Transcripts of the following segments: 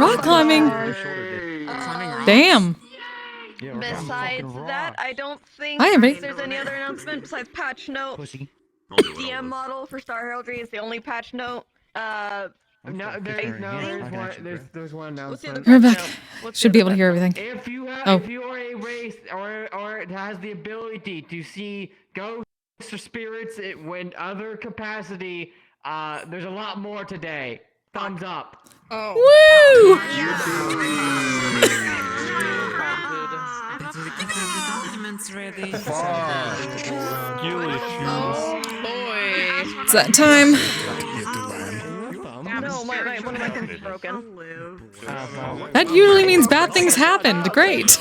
Rock climbing. Damn. Besides that, I don't think Hi, everybody. there's any other announcement besides patch note. DM model for Star Heraldry is the only patch note. There's one announcement. We're back. Should be able to hear everything. If you are a race or it has the ability to see ghosts or spirits when other capacity, there's a lot more today. Thumbs up. Oh. Woo! Ready. It's that time. No, one of my things is broken. That usually means bad things happened. Great.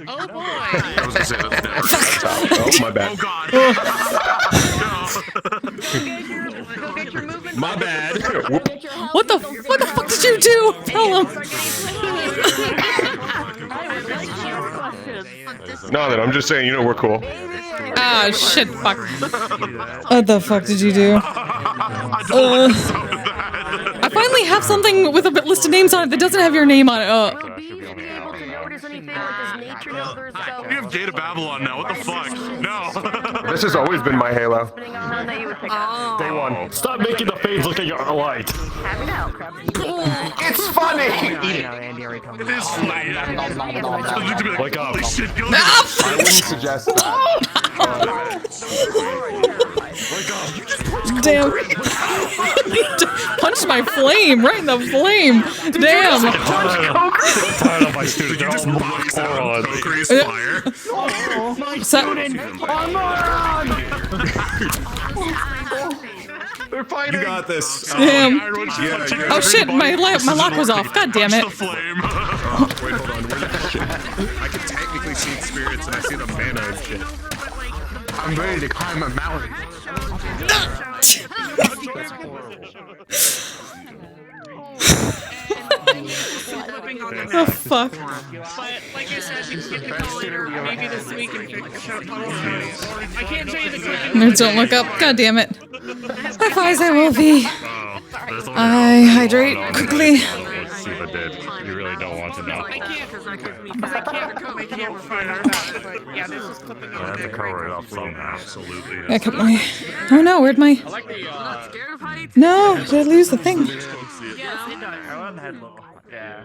Oh boy. I was gonna say that's Oh, my bad. Oh god. Go get your movement. My bad. What the fuck did you do? Tell him. Nothing. I'm just saying, we're cool. Ah, shit, fuck. What the fuck did you do? I finally have something with a list of names on it that doesn't have your name on it. We have Gate of Babylon now. What the fuck? No. This has always been my Halo. Day one. Stop making the face look like you're light. It's funny. It is funny. Wake up. Holy shit, go I wouldn't suggest that. Wake up. Damn. Punched my flame right in the flame. Damn. Did you just box out Kokkuri's fire? My student! I'm on! They're fighting. You got this. Damn. Oh shit, my lock was off. God damn it. Wait, hold on. I can technically see spirits and I see the mana and shit. I'm ready to climb a mountain. Oh fuck. But like I said, you can get the call later, maybe this week and figure out I can't show you the quick. Nerds don't look up. God damn it. High fives, I will be. I hydrate quickly. Siva did. You really don't want to know. I can't because I can't cut my camera fire. But yeah, this is clipping over there. Cover it up somehow. Absolutely. I cut my. Oh no, where'd my. No, did I lose the thing? Yes, it does. Yeah.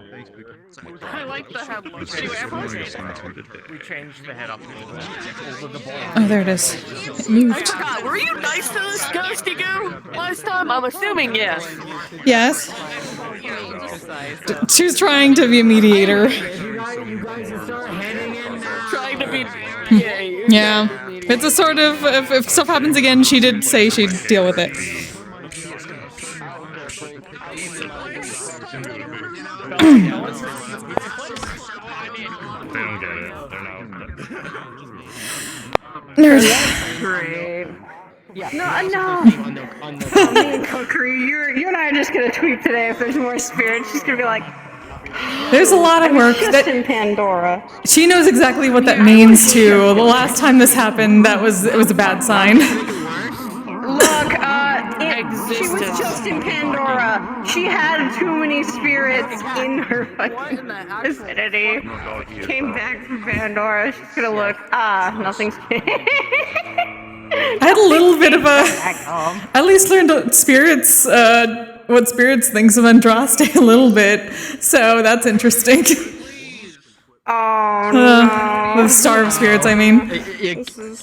I like the head look. We changed the head up. Oh, there it is. It moved. Were you nice to this ghosty goo last time? I'm assuming yes. Yes. She was trying to be a mediator. You guys start heading in now. Trying to be. Yeah. It's a sort of. If stuff happens again, she did say she'd deal with it. They don't get it. They're not. Nerd. Great. No. Me and Kokkuri, you and I are just gonna tweet today if there's more spirits. She's gonna be like, There's a lot of work just that in Pandora. she knows exactly what that means too. The last time this happened, it was a bad sign. Look, she was just in Pandora. She had too many spirits in her fucking vicinity. Came back from Pandora. She's gonna look. Nothing's. I had a little bit of a. I at least learned what spirits thinks of Andraste a little bit, so that's interesting. Oh no. The Star of Spirits, I mean.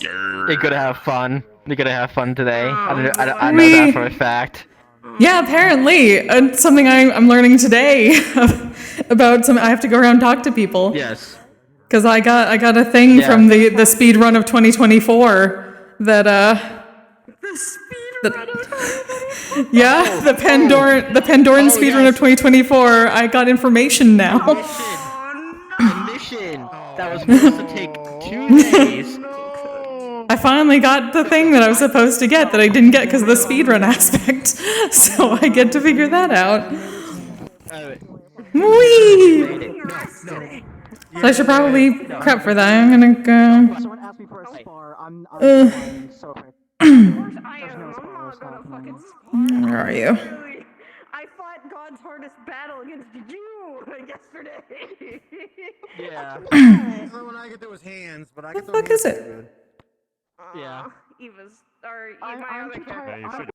You're gonna have fun. You're gonna have fun today. I know that for a fact. Yeah, apparently. It's something I'm learning today about some. I have to go around and talk to people. Yes. Because I got a thing from the speed run of 2024 that yeah, the Pandoran speed run of 2024. I got information now. A mission that was supposed to take 2 days. I finally got the thing that I was supposed to get that I didn't get because of the speedrun aspect. So I get to figure that out. Whee! So I should probably prep for that. I'm gonna go. Where are you? I fought fought God's hardest battle against you yesterday. Yeah. When I get those hands, but I What the fuck is it? Yeah. Eva's, or my other character.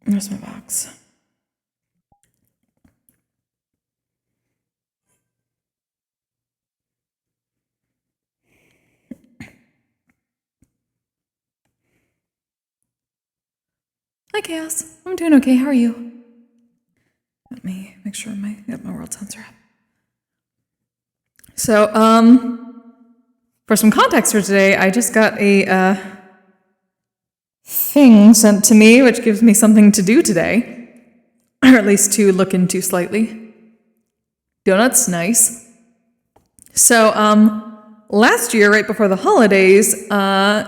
Where's my box? Hi, Chaos. I'm doing okay. How are you? Let me make sure my world sensor up. So, for some context for today, I just got a thing sent to me, which gives me something to do today, or at least to look into slightly. Donuts, nice. So, last year, right before the holidays, a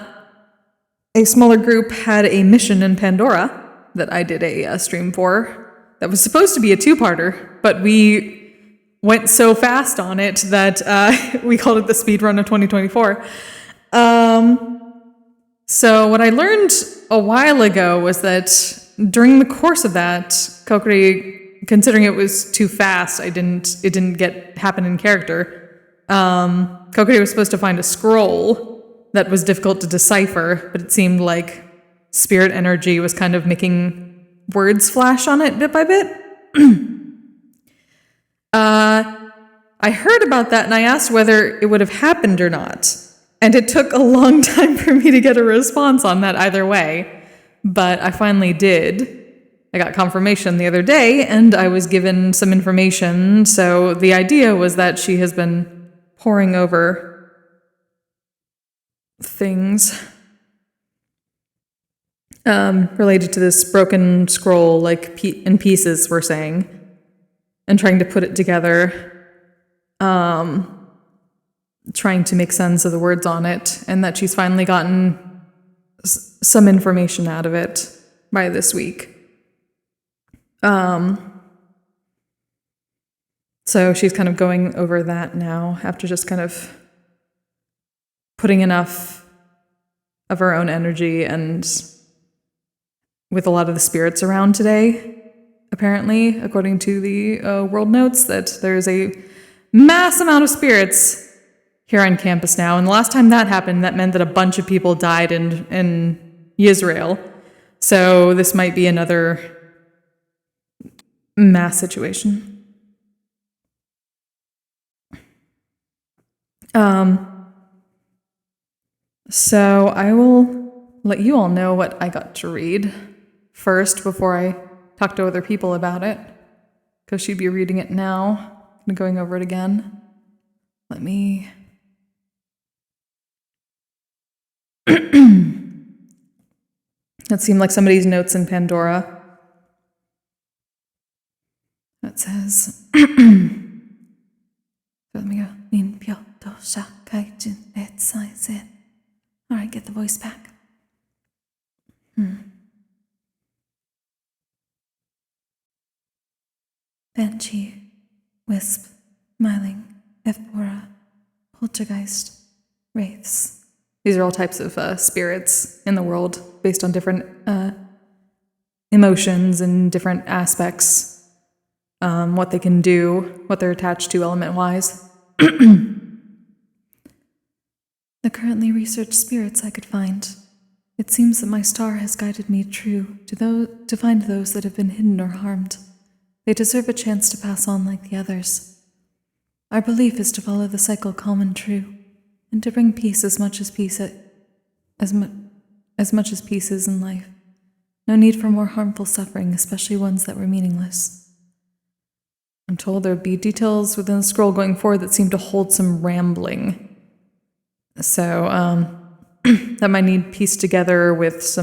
smaller group had a mission in Pandora that I did a stream for. That was supposed to be a two-parter, but we went so fast on it that we called it the speedrun of 2024. So what I learned a while ago was that during the course of that, Kokkuri, considering it was too fast, it didn't happen in character. Kokkuri was supposed to find a scroll that was difficult to decipher, but it seemed like spirit energy was kind of making words flash on it bit by bit. I heard about that and I asked whether it would have happened or not. And it took a long time for me to get a response on that either way. But I finally did. I got confirmation the other day and I was given some information. So the idea was that she has been poring over things related to this broken scroll, like in pieces, we're saying, and trying to put it together. Trying to make sense of the words on it, and that she's finally gotten some information out of it by this week. So she's kind of going over that now after just kind of putting enough of her own energy and with a lot of the spirits around today, apparently, according to the world notes, that there's a mass amount of spirits here on campus now, and the last time that happened, that meant that a bunch of people died in Israel. So this might be another mass situation. So I will let you all know what I got to read first before I talk to other people about it, because she'd be reading it now and going over it again. Let me... That seemed like somebody's notes in Pandora. That says... Let me go. Alright, get the voice back. Banshee, Wisp, Myling, Ephbora, Poltergeist, Wraiths. These are all types of spirits in the world based on different emotions and different aspects, what they can do, what they're attached to element-wise. The currently researched spirits I could find. It seems that my star has guided me true to find those that have been hidden or harmed. They deserve a chance to pass on like the others. Our belief is to follow the cycle calm and true, and to bring peace as much as peace is in life. No need for more harmful suffering, especially ones that were meaningless. I'm told there would be details within the scroll going forward that seem to hold some rambling. So, that might need pieced together with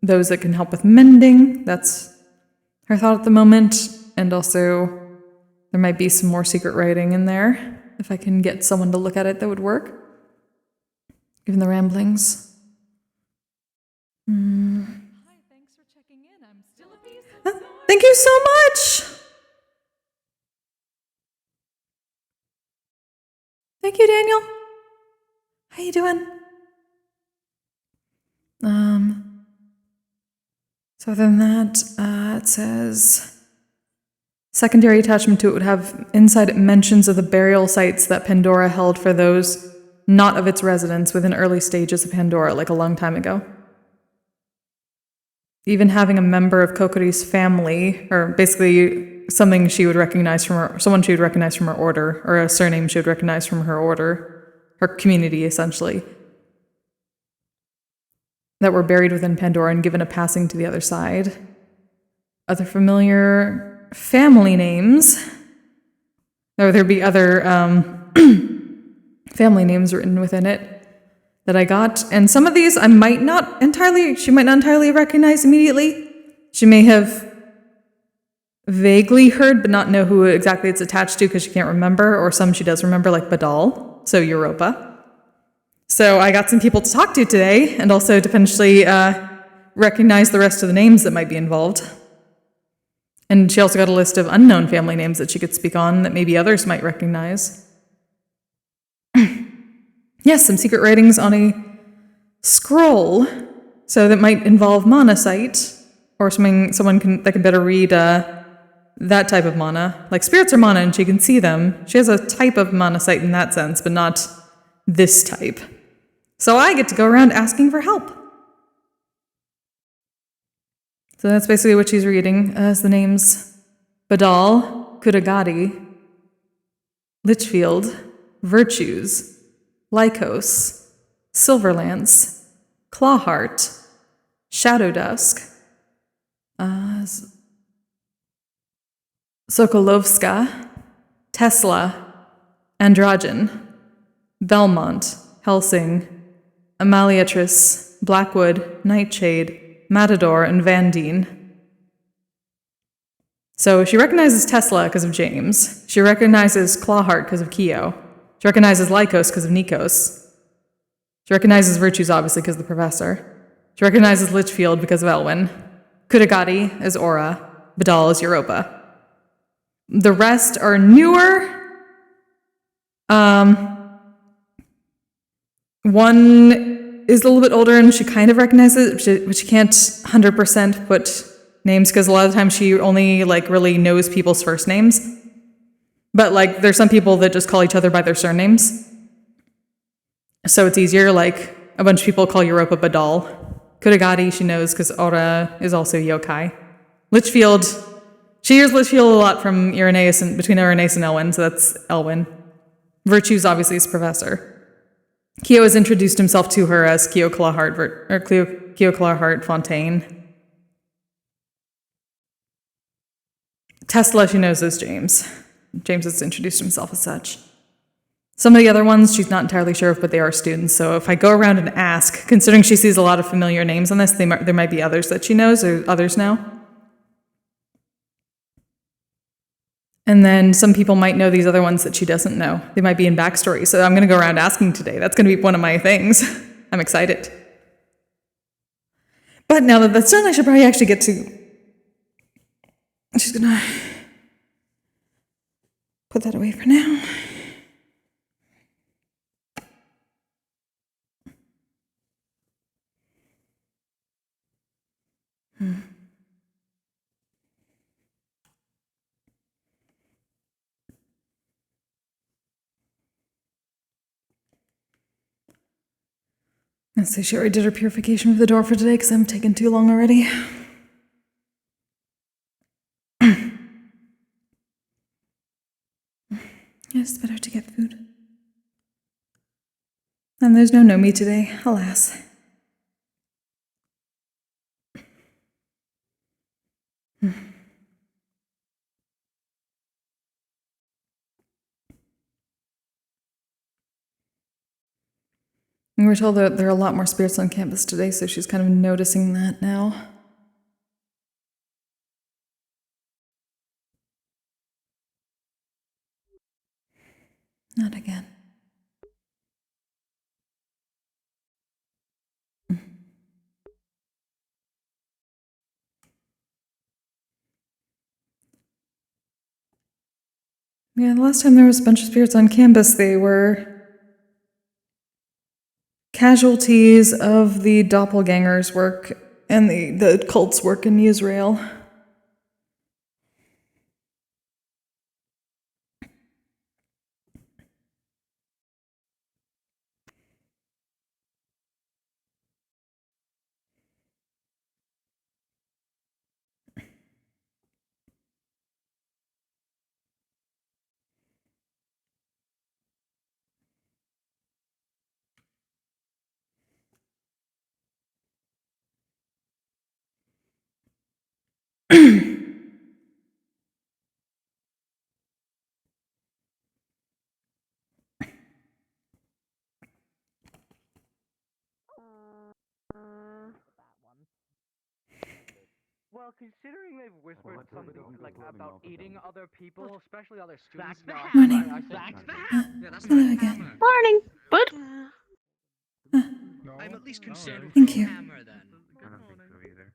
those that can help with mending. That's her thought at the moment. And also There might be some more secret writing in there. If I can get someone to look at it, that would work. Given the ramblings. Hi, thanks for checking in. I'm still a piece. Thank you so much. Thank you, Daniel. How you doing? So other than that, it says secondary attachment to it would have inside it mentions of the burial sites that Pandora held for those not of its residents within early stages of Pandora, like a long time ago. Even having a member of Kokkuri's family, or basically something she would recognize from her, someone she would recognize from her order, or a surname she would recognize from her order, her community essentially, that were buried within Pandora and given a passing to the other side. Other familiar family names, or there'd be other family names written within it that I got, and some of these she might not entirely recognize immediately. She may have vaguely heard, but not know who exactly it's attached to because she can't remember, or some she does remember, like Badal, so Europa. So I got some people to talk to today, and also to potentially recognize the rest of the names that might be involved. And she also got a list of unknown family names that she could speak on that maybe others might recognize. Yes, some secret writings on a scroll, so that might involve monocyte, or someone that can better read that type of mana. Like spirits are mana, and she can see them. She has a type of monocyte in that sense, but not this type. So I get to go around asking for help. So that's basically what she's reading as the names Badal, Kudagadi, Litchfield, Virtues, Lycos, Silverlance, Clawheart, Shadow Dusk, Sokolovska, Tesla, Androgen, Belmont, Helsing, Amaliatrice, Blackwood, Nightshade, Matador, and Vandine. So she recognizes Tesla because of James. She recognizes Clawheart because of Keo. She recognizes Lycos because of Nikos. She recognizes Virtues, obviously, because of the Professor. She recognizes Litchfield because of Elwyn. Kudagadi as Aura. Badal as Europa. The rest are newer. One is a little bit older and she kind of recognizes it, but she can't 100% put names because a lot of times she only really knows people's first names. But there's some people that just call each other by their surnames. So it's easier, a bunch of people call Europa Badal. Kudagadi she knows because Aura is also yokai. Litchfield, she hears Litchfield a lot from between Irenaeus and Elwyn, so that's Elwyn. Virtues obviously is Professor. Keo has introduced himself to her as Keo Clawheart Fontaine. Tesla she knows as James. James has introduced himself as such. Some of the other ones she's not entirely sure of, but they are students, so if I go around and ask, considering she sees a lot of familiar names on this, there might be others that she knows, or others know. And then some people might know these other ones that she doesn't know. They might be in backstory, so I'm going to go around asking today. That's going to be one of my things. I'm excited. But now that that's done, I should probably actually get to... She's going to... put that away for now. Let's see, she already did her purification of the door for today because I'm taking too long already. It's better to get food. And there's no Nomi today, alas. And we're told that there are a lot more spirits on campus today, so she's kind of noticing that now. Not again. Yeah, the last time there was a bunch of spirits on campus, they were casualties of the doppelgangers' work and the cult's work in Israel. Well, considering they've whispered something like about eating other people, especially other students. Morning. Hello again. Morning, bud. I'm at least concerned with Thank the you. hammer then. I don't think so either.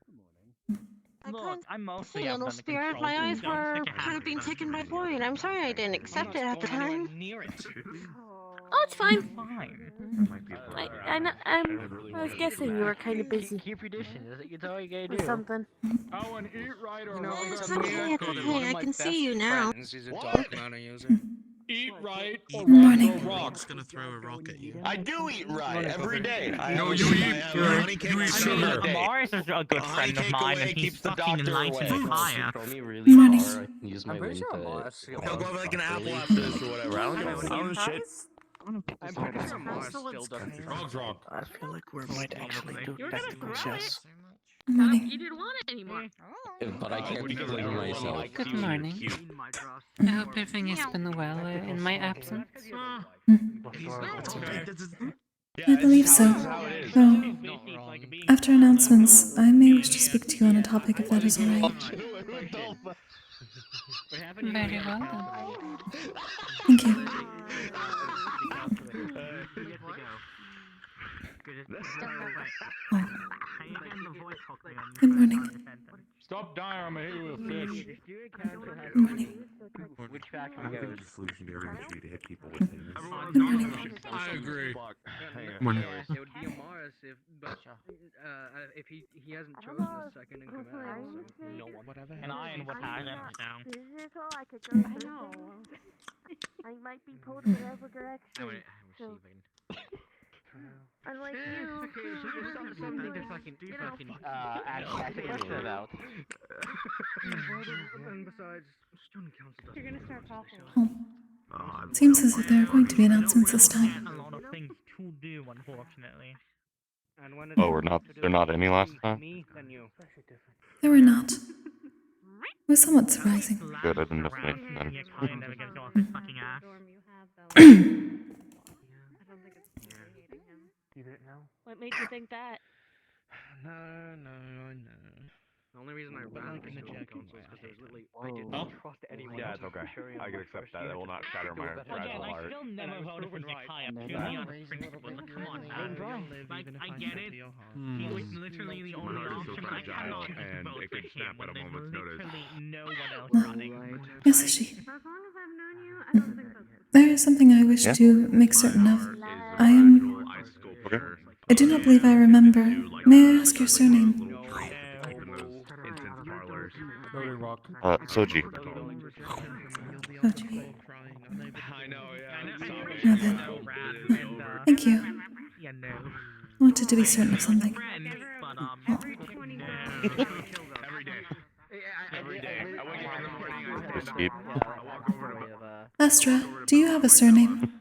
Look, I'm mostly Hey, little spirit, my eyes were kind of being taken by void. I'm sorry I didn't accept it at the time. Near it. Oh, it's fine. fine. That might be I was guessing you were kind of busy Keep your distance. That's all you gotta with do. something. Oh, and eat right or It's okay, it's okay. I can see you now. He's a dark matter user. Eat right or Morning. Rock's gonna throw a rock at you. I do eat right every day. No, you eat sugar. Mars is a good friend of mine, and he's fucking enlightened fire. Morning. I'm pretty sure Mars. He'll go like an apple after this or whatever. I don't know shit. I'm pretty sure Mars still doesn't. Frogs rock. I feel like we might actually do You're gonna technical throw chess. Morning. You didn't want it anymore. But I can't clean myself. Good morning. I hope everything has been well in my absence. I believe so. Though, after announcements, I may wish to speak to you on a topic if that is alright. Very well then. Thank you. Oh. Good morning. Stop dying, I'm gonna hit you with a fish. Good morning. Which factory I think goes? the solution to everything should be to hit people with things. Good morning. I agree. Morning. It would be a Mars if he hasn't chosen a second in command. So. No one would ever. And I would have him down. Physical, I could go through things. I might be pulled in whatever direction. So, unlike you, Something to fucking Question it out. And besides, student council. You're gonna start coughing. Oh. Seems as if there are going to be announcements this time. A lot of things to do, unfortunately. Oh, they're not any last time? There were not. It was somewhat surprising. Good, I didn't miss anything then. what made you think that? No. The only reason I ran in the check council is because there's literally I didn't trust anyone. Yeah, it's okay. I can accept that. That will not shatter my fragile I heart. still never voted for Zakaya purely on principle. Like, come on, man. Like, I get it. He was literally the only option. I cannot just vote for him when there's literally no one else running. Yes, is she? As long as I've known you, I don't think that's. There is something I wish to make certain of. Okay. I do not believe I remember. May I ask your surname? Soji. Soji. I know, Now then. Thank you. Wanted to be certain of something. Every day. I wake up in the morning. Escape. I walk over to Astra, do you have a surname?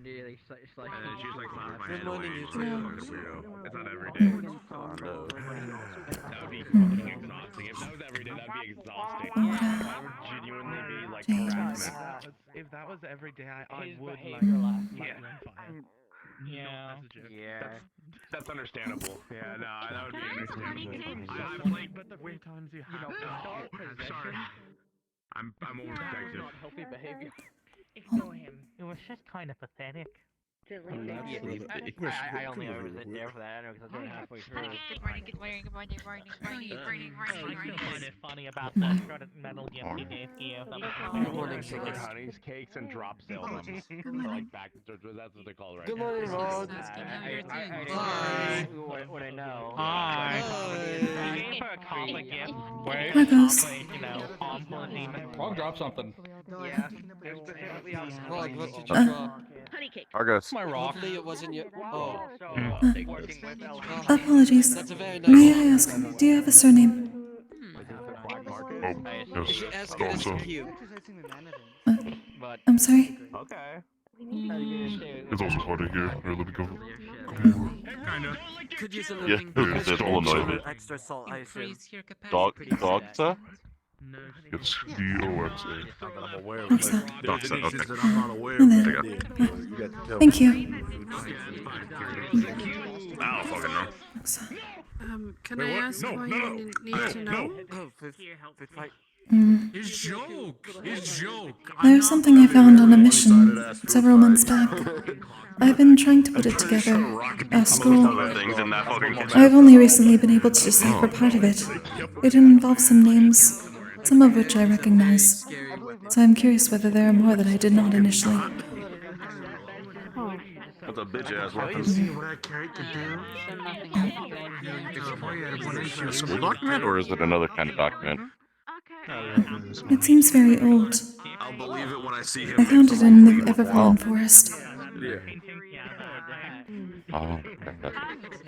She's like, Good morning, you two. it's not every day. That would be fucking exhausting. If that was every day, that'd be exhausting. I would genuinely be like James. If that was every day, I would like That's understandable. Yeah, no, that would be understandable. I played, but the weird times you have. Sorry. I'm overprotective. healthy behavior. Ignore him. It was just kind of pathetic. I only was there for that. I know because I was only halfway through. Good morning, good morning, good morning, morning, morning, morning, morning, I morning. find it funny about the shredded metal gift you gave Give. Good morning, sugar honeys, cakes, and drop albums. Like back, that's what they call it right Good now. morning, Rod. Hi. What I know. Hi. I gave her a comic gift. Where There goes. you know, harmful and demon. Rog dropped something. Yeah. Rog, what did you drop? Honey cake. Argos. My rock. Hopefully it wasn't your. Oh. Apologies. That's a very nice May one. I ask, do you have a surname? Is she as good as you? I'm sorry? Okay. It's also hard to hear. Here, let me go. Kinda. Could use a Yeah, little it's all annoying. extra salt, I assume. Increase your capacity. Doxa? It's D-O-X-A. Doxa. Doxa, okay. Well then. Thank you. I don't fucking know. Doxa. Can I ask why you need to know? Oh, fifth fight. His joke. His joke. There's something I found on a mission several months back. I've been trying to put it together. A scroll. I've only recently been able to decipher part of it. It involves some names, some of which I recognize. So I'm curious whether there are more that I did not initially. That's a bitch ass weapon. A school document, or is it another kind of document? It seems very old. I'll believe it when I see him. I found it in the Everfallen Forest. Oh,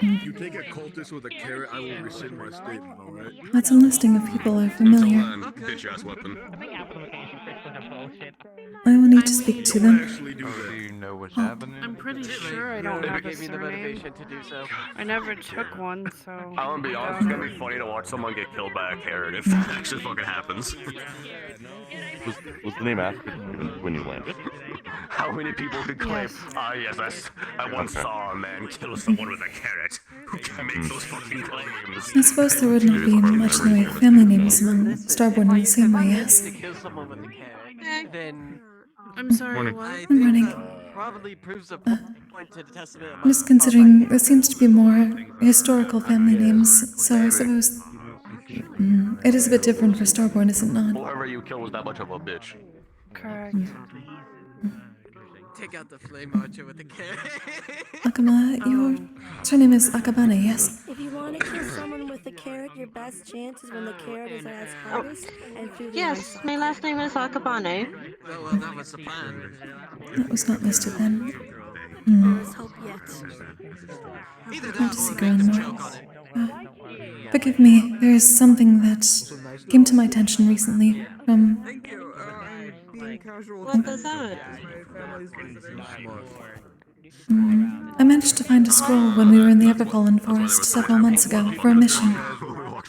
You take a cultist with a carrot, I will rescind my statement, alright? That's a listing of people are familiar. Bitch ass weapon. I will need to speak to them. Do you know what's happening? I'm pretty sure I don't have a Gave me the surname. motivation to do so. I never took one, so. I'm gonna be honest, it's gonna be funny to watch someone get killed by a carrot if that actually fucking happens. Was the name asked when you landed? How many people could claim, yes, I once saw a man kill someone with a carrot? Who can make those fucking claims? I suppose there would not be much in the way of family names among Starborn in the same way, yes. To kill someone with a carrot, then I'm sorry, Morning. what? I'm running. probably proves a point to the testament. I'm just considering there seems to be more historical family names, so I suppose it is a bit different for Starborn, is it not? Whoever you killed was that much of a bitch. Correct. Take out the flame archer with the carrot. Akama, your surname is Akabane, yes? If you want to kill someone with a carrot, your best chance is when the carrot is at its hardest and through the Yes, my last name is Akabane. Well, that was the plan. That was not listed then. There is hope yet. Either Not that to or seek make around a more. joke on it. Forgive me, there is something that came to my attention recently from... Thank you. Being casual. What was that? I managed to find a scroll when we were in the Everfallen Forest several months ago for a mission.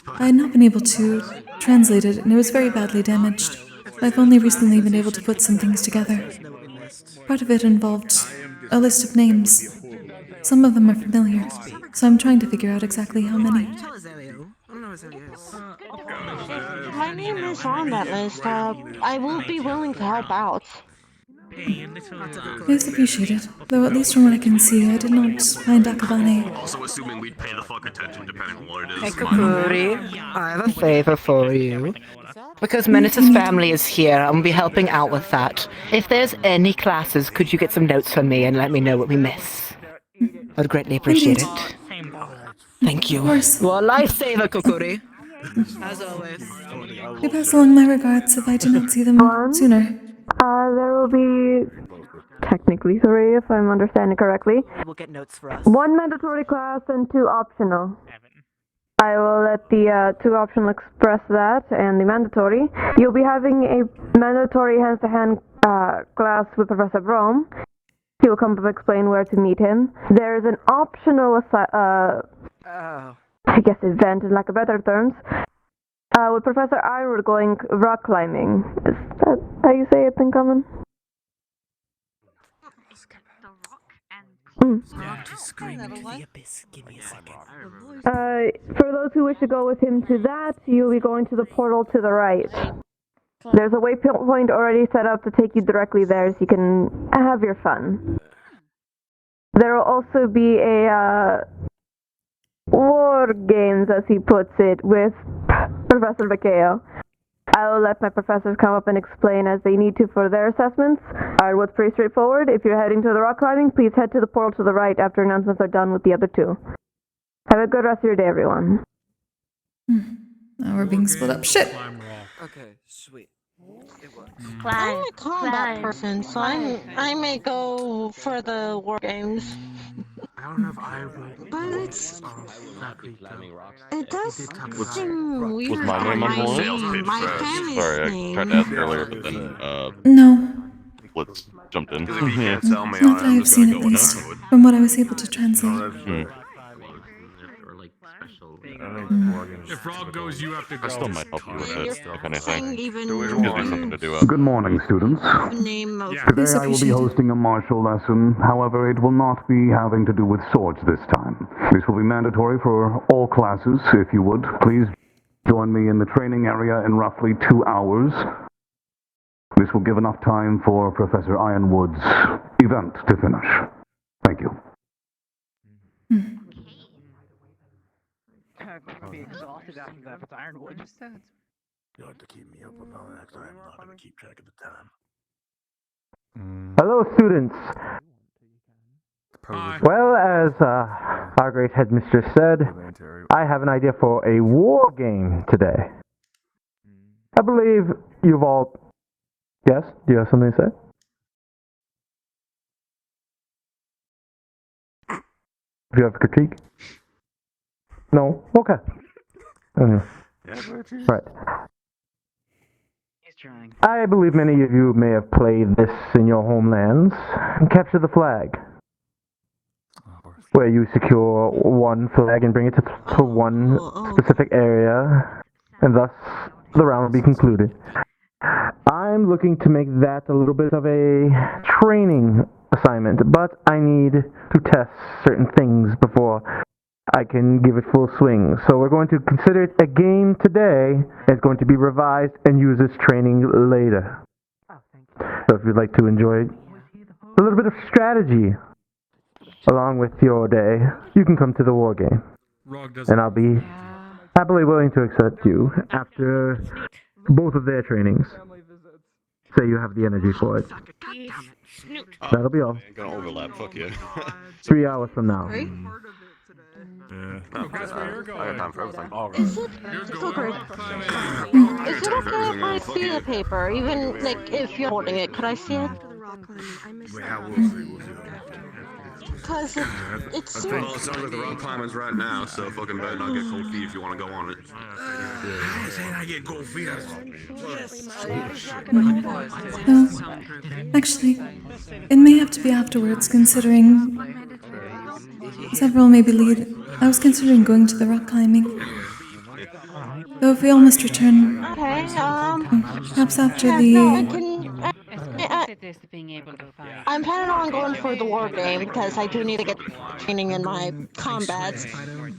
I had not been able to translate it, and it was very badly damaged. I've only recently been able to put some things together. Part of it involved a list of names. Some of them are familiar, so I'm trying to figure out exactly how many. Tell us, Elio. I don't know who Elio is. My name is on that list. I will be willing to help out. It's appreciated, though at least from what I can see, I did not find Akabane. Also assuming we'd pay the fuck attention depending on what it is. Hey, Kokkuri, I have a favor for you. Because Menace's family is here, I'll be helping out with that. If there's any classes, could you get some notes for me and let me know what we miss? I'd greatly appreciate it. Thank you. Of course. You are a lifesaver, Kokkuri. As always. I pass along my regards if I do not see them sooner. There will be technically 3, if I'm understanding correctly. We'll get notes for us. 1 mandatory class and 2 optional. I will let the 2 optional express that and the mandatory. You'll be having a mandatory hands-to-hand class with Professor Brome. He will come to explain where to meet him. There is an optional I guess event, in lack of better terms, with Professor Iroh going rock climbing. Is that how you say it in common? For those who wish to go with him to that, you'll be going to the portal to the right. There's a waypoint already set up to take you directly there so you can have your fun. There will also be a war games, as he puts it, with Professor Vaqueo. I will let my professors come up and explain as they need to for their assessments. Alright, what's pretty straightforward. If you're heading to the rock climbing, please head to the portal to the right after announcements are done with the other two. Have a good rest of your day, everyone. Now we're being split up. Shit! Okay, sweet. It works. I'm a combat person, so I may go for the war games. I don't know if I would. But it's Exactly. it does seem weird. Was my name on hold? My family's Sorry, I name. tried to ask earlier, but then No. Blitz jumped in. Because if you can't tell me Not that on it, I'm I've just seen gonna at go with least, that. from what I was able to translate. If Rob goes, you have to go. I still might help you with it, if anything. Even Gives me something to do. Good morning, students. name of Today I will be hosting a martial lesson. However, it will not be having to do with swords this time. This will be mandatory for all classes. If you would, please join me in the training area in roughly 2 hours. This will give enough time for Professor Ironwood's event to finish. Thank you. I'm gonna be exhausted after that with Ironwood. You like to keep me up about that, 'cause I'm not gonna keep track of the time. Hello, students. Well, as our great headmistress said, I have an idea for a war game today. I believe you've all... Yes? Do you have something to say? Do you have a critique? No? Okay. Anyway. Right. I believe many of you may have played this in your homelands. Capture the flag. Where you secure one flag and bring it to one specific area, and thus the round will be concluded. I'm looking to make that a little bit of a training assignment, but I need to test certain things before I can give it full swing. So we're going to consider it a game today. It's going to be revised and use this training later. So if you'd like to enjoy a little bit of strategy along with your day, you can come to the war game. And I'll be happily willing to accept you after both of their trainings. Say you have the energy for it. That'll be all. Ain't gonna overlap, fuck you. 3 hours from now. Yeah. I got time for everything. Is it okay if I see the paper? Even like if you're holding it, could I see it? Because it seems... Well, it sounds like the rock climbing's right now, so fucking better not get cold feet if you want to go on it. I said I get cold feet. No. Actually, it may have to be afterwards, considering several maybe lead. I was considering going to the rock climbing. Though if we all must return, Okay, perhaps after yeah, the... no, I can... I'm planning on going for the war game because I do need to get training in my combats.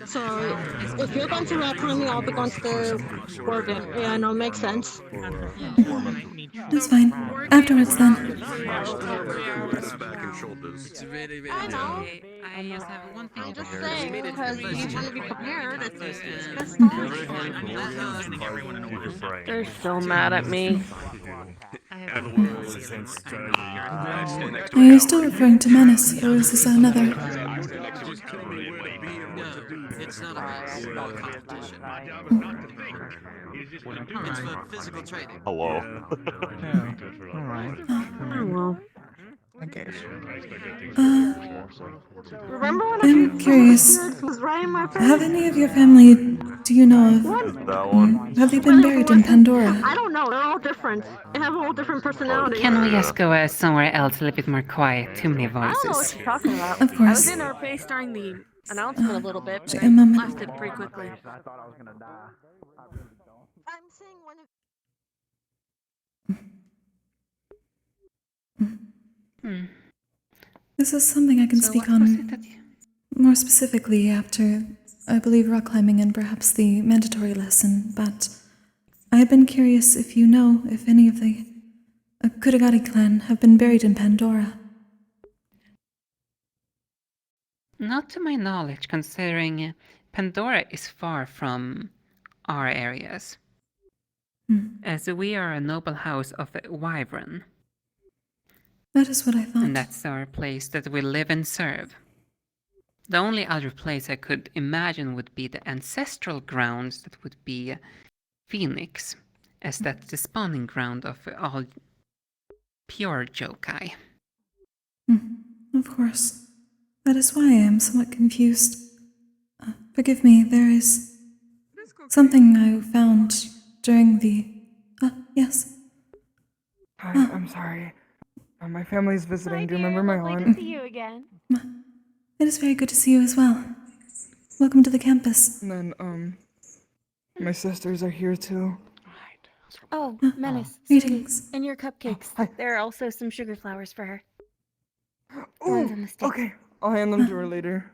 So if you're going to rock climbing, I'll be going to the war game. Yeah, no, makes sense. That's fine. Afterwards, then. Back and shoulders. I know. I'm just saying, because you want to be prepared. It's They're so mad at me. Are you still referring to Menace, or is this another? It's not a competition. It's for physical training. Hello. Oh, well. I guess. Remember when I'm curious. was riding my Have any of your family, do you know of, That one. have they been buried in Pandora? I don't know, they're all different. They have all different personalities. Can we just go somewhere else a little bit more quiet? Too many I don't know what voices. you're talking about. Of I course. was in her face during the announcement a little bit, but a moment. it lasted pretty quickly. I'm saying one of... This is something I can speak on more specifically after, I believe, rock climbing and perhaps the mandatory lesson, but I had been curious if you know if any of the Kuragari clan have been buried in Pandora. Not to my knowledge, considering Pandora is far from our areas. As we are a noble house of Wyvern. That is what I thought. And that's our place that we live and serve. The only other place I could imagine would be the ancestral grounds that would be Phoenix, as that's the spawning ground of all pure yokai. Of course. That is why I am somewhat confused. Forgive me, there is something I found during the... yes. Hi, I'm sorry. My family's visiting. Do you remember my aunt? Good to see you again. It is very good to see you as well. Welcome to the campus. And then, my sisters are here too. Oh, Menace. Greetings. And your cupcakes. There are also some sugar flowers for her. Ooh, okay. I'll hand them to her later.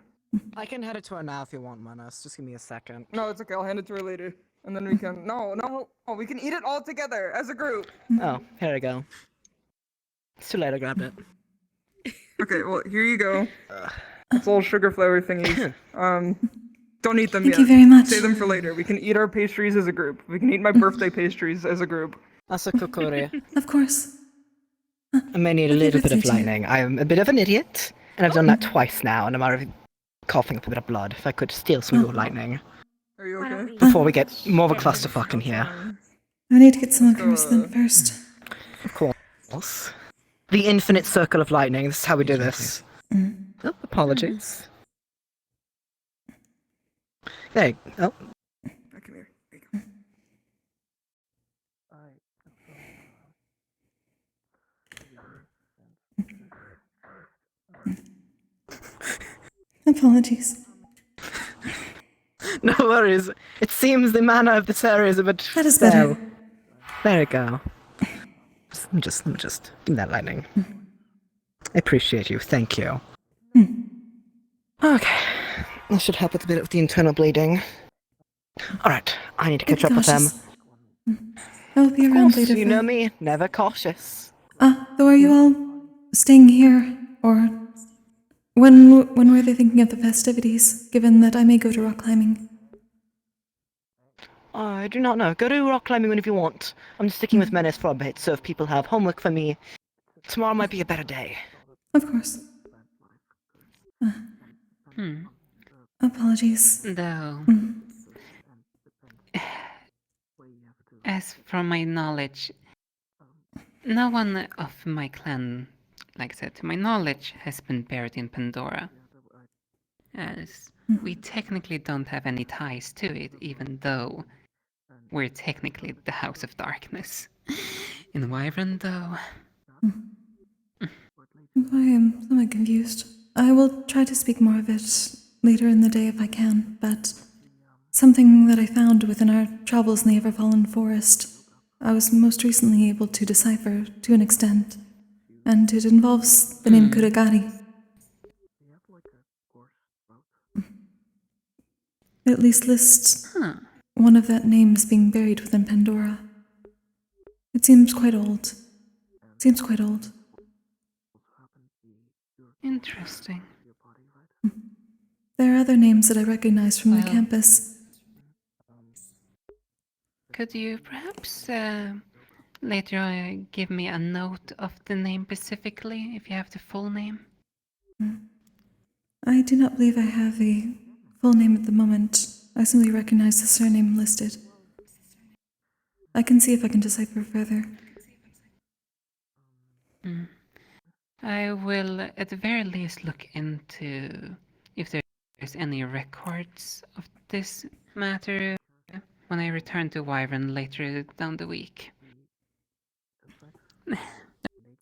I can head it to her now if you want, Menace. Just give me a second. No, it's okay. I'll hand it to her later. And then we can... No, we can eat it all together as a group. Oh, here we go. It's too late, I grabbed it. Okay, well, here you go. It's little sugar flower thingies. Don't eat them yet. Thank you very much. Save them for later. We can eat our pastries as a group. We can eat my birthday pastries as a group. That's a Kokkuri. Of course. I may need a little bit of lightning. I'm a bit of an idiot, and I've done that twice now, and I'm already coughing up a bit of blood. If I could steal some of your lightning. Are you okay? Before we get more of a clusterfuck in here. I need to get some of yours then first. Of course. The infinite circle of lightning. This is how we do this. Oh, apologies. There you go. Come here. There you go. Apologies. No worries. It seems the mana of this area is a bit... That is better. There we go. Let me just give me that lightning. I appreciate you. Thank you. Okay. That should help with a bit of the internal bleeding. Alright, I need to catch up with them. I will be around later. You know me, never cautious. Though are you all staying here, or when were they thinking of the festivities, given that I may go to rock climbing? I do not know. Go to rock climbing whenever you want. I'm just sticking with Menace for a bit, so if people have homework for me, tomorrow might be a better day. Of course. Apologies. Though, as from my knowledge, no one of my clan, like I said, to my knowledge, has been buried in Pandora. As we technically don't have any ties to it, even though we're technically the House of Darkness. In Wyvern, though... I am somewhat confused. I will try to speak more of it later in the day if I can, but something that I found within our travels in the Everfallen Forest, I was most recently able to decipher to an extent, and it involves the name Kuragari. It at least lists one of that name as being buried within Pandora. It seems quite old. Interesting. There are other names that I recognize from the campus. Could you perhaps later give me a note of the name specifically, if you have the full name? I do not believe I have a full name at the moment. I simply recognize the surname listed. I can see if I can decipher further. I will at the very least look into if there's any records of this matter when I return to Wyvern later down the week.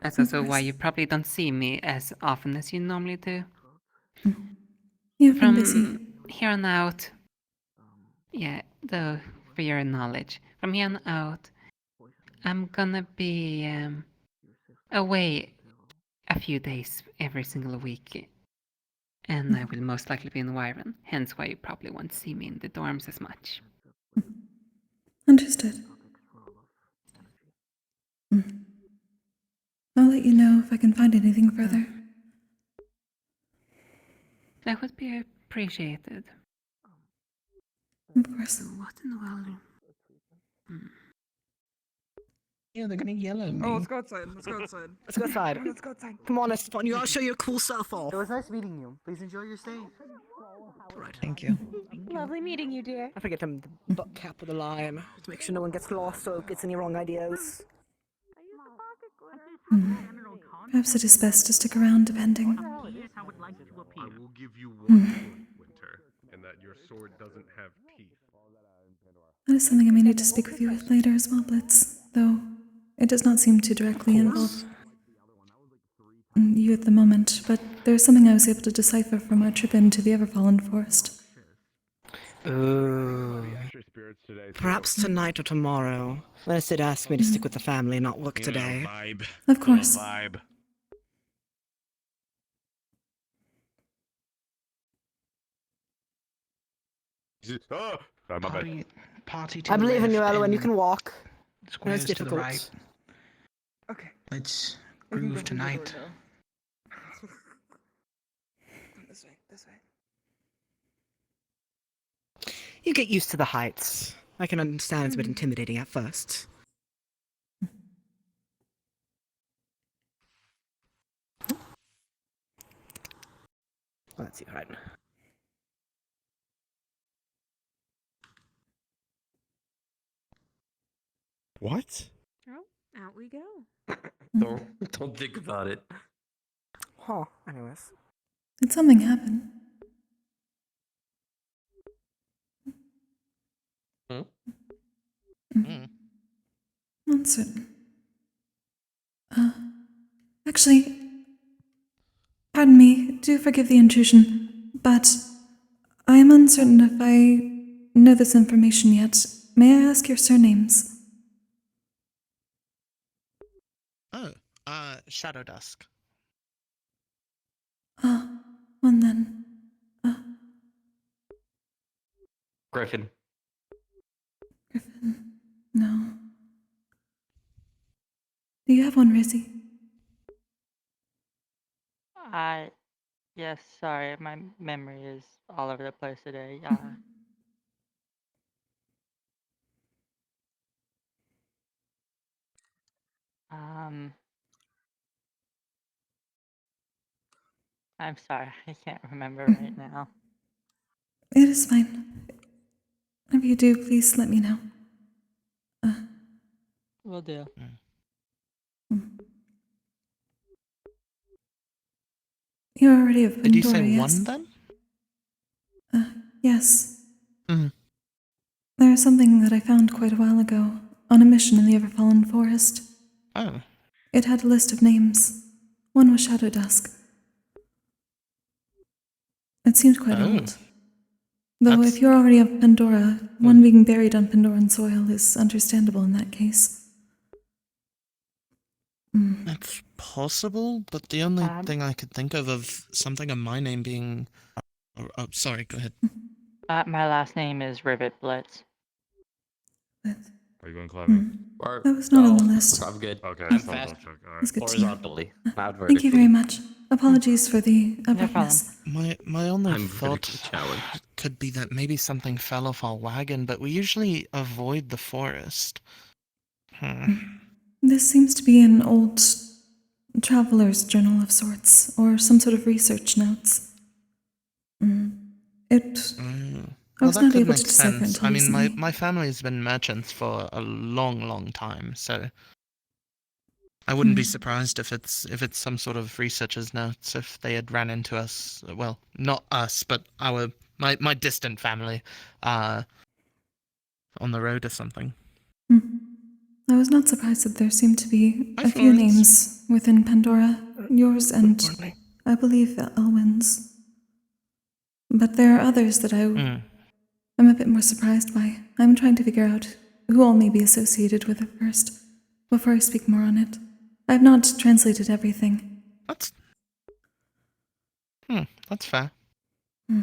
That's also why you probably don't see me as often as you normally do. You've been busy. Here on out, though, for your knowledge, from here on out, I'm gonna be away a few days every single week, and I will most likely be in Wyvern, hence why you probably won't see me in the dorms as much. Understood. I'll let you know if I can find anything further. That would be appreciated. Of course. What in the world? Yeah, they're gonna yell at me. Oh, let's go outside. Let's go outside. Let's go outside. Let's go outside. Come on, Esteban, you gotta show your cool self off. It was nice meeting you. Please enjoy your stay. Right. Thank you. Lovely meeting you, dear. I forget the butt cap with the lime to make sure no one gets lost or gets any wrong ideas. Perhaps it is best to stick around, depending. I will give you one point, Winter, and that your sword doesn't have teeth. That is something I may need to speak with you with later as well, Blitz, though it does not seem to directly involve you at the moment, but there's something I was able to decipher from our trip into the Everfallen Forest. Perhaps tonight or tomorrow. Unless it asks me to stick with the family and not work today. Of course. Vibe. Oh, sorry, my bad. Party to I believe in you, Elwyn. You can walk. No, it's Squares to the difficult. right. Okay. Let's groove tonight. This way. This way. You get used to the heights. I can understand it's a bit intimidating at first. Let's see, right. What? Oh, out we go. Don't think about it. Huh, anyways. Did something happen? Not certain. Actually, pardon me, do forgive the intrusion, but I am uncertain if I know this information yet. May I ask your surnames? Oh, Shadow Dusk. One then. Griffin. No. Do you have one, Rizzy? Yes, sorry, my memory is all over the place today. Um, I'm sorry, I can't remember right now. It is fine. If you do, please let me know. Will do. You're already of Pandora, Did you say yes? one then? Yes. Mm. There is something that I found quite a while ago on a mission in the Everfallen Forest. Oh. It had a list of names. One was Shadow Dusk. It seemed quite old. Though if you're already of Pandora, one being buried on Pandoran soil is understandable in that case. That's possible, but the only thing I could think of something of my name being... Oh, sorry, go ahead. My last name is Rivet Blitz. Are you going climbing? That was not on the list. I'm good. Okay, I'm someone fast. don't check. All right. That's good to know. Horizontally, not vertically. Thank you very much. Apologies for the abruptness. My only I'm thought challenged. could be that maybe something fell off our wagon, but we usually avoid the forest. This seems to be an old traveler's journal of sorts, or some sort of research notes. I was that not could able make to decipher sense. until I mean, recently. my family's been merchants for a long time, so I wouldn't be surprised if it's some sort of researcher's notes if they had ran into us. Well, not us, but my distant family, on the road or something. I was not surprised that there seemed to be a few names within Pandora, yours and I believe Elwyn's. But there are others that I'm a bit more surprised by. I'm trying to figure out who all may be associated with it first, before I speak more on it. I have not translated everything. That's fair.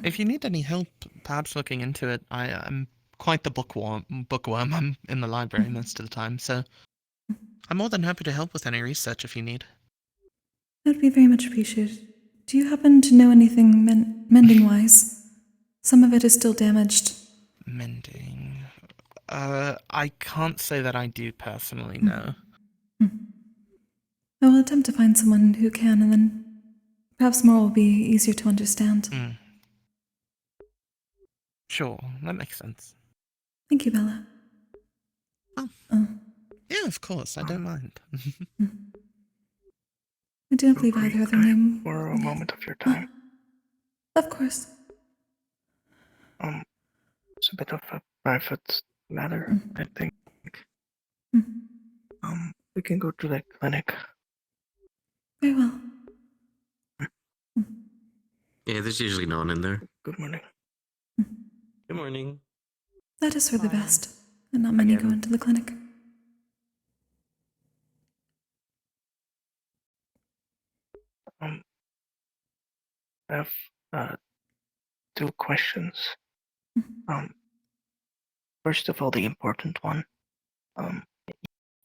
If you need any help, perhaps looking into it, I'm quite the bookworm. I'm in the library most of the time, so I'm more than happy to help with any research if you need. That would be very much appreciated. Do you happen to know anything mending-wise? Some of it is still damaged. Mending. I can't say that I do personally, no. I will attempt to find someone who can, and then perhaps more will be easier to understand. Sure, that makes sense. Thank you, Bella. Yeah, of course, I don't mind. I do not believe either other name. For a moment of your time. Of course. It's a bit of a private matter, I think. We can go to the clinic. Very well. Yeah, there's usually no one in there. Good morning. Good morning. That is for the best, and not many go into the clinic. I have 2 questions. First of all, the important one.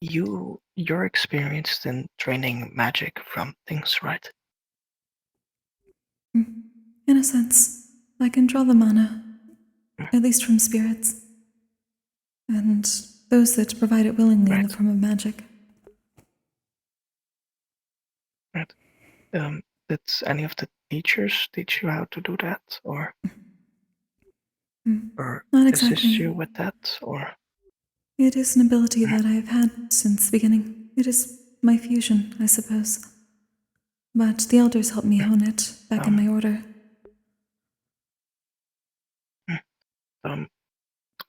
You're experienced in training magic from things, right? In a sense, I can draw the mana, at least from spirits, and those that provide it willingly in the form of magic. Right. Did any of the teachers teach you how to do that, or Not assist exactly. you with that, or? It is an ability that I have had since the beginning. It is my fusion, I suppose. But the elders helped me hone it back in my order.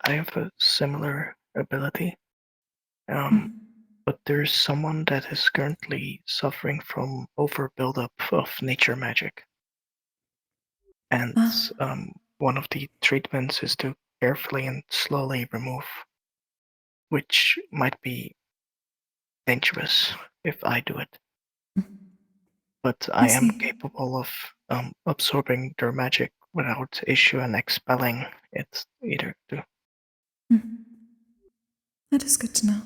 I have a similar ability, but there's someone that is currently suffering from over buildup of nature magic. And one of the treatments is to carefully and slowly remove, which might be dangerous if I do it. But I am capable of absorbing their magic without issue and expelling it either too. That is good to know.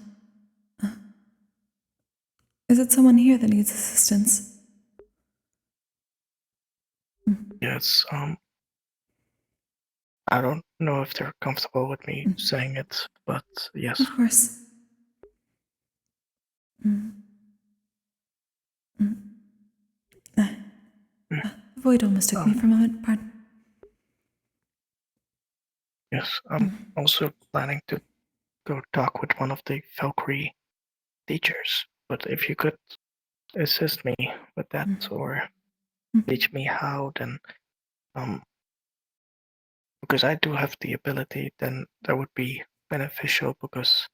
Is it someone here that needs assistance? Yes, I don't know if they're comfortable with me saying it, but yes. Of course. The void almost took me for a moment, pardon. Yes, I'm also planning to go talk with one of the Valkyrie teachers, but if you could assist me with that or teach me how, then because I do have the ability, then that would be beneficial because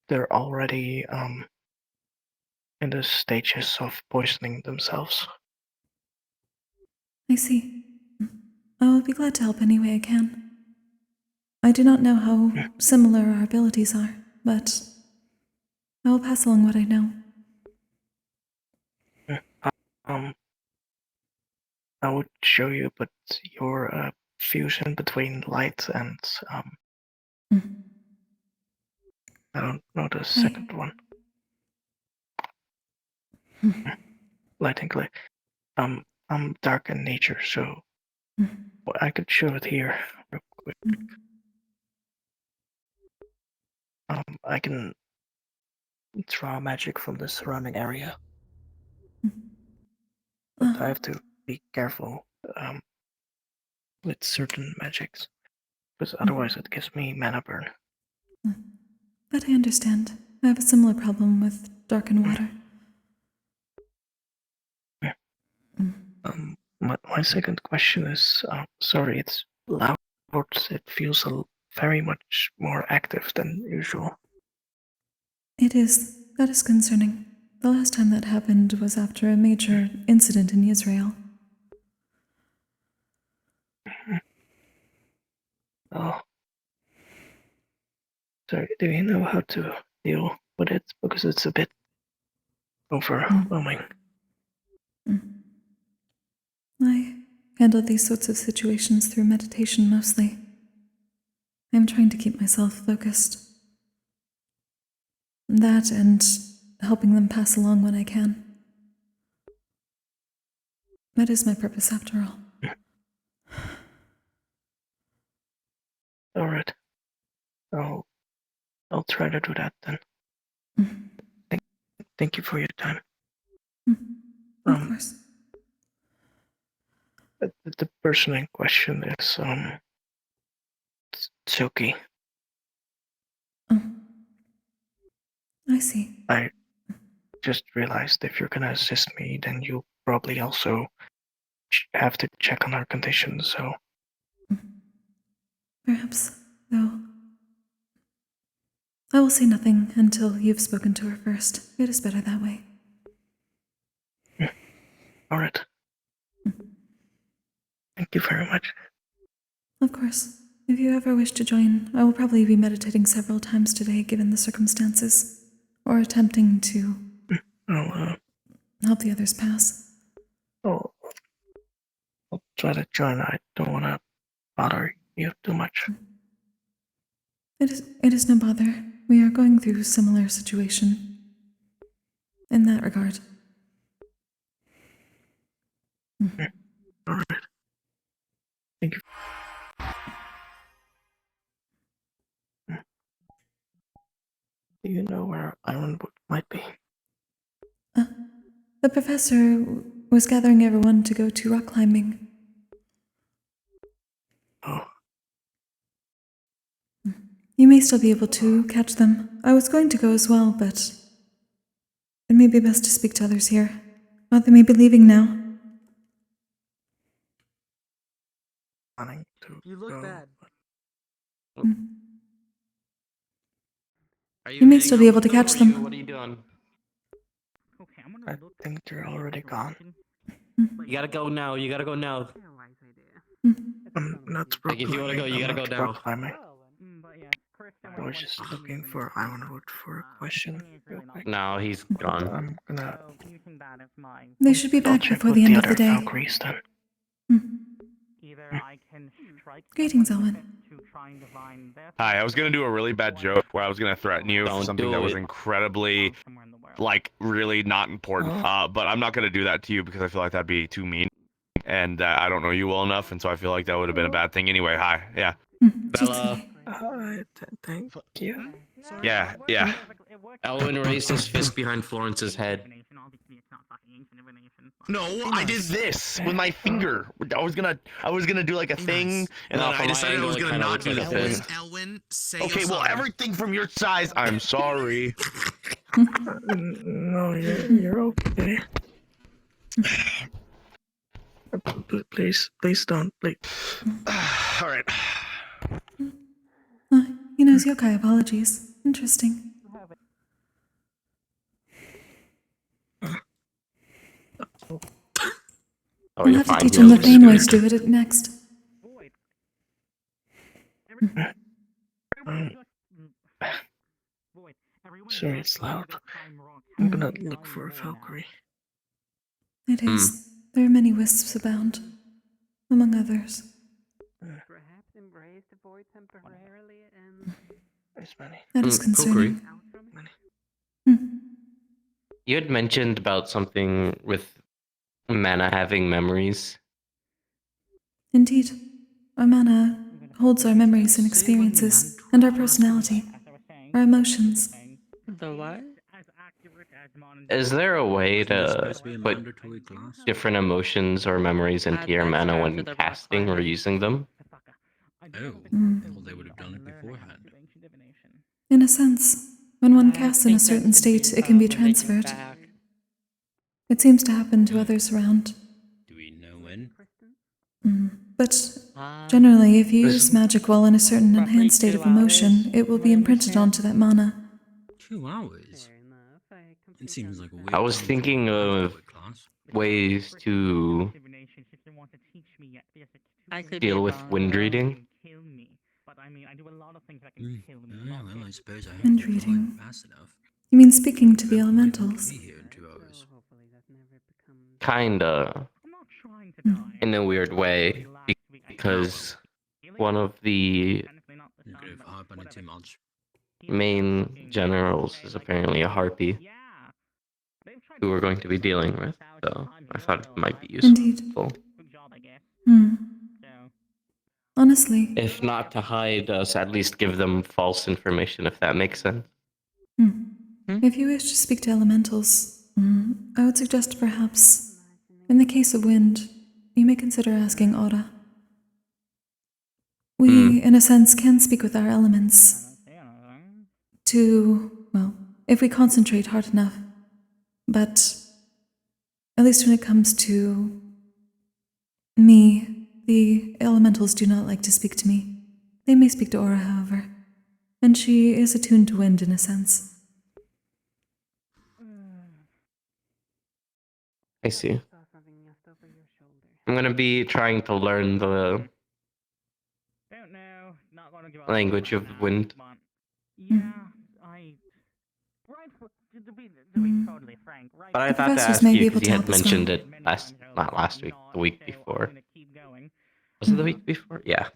they're already in the stages of poisoning themselves. I see. I will be glad to help any way I can. I do not know how similar our abilities are, but I will pass along what I know. I would show you, but your fusion between light and I don't know the second one. Light and clay. I'm dark in nature, so I could show it here real quick. I can draw magic from the surrounding area, but I have to be careful with certain magics, because otherwise it gives me mana burn. But I understand. I have a similar problem with dark and water. My second question is, sorry, it's loud. It feels very much more active than usual. It is. That is concerning. The last time that happened was after a major incident in Israel. Oh. So do you know how to deal with it? Because it's a bit overwhelming. I handle these sorts of situations through meditation mostly. I'm trying to keep myself focused. That and helping them pass along when I can. That is my purpose after all. Alright. I'll try to do that then. Thank you for your time. Of course. The person in question is Tsuki. I see. I just realized if you're gonna assist me, then you probably also have to check on her condition, so... Perhaps, though. I will say nothing until you've spoken to her first. It is better that way. Alright. Thank you very much. Of course. If you ever wish to join, I will probably be meditating several times today given the circumstances, or attempting to help the others pass. I'll try to join. I don't want to bother you too much. It is no bother. We are going through a similar situation in that regard. Alright. Thank you. Do you know where Ironwood might be? The professor was gathering everyone to go to rock climbing. Oh. You may still be able to catch them. I was going to go as well, but it may be best to speak to others here. They may be leaving now. You look bad. You may still be able to catch them. What are you doing? I think they're already gone. You gotta go now. You gotta go now. I'm not Like, if you wanna go, you gotta go now. Climbing. I was just looking for Ironwood for a question. No, he's gone. I'm gonna... They should be back check before with the end of other the day. Valkyries then. Greetings, Owen. Hi, I was gonna do a really bad joke where I was gonna threaten you for something that was incredibly, like, really not important. But I'm not gonna do that to you because I feel like that'd be too mean, and I don't know you well enough, and so I feel like that would have been a bad thing anyway. Hi, yeah. Bella. Thank you. Yeah. Elwin raised his fist behind Florence's head. No, I did this with my finger. I was gonna do like a thing, and then I decided I was gonna not do the thing. Elwin, say Okay, well, everything from your size. I'm sorry. No, you're okay. Please don't. Please. All right. He knows yokai apologies. Interesting. We'll have to teach him the Thane ways to do it next. Sorry, it's loud. I'm gonna look for a Valkyrie. It is. There are many wisps abound, among others. Perhaps embrace the void temporarily and... There's many. That is concerning. You had mentioned about something with mana having memories. Indeed. Our mana holds our memories and experiences, and our personality, our emotions. The what? Is there a way to put different emotions or memories into your mana when casting or using them? Oh, well, they would have done it beforehand. In a sense, when one casts in a certain state, it can be transferred. It seems to happen to others around. Do we know when? But generally, if you use magic while in a certain enhanced state of emotion, it will be imprinted onto that mana. 2 hours? It seems like a weird I was time thinking to of class. ways to deal with wind reading. Yeah, well, I suppose I have Wind to drive reading. fast enough. You mean speaking to the elementals? Be here in 2 hours. Kinda. In a weird way. Because one of the Not gonna harp on it too much. main generals is apparently a harpy. who we're going to be dealing with, so I thought it might be Indeed. useful. Hmm. Honestly. If not to hide us, at least give them false information, if that makes sense. If you wish to speak to elementals, I would suggest perhaps, in the case of wind, you may consider asking Ora. We, in a sense, can speak with our elements if we concentrate hard enough. But, at least when it comes to me, the elementals do not like to speak to me. They may speak to Ora, however, and she is attuned to wind in a sense. I see. I'm gonna be trying to learn the language of wind. But I thought to ask you because you had mentioned it not last week, the week before. Was it the week before? Yeah.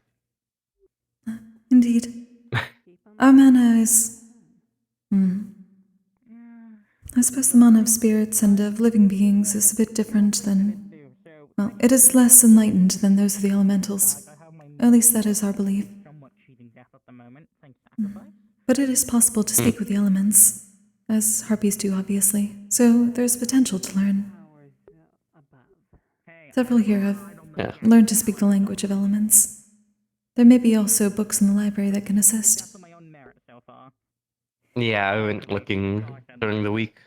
Indeed. Our mana is... I suppose the mana of spirits and of living beings is a bit different than... Well, it is less enlightened than those of the elementals. At least that is our belief. But it is possible to speak with the elements, as harpies do, obviously. So there's potential to learn. Several here have learned to speak the language of elements. There may be also books in the library that can assist. Yeah, I went looking during the week.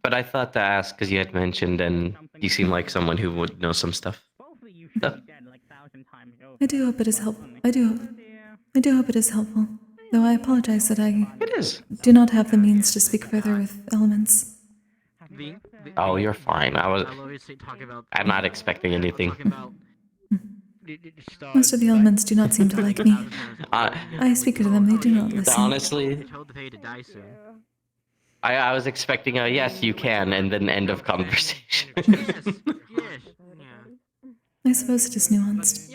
But I thought to ask because you had mentioned, and you seem like someone who would know some stuff. So. I do hope it is helpful. I do hope it is helpful. Though I apologize that I do not have the means to speak further with elements. Oh, you're fine. I'm not expecting anything. Most of the elements do not seem to like me. I speak to them, they do not listen. Honestly, I was expecting a yes, you can, and then end of conversation. I suppose it is nuanced.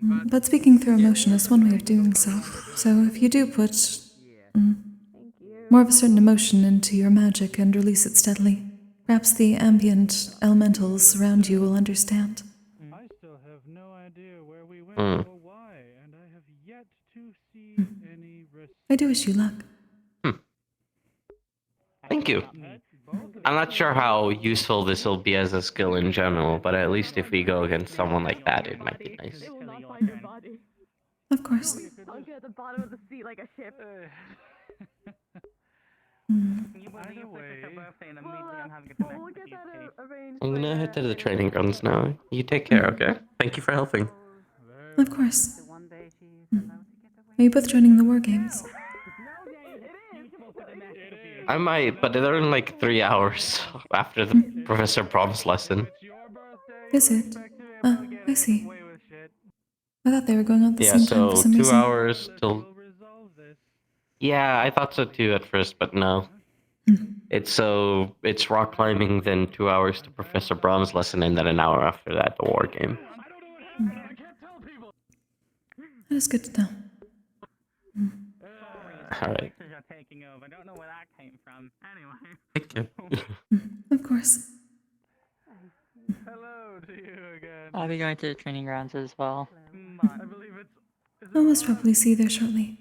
But speaking through emotion is one way of doing so. So if you do put more of a certain emotion into your magic and release it steadily, perhaps the ambient elementals around you will understand. I still have no idea where we went or why, and I have yet to see any I do wish you luck. Thank you. I'm not sure how useful this will be as a skill in general, but at least if we go against someone like that, it might be nice. Of course. I'll get at the bottom of the sea like a ship. I'm gonna head to the training grounds now. You take care, okay? Thank you for helping. Of course. Are you both joining the war games? I might, but they're in like 3 hours after the Professor Brom's lesson. Is it? I see. I thought they were going on at the Yeah, same time for so some 2 reason. hours till... Yeah, I thought so too at first, but no. It's rock climbing, then 2 hours to Professor Brom's lesson, and then an hour after that, the war game. That is good to know. Alright. Thank you. Of course. I'll be going to the training grounds as well. I'll most probably see you there shortly.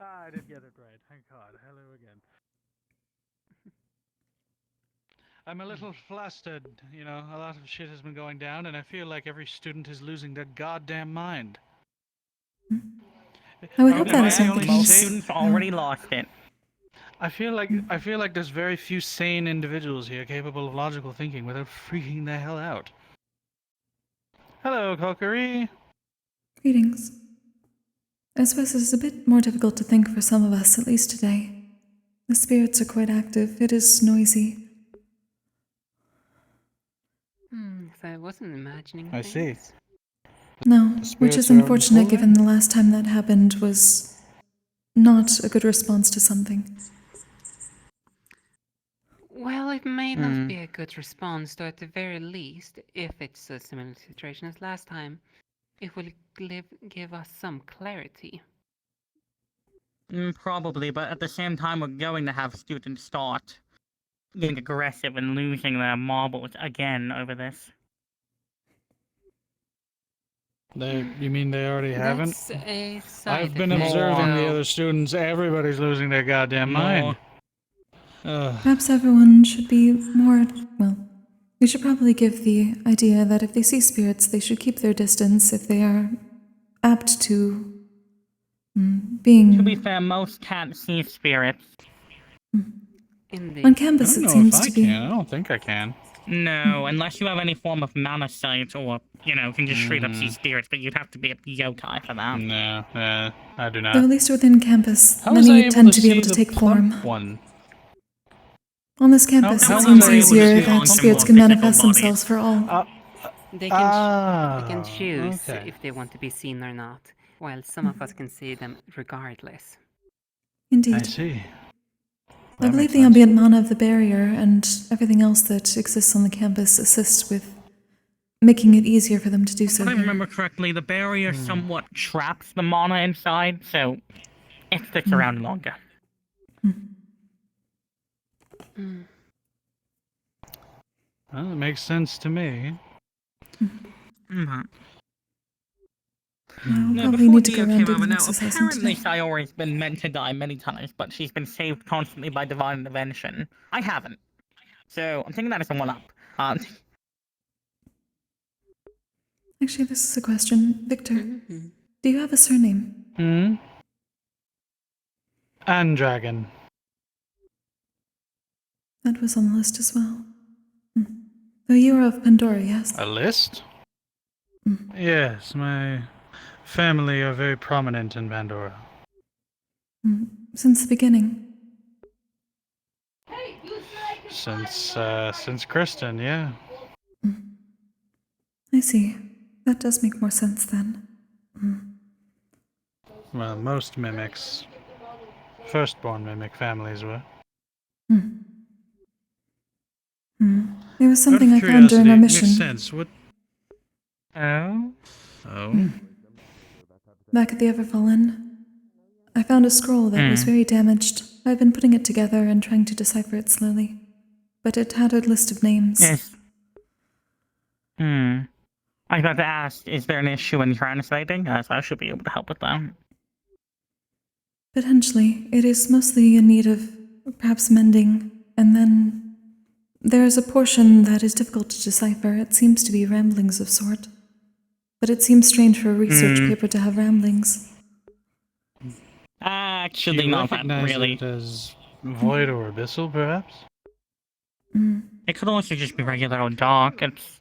I did get it right. Thank God. Hello again. I'm a little flustered. You know, a lot of shit has been going down, and I feel like every student is losing their goddamn mind. I would hope that is not the Most case. students already lost it. I feel like there's very few sane individuals here capable of logical thinking without freaking the hell out. Hello, Kokkuri. Greetings. I suppose it is a bit more difficult to think for some of us, at least today. The spirits are quite active. It is noisy. So I wasn't imagining I see. No, which is unfortunate given the last time that happened was not a good response to something. Well, it may not be a good response, though at the very least, if it's a similar situation as last time, it will give us some clarity. Probably, but at the same time, we're going to have students start getting aggressive and losing their marbles again over this. You mean they already haven't? That's a I've side been effect, observing the though. other students. Everybody's losing their goddamn mind. Perhaps everyone should be more, well, we should probably give the idea that if they see spirits, they should keep their distance if they are apt to being... To be fair, most can't see spirits. On campus, it seems to be... I don't think I can. No, unless you have any form of mana sight or, can just straight up see spirits, but you'd have to be a yokai for that. No, I do not. Though at least within campus, How was I many able tend to to be able see to the take form. plump one? On this campus, How it was seems I able to easier see that the spirits plump can one? manifest themselves for all. They can choose okay. if they want to be seen or not, while some of us can see them regardless. Indeed. I see. I believe the ambient mana of the barrier and everything else that exists on the campus assists with making it easier for them to do so. If I remember correctly, the barrier somewhat traps the mana inside, so it sticks around longer. Well, it makes sense to me. We'll No, probably before need to go Dio around came doing over, an now exercise apparently today. Sayori's been meant to die many times, but she's been saved constantly by divine intervention. I haven't. So, I'm thinking that is a one-up. Actually, this is a question. Victor, do you have a surname? Andragon. That was on the list as well. Though you are of Pandora, yes? A list? Yes, my family are very prominent in Pandora. Since the beginning. Since Kristen, yeah. I see. That does make more sense then. Well, most mimics, firstborn mimic families were. It was something I found during our mission. Makes sense. What? Oh. Back at the Everfallen, I found a scroll that was very damaged. I've been putting it together and trying to decipher it slowly. But it had a list of names. Yes. I was about to ask, is there an issue in translating? So I should be able to help with that. Potentially. It is mostly in need of perhaps mending, and then there is a portion that is difficult to decipher. It seems to be ramblings of sort. But it seems strange for a research paper to have ramblings. Actually, you not that recognize really. it as void or abyssal, perhaps? It could also just be regular old dark. It's...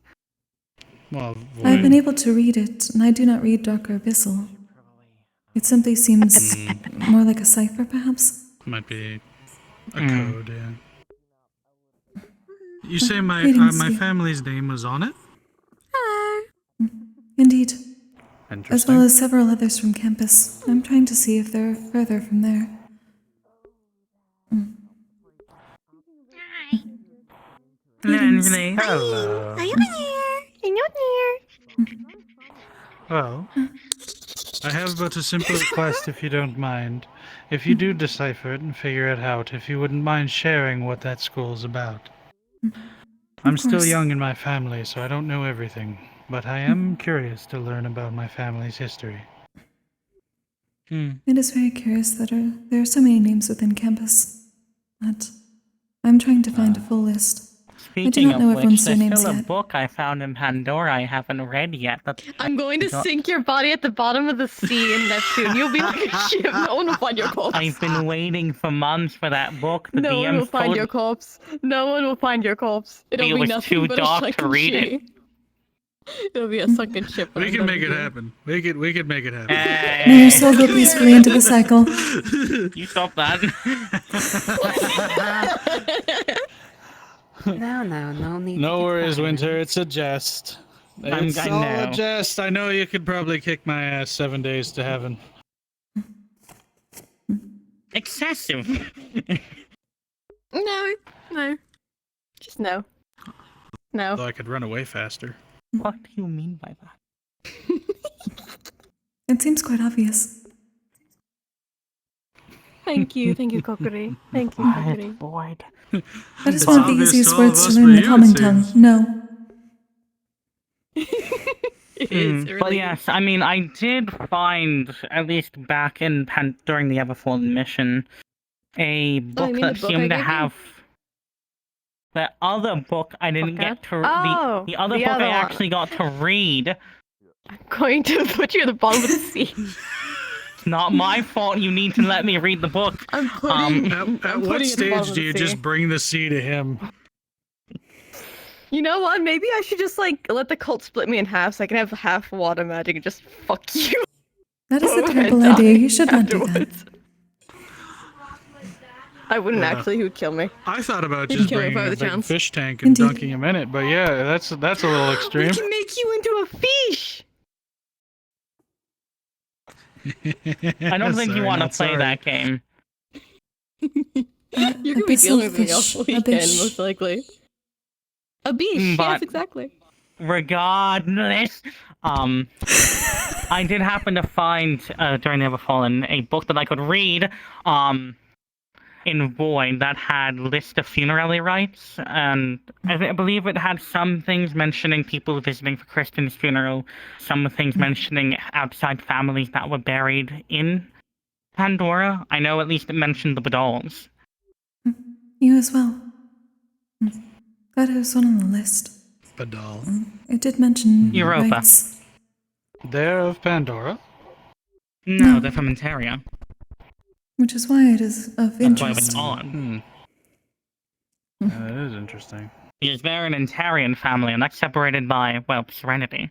Well, I've been able to read it, and I do not read Dark or Abyssal. It simply seems more like a cipher, perhaps? Might be a code, yeah. You say my Greetings, family's name was on it? Indeed. As Interesting. well as several others from campus. I'm trying to see if they're further from there. Lindsay. Hello. I am here. I'm here. Well, I have but a simple request if you don't mind. If you do decipher it and figure it out, if you wouldn't mind sharing what that school's about. I'm still course. young in my family, so I don't know everything, but I am curious to learn about my family's history. It is very curious that there are so many names within campus. But I'm trying to find a full list. I do Speaking not know of which, everyone's there's surnames still a yet. book I found in Pandora I haven't read yet. I'm going to sink your body at the bottom of the sea in Neptune. You'll be like a ship. No one will find your corpse. I've been waiting for months for that book. The No one DMs will find told your corpse. No one will find your corpse. It'll it be was nothing too but a dark to sunken read ship. it. It'll be a sunken ship. We can make it happen. We could make it happen. May your soul go peacefully into the cycle. You stop that. No need. No worries, Winter. It's a jest. It's I all know. a jest. I know you could probably kick my ass 7 days to heaven. Excessive. No. Just no. No. Although I could run away faster. What do you mean by that? It seems quite obvious. Thank you, Kokkuri. Thank you, Kokkuri. Void. That is one of the easiest words to learn in the common tongue. No. But yes, I mean, I did find, at least back in during the Everfallen mission, a book you mean that the book I seemed to gave you? have. The other book I didn't get to. Oh, the other the book other I one. actually got to read. I'm going to put you at the bottom of the sea. It's not my fault. You need to let me read the book. I'm putting. At what stage do you just bring the sea to him? You know what? Maybe I should just like let the cult split me in half so I can have half water magic and just fuck you. That is a terrible idea. You should not do that. I wouldn't Yeah. actually. He would kill me. I thought about He'd just kill me if bringing I a had the big chance. fish tank and dunking him in it, but yeah, that's a little extreme. We can make you into a fish. I don't think you Sorry, want to not play sorry. that game. You're gonna be dealing with me all weekend, most likely. A beach. But- Yes, exactly. Regardless, I did happen to find during the Everfallen a book that I could read in Void that had list of funerary rites, and I believe it had some things mentioning people visiting for Kristen's funeral, some things mentioning outside families that were buried in Pandora. I know at least it mentioned the Badals. You as well. That is one on the list. Badal. It did mention Europa. rights. They're of Pandora. No, they're from Ontario. Which is why it is of That's why interest. it's on. That is interesting. Because they're an Ontarian family, and that's separated by, well, Serenity.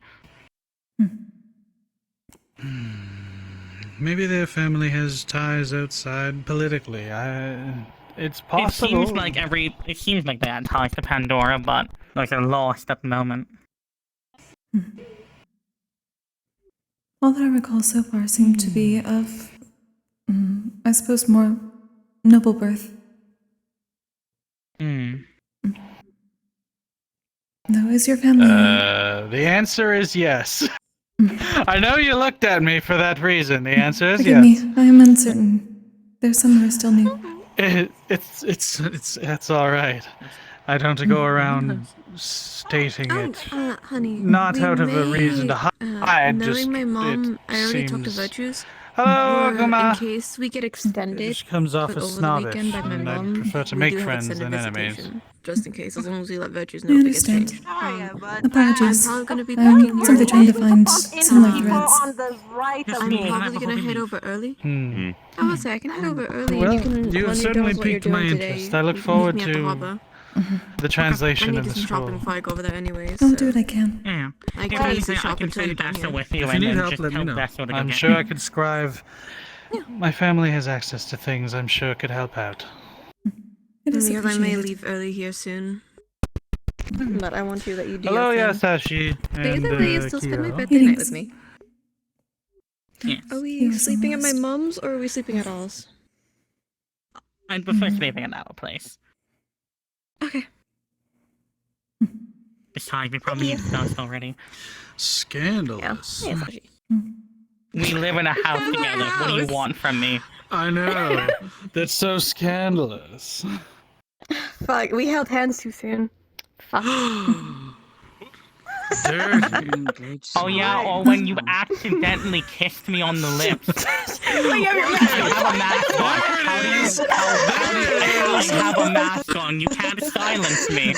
Maybe their family has ties outside politically. It's possible. It seems like they had ties to Pandora, but like they're lost at the moment. All that I recall so far seem to be of, I suppose, more noble birth. Though, is your family... The answer is yes. I know you looked at me for that reason. The answer is Forgive yes. me, I am uncertain. There's some who are still new. It's all right. I don't go around stating it. Honey. Not we out of a may, reason to hide. Knowing Just my mom, it I already talked to seems- Virtues. Hello, or Guma. in case we get extended. It comes off put as over the snobbish, weekend by my and I mom, prefer to we make do have friends extended than enemies. visitation, just in case, as long as we let Virtues I know if it gets understand. changed. Apologies. I'm probably gonna be I'm packing simply here. trying to find similar threads. I'm probably gonna head over early. I will say I can head over early. Well, and you can you run have your certainly doors what you're piqued my doing today. interest. I look You can meet forward me at the to harbor. the I translation need of to the do some scroll. shopping before I go over there anyways. I'll do what I can. Yeah. I If can anything, easily I shop can until you send get Bessa here. with you, If you and need then help, just let me tell know. Bessa to go I'm get sure you. I could scribe. My family has access to things I'm sure could help out. It is Because I may appreciated. leave early here soon. But I want you that you do Hello, your thing. Yasashi But either and way, you still spend my Kyo. birthday night with me. Yes. Are we He was sleeping at my almost- mom's or are we sleeping at ours? I'd prefer sleeping at our place. Okay. Besides, we probably need dust already. Scandalous. Yes, Sashi. We live in a house together. What do you want from me? I know. That's so scandalous. Fuck, we held hands too soon. Fuck. Dirty. Oh yeah, or when you accidentally kissed me on the lips. Wait, have your I have a mask on. How do you have a mask on? You can't silence me.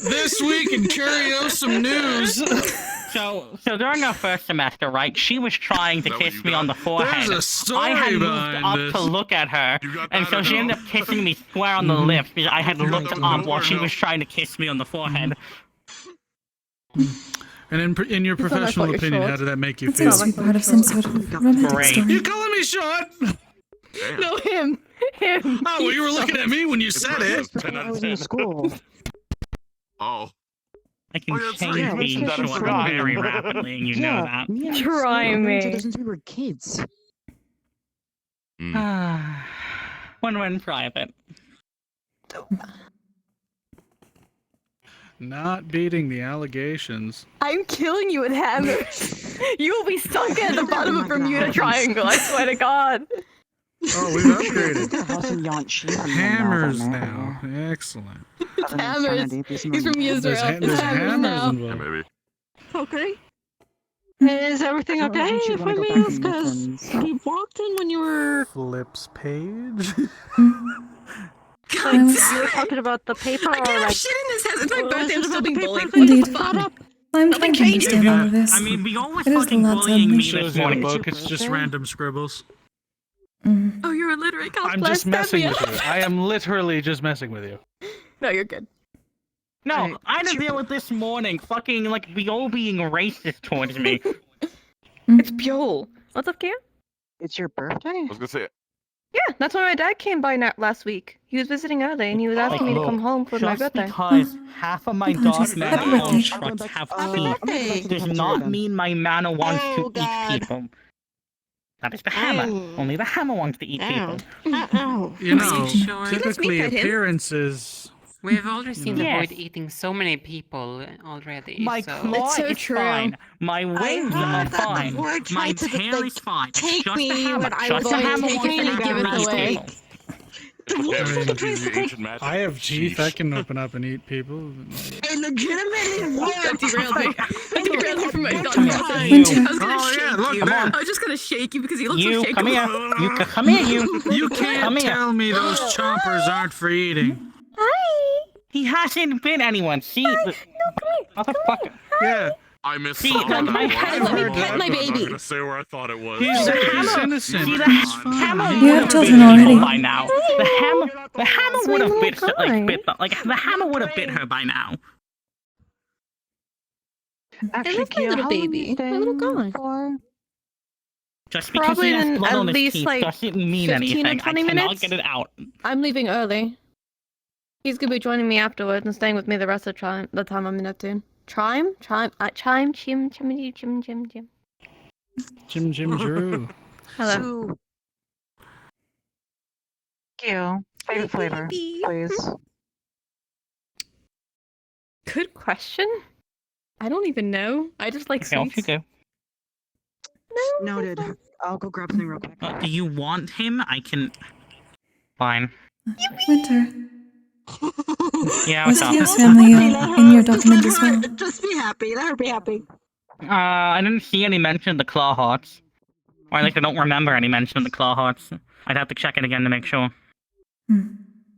This week in Curiosum news. So during our first semester, right, she was trying to kiss me on the forehead. There's a story I had moved behind up this. to look at her, and so she ended up kissing me square on the Mm-hmm. lips because I had looked up while she was trying to kiss me on the forehead. And in your It's not my professional fault you're opinion, short. how did that make you That feel? seems to be part of some sort of romantic Great. story. You calling me short? No, him. Oh, well, you were looking at me when you said it. I was in school. Oh. I can that's change right. being That's short right. very rapidly, and you know that. Try me. Since we were kids. When we're in private. Not beating the allegations. I'm killing you with hammers. You will be sunk at the bottom of Bermuda Triangle, I swear to God. Oh, we've upgraded. Hammers now. Excellent. It's hammers. He's from Israel. There's It's hammers now. involved. Maybe. Okay. Is everything okay? If I may ask, because you walked in when you were. Flips page. Like, you were talking about the paper, or like. Shit in his head. It's my birthday. I'm still being bullied. Indeed. What the fuck? I'm trying to understand all of this. I mean, we always It is a fucking lot bullying me suddenly. this Shows you a morning. book. It's just random scribbles. Oh, you're illiterate. God I'm bless just messing Debbie. with you. I am literally just messing with you. No, you're good. No, I had to deal with this morning. Fucking, like, we all being racist towards me. It's Bjol. What's up, Cam? It's your birthday? I was gonna say. Yeah, that's why my dad came by last week. He was visiting early, and he was asking me to come home for my birthday. Because half of my dog mana Happy birthday. constructs have teeth does not mean my mana wants to eat people. That is the hammer. Only the hammer wants to eat people. You know, Sure. typically pet him. appearances. We've already seen the Yes. void eating so many people already. My so... claw It's so is true. fine. My wings are fine. My tail is fine. It's take just me the hammer. when I Just was the going hammer to wants take to me eat and give it away. people. The wolf took the place to take. I have teeth. I can open up and eat people. I legitimately That derailed me. That derailed me from my thought Come here. process. You. I was gonna Oh, shake yeah, look, you. man. I was just gonna shake you because you look You, so shakeable. come here. You, come here, you. You Come can't here. tell me those chompers aren't for eating. He hasn't been anyone. See, motherfucker. Yeah. I missed See, some like, of my it. head- let me heard pet that, my I'm not baby. gonna say where I thought it was. He's hammer- innocent. See, the It's fine. hammer You would have have children bit already. people by now. The hammer would have bit, Sweet like, little bit, like, the hammer would have bit her by now. I love my little baby. My little guy. Just because Probably he has in blood at on his least, teeth like, doesn't mean 15 anything. and 20 I cannot minutes? get it out. I'm leaving early. He's gonna be joining me afterwards and staying with me the rest of the time I'm in Neptune. Chime? Chim, chim, chim, chim, chim, chim. Jim Drew. Hello. Thank you. Favorite flavor, please. Good question. I don't even know. I just like Okay, off you sweets. go. Noted. I'll go grab something real quick. Do you want him? I can... Fine. Winter. Yeah, Was what's up? Kia's family in your document as well? Just be happy. Let her be happy. I didn't see any mention of the claw hearts. Or at least I don't remember any mention of the claw hearts. I'd have to check it again to make sure. I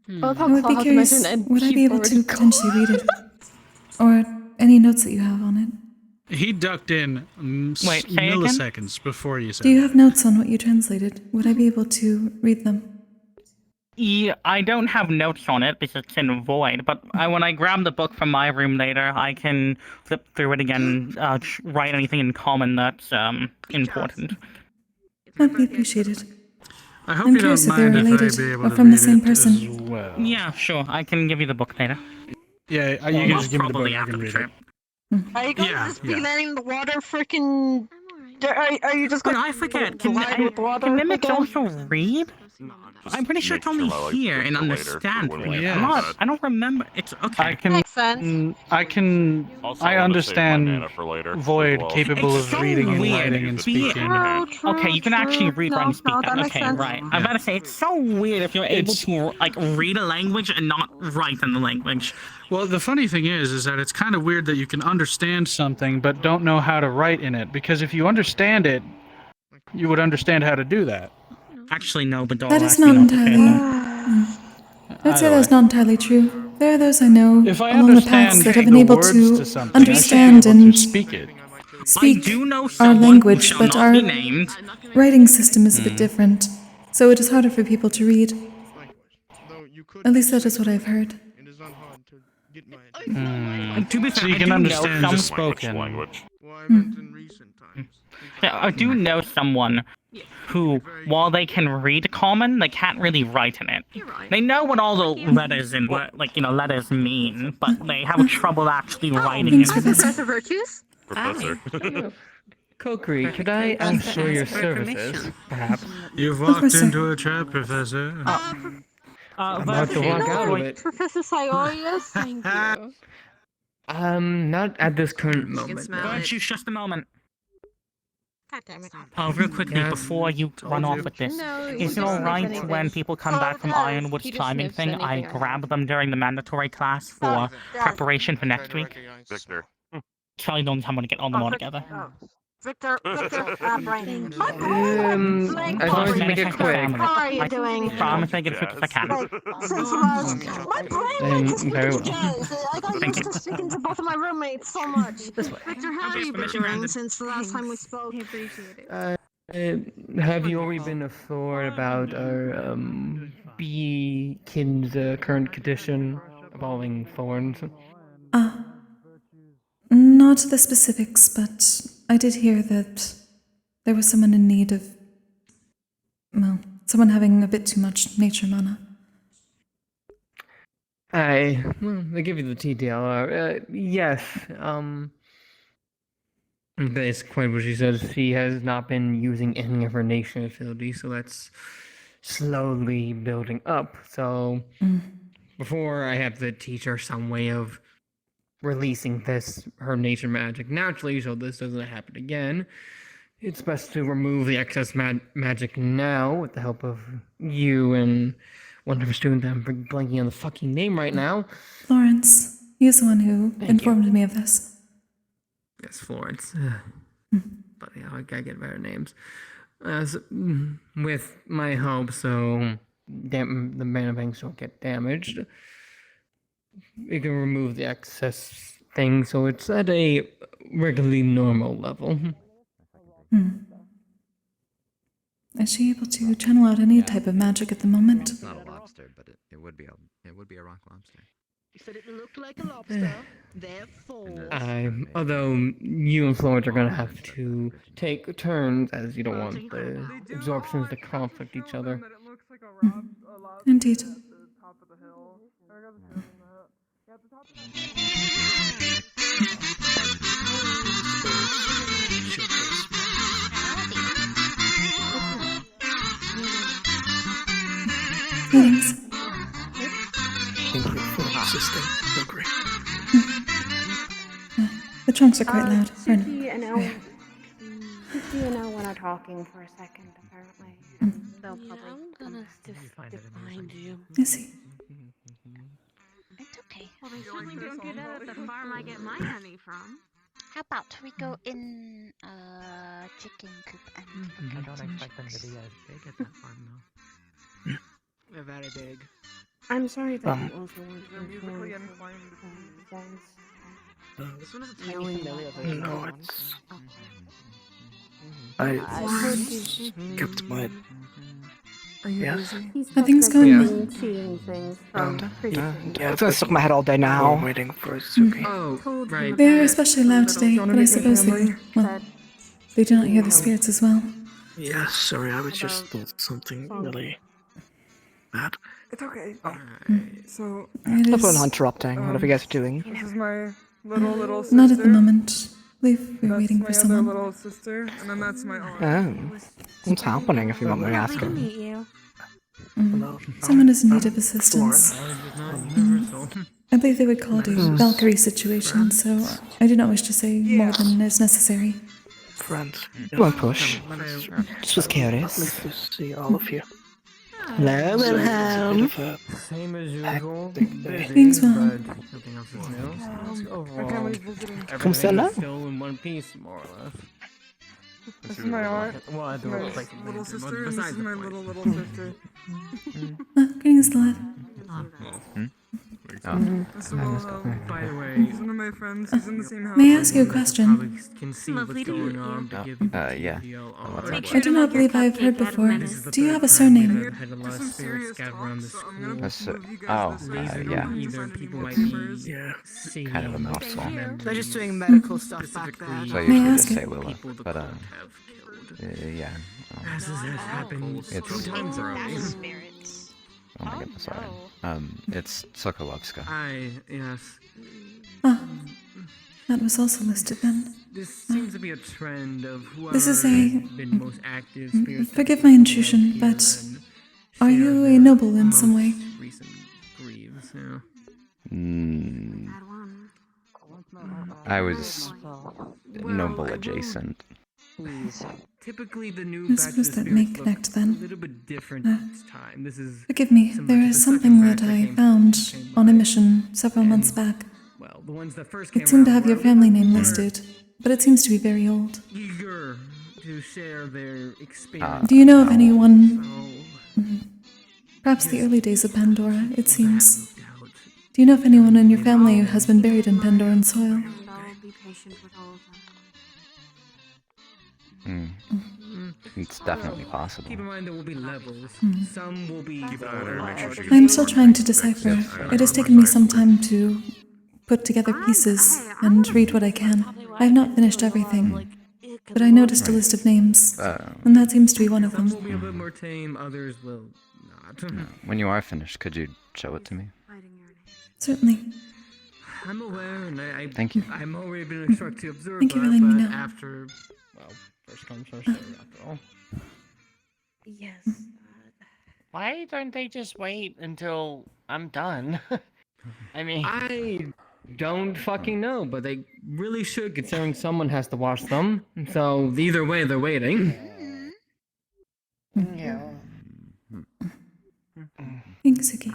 love how I would be Claw has curious, mentioned and would I she's be able already to gone. potentially read it? Or any notes that you have on it? He ducked in Wait, say again? milliseconds before you said Do you that. have notes on what you translated? Would I be able to read them? Yeah, I don't have notes on it because it's in void, but when I grab the book from my room later, I can flip through it again, write anything in common that's important. That'd be appreciated. I hope I'm you don't curious if they're mind if I related be able or to from the read same it person. as well. Yeah, sure, I can give you the book later. Yeah, you can just give me the book. I can read it. Are you gonna just be letting the water freaking? Are you just But gonna? I forget, glide with water can mimics again? also read? I'm pretty sure it's only hear and understand. I don't remember. It's okay. I can. Makes sense. I understand Void capable It's of so reading and weird. writing and speaking. Okay, you can actually read, write, and speak. that makes Okay, sense. right. I'm about to say it's so weird if you're able to like read a language and not write in the language. Well, the funny thing is that it's kind of weird that you can understand something but don't know how to write in it. Because if you understand it, you would understand how to do that. Actually, no, but That is not entirely. I'd say that's not entirely true. There are those I know If I along the paths understand that have the been able words to to something, I should be understand able to and speak it. speak I do know our someone who language, shall but not our be named. writing system is a bit different, so it is harder for people to read. At least that is what I've heard. To be So fair, you I can do understand know just some- spoken. I do know someone who, while they can read common, they can't really write in it. They know what all the letters and letters mean, but they have trouble actually writing it. Professor Virtues. Professor. Kokkuri, could I ask for your services, perhaps? You've Of course, walked sir. into a trap, Professor. I'm about to walk out of it. Professor Siorius. Thank you. Not at this current moment. Why don't you just a moment? Real quickly, before you run off with this, is it alright when people come back from Ironwood's climbing thing, I grab them during the mandatory class for preparation for next week? Victor. It's probably the only time I'm gonna get all them all together. Victor, Brian. My As long as you make it quick. How are you doing? I promise I get as quick as I can. Since last, my brain makes as quick Very as well. jazz. I got used to speaking to both of my roommates so much. Victor, how have you been doing since the last time we spoke? Have you already been informed about our bee kin's current condition involving thorns? Not the specifics, but I did hear that there was someone in need of, well, someone having a bit too much nature mana. They give you the TTLR. Yes, that's quite what she says. She has not been using any of her nature abilities, so that's slowly building up. So, before I have to teach her some way of releasing her nature magic naturally, so this doesn't happen again, it's best to remove the excess magic now with the help of you and one of her students. I'm blanking on the fucking name right now. Florence. He is the one who informed me of this. Yes, Florence. But yeah, I gotta get better names. With my help, so the mana banks don't get damaged, we can remove the excess thing, so it's at a regularly normal level. Is she able to channel out any type of magic at the moment? It's not a lobster, but it would be a rock lobster. You said it looked like a lobster, therefore. Although you and Florence are gonna have to take turns, as you don't want the absorptions to conflict each other. Indeed. Greetings. Thank you for assisting, Kokkuri. The trunks are quite loud. Suki and Ellen are talking for a second, apparently. They'll probably find you. I see. It's okay. Well, they certainly don't get out at the farm I get my honey from. How about we go in a chicken coop and I don't expect them to be as big as that farm, though. They're very big. I'm sorry that you also They're musically inclined. This one is a tiny familiar. No, it's... I kept my... Are you Yes. busy? Nothing's going Yeah. well. Cheating things from Yeah, It's gonna stuck in my head all day now. we're waiting for Suki. Oh, right. They are especially loud today, but I suppose they, well, they do not hear the spirits as well. Yeah, sorry, I was just thought something really bad. It's okay. So, It That's what is I'm interrupting. Whatever you guys are doing. this is my little sister. not at the moment. I believe we're That's waiting my for other someone. little sister, and then that's my aunt. Oh. What's happening, if you want me to ask him? you. Someone is in need of assistance. I believe they would call it a Valkyrie situation, so I do not wish to say more than is necessary. Friends. Won't push. Just was curious. Lovely to see all of you. Hello, Wilhelm. Same as usual. Things well. Nothing else is new. Overall, Come sit everything now. is still in one piece, more or less. This is my aunt, Well, I my don't like little sister, and this besides is the my point. little sister. Greetings, lad. This is Wilhelm. By the way, He's one of my friends. He's in the same house. May I ask you a question? probably can see what's going on to give you the yeah. TTL Oh, on what's it. up? I do not believe I have heard before. Do you have a surname? Had a lot There's of some spirits serious scattered talk, around the so I'm school. gonna That's move you guys oh, this way so you yeah. don't Either find any people more might papers. be Yeah. seeing Kind of a mouthful. They're just doing medical stuff back there. So I May I usually ask just say you- Lila, people the but cult have killed. yeah. As this has happened It's- 2 times already. Oh my goodness, sorry. It's Sokolovska. Yes. Ah, that was also listed then. This seems to be a trend of whoever This is a- has been most active spirits. Forgive my intrusion, but are you a noble in some way? Recent grieves, yeah. I was noble adjacent. Please. Typically, the new What batch was of that spirits may look connect a then? little bit different this time. This is Forgive me, similar there to is the something second that batch I came found on a by. mission several months back. Well, the ones that first It came seemed to around have were your a family little name more listed, but it seems to be very old. eager to share their experience. Do you know of anyone? Perhaps the early days of Pandora, it seems. Do you know if anyone in your family has been buried in Pandoran soil? I'll be patient with all of them. It's definitely possible. Keep in mind there will be levels. Some will be. I am still trying to decipher. It has taken me some time to put together pieces and read what I can. I have not finished everything, but I noticed a list of names, and that seems to be one of Some them. will be a bit more tame, others will not. When you are finished, could you show it to me? Certainly. I'm aware, and Thank you. I'm already been instructed to observe Thank you for that, letting me but know. after, well, first come, first served, after all. Yes. Why don't they just wait until I'm done? I mean, I don't fucking know, but they really should, considering someone has to watch them. So either way, they're waiting. yeah. Ingsuki.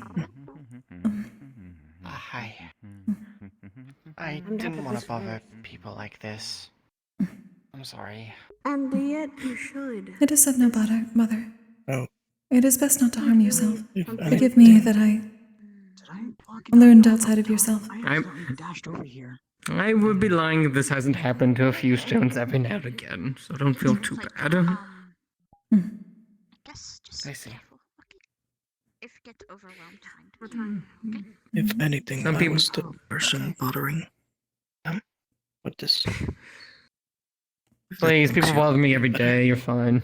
Hi. I didn't want to bother people like this. I'm sorry. And yet you should. It is of no bother, Mother. Oh. It is best not to harm yourself. If Forgive me that I learned outside of yourself. I dashed over here. I would be lying if this hasn't happened to a few students every now and again, so don't feel too bad. I see. If you get overwhelmed, time. If anything, Some I people- was the person bothering them with this. Please, people bother me every day, you're fine.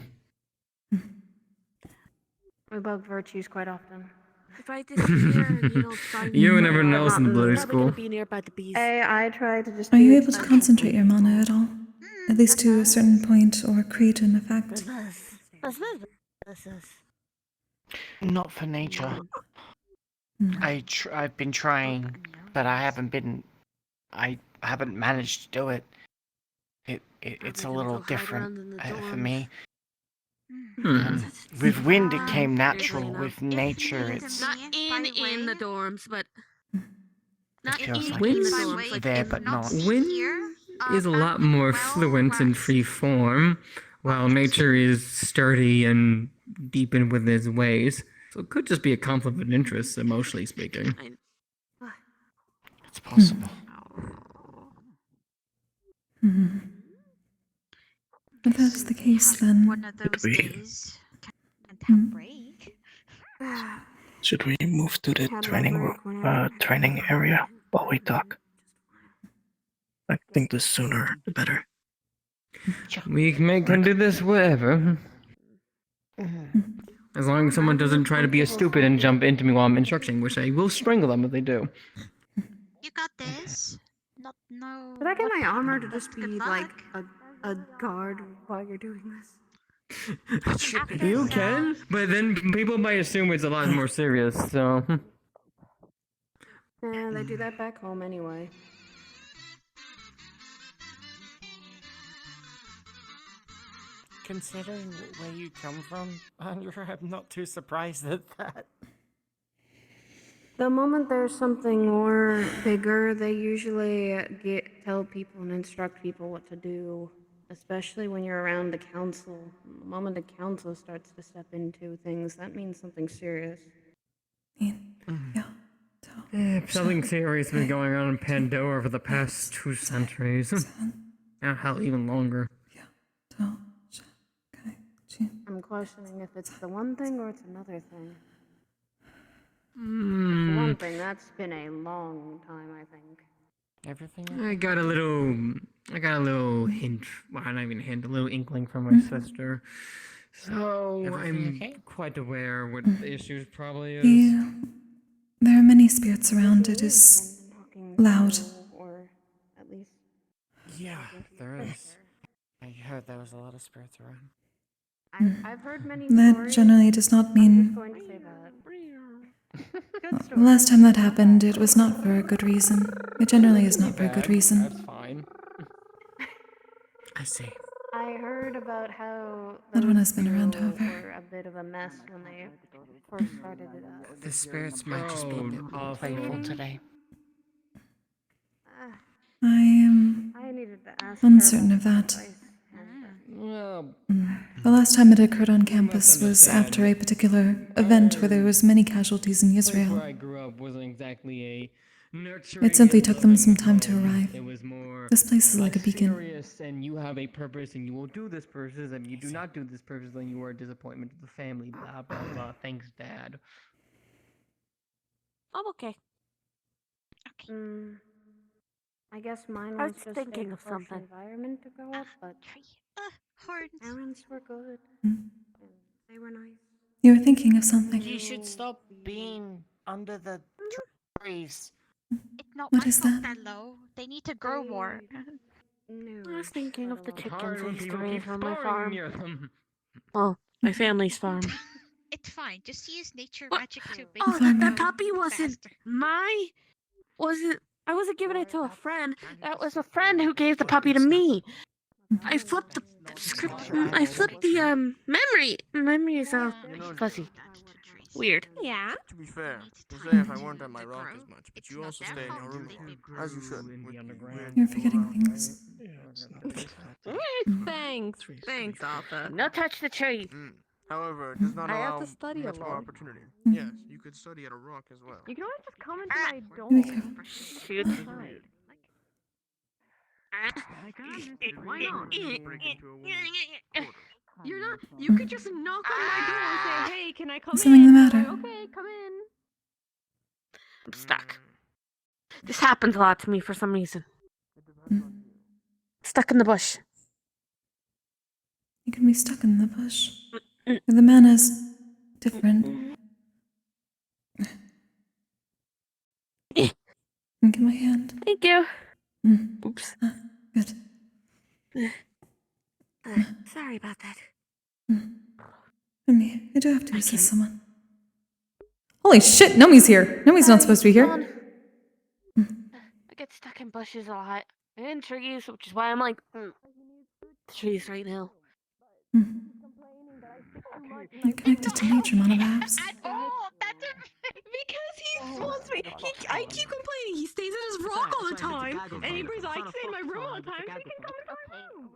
We bug virtues quite often. If I disappear and you don't find me, You and everyone else in the blue probably school. gonna be near by the bees. I try to just. Are you able to concentrate your mana at all? At least to a certain point, or create an effect? Not for nature. I've been trying, but I haven't managed to do it. It's a little different for me. With wind, it came natural. With nature, it's Not in the dorms, but not in feels the like dorms. it's there, but not. Wind is a lot more fluent and free form, while nature is sturdy and deepened within its ways. So it could just be a conflict of interest, emotionally speaking. It's possible. If that's the case, then... One of those days. Can't have break. Should we move to the training area while we talk? I think the sooner the better. We can do this wherever. As long as someone doesn't try to be a stupid and jump into me while I'm instructing, which I will strangle them if they do. You got this. No. Could I get my armor to just be like a guard while you're doing this? You can, but then people might assume it's a lot more serious, so... Yeah, they do that back home anyway. Considering where you come from, Andrea, I'm not too surprised at that. The moment there's something more bigger, they usually tell people and instruct people what to do, especially when you're around the council. The moment the council starts to step into things, that means something serious. Something serious has been going on in Pandora for the past 2 centuries. Hell, even longer. I'm questioning if it's the one thing or it's another thing. If it's Hmm. the one thing, that's been a long time, I think. Everything. I got a little hint, well, not even a hint, a little inkling from my sister. So Everything I'm okay? quite aware what the issue probably is. There are many spirits around. It is loud. Or at least. Yeah, there is. I heard there was a lot of spirits around. I've heard many That stories. generally does not mean... Going to say that. The last time that happened, it was not for a good reason. It generally is not for a good reason. That's fine. I see. I I heard about how That one those has been around, two however. were a bit of a mess when they first started it up. The spirits might just be a bit more playful today. I am I needed to ask her uncertain about of that. advice. Well, The last time it occurred on campus was after a particular event where there was many casualties in the place where Israel. I grew up wasn't exactly a nurturing. It simply and took them loving some time to home. arrive. It was more This place is like a beacon. serious, and you have a purpose, and you will do this purpose, and you do not do this purpose, then you are a disappointment to the family. Blah blah blah. Thanks, Dad. I'm okay. I guess mine I was was just thinking a of harsh something. environment to grow up, but parents were good. Hmm? And they were nice. You were thinking of something. You should stop being under the trees. It's not What my is fault that? they're low. They need to grow more. I was thinking of the chickens Hard I when used to people raise keep on my sparring farm. near them. Well, my family's farm. It's fine. Just use nature magic to make Oh, them that grow puppy wasn't faster. I wasn't giving it to a friend. That was a friend who gave the puppy to me. I flipped the script. I flipped the memory. Memory is fuzzy. Weird. Yeah. To be fair, Jose, I weren't at my rock as much, but you also stay in your room, as you should. You're forgetting things. Thanks, Arthur. No touch the tree. However, it does not I have allow to study much more alone. opportunity. Mhm. Yes, you could study at a rock as well. You can always just come into my Here we dome. go. Shoot. Why not? You're not. You could just knock on my door and say, "Hey, can I come Is something in?" the I'm matter? like, okay, come in. I'm stuck. This happens a lot to me for some reason. Stuck in the bush. You can be stuck in the bush. The mana's different. Give my hand. Thank you. Oops. Good. Sorry about that. I do have to assist someone. Holy shit, Nomi's here. Nomi's not supposed to be here. I get stuck in bushes a lot. And trees, which is why I'm like trees right now. You're connected to nature, Monobabs. Because he wants me. I keep complaining. He stays at his rock all the time, and he brings I stay in my room all the time. So he can come to my room.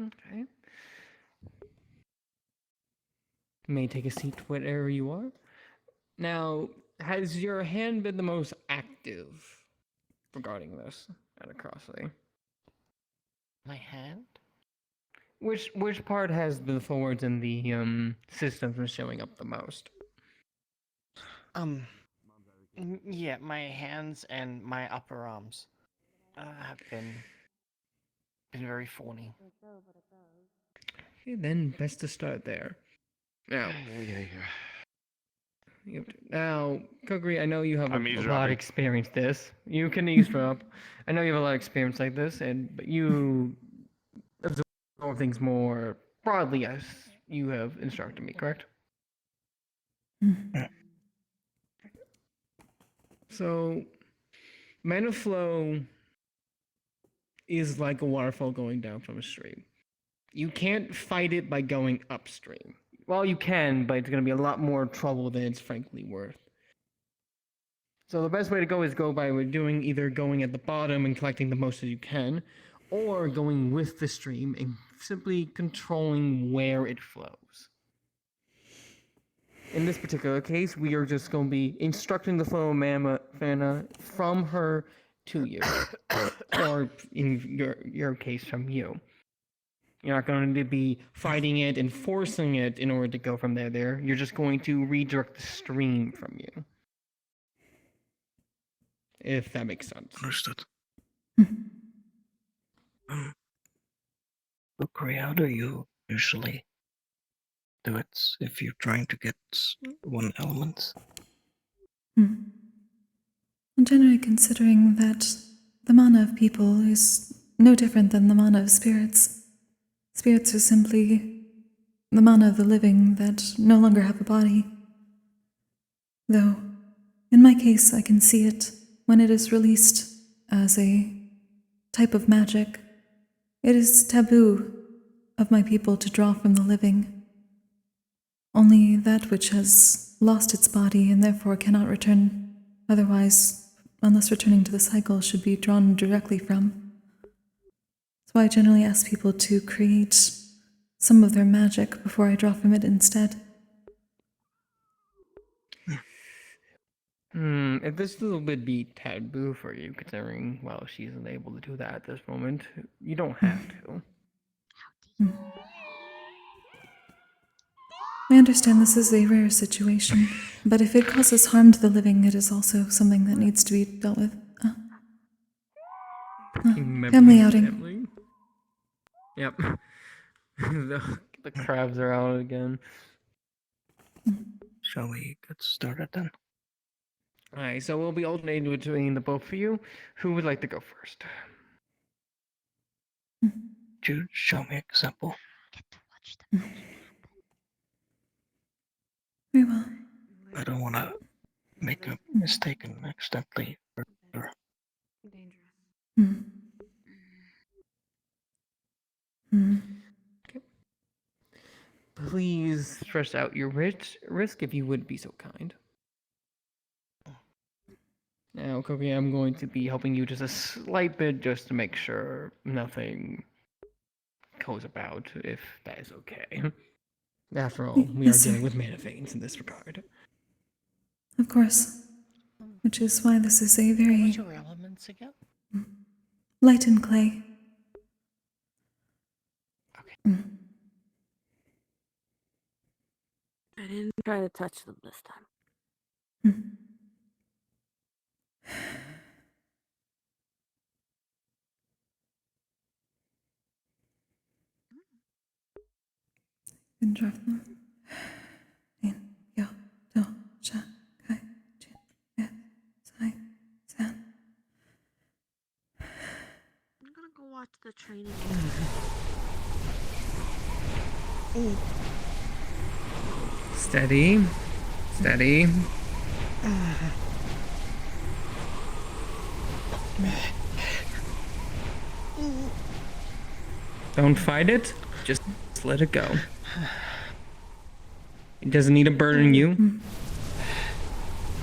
Okay. You may take a seat wherever you are. Now, has your hand been the most active regarding this out of curiosity? My hand? Which part has the forwards in the systems been showing up the most? Yeah, my hands and my upper arms have been very phony. Okay, then best to start there. Now, now, Kokkuri, I know you have a lot of eavesdropping. experience this. You can eavesdrop. I know you have a lot of experience like this, but you absorb things more broadly as you have instructed me, correct? So, mana flow is like a waterfall going down from a stream. You can't fight it by going upstream. Well, you can, but it's going to be a lot more trouble than it's frankly worth. So the best way to go is go by doing either going at the bottom and collecting the most as you can, or going with the stream and simply controlling where it flows. In this particular case, we are just going to be instructing the flow of mana from her to you, or in your case, from you. You're not going to be fighting it and forcing it in order to go from there. You're just going to redirect the stream from you. If that makes sense. Understood. Kokkuri, how do you usually do it if you're trying to get one element? Generally considering that the mana of people is no different than the mana of spirits. Spirits are simply the mana of the living that no longer have a body. Though, in my case, I can see it when it is released as a type of magic. It is taboo of my people to draw from the living. Only that which has lost its body and therefore cannot return otherwise, unless returning to the cycle, should be drawn directly from. That's why I generally ask people to create some of their magic before I draw from it instead. If this still would be taboo for you, considering, well, she's unable to do that at this moment, you don't have to. I understand this is a rare situation, but if it causes harm to the living, it is also something that needs to be dealt with. Family outing. Family. Yep. the crabs are out again. Shall we get started then? Alright, so we'll be alternating between the both of you. Who would like to go first? Jude, show me example. Very well. I don't want to make a mistake and accidentally hurt her. Okay. Please stress out your risk if you would be so kind. Now, Kokkuri, I'm going to be helping you just a slight bit just to make sure nothing goes about, if that is okay. After all, we are dealing with mana veins in this regard. Of course. Which is why this is a very What's your elements again? light in clay. Okay. I didn't try to touch them this time. And drop them. In, yo, do, sha, kai, jin, et, sai, san. I'm gonna go watch the training. Steady. Steady. Don't fight it. Just let it go. It doesn't need to burden you.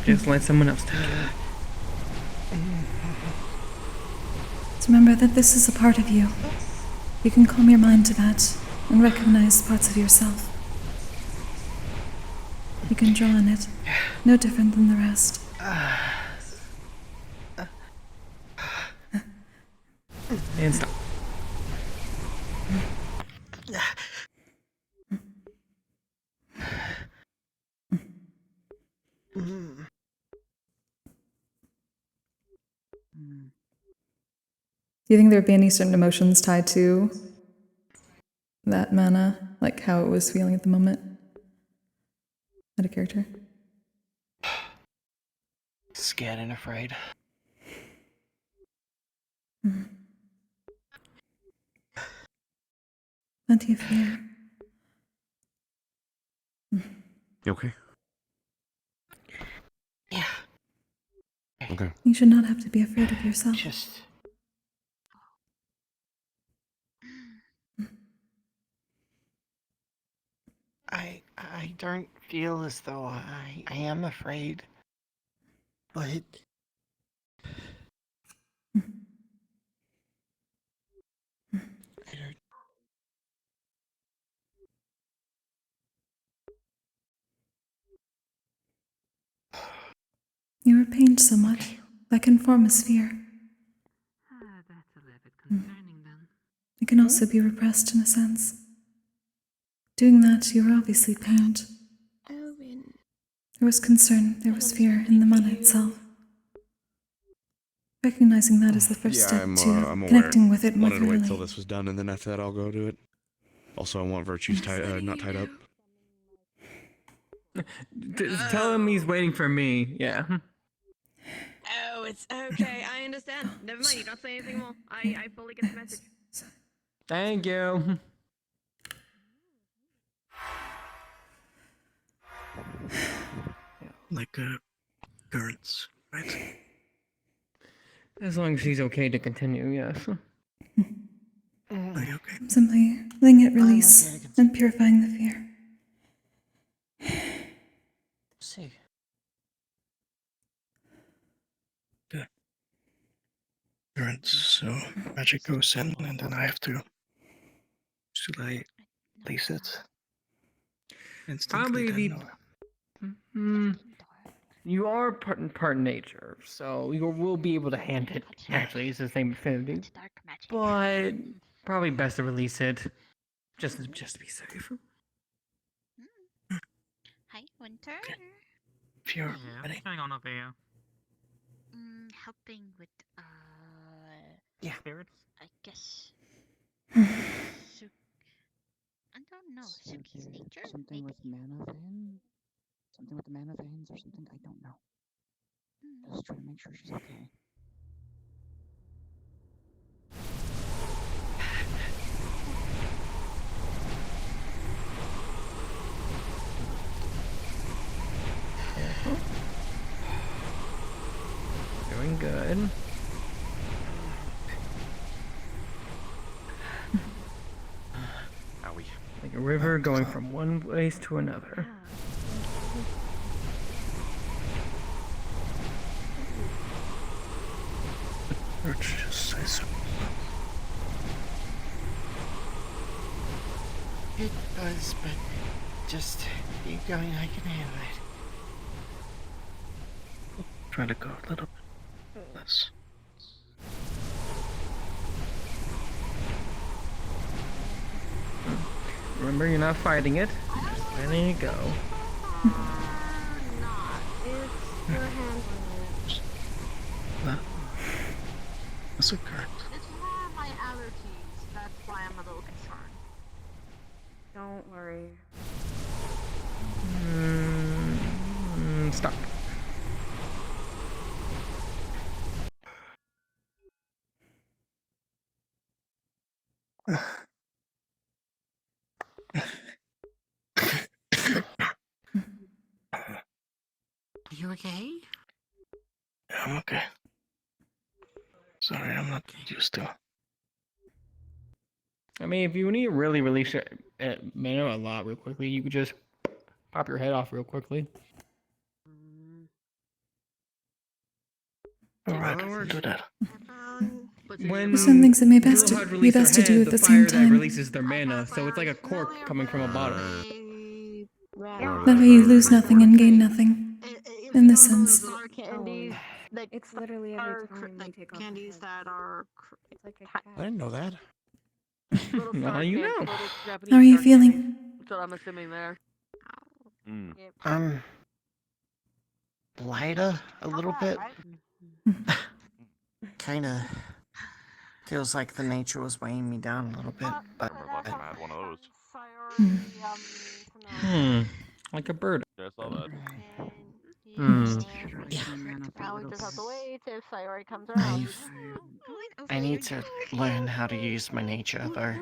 Just let someone else take it. So remember that this is a part of you. You can calm your mind to that and recognize parts of yourself. You can draw on it, no different than the rest. And stop. Do you think there would be any certain emotions tied to that mana? Like how it was feeling at the moment? Not a character? Scared and afraid. Plenty of fear. You okay? Yeah. Okay. You should not have to be afraid of yourself. Just... I don't feel as though I am afraid. But... I don't... You are pained so much. That can form as fear. That's a little bit concerning then. It can also be repressed in a sense. Doing that, you were obviously pained. There was concern, there was fear in the mana itself. Recognizing that is the first step I'm to aware. connecting with it more Wanted to wait till thoroughly. this was done, and then after that I'll go to it. Also, I want virtues not tied up. Tell him he's waiting for me. Yeah. Oh, it's okay. I understand. Never mind. You don't say anything more. I fully get the message. Thank you. Like currents, right? As long as she's okay to continue, yes. Are you okay? Simply letting it release and purifying the fear. See. Good. Currents, so magic goes in, and then I have to. Should I place it? Instantly Probably then, the. You are part nature, so you will be able to hand it. Actually, it's the same affinity, but probably best to release it, just to be safe. Hi, Winter. if you're Yeah, ready. what's going on over here? Helping with Yeah. Spirits? I guess. I don't know. Suki's nature? Something with mana vein? Something with the mana veins or something? I don't know. Just trying to make sure she's okay. Doing good. Owie. Like a river going from one place to another. Just say so. It does, but just keep going. I can handle it. Try to go a little bit less. Remember, you're not fighting it. Just letting it go. That's a current. It's more my allergies. That's why I'm a little concerned. Don't worry. Stop. Are you okay? Yeah, I'm okay. Sorry, I'm not used to. I mean, if you need to really release your mana a lot real quickly, you could just pop your head off real quickly. Alright, we'll do that. When Some things that may people best hard be release their best to do head, at the the fire same that time. releases their mana, so it's like a cork coming from a bottle. That way you lose nothing and gain nothing. In this sense. Candies that It's literally every time we take off the candies head. that are. It's like a cat. I didn't know that. Now you know. How are you feeling? That's what I'm assuming there. Lighter a little bit. Kinda feels like the nature was weighing me down a little bit, but. Last time I had one of those. Like a bird. Yeah, I saw that. Now we just have to wait if Sayori comes around. I need to learn how to use my nature, though.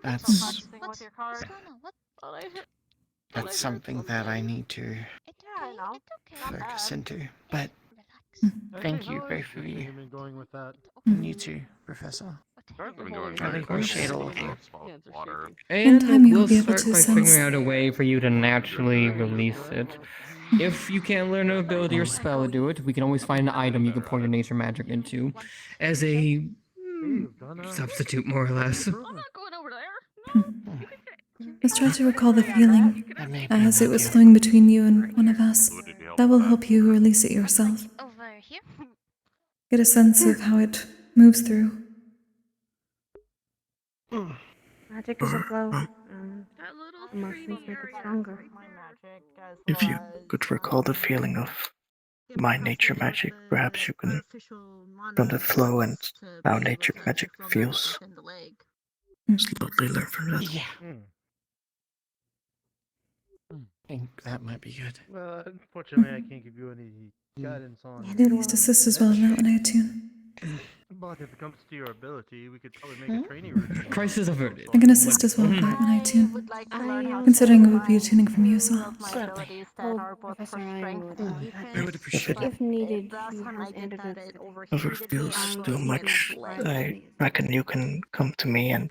That's With your card. that's something that I need to I know. focus into. But thank you, both of you. Been going with that. And you too, Professor. I've been going I very appreciate all of you. Water. In time you will we'll be able start to by sense. figuring out a way for you to naturally release it. If you can't learn an ability or spell to do it, we can always find an item you can pour your nature magic into as a substitute, more or less. Let's try to recall the feeling as it was flowing between you and one of us. That will help you release it yourself. Over here. Get a sense of how it moves through. Magic is a flow, and emotions make it stronger. If you could recall the feeling of my nature magic, perhaps you can, from the flow and how nature magic feels, slowly learn from that. Yeah. I think that might be good. Well, unfortunately, I can't give you any guidance on. I do least assist as well in that when I attune. But if it comes to your ability, we could probably make a training routine. Crisis averted. I can assist as well with that when I attune. Considering it would be attuning from you as well. Certainly. Professor Iron would I would appreciate it. If needed, he has antidotes that If it feels too much, I reckon you can come to me and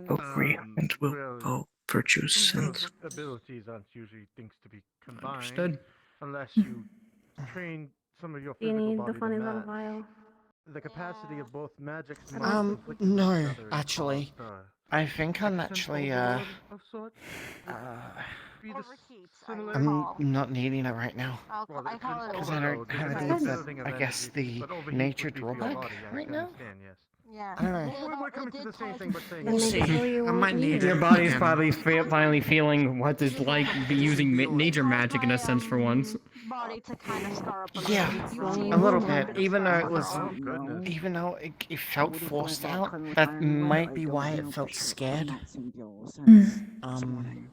Kokkuri, and we'll go virtues and Abilities aren't usually things to be combined. Understood. Unless you train some of your Do you physical need the body funny to little match. vial? The capacity of both magics and No, actually. I think I'm actually, I'm not needing it right now. Because I don't have any of the, I guess, the nature drawback right now? Yeah. I don't know. We're coming to the same thing, but saying We'll see. I might need your body's probably finally feeling what it's like to be using nature magic in a sense for once. Body to kind of scar up a Yeah, a little bit. Even though it was, even though it felt forced out, that might be why it felt scared.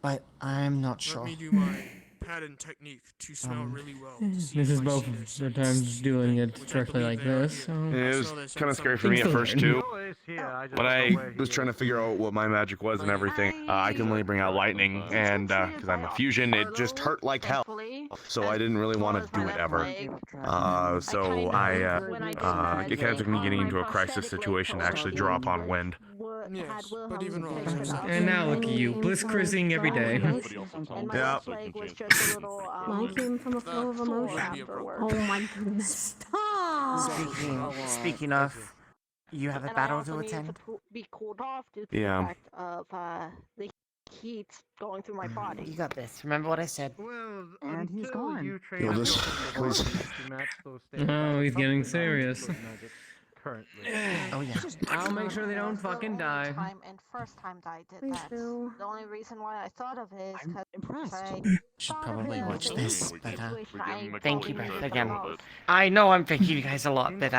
But I'm not sure. Let me do my pattern technique to smell really well. To see This if is I both see the their times scents, doing it which I directly believe like they are this. here. So. It was kind of scary for me at first too. When I was trying to figure out what my magic was and everything, I can only bring out lightning, and because I'm a fusion, it just hurt like hell. So I didn't really want to do it ever. So it kind of took me getting into a crisis situation to actually draw upon wind. Yes, but even wrong. And now look at you, bliss cruising every day. Yeah. Mine came from a flow of emotion. Oh my goodness. Stop! Speaking of, you have a battle to attend? Be cooled off due to Yeah. the fact of the heat going through my body. You got this. Remember what I said? And he's gone. You'll just please. Oh, he's getting serious. Oh yeah. I'll make sure they don't fucking die. First time that I did Me that. too. The only reason why I thought of it is because Impressed. Should probably watch this, but I thank you probably both need the again. most. I know I'm thanking you guys a lot, but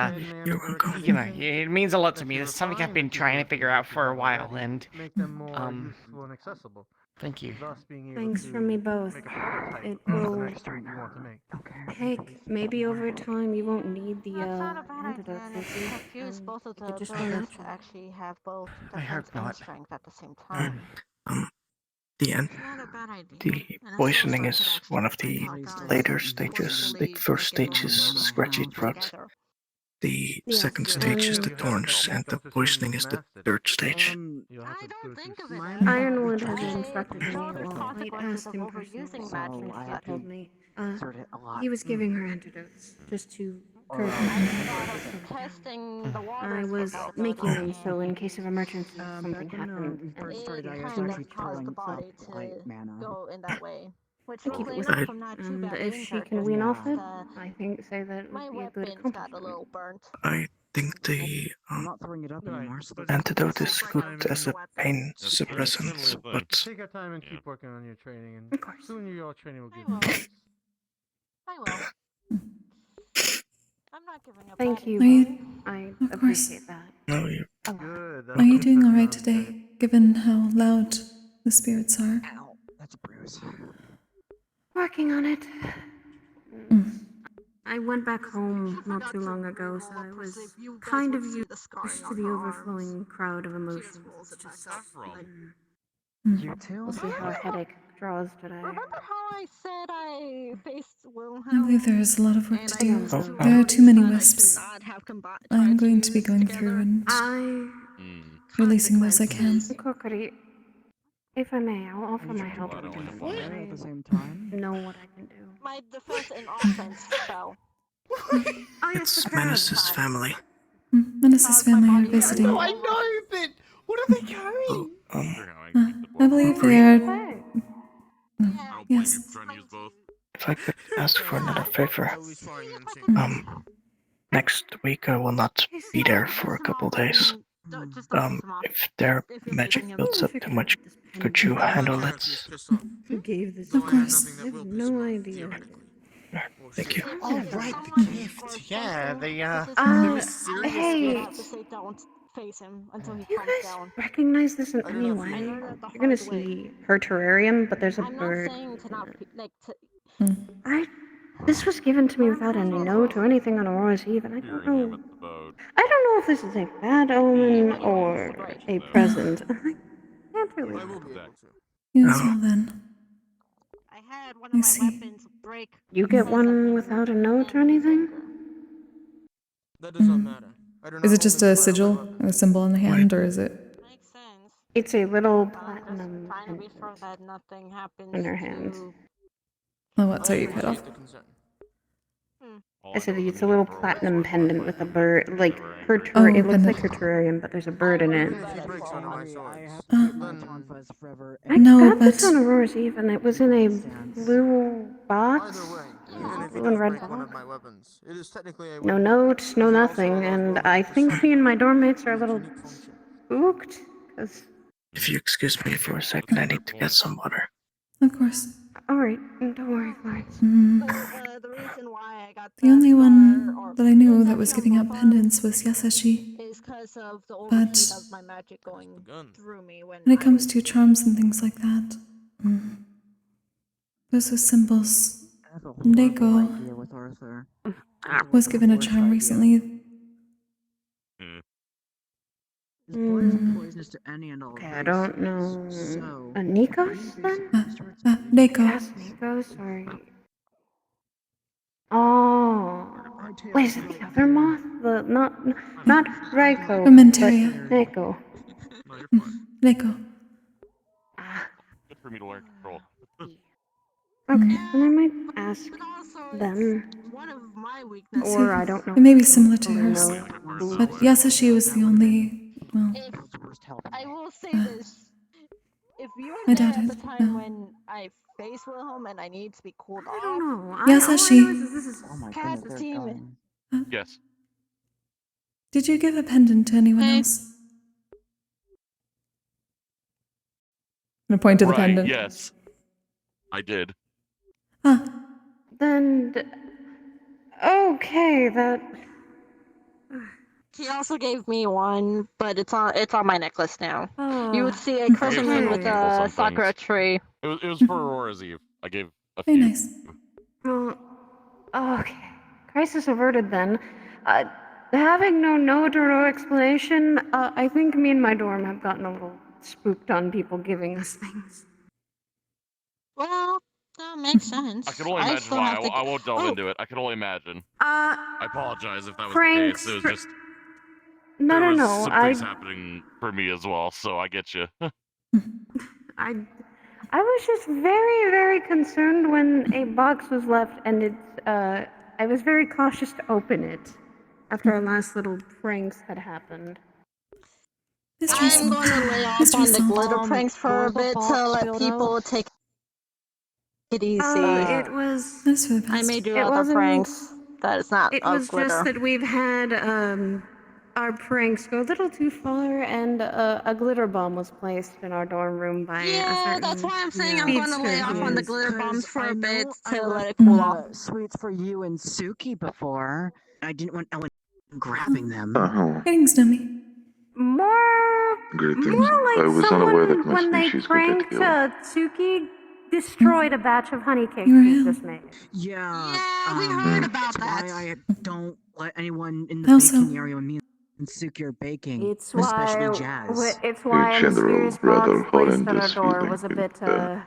you know, it means a lot to me. It's something I've been trying to figure out for a while, and Make them more useful and accessible. thank you. Thus being able Thanks to from me both. make a prototype It of the will. next drink you want to make. Heck, maybe over time you won't need the antidotes, And will if you you? confuse both of you the could just abilities natural. to actually have both I hope defense and not. strength at the same time. the end. The poisoning is one of the later stages. The first stage is scratchy throat. The second stage is the thorns, and the poisoning is the third stage. Ironwood has instructed me. Well, I asked him personally, so he told me. He was giving her antidotes just to curb her. Testing the I was making them so in case of emergency something happened. and it started kind ISO, of she's caused the filling body up to light mana. go in that way. Which To keep it luckily with enough, her. I'm not too And badly if she injured, can just wean off it, that, I think say that my would be a good weapons got a accomplishment. little burnt. I think the I'm not throwing it up anymore. So antidote is good as a pain suppressant, but Take your time and keep working on your training, and soon your training will give you results. I will. I'm not giving up. Thank you. Are you? I Of course. appreciate that. no, you. Good. Are you doing all right today, given how loud the spirits are? Ow, that's a bruise. Working on it. I went back home not too long ago, so I was kind of used to the overflowing crowd of emotions. It's just You too? we'll see how a headache draws today. Remember how I said I faced Wilhelm? I believe there is a lot of work to do. Oh, There are too many wisps. I'm going to be going through and releasing those I can. Kokkuri, if I may, I'll offer my help. At the same time. Know what I can do. My defense and offense spell. It's Menace's family. Menace's family are visiting. No, I know, but what are they carrying? I believe they are. Yes. If I could ask for another favor, next week I will not be there for a couple days. If their magic builds up too much, could you handle it? Who gave this? Of course. I have no idea. Thank you. Oh, right, the gift. Yeah, Hey, To say don't face him until he you calms guys down. recognize this in any way? You're gonna see her terrarium, but there's a I'm not bird. saying to not like to. I This was given to me without any note or anything on Aurora's Eve, and I don't know. I don't know if this is a bad omen or a present. I can't really. I will be able to. You as well then. I had one I of my see. weapons break. You get one without a note or anything? That does not matter. I do not Is it just only a fire sigil, weapons. a symbol on the hand, or is it? Makes sense. It's a little I'm just platinum trying to be pendant sure that nothing happens in her hand. to... Oh, what? I So you cut off? appreciate the concern. I said it's a little platinum pendant with a bird, like Oh, it looks like her pendant. terrarium, but there's a bird in it. If he breaks one of my swords, I No, got this but on Aurora's Eve, and it was in a blue box, either way, even if he blue and does red break one of box. my weapons, it is technically a No weapon. notes, no It also nothing, allows and Roman I to think summon me and my dorm mates are a its little unique function. spooked, because... If you excuse me for a second, I need to get some water. of course. Alright, don't worry, Florence. The reason why I got The only one that I knew that was giving out pendants was Yasashi. is because of the But overheat of my magic going through me when when it comes to charms and things like that, those are symbols. Neko Idea with Arthur. was given a charm recently. Is poison poisonous to any and all? Okay, I don't know... So... Nikos, then? Neko. Yes, Nikos, sorry. Oh... Wait, is it the other moth? The... not Raiko, Fermentaria. but Neko. Neko. Good for me to learn control. Okay, then I might ask them. one of my Let's see. Or I don't know. It may be similar to hers. No. But Yasashi was the only, well, I will say this. If you I were there doubt at it, the time no. when I faced Wilhelm and I need to be cooled off, I don't know. Yasashi. This is Oh my Cat goodness, demon. Yes. Did you give a pendant to anyone else? I'm gonna point to the Right, pendant. yes. I did. Ah. Then... Okay, that... He also gave me one, but it's on my necklace now. Oh, You would see a I gave crescent some moon with people a some sakura things. tree. It was for Aurora's Eve. I gave a Very few. nice. Well, okay. Crisis averted then. Having no note or no explanation, I think me and my dorm have gotten a little spooked on people giving us things. Well, that makes sense. I can only imagine still why. have to I won't delve into it. I can only imagine. I apologize if that was the pranks case. It was for- just No, there was no, some things happening for me as well, so I get you. I was just very, very concerned when a box was left, and I was very cautious to open it after our last little pranks had happened. I'm going to lay off on the glitter pranks for a bit to let people take it easy. It was... That's for the best. I may do It other wasn't- pranks that is not It of was glitter. just that we've had our pranks go a little too far, and a glitter bomb was placed in our dorm room by a certain that's why I'm saying I'm going to speedster lay off who on the is- glitter bombs for a bit I to let left it cool off. sweets for you and Suki before. I didn't want Ellen grabbing them. Greetings, Numi. More Greetings. like I was someone, unaware that my when they species could get pranked killed. Tsuki, destroyed a batch of honey cakes You we were just made. Yeah, we heard about that's that. why I don't let anyone in the Also- baking area when me and Suki are baking, It's why especially Jazz. it's why a In general, mysterious rather box placed at our horrendous door feeling was a in bit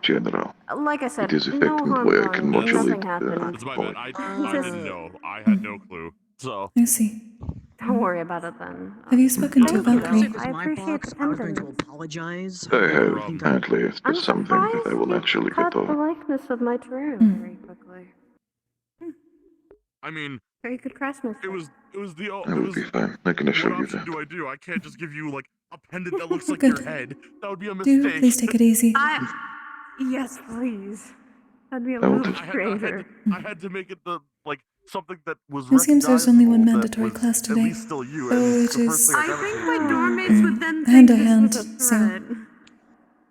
general. like I said, It is no affecting the harm way I done, can modulate nothing happened. It's my bad. I Just- didn't know. I had no clue. So I see. Don't worry about it then. Have you spoken to Thank you, Valkyrie? though. I appreciate the I was going to pendant. apologize. I have, think apparently, it I'm is something that I surprised will you actually cut get the over. likeness of my terrarium very quickly. I mean, Very good craftsmanship. it was the I will be fine. I can assure what you option that. do I do? I can't just give you like a pendant that looks like Good. your head. That would be a Do mistake. please take it easy. Yes, please. That'd be a I will little do- stranger. I had to make it something that was It seems there's only one recognizable, mandatory that was class At today. least still you. So and it it's the first is thing I I gotta think say. my dorm mates would then hand think to this hand, was a so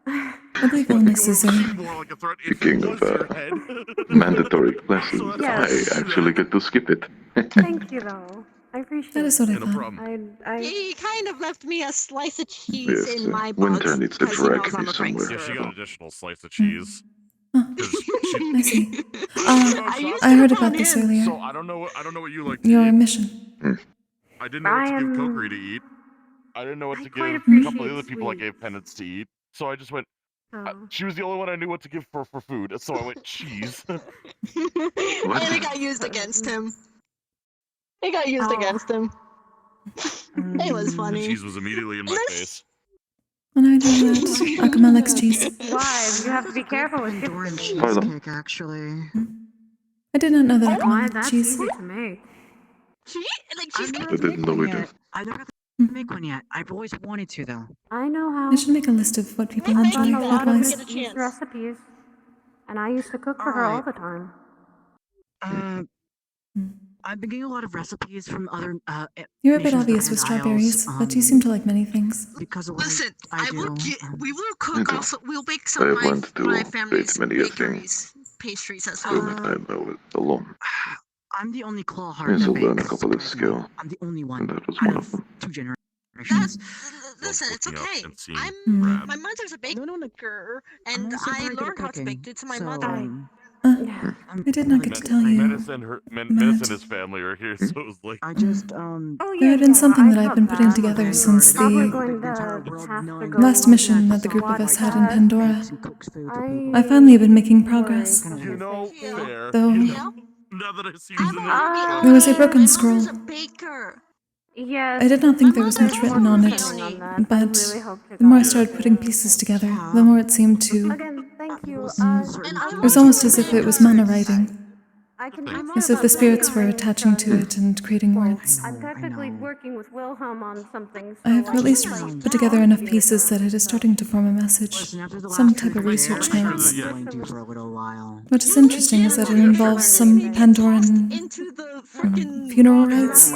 threat. I believe illness is in. More like a threat if Speaking it of was your head. mandatory classes, Yes. I actually get to skip it. Thank you, though. I appreciate That is what I it. No thought. problem. He kind of left me a slice of cheese Yes, in my box Winter needs to because he knows drag I'm me a somewhere. Yeah, she prankster. got an additional slice of cheese. I see. I heard about this earlier. So I don't know what you like to Your eat. mission. I didn't know what to give Brian, Kokkuri to eat. I didn't know what to give quite a couple of the appreciate other people I sweets. gave penance to eat. So I just went. Oh. She was the only one I knew what to give for food, so I went cheese. And it got used against him. It got used against him. It was funny. Cheese was immediately in my face. And I do that. Akama likes cheese. Why? You have to be careful with Pandoran Pardon? cheesecake, actually. I did not know that Akama Why? liked That's cheese. easy to make. I didn't know either. I've never got to make one yet. I've always wanted to, though. I know how. I should make a list of what people I've enjoy done a lot of food-wise. Miss Cheese recipes, and I used to cook for her all the time. I've been getting a lot of recipes from other You're a bit nations obvious that with have strawberries, aisles, but you seem to like many things. because of what Listen, I will do. we will cook Okay. also. We'll make I some have of learned to my bake family's many a thing. bakeries, pastries as Soon well. I know it alone. I'm the only claw I heart also that learned a bakes. couple of surprisingly. skill, I'm the only one and that was out one of of them. 2 generations. Listen, it's okay. Mm. My mother's a baker, and also I very good at learned how to bake cooking, due to my so, mother. I did not get to tell you, Menace and his family are here, so it was like. I just there had been something that I've been putting together since Probably the going to have to go last mission that the group of us had in Pandora. I finally have been making progress. You know, fair. Though Now that I see who's in the there was a broken scroll. Yes. I did not think there was much written on it, but the more I started putting pieces together, the more it seemed to. Again, thank you. It was almost as if it was mana writing, I can do more as if the about spirits were writing, attaching to because it and creating words. I'm technically working with Wilhelm on something. I have at least put together enough pieces that it is starting to form a message, some type of research notes. What is interesting is that it involves some Pandoran funeral rites,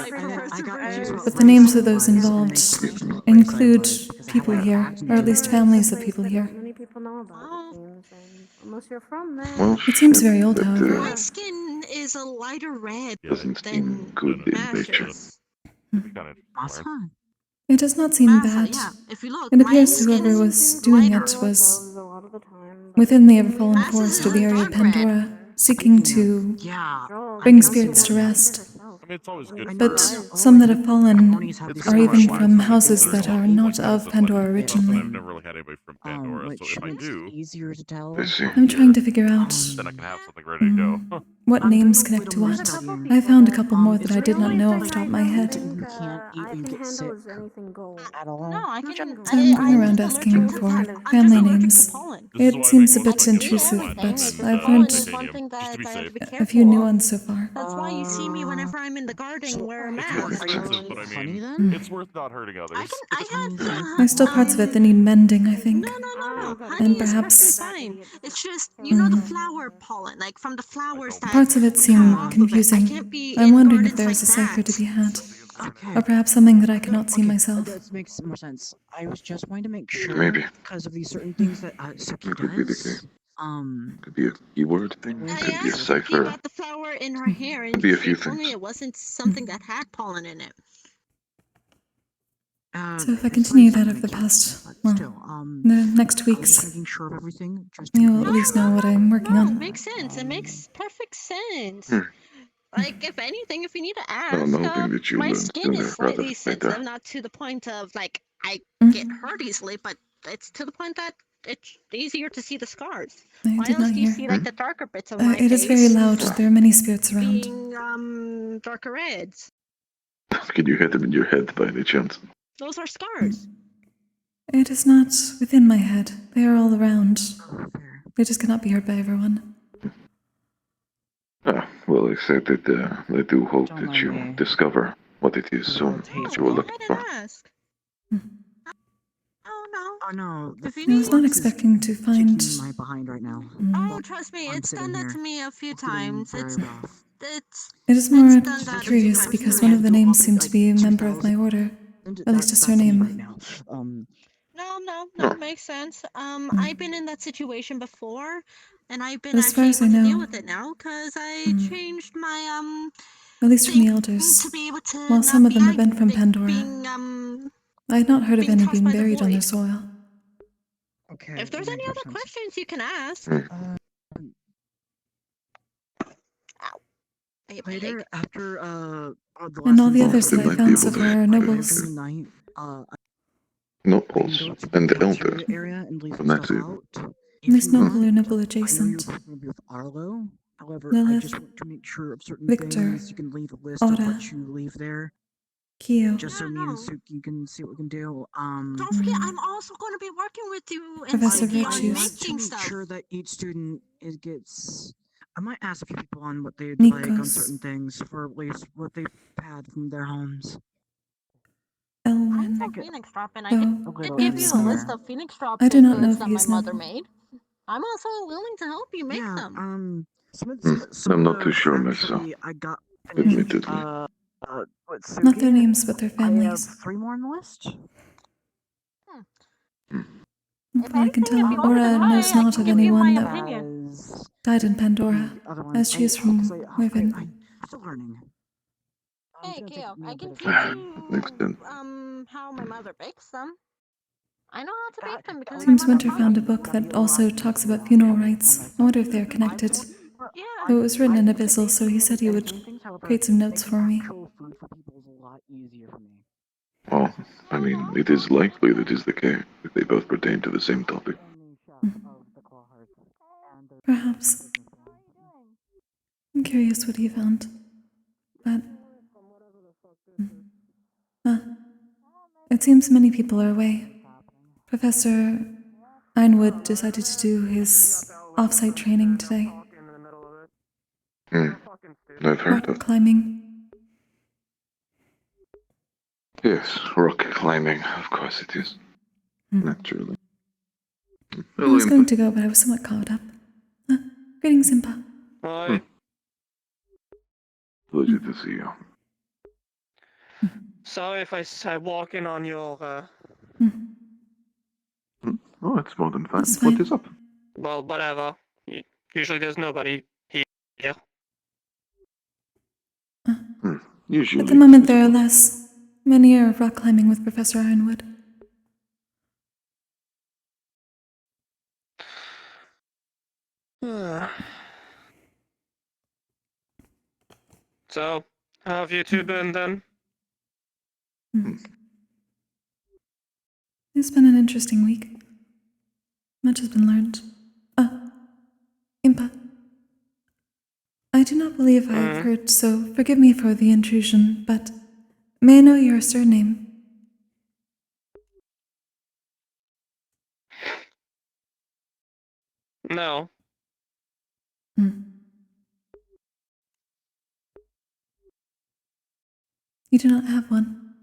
but the names of those involved include people here, or at least families of people here. Many people know about it, seems, and unless you're from there. Well, It seems very old, that, however. My skin is a lighter red doesn't seem good in nature. It does not seem bad. If you look, It appears whoever was doing it was within the ever-fallen forest of the area of Pandora, seeking to bring spirits to rest. I mean, it's always good. But some that have fallen are even from houses that are not of Pandora I've originally. never really had anybody from Pandora, so if I do, easier to tell. I see. I'm trying to figure out then I can have something ready to go. what names connect to what. I found a couple more that I did not know off the top of my head. I can handle is anything gold. At all. No, I can. So I'm going around asking for family names. It seems a bit intrusive, but I've learned a few new ones so far. That's why you see me whenever I'm in the garden wear a mask. Expensive, but I mean, it's worth not hurting others. There's still parts of it that need mending, I think. No, And honey is perhaps perfectly fine. It's just, you know, the flower pollen, like from the flowers that parts of it seem confusing. I'm wondering if there is a cipher to be had. Or perhaps something that I cannot see myself. That makes more sense. I was just wanting to make sure, Maybe. because of these certain things that Suki It could be the does. case. Could be a keyword thing. Could be a She cipher. got the flower in her hair, and Could be a few she told me things. it wasn't something that had pollen in it. So if I continue that over the past, well, the next weeks, Making sure of everything. Just you'll at least know what I'm working No, it on. makes sense. It makes perfect sense. Hmm. Like, if anything, if you need to ask, I'm hoping that you my learn skin sooner is slightly rather sensitive, later. not to the point of, like, I Mm-hmm. get hurt easily, but it's to the point that it's easier to see the scars. I Why did else not do you hear. see, like, the darker bits of my It is very face loud. There are many spirits around. being, darker reds? Can you hit them in your head by any chance? Those are scars. It is not within my head. They are all around. They just cannot be heard by everyone. Ah, well, I said that I do hope that you discover what it is soon that you were looking for. Ask. Oh no. I was not expecting to find. My behind right now. Oh, trust me, it's done that to me a few times. It's It is more curious because one of the names seemed to be a member of my order, at least a surname. No, makes sense. I've been in that situation before, and I've been But as far actually as I able to deal know, with it now because I changed my at least from the elders, to be able to while some not of them be have been from Pandora, I had not heard of any being buried on their soil. Okay. If there's any other questions, you can ask. Later, after the And all lessons the that others we that I might be found able so to far are find later nobles. in the night, nobles to and the elders. cafeteria area and leave And that's stuff it. out. There's If you noble or want, noble I know adjacent. you're going to be with Arlo. However, I Lilith, just want to make sure of certain Victor, things. You can leave a list of Aura, what you leave there, Kyo, just so me and Suki can see what we can do. Don't forget, I'm also going to be working with you and Professor Suki on Virtues. want to making make stuff. sure that each student gets. I might ask a few people on what they'd like on Nikos, certain things for at least what they've had from their homes. Elwyn, Phoenix drop, and I though did give you perhaps a not. list of Phoenix drop I do not know goods if that he my is mother noble. made. I'm also willing to help you make them. I'm not too sure myself, I got admittedly. With Suki. Not their names, but their I have families. 3 more on the list. From what I can tell, if you want Aura to knows try, I not can of give you anyone my that opinion. died in Pandora, as she is from Riven. I'm still learning. Hey, Keo, I can teach Makes sense. you how my mother bakes them. I know how to bake them because my Seems mother Winter taught found a me. book that also talks about funeral rites. I wonder if they're connected. Yeah. Though it was written in Abyssal, so he said he would create some notes for me. Well, I mean, it is likely that is the case if they both pertain to the same topic. Perhaps. I'm curious what he found. But. It seems many people are away. Professor Ironwood decided to do his off-site training today. I've heard Rock of. climbing. Yes, rock climbing, of course it is. Naturally. I was going to go, but I was somewhat caught up. Greetings, Impa. Hi. Pleasure to see you. Sorry if I walk in on your, Oh, it's more than fine. That's What fine. is up? well, whatever. Usually there's nobody here. Usually. At the moment, there are less. Many are rock climbing with Professor Ironwood. So, how have you two been then? It's been an interesting week. Much has been learned. Impa. I do not believe I have heard, so forgive me for the intrusion, but may I know your surname? No. You do not have one.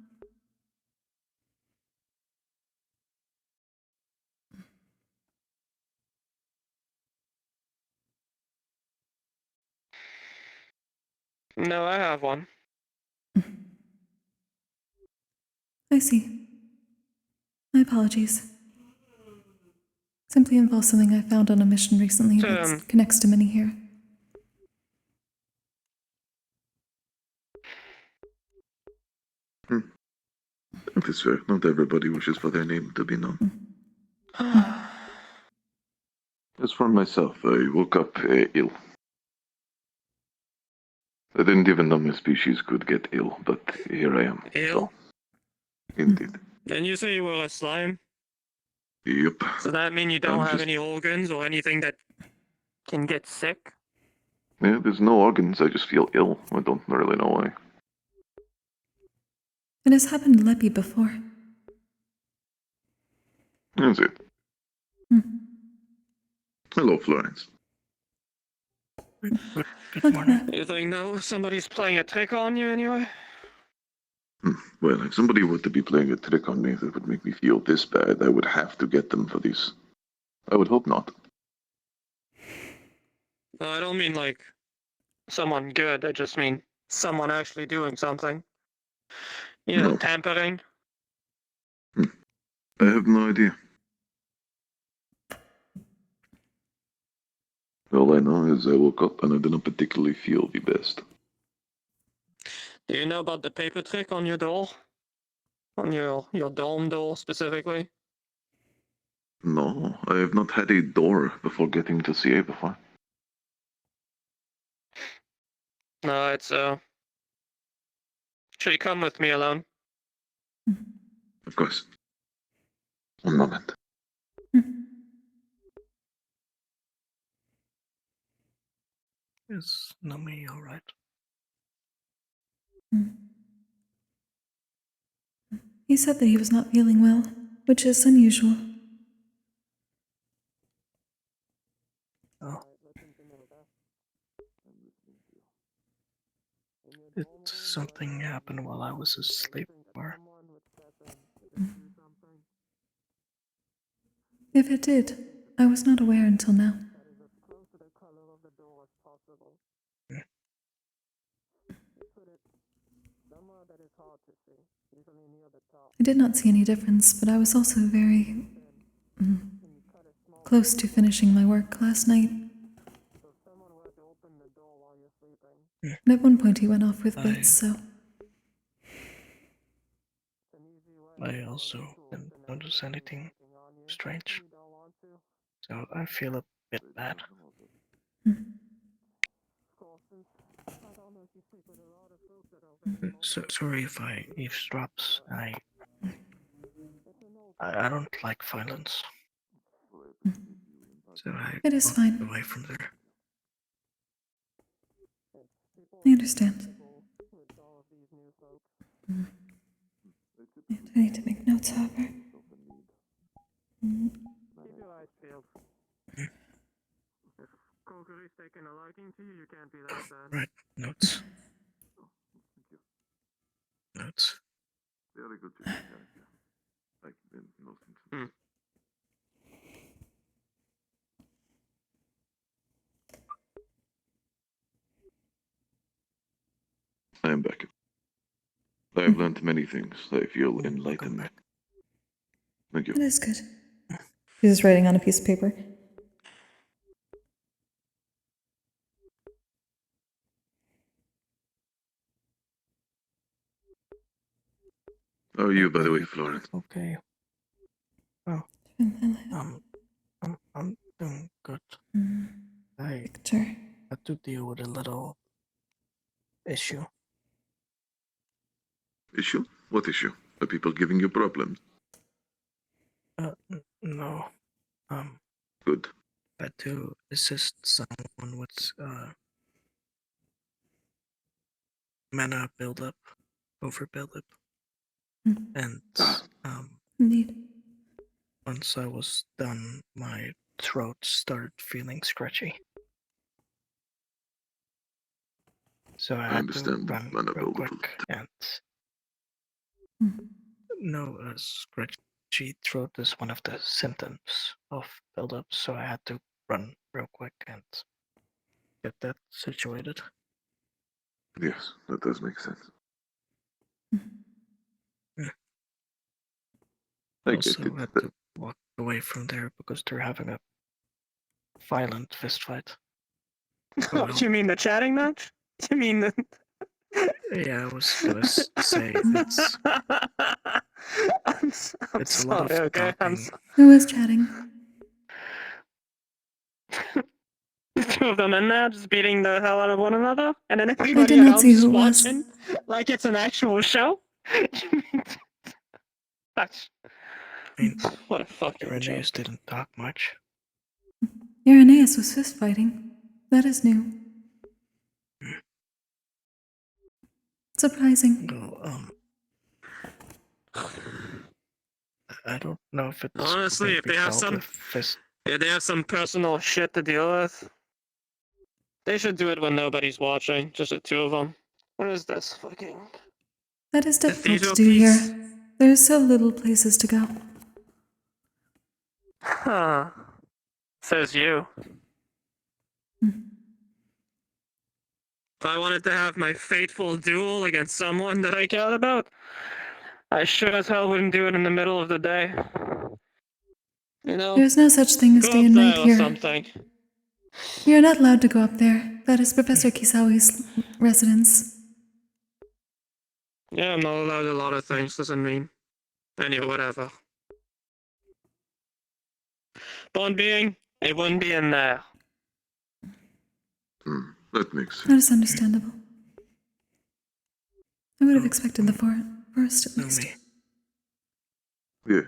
No, I have one. I see. My apologies. Simply involves something I found on a mission recently that connects to many here. That is fair. Not everybody wishes for their name to be known. As for myself, I woke up ill. I didn't even know my species could get ill, but here I am. Ill? So, indeed. Then you say you were a slime? Yep. So that mean you don't I'm have just- any organs or anything that can get sick? Yeah, there's no organs. I just feel ill. I don't really know why. It has happened to Leppy before. That's it. Hello, Florence. Good morning. You think no, somebody's playing a trick on you anyway? Well, if somebody were to be playing a trick on me that would make me feel this bad, I would have to get them for this. I would hope not. No, I don't mean like someone good, I just mean someone actually doing something. You know, No. tampering. I have no idea. All I know is I woke up and I didn't particularly feel the best. Do you know about the paper trick on your doll? On your dome doll specifically? No, I have not had a door before getting to CA before. Alright, so. Should you come with me alone? Of course. One moment. Is Nami alright? He said that he was not feeling well, which is unusual. Oh. Did something happen while I was asleep, or? If it did, I was not aware until now. I did not see any difference, but I was also very close to finishing my work last night. And at one point he went off with bits, so... I also didn't notice anything strange. So I feel a bit bad. So sorry if I eavesdrops. I don't like violence. So I It is walked fine. away from there. I understand. I need to make notes, however. Keep your eyes peeled. If Kokkuri's taking a liking to you, you can't be that bad. Right, notes. Notes. Very good to your character. Like in most instances. I am back. I have learned many things. I feel enlightened. Thank you. That is good. He's just writing on a piece of paper. How are you, by the way, Florence? Okay. Oh. I'm doing good. I had to deal with a little issue. Issue? What issue? Are people giving you problems? No. Good. I had to assist someone with mana buildup, over buildup. And Indeed. once I was done, my throat started feeling scratchy. So I had to run real quick and no, scratchy throat is one of the symptoms of buildup, so I had to run real quick and get that situated. Yes, that does make sense. I also had to walk away from there because they're having a violent fistfight. What, you mean the chatting match? You mean the... Yeah, I was gonna say it's it's a lot of talking. Who was chatting? The two of them in there just beating the hell out of one another, and then I everybody did not else see just who it was. watching like it's an actual show. That's what a fucking Irenaeus joke. didn't talk much. Irenaeus was fist fighting. That is new. Surprising. Well, I don't know if it's Honestly, if they have some, if they have some personal shit to deal with, they should do it when nobody's watching. Just the two of them. What is this fucking? That is difficult to Cathedral do piece? here. There are so little places to go. Huh. Says you. If I wanted to have my fateful duel against someone that I cared about, I sure as hell wouldn't do it in the middle of the day. You know? There is no such thing as Go day up and night there or here. something. We are not allowed to go up there. That is Professor Kisawi's residence. Yeah, I'm not allowed a lot of things, doesn't mean. Anyway, whatever. Point being, it wouldn't be in there. That makes sense. That is understandable. I would have expected the forest at Know least. me. Yes.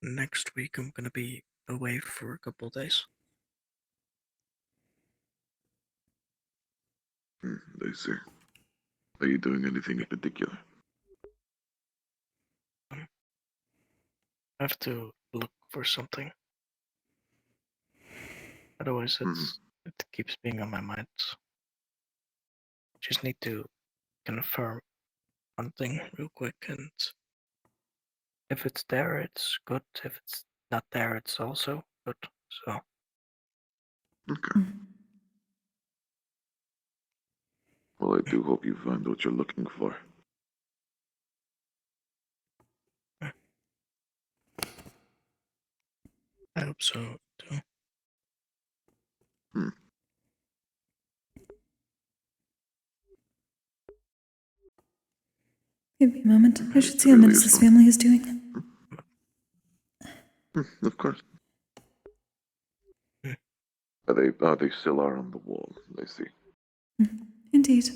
Next week I'm gonna be away for a couple days. I see. Are you doing anything in particular? I have to look for something. Otherwise, it keeps being on my mind. Just need to confirm one thing real quick, and if it's there, it's good. If it's not there, it's also good. So. Okay. Well, I do hope you find what you're looking for. I hope so too. Give me a moment. I should see how Menace's family is doing. Of course. They still are on the wall, I see. Indeed.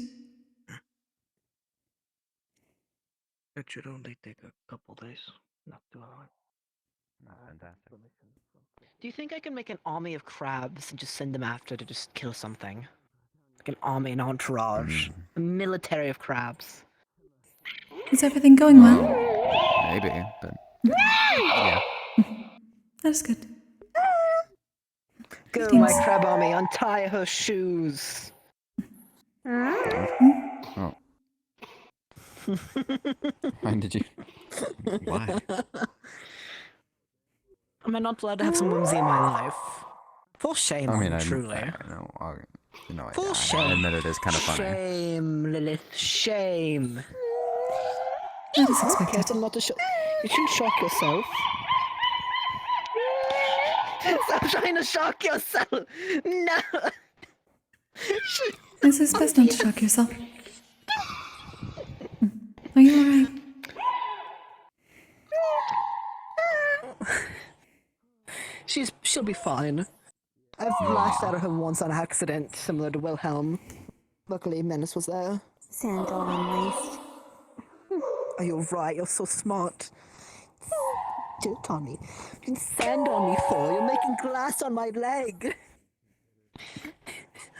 It should only take a couple days, not too long. Fantastic. Do you think I can make an army of crabs and just send them after to just kill something? Like an army, an entourage. A military of crabs. Is everything going well? Maybe, but yeah. That's good. Go, Greetings. my crab army, untie her shoes. Oh. Why did you? Why? Am I not allowed to have some whimsy in my life? For shame, I mean, truly. I know. For I shame. admit it is kind of funny. Shame, Lilith. Shame. That is expected. Careful not to you shouldn't shock yourself. Stop trying to shock yourself. No. It's best not to shock yourself. Are you alright? She'll be fine. I've lashed out at her once on accident, similar to Wilhelm. Luckily, Menace was there. Sandal unlaced. Oh, you're right. You're so smart. Dirt on me. You sand on me for? You're making glass on my leg.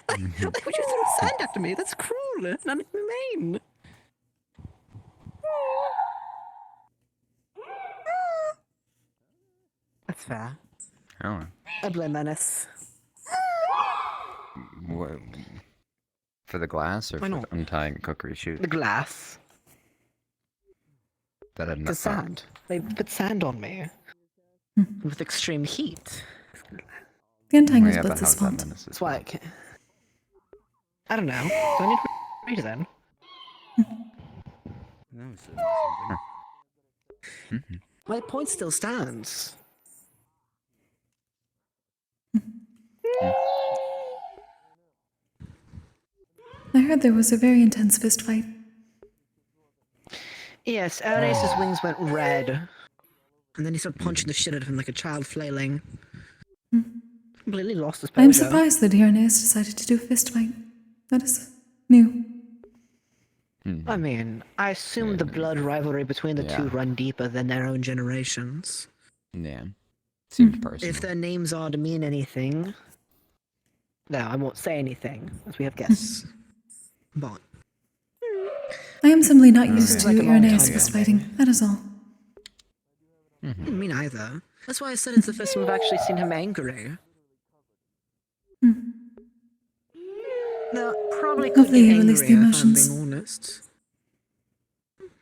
Why would you throw sand after me? That's cruel and inhumane. That's fair. Oh. I blame Menace. What? For the glass or Why for not? untying Kokkuri shoes? The glass. That had The sand. They put sand on me. With extreme heat. The untying was yeah, but Blitz's how's that fault. Menace's That's why I can't. I don't know. Do I need to read it then? My point still stands. I heard there was a very intense fist fight. Yes, Aaron's wings went red. And then he started punching the shit out of him like a child flailing. Completely lost his I'm mojo. surprised that Diarnaeus decided to do a fist fight. That is new. I mean, I assume the blood rivalry between the two run deeper than their own generations. Yeah. Seems personal. If their names are to mean anything... No, I won't say anything, as we have guests. But... I am simply not used Seems to like a long Irenaeus time fist coming. fighting. That is all. Me neither. That's why I said it's the first time we've actually seen him angry. No, probably could Hopefully get he released the angrier, if I'm emotions. being honest.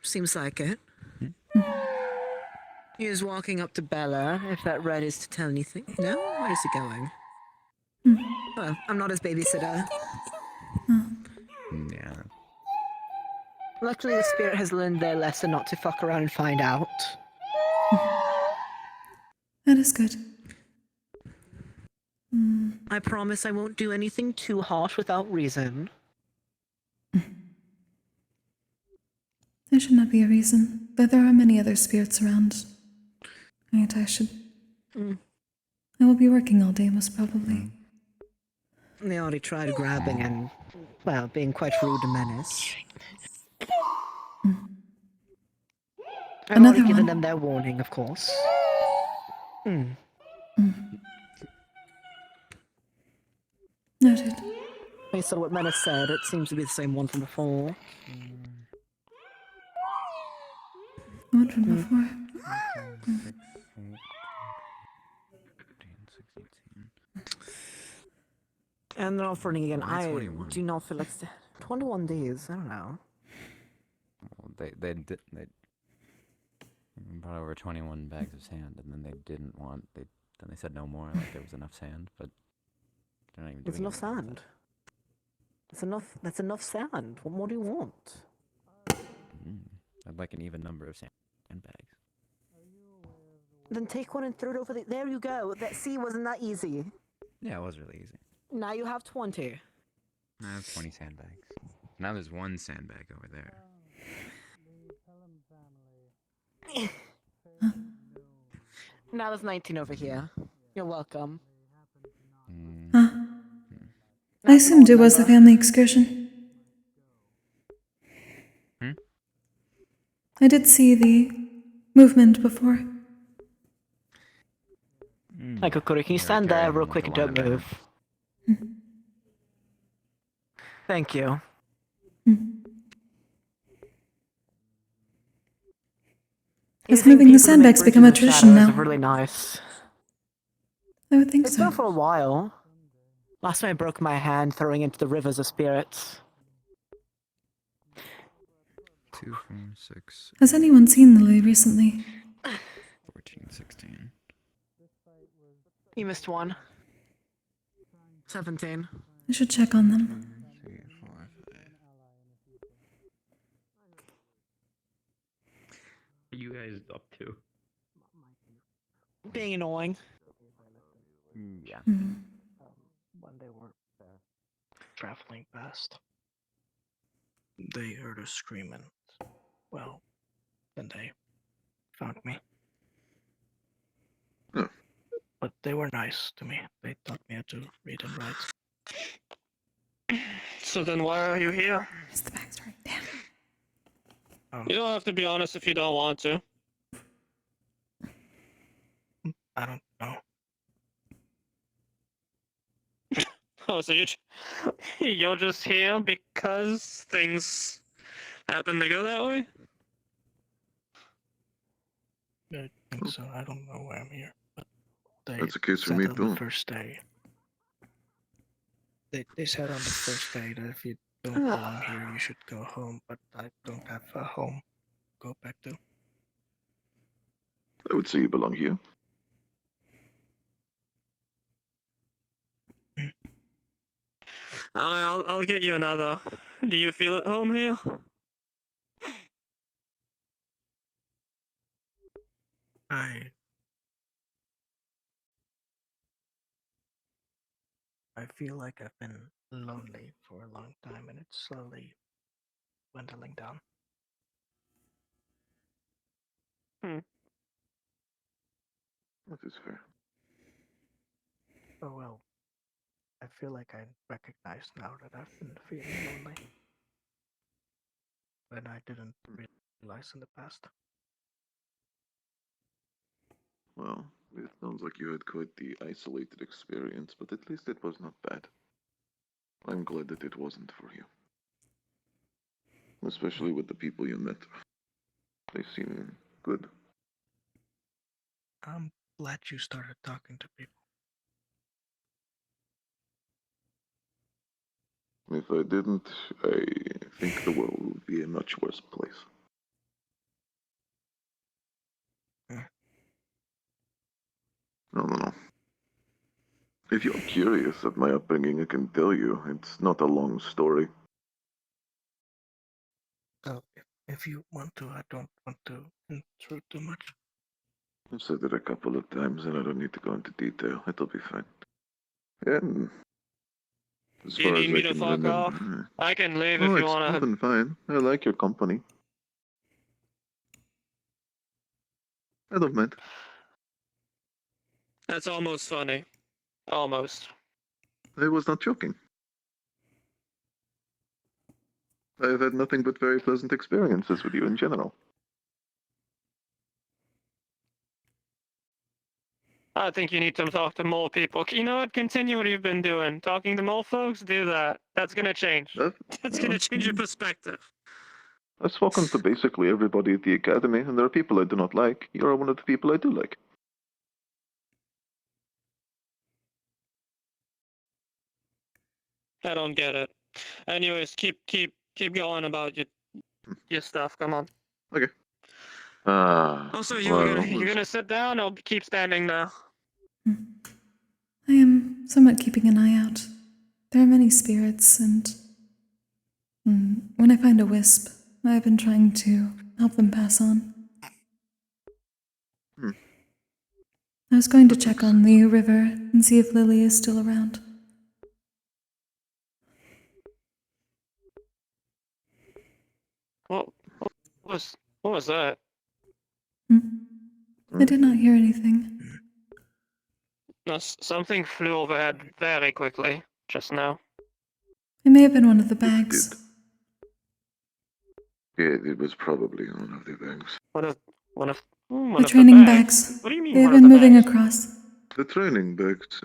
Seems like it. He is walking up to Bella, if that red is to tell anything. No? Where is he going? Well, I'm not his babysitter. Yeah. Luckily, the spirit has learned their lesson not to fuck around and find out. That is good. I promise I won't do anything too harsh without reason. There should not be a reason, but there are many other spirits around. I should... I will be working all day, most probably. They already tried grabbing and, well, being quite rude to Menace. I've Another already given one. them their warning, of course. Hmm. Noted. Based on what Menace said, it seems to be the same one from before. The one from before. And they're offering again. Why I 21? do not feel like 21 days. I don't know. Well, they brought over 21 bags of sand, and then they didn't want. Then they said no more. Like there was enough sand, but they're not even There's doing enough anything with sand. It's enough. That's enough sand. What more do you want? I'd like an even number of sandbags. Then take one and throw it over the. There you go. That wasn't that easy. Yeah, it was really easy. Now you have 20. I have 20 sandbags. Now there's one sandbag over there. Now there's 19 over here. You're welcome. Huh. I assumed it was the family excursion. I did see the movement before. Hi, Kokkuri, can you stand there real quick and don't move? Thank you. Has moving the sandbags become a tradition now? Really nice. I would think It's so. been for a while. Last time I broke my hand throwing into the rivers of spirits. 2, 4, 6. Has anyone seen Lily recently? 14, 16. You missed one. 17. I should check on them. 3, 4, 5. What are you guys up to? Being annoying. Yeah. When they were traveling past, they heard us screaming. Well, then they found me. But they were nice to me. They taught me how to read and write. So then why are you here? It's the backstory. Damn. You don't have to be honest if you don't want to. I don't know. Oh, so you're just here because things happen to go that way? I think so. I don't know why I'm here. But they That's the case for said me on too. the first day. They said on the first day that if you don't belong here, you should go home. But I don't have a home to go back to. I would say you belong here. I'll get you another. Do you feel at home here? I feel like I've been lonely for a long time, and it's slowly dwindling down. That is fair. Oh well. I feel like I recognize now that I've been feeling lonely. When I didn't realize in the past. Well, it sounds like you had quite the isolated experience, but at least it was not bad. I'm glad that it wasn't for you. Especially with the people you met. They seem good. I'm glad you started talking to people. If I didn't, I think the world would be a much worse place. No. If you're curious of my upbringing, I can tell you. It's not a long story. Oh, if you want to, I don't want to intrude too much. I've said it a couple of times and I don't need to go into detail. It'll be fine. And as Do you far need as me I to can fuck off? remember... I can leave Oh, if you it's wanna. been fine. I like your company. I don't mind. That's almost funny. Almost. I was not joking. I've had nothing but very pleasant experiences with you in general. I think you need to talk to mole people. You know what? Continue what you've been doing. Talking to mole folks, do that. That's gonna change. That's gonna change your perspective. I've spoken to basically everybody at the academy, and there are people I do not like. You are one of the people I do like. I don't get it. Anyways, keep going about your stuff. Come on. Okay. Also, Well, you're gonna sit down or keep standing now? I am somewhat keeping an eye out. There are many spirits, and when I find a wisp, I've been trying to help them pass on. I was going to check on the river and see if Lily is still around. What was that? I did not hear anything. No, something flew overhead very quickly just now. It may have been one of the bags. Yeah, it was probably one of the bags. The training bags. What do you mean They have one of been the moving bags? across. The training bags,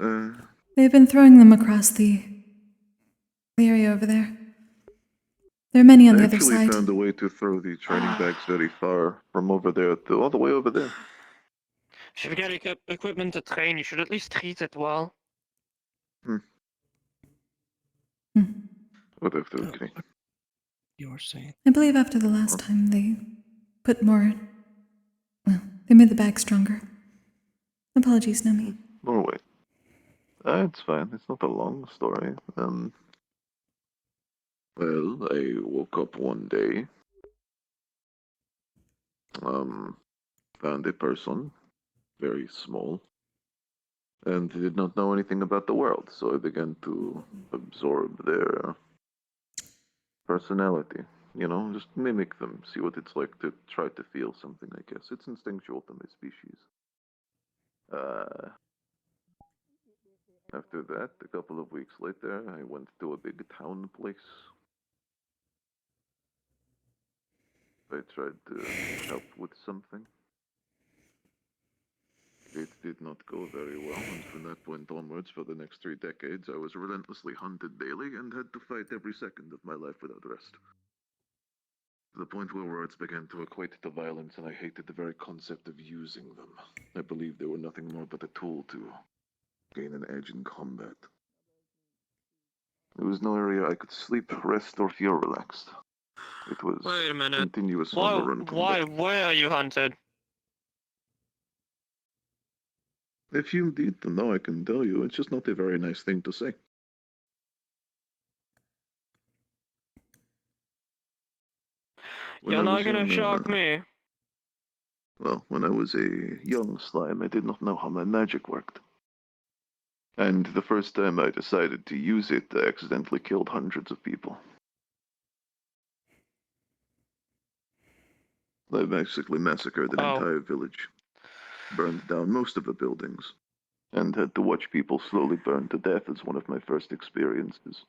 They have been throwing them across the area over there. There are many on the I other actually side. found a way to throw the training bags very far from over there to all the way over there. If you get equipment to train, you should at least treat it well. What if they're okay? You were saying? I believe after the last time they put more... Well, they made the bag stronger. Apologies, Nami. More weight. It's fine. It's not a long story. Well, I woke up one day. Found a person, very small, and did not know anything about the world, so I began to absorb their personality. You know, just mimic them, see what it's like to try to feel something, I guess. It's instinctual to my species. After that, a couple of weeks later, I went to a big town place. I tried to help with something. It did not go very well, and from that point onwards, for the next 3 decades, I was relentlessly hunted daily and had to fight every second of my life without rest. To the point where words began to equate to violence, and I hated the very concept of using them. I believed they were nothing more but a tool to gain an edge in combat. There was no area I could sleep, rest, or feel relaxed. It was Wait a minute. continuous on-the-run combat. Why are you hunted? If you need to know, I can tell you. It's just not a very nice thing to say. You're not gonna shock me. Well, when I was a young slime, I did not know how my magic worked. And the first time I decided to use it, I accidentally killed hundreds of people. I basically massacred an entire village, burned down most of the buildings, and had to watch people slowly burn to death as one of my first experiences.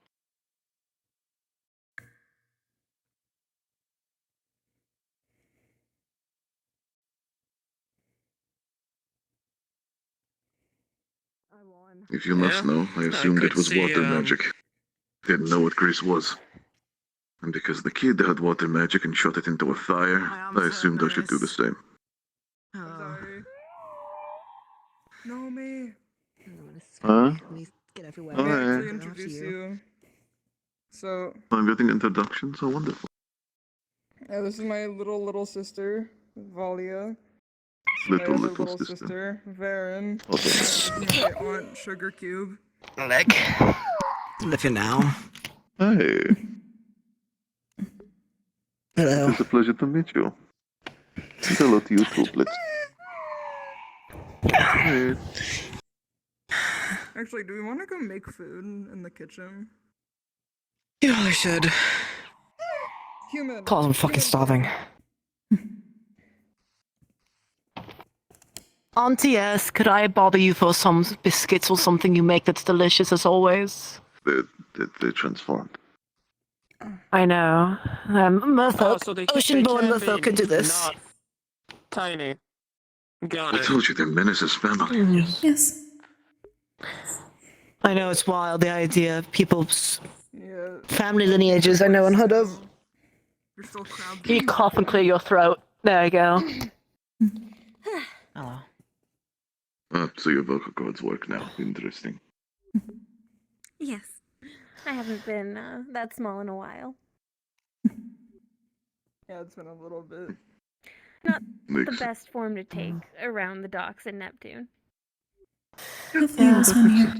If you must know, I assumed it was water magic. Didn't know what grease was. And because the kid had water magic and shot it into a fire, I assumed I should do the same. No, me. Huh? Let me actually introduce you. So, I'm getting introductions, so wonderful. this is my little sister, Valia. Little My other little sister, Varen. Okay. This is my aunt, Sugar Cube. Leg. Live here now. Hey. Hello. It's a pleasure to meet you. And hello to you too, Blitz. Hey. Actually, do we want to go make food in the kitchen? Yeah, I should. Human. God, I'm fucking starving. Auntie S, could I bother you for some biscuits or something you make that's delicious as always? They transformed. I know. Merfolk, so they Oceanborn can Merfolk be can do this. not tiny. I told you they're Menace's family. Yes. I know it's wild, the idea of people's family lineages I know unheard of. You're still crabbed. You cough and clear your throat. There you go. Hello. So your vocal cords work now. Interesting. Yes. I haven't been that small in a while. Yeah, it's been a little bit. Not the Makes- best form to take around the docks in Neptune. Hopefully it was one here.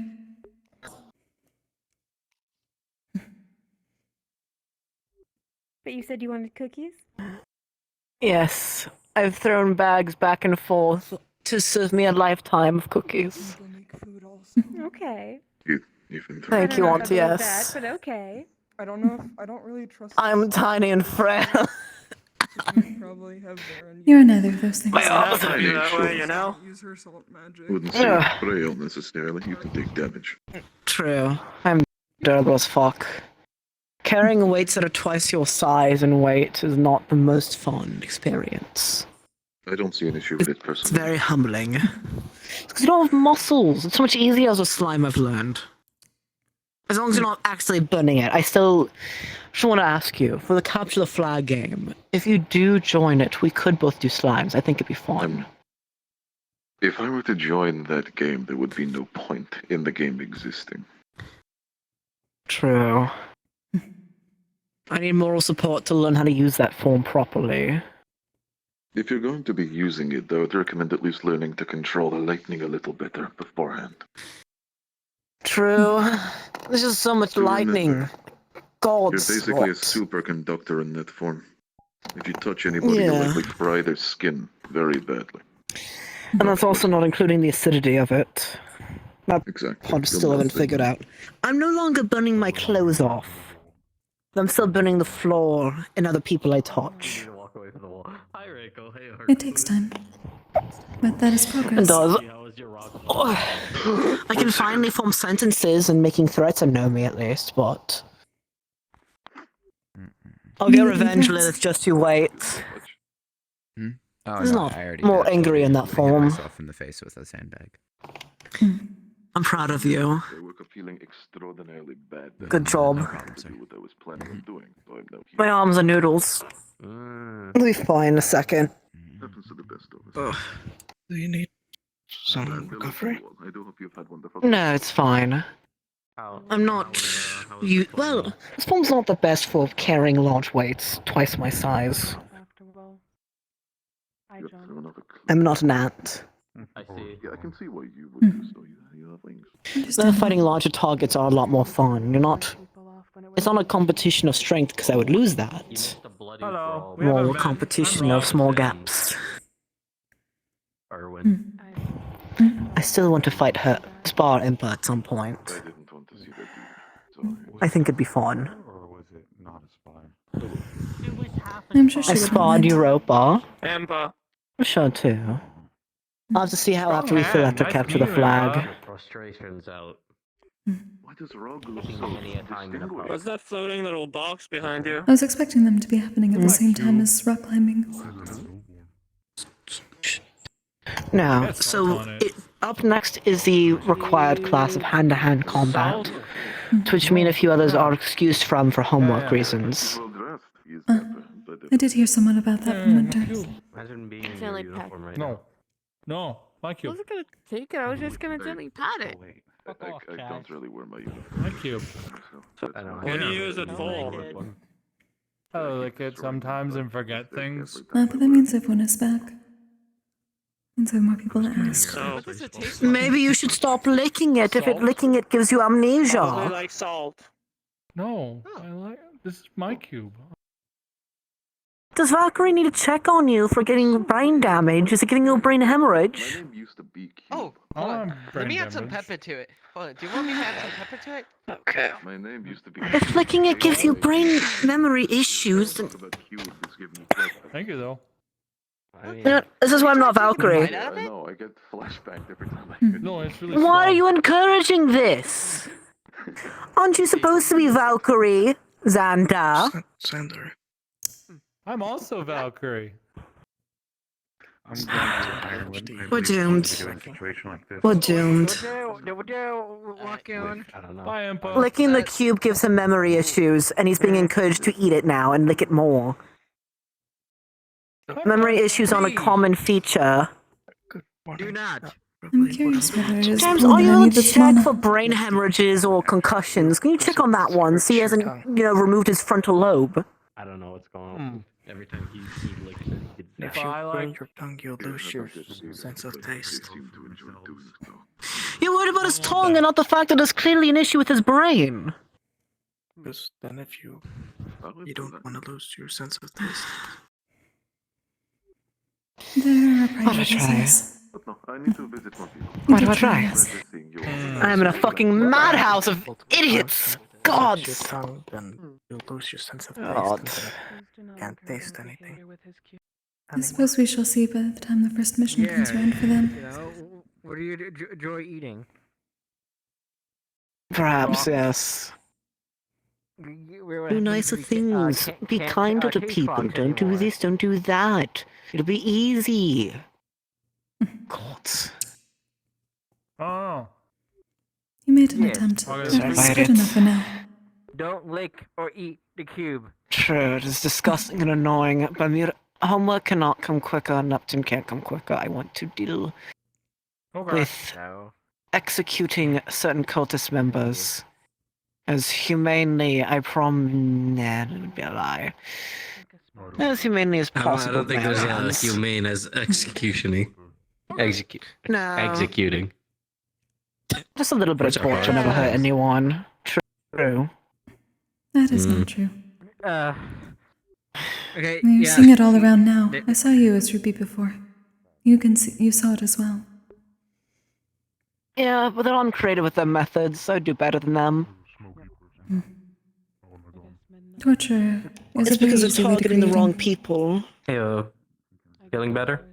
But you said you wanted cookies? Yes, I've thrown bags back and forth to serve me a lifetime of cookies. Okay. Thank you, I don't know Auntie about S. that, but okay. I don't know if I don't really trust. I'm tiny and frail. You probably have there and You're neither of those things. My arms are are that way, you know. Use her salt magic. Wouldn't say frail necessarily. You can take damage. True. I'm durable as fuck. Carrying weights that are twice your size and weight is not the most fun experience. I don't see an issue with it It's personally. very humbling. Because you don't have muscles. It's so much easier as a slime, I've learned. As long as you're not actually burning it. I still just want to ask you, for the Capture the Flag game, if you do join it, we could both do slimes. I think it'd be fun. If I were to join that game, there would be no point in the game existing. True. I need moral support to learn how to use that form properly. If you're going to be using it, I would recommend at least learning to control the lightning a little better beforehand. True. There's just so much lightning. You're God's basically a what? superconductor in that form. If you touch anybody, you'll Yeah. likely fry their skin very badly. And that's also not including the acidity of it. That Exactly. pod still haven't figured out. I'm no longer burning my clothes off. I'm still burning the floor and other people I touch. It takes time. But that is progress. It does. I can finally form sentences and making threats and know me at least, but... I'll get revenge, Lilith, just you wait. Oh, He's no, not I already more did. angry in that I hit form. myself in the face with a sandbag. I'm proud of you. I woke up feeling extraordinarily bad. Good job. To do what I was planning on doing, so I'm now here. My arms are noodles. It'll be fine in a second. Happens to the best of us. Do you need some recovery? I do hope you've had wonderful. No, it's fine. I'm not... Well, this form's not the best for carrying large weights, twice my size. I'm not an ant. I see. Yeah, I can see why you would do so. You have wings. Though fighting larger targets are a lot more fun. You're not... It's not a competition of strength, because I would lose that. Hello. More a competition of small gaps. Erwin. I still want to fight her Spar Emperor at some point. I didn't want to see that either. I think it'd be fun. Or was it not a spy? I'm sure she I would sparred Europa. Amber. Sure too. I'll have to see how after we feel after capture the flag. Frustrations out. Why does Rogue look so distinguished? What's that floating little box behind you? I was expecting them to be happening at the same time as rock climbing. Now, so up next is the required class of hand-to-hand combat, to which me and a few others are excused from for homework reasons. I did hear somewhat about that from Winter. Imagine being in Gently your pat. uniform right No. No. Thank I you. wasn't gonna take it. I was just gonna gently pat it. I don't really wear my uniform. Thank you. What do you use it for? I lick it sometimes and forget things. But that means everyone is back. Means I have more people to ask. Maybe you should stop licking it if licking it gives you amnesia. Probably like salt. No. I like this is my cube. Does Valkyrie need to check on you for getting brain damage? Is it giving you a brain hemorrhage? Oh, hold on. Let me add some pepper to it. Hold on. Do you want me to add some pepper to it? Okay. My name used to be. If licking it gives you brain memory issues, then... Thank you though. This is why I'm not Valkyrie. I know, I get flashbacked every time I No, it's really Why are you encouraging this? Aren't you supposed to be Valkyrie, Xander? Xander. I'm also Valkyrie. We're doomed. Situation like this. We're doomed. Bye, Impa. Licking the cube gives him memory issues, and he's being encouraged to eat it now and lick it more. Memory issues aren't a common feature. Do not. I'm curious whether it is James, pulled are in you any able of to its check mana. for brain hemorrhages or concussions? Can you check on that one? See he hasn't, removed his frontal lobe. I don't know what's going on. Every time he licks it, he gets If you burn your tongue, you'll lose your sense of taste. You're worried about his tongue and not the fact that there's clearly an issue with his brain. Because then if you don't want to lose your sense of taste. There are What do I try? priorities. I need to visit my people. What do I try? I'm in a fucking madhouse of idiots! Gods! Your tongue, then you'll lose your sense of taste. God. And can't taste anything. I suppose we shall see by the time the first mission comes around for them. What do you enjoy eating? Perhaps, yes. Do nicer things. Be kinder to people. Don't do this, don't do that. It'll be easy. God. Oh. You made an attempt. That's good enough for now. Don't lick or eat the cube. True, it is disgusting and annoying, but your homework cannot come quicker, Neptune can't come quicker. I want to deal with executing certain cultist members as humanely, I nah, it would be a lie. As humanely as possible. I don't think there's a humane as executioning. Executing. Just a little bit of torture never hurt anyone. True. That is not true. Okay. You're seeing it all around now. I saw you as Ruby before. You saw it as well. Yeah, but they're uncreative with their methods, so do better than them. Torture is It's a very because they're easy way to targeting the create wrong ink. people. Feeling better?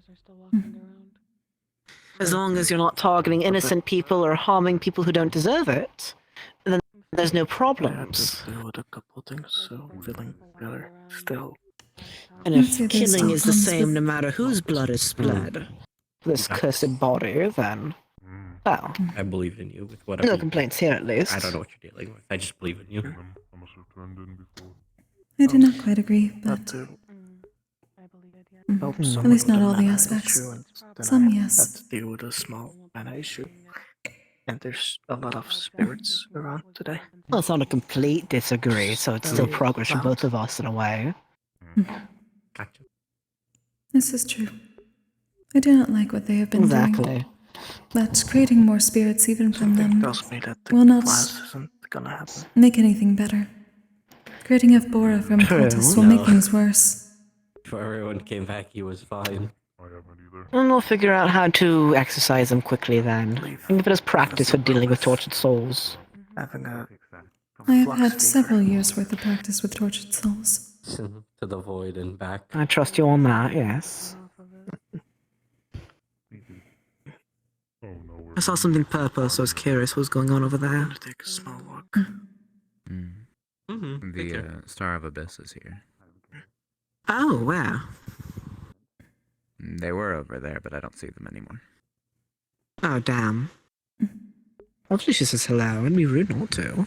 As long as you're not targeting innocent people or harming people who don't deserve it, then there's no problems. Deal with a couple things, so feeling better still. And if killing is the same no matter whose blood is spilled for this cursed body, then, well, I believe in you with no complaints here at least. I don't know what you're dealing with. I just believe in you. I do not quite agree, but at least not all the aspects. Some, yes. Have to deal with a small mana issue. And there's a lot of spirits around today. Well, it's not a complete disagree, so it's still progress for both of us in a way. This is true. I do not like what they have been doing. But creating more spirits even from them will not make anything better. Creating a Bora from cultists will make things worse. Before everyone came back, he was fine. And we'll figure out how to exercise them quickly then. And give it as practice for dealing with tortured souls. I have had several years' worth of practice with tortured souls. To the void and back. I trust you on that, yes. I saw something purple, so I was curious what was going on over there. Take a small walk. The Star of Abyss is here. Oh, where? They were over there, but I don't see them anymore. Oh, damn. Hopefully she says hello, and be rude not to.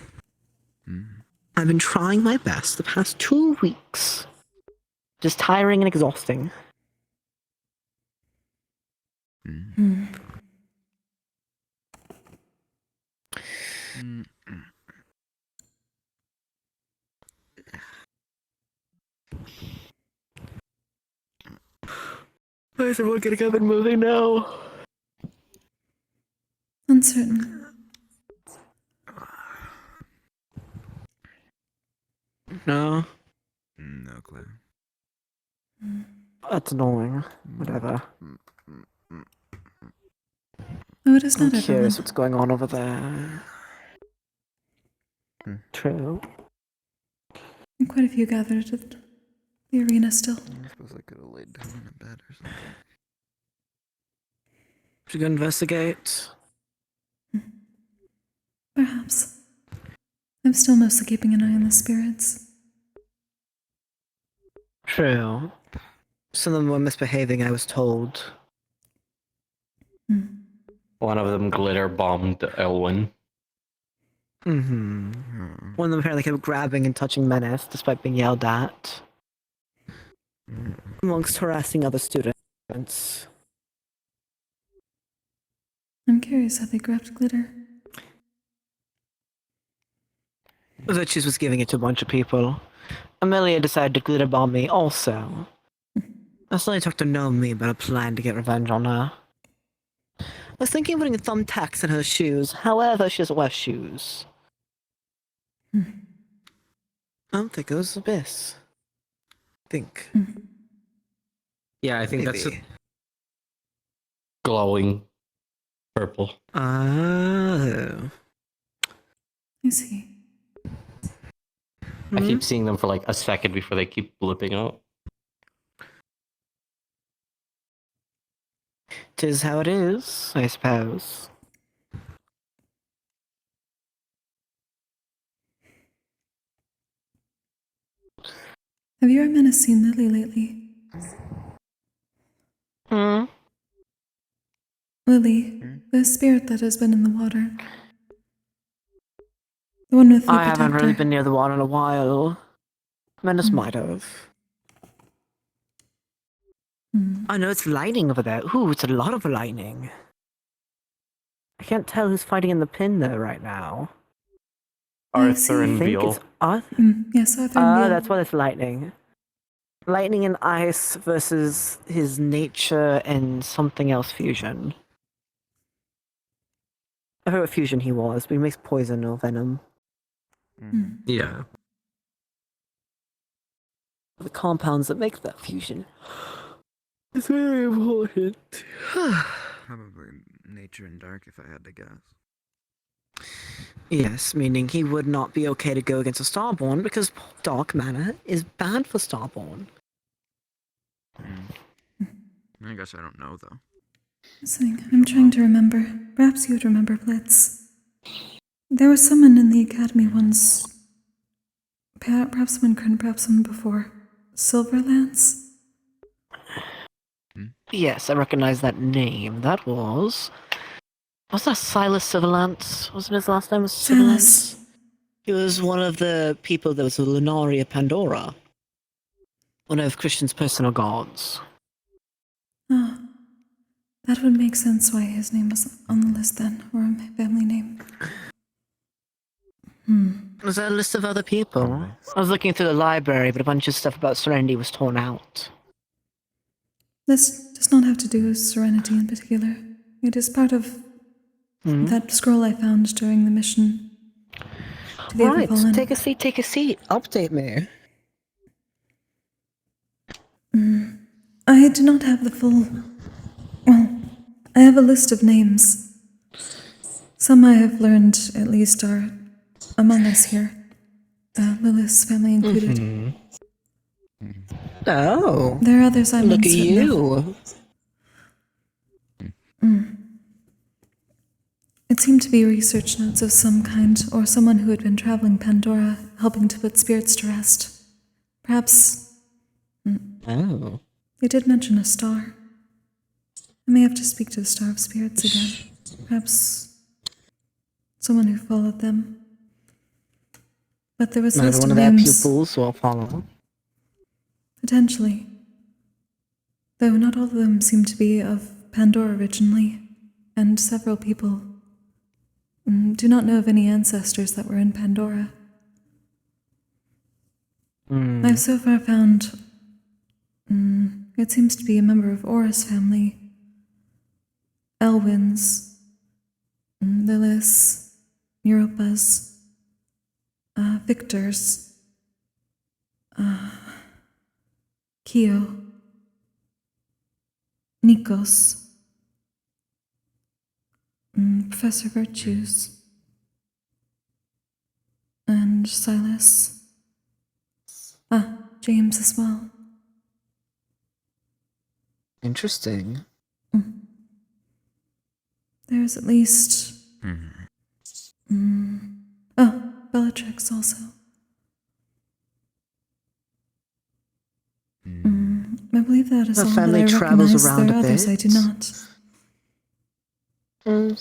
I've been trying my best the past 2 weeks. Just tiring and exhausting. Why is everyone getting up and moving now? Uncertain. No. No clue. That's annoying. Whatever. Oh, it is not I'm everyone. curious what's going on over there. True. And quite a few gathered at the arena still. I suppose I could have laid down in a bed or something. Should we go investigate? Perhaps. I'm still mostly keeping an eye on the spirits. True. Some of them were misbehaving, I was told. One of them glitter bombed Elwyn. Mm-hmm. One of them apparently kept grabbing and touching Menace despite being yelled at. Amongst harassing other students. I'm curious how they grabbed glitter. That she was giving it to a bunch of people. Amelia decided to glitter bomb me also. I suddenly talked to Naomi about a plan to get revenge on her. I was thinking of putting thumbtacks in her shoes, however, she doesn't wear shoes. There goes Abyss. I think. Yeah, I think that's Maybe. Glowing purple. Oh. I see. I keep seeing them for like a second before they keep blipping out. 'Tis how it is, I suppose. Have you or Menace seen Lily lately? Lily, the spirit that has been in the water. The one with the I haven't really protector. been near the water in a while. Menace might have. I know it's lightning over there. Ooh, it's a lot of lightning. I can't tell who's fighting in the pin though right now. Arthur I and think Beale. it's Arthur. Yes, Arthur and Beale. That's why it's lightning. Lightning and ice versus his nature and something else fusion. I forgot what fusion he was, but he makes poison or venom. Yeah. The compounds that make that fusion. It's very important. Probably nature and dark, if I had to guess. Yes, meaning he would not be okay to go against a Starborn because dark matter is bad for Starborn. I guess I don't know, though. I'm trying to remember. Perhaps you would remember Blitz. There was someone in the academy once. Perhaps someone current, perhaps someone before. Silverlance? Yes, I recognize that name. That was that Silas Silverlance? Wasn't his last name was Silverlance? He was one of the people that was the Lunaria Pandora. One of Christian's personal gods. Ah, that would make sense why his name was on the list then, or a family name. Was there a list of other people? I was looking through the library, but a bunch of stuff about Serenity was torn out. This does not have to do with Serenity in particular. It is part of that scroll I found during the mission. To the Right, Everfallen. take a seat. Update me. I do not have the full... Well, I have a list of names. Some I have learned, at least, are among us here. Lilith's family included. Oh. There are others I'm Look at uncertain you. of. It seemed to be research notes of some kind, or someone who had been traveling Pandora, helping to put spirits to rest. Perhaps... Oh. They did mention a star. I may have to speak to the Star of Spirits again. Perhaps someone who followed them. But there was a Another list one of of their names. pupils will follow. Potentially. Though not all of them seem to be of Pandora originally, and several people do not know of any ancestors that were in Pandora. I've so far found it seems to be a member of Aura's family. Elwyn's, Lilith's, Europa's, Victor's, Kyo, Nikos, Professor Virtues, and Silas. James as well. Interesting. There's at least... Bellatrix also. I believe that is Her all that family I travels recognize. around There are a others I bit. do not.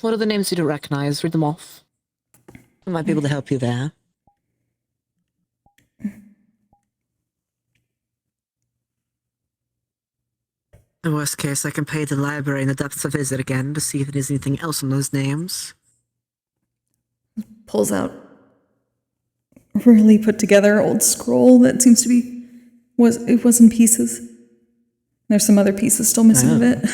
What are the names you don't recognize? Read them off. I might be able to help you there. In worst case, I can pay the library in the depths a visit again to see if there's anything else in those names. Pulls out a really put together old scroll that seems to be was in pieces. There's some other pieces still missing of it.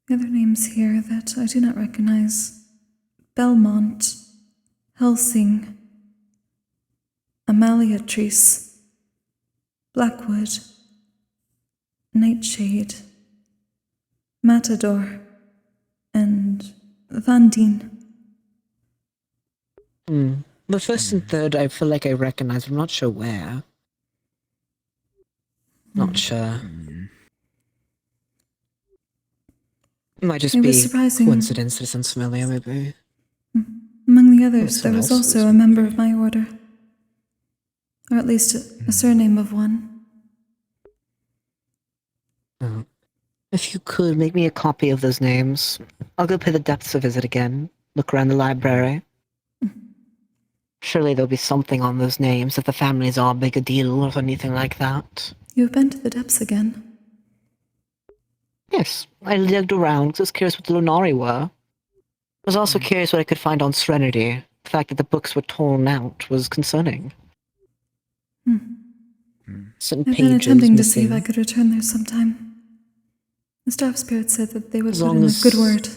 The other names here that I do not recognize: Belmont, Helsing, Amaliatrice, Blackwood, Nightshade, Matador, and Vandine. The first and third I feel like I recognize, I'm not sure where. Not sure. It might just It be was surprising. coincidence that it sounds familiar, maybe. Among the others, there someone was else's, also a member of my order. Or at least a surname of one. Oh. If you could, make me a copy of those names. I'll go pay the depths a visit again. Look around the library. Surely there'll be something on those names if the families are a big a deal or anything like that. You've been to the depths again. Yes, I looked around because I was curious what the Lunari were. I was also curious what I could find on Serenity. The fact that the books were torn out was concerning. Certain I've been pages attempting to see if missing. I could return there sometime. The Staff Spirit said that they would As put long in a as- good word.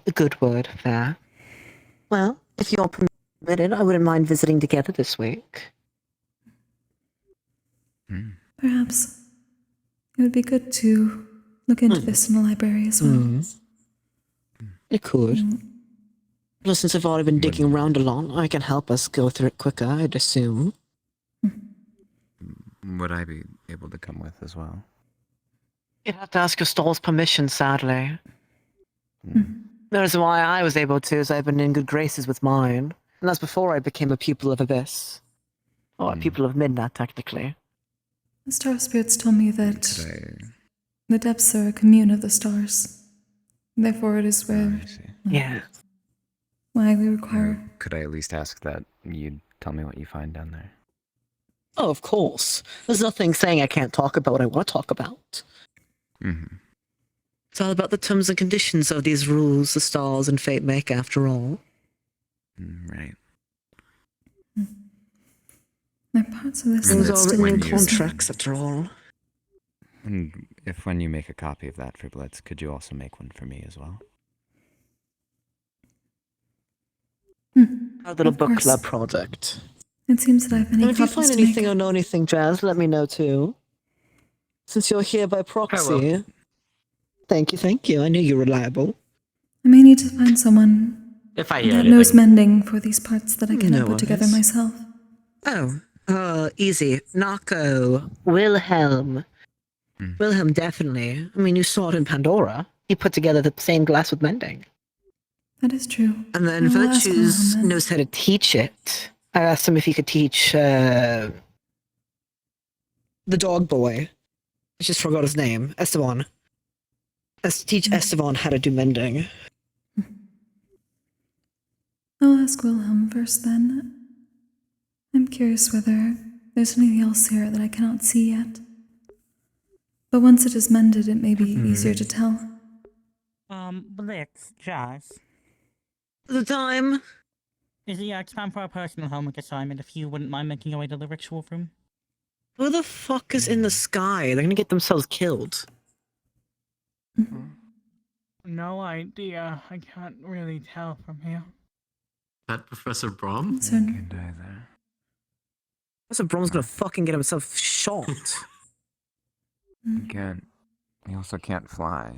A good word, fair. Well, if you're permitted, I wouldn't mind visiting together this week. Perhaps it would be good to look into this in the library as well. It could. Well, since I've already been digging around a lot, I can help us go through it quicker, I'd assume. Would I be able to come with as well? You'd have to ask your stall's permission, sadly. The reason why I was able to is I've been in good graces with mine. And that's before I became a pupil of Abyss. Or a pupil of Midnight, technically. The Star Spirits told me that the depths are a commune of the stars. Therefore, it is where Yeah. why we require. Could I at least ask that you'd tell me what you find down there? Oh, of course. There's nothing saying I can't talk about what I want to talk about. It's all about the terms and conditions of these rules the stars and fate make, after all. Right. There are parts of this Things that are still written in confuse me. contracts, after all. And if when you make a copy of that for Blitz, could you also make one for me as well? Our little Of book course. club project. It seems that I have many And if you copies find to anything make. or know anything, Jazz, let me know too. Since you're here by proxy. Thank you. I knew you were reliable. I may need to find someone If I hear that anything. knows mending for these parts that I cannot No put together worries. myself. Oh, easy. Nako. Wilhelm. Wilhelm, definitely. I mean, you saw it in Pandora. He put together the same glass with mending. That is true. And then I will ask Virtues Wilhelm then. knows how to teach it. I asked him if he could teach the dog boy. I just forgot his name. Esteban. Teach Esteban how to do mending. I'll ask Wilhelm first then. I'm curious whether there's anything else here that I cannot see yet. But once it is mended, it may be easier to tell. Blitz, Jazz. The time? It's time for a personal homework assignment, if you wouldn't mind making your way to the ritual room. Who the fuck is in the sky? They're gonna get themselves killed. No idea. I can't really tell from here. That Professor Brom? Can die there. Professor Brom's gonna fucking get himself shot. He also can't fly.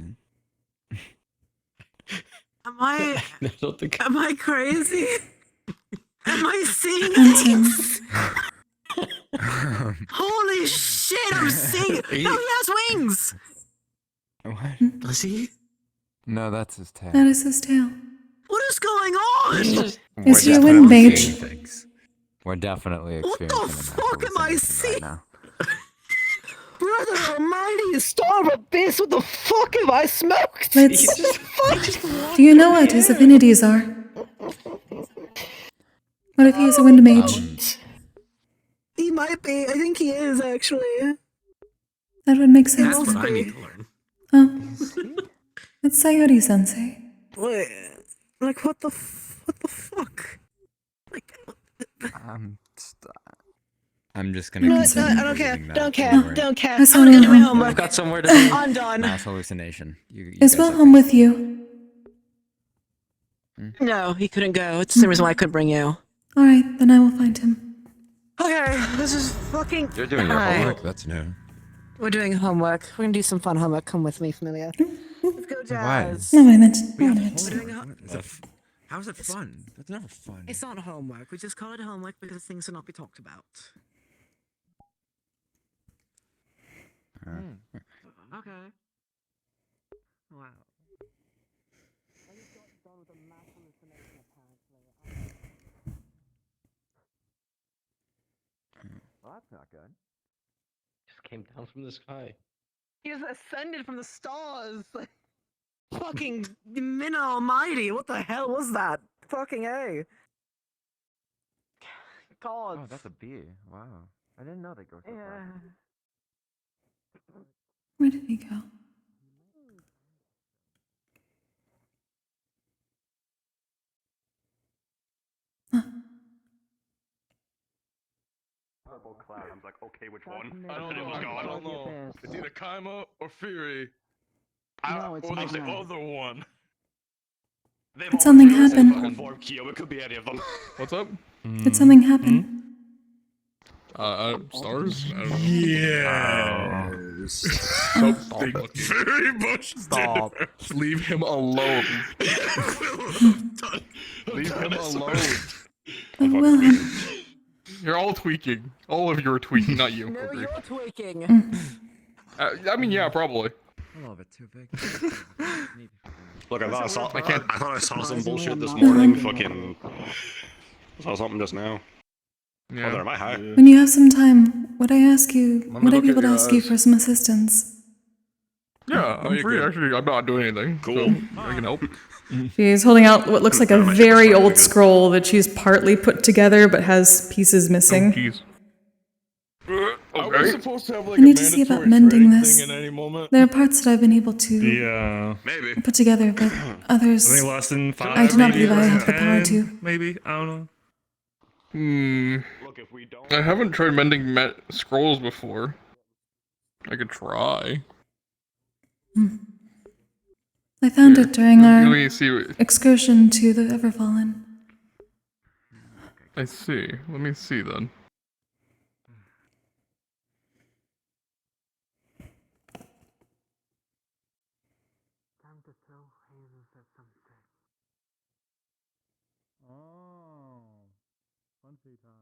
Am I crazy? Am I seeing Anton. things? Holy shit, I'm seeing. No, he has wings! What? Does he? No, that's his tail. That is his tail. What is going on? Is he a wind mage? We're definitely What the experiencing fuck am I hallucination seeing? right now. Brother Almighty, Star of Abyss, what the fuck have I smoked? Let's. Do you know what his affinities are? What if he is a wind mage? He might be. I think he is, actually. That would make sense. That's what I then. need to learn. Oh. It's Sayori sensei. Wait, like, what the fuck? I'm just gonna. No, continue I don't care. believing that. Don't care. Don't worry. Don't care. That's I'm gonna all do my right. homework. I've got somewhere to be. I'm done. Mass hallucination. You Is guys Wilhelm with you? No, he couldn't go. It's the reason why I couldn't bring you. Alright, then I will find him. Okay, this is fucking. You're doing your Hi. homework. That's new. We're doing homework. We're gonna do some fun homework. Come with me, Familia. Let's go, Jazz. No, wait a minute. No, wait a minute. We're doing a How's it fun? That's never fun. It's not homework. We just call it homework because things will not be talked about. Okay. Wow. Well, that's not good. Just came down from the sky. He has ascended from the stars. Fucking Minna Almighty. What the hell was that? Fucking A. God. Oh, that's a bee. Wow. I didn't know they go so far. Where did he go? Purple cloud. I'm like, okay, which one? I don't know. It's either Kaima or Fury. No, it's or there's the not. other one. Did something happen? Kyo, it could be any of them. What's up? Did something happen? Stars? I don't know. Yes. Something very much Stop. Just leave him alone. Leave him alone. Oh, Wilhelm. You're all tweaking. All of you are tweaking, not you. No, Kokkuri. you're tweaking. I mean, yeah, probably. A little bit too big. Look, I thought I saw some Surprisingly, bullshit I'm this not morning. hungry. Fucking. I saw something just now. Yeah. Oh, there, am I high? When you have some time, would I ask you? Let me Would I look be at able to your ask you eyes. for some assistance? Yeah, I'm free. Actually, I'm not doing anything. Cool. So I can help. She's holding out what looks like a very old scroll that she's partly put together but has pieces missing. Jeez. Okay. Are we supposed to have like I need to see mandatory about mending training this. thing at any moment? There are parts that I've been able to Yeah. Maybe. put together, but I others think less than 5. I do not maybe, believe I or have the power 10, to. Maybe. I don't know. Look, if we don't. I haven't tried mending scrolls before. I could try. I found it during Let our me see. excursion to the Everfallen. I see. Let me see then. Oh. Punchy time.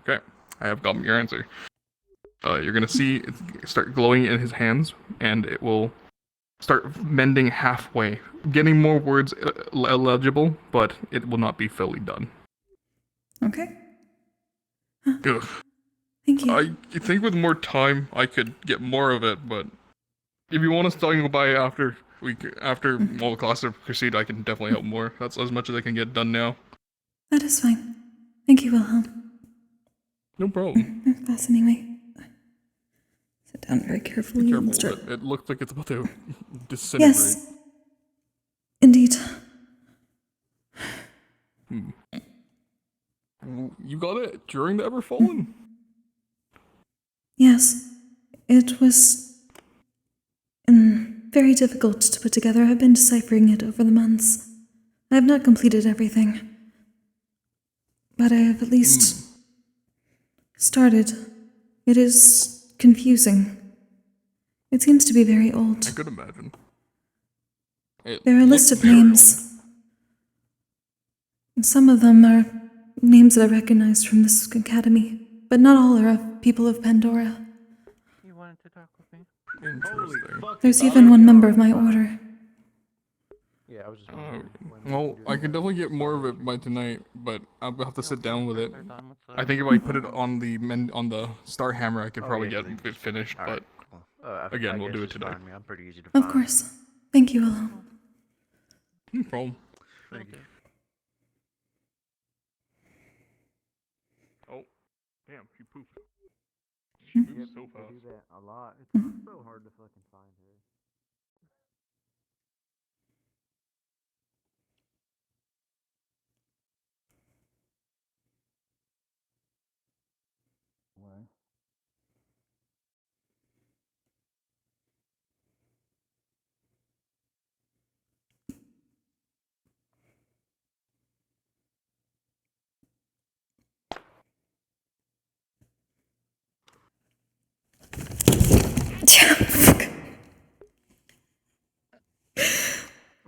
Okay, I have gotten your answer. You're gonna see it start glowing in his hands, and it will start mending halfway, getting more words legible, but it will not be fully done. Okay. Ugh. Thank you. I think with more time I could get more of it, but If you want us to go by after all the classes are proceed, I can definitely help more. That's as much as I can get done now. That is fine. Thank you, Wilhelm. No problem. Fascinating. Sit down very carefully Be and careful. start. It looks like it's about to disintegrate. Yes. Indeed. You got it during the Everfallen? Yes. It was very difficult to put together. I've been deciphering it over the months. I have not completed everything. But I have at least started. It is confusing. It seems to be very old. I could imagine. There are a list of names. Some of them are names that I recognized from this academy, but not all are of people of Pandora. You wanted to talk with me? Interesting. There's even one member of my order. Yeah, I was just. Well, I can definitely get more of it by tonight, but I'll have to sit down with it. I think if I put it on the Star Hammer, I could probably get it finished. But again, we'll do it today. I'm pretty easy to Of course. Thank you, Willow. No problem. Thank you. Oh, damn! You pooped. She moves so fast. do that a lot. It's so hard to fucking find her. Why?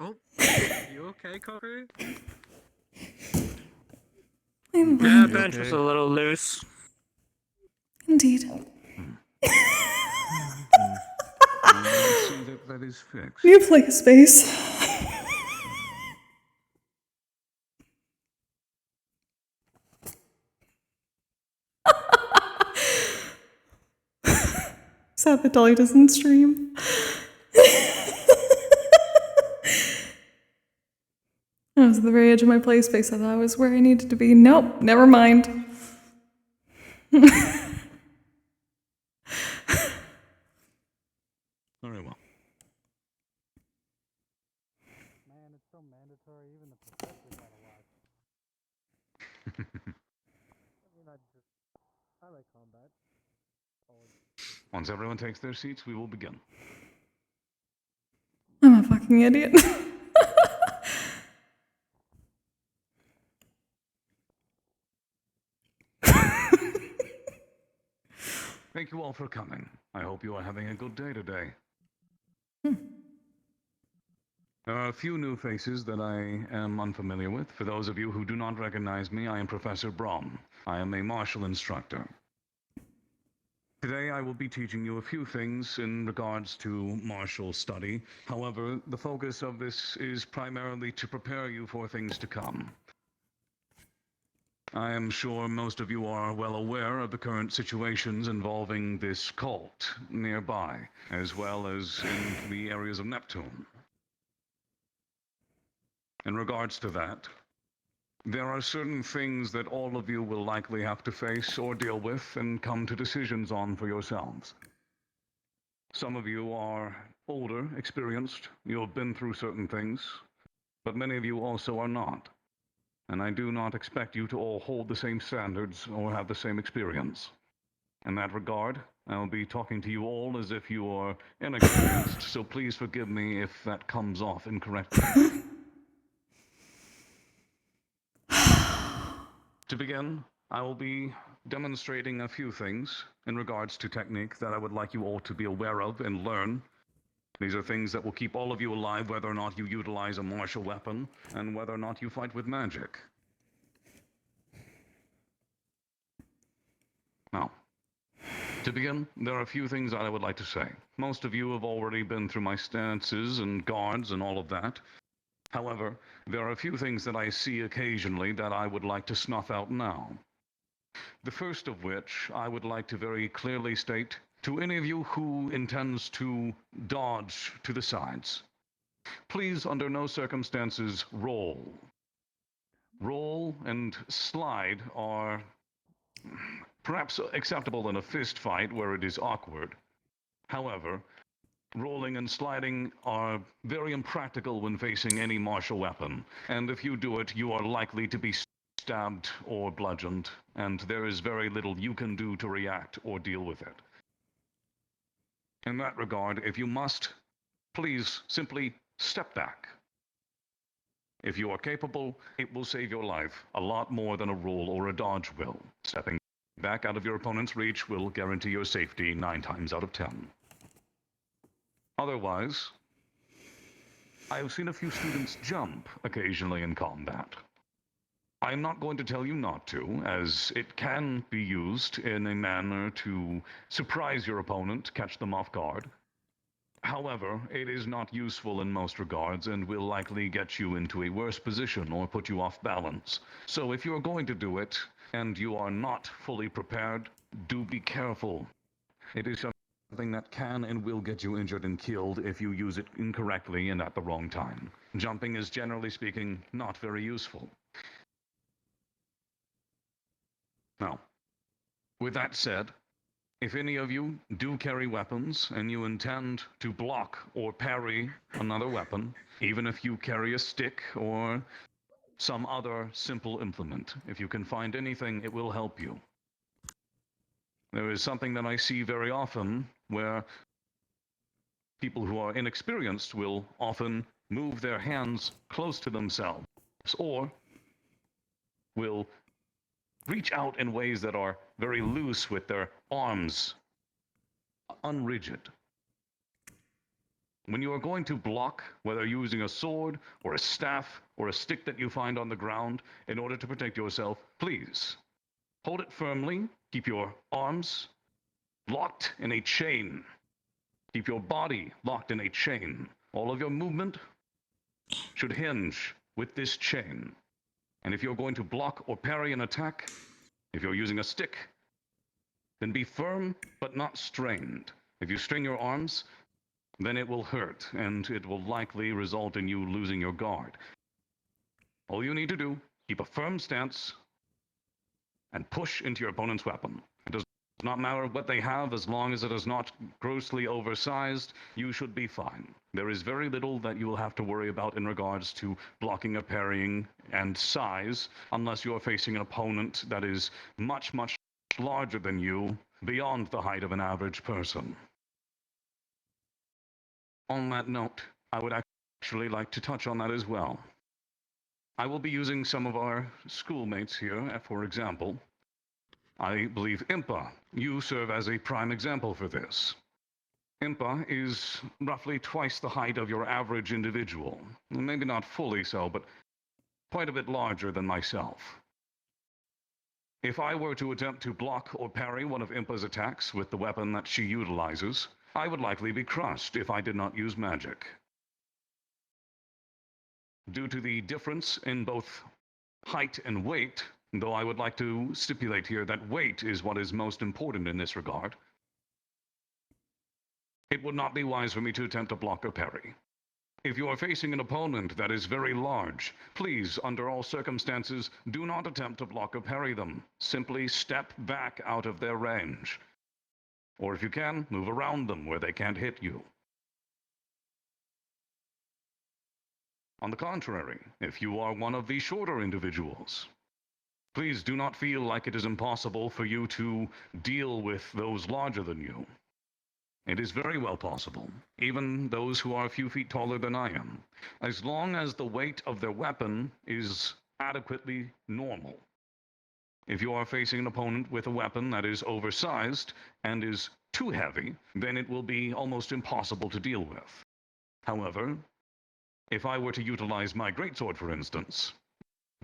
Oh, you okay, Kokkuri? Yeah, bench was a little loose. Indeed. That is fixed. New play space. Sad that Dolly doesn't stream. I was at the very edge of my play space. I thought I was where I needed to be. Nope, never mind. Very well. Man, it's so mandatory. Even the professor got a lot. I like combat. Once everyone takes their seats, we will begin. I'm a fucking idiot. Thank you all for coming. I hope you are having a good day today. There are a few new faces that I am unfamiliar with. For those of you who do not recognize me, I am Professor Brom. I am a martial instructor. Today I will be teaching you a few things in regards to martial study. However, the focus of this is primarily to prepare you for things to come. I am sure most of you are well aware of the current situations involving this cult nearby, as well as in the areas of Neptune. In regards to that, there are certain things that all of you will likely have to face or deal with and come to decisions on for yourselves. Some of you are older, experienced, you have been through certain things, but many of you also are not. And I do not expect you to all hold the same standards or have the same experience. In that regard, I'll be talking to you all as if you are inexperienced, so please forgive me if that comes off incorrectly. To begin, I will be demonstrating a few things in regards to technique that I would like you all to be aware of and learn. These are things that will keep all of you alive, whether or not you utilize a martial weapon, and whether or not you fight with magic. Now, to begin, there are a few things that I would like to say. Most of you have already been through my stances and guards and all of that. However, there are a few things that I see occasionally that I would like to snuff out now. The first of which I would like to very clearly state To any of you who intends to dodge to the sides, please under no circumstances roll. Roll and slide are perhaps acceptable in a fist fight where it is awkward. However, rolling and sliding are very impractical when facing any martial weapon, and if you do it, you are likely to be stabbed or bludgeoned, and there is very little you can do to react or deal with it. In that regard, if you must, please simply step back. If you are capable, it will save your life a lot more than a roll or a dodge will. Stepping back out of your opponent's reach will guarantee your safety 9 times out of 10. Otherwise, I have seen a few students jump occasionally in combat. I'm not going to tell you not to, as it can be used in a manner to surprise your opponent, catch them off guard. However, it is not useful in most regards and will likely get you into a worse position or put you off balance. So if you are going to do it, and you are not fully prepared, do be careful. It is something that can and will get you injured and killed if you use it incorrectly and at the wrong time. Jumping is, generally speaking, not very useful. Now, with that said, if any of you do carry weapons and you intend to block or parry another weapon, even if you carry a stick or some other simple implement, if you can find anything, it will help you. There is something that I see very often where people who are inexperienced will often move their hands close to themselves or will reach out in ways that are very loose with their arms unrigid. When you are going to block, whether using a sword or a staff or a stick that you find on the ground, in order to protect yourself, please hold it firmly, keep your arms locked in a chain, keep your body locked in a chain. All of your movement should hinge with this chain. And if you're going to block or parry an attack, if you're using a stick, then be firm but not strained. If you string your arms, then it will hurt, and it will likely result in you losing your guard. All you need to do, keep a firm stance and push into your opponent's weapon. It does not matter what they have, as long as it is not grossly oversized, you should be fine. There is very little that you will have to worry about in regards to blocking or parrying and size, unless you are facing an opponent that is much, much larger than you, beyond the height of an average person. On that note, I would actually like to touch on that as well. I will be using some of our schoolmates here, for example. I believe Impa, you serve as a prime example for this. Impa is roughly twice the height of your average individual. Maybe not fully so, but quite a bit larger than myself. If I were to attempt to block or parry one of Impa's attacks with the weapon that she utilizes, I would likely be crushed if I did not use magic. Due to the difference in both height and weight, though I would like to stipulate here that weight is what is most important in this regard, it would not be wise for me to attempt to block or parry. If you are facing an opponent that is very large, please, under all circumstances, do not attempt to block or parry them. Simply step back out of their range. Or if you can, move around them where they can't hit you. On the contrary, if you are one of the shorter individuals, please do not feel like it is impossible for you to deal with those larger than you. It is very well possible, even those who are a few feet taller than I am, as long as the weight of their weapon is adequately normal. If you are facing an opponent with a weapon that is oversized and is too heavy, then it will be almost impossible to deal with. However, if I were to utilize my greatsword, for instance,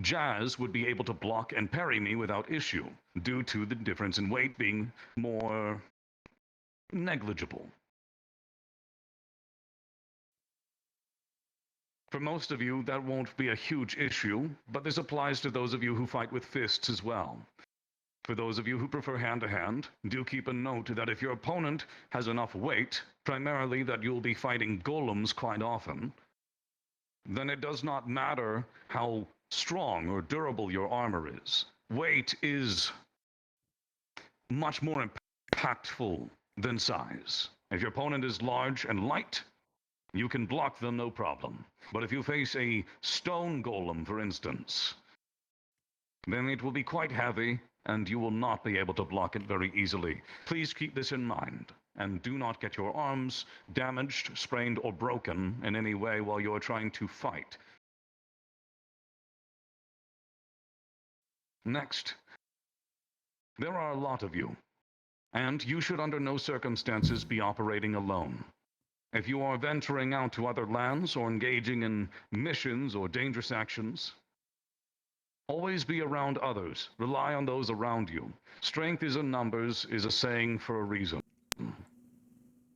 Jazz would be able to block and parry me without issue, due to the difference in weight being more negligible. For most of you, that won't be a huge issue, but this applies to those of you who fight with fists as well. For those of you who prefer hand-to-hand, do keep a note that if your opponent has enough weight, primarily that you'll be fighting golems quite often, then it does not matter how strong or durable your armor is. Weight is much more impactful than size. If your opponent is large and light, you can block them no problem. But if you face a stone golem, for instance, then it will be quite heavy, and you will not be able to block it very easily. Please keep this in mind, and do not get your arms damaged, sprained, or broken in any way while you're trying to fight. Next, there are a lot of you, and you should under no circumstances be operating alone. If you are venturing out to other lands or engaging in missions or dangerous actions, always be around others. Rely on those around you. Strength is in numbers is a saying for a reason.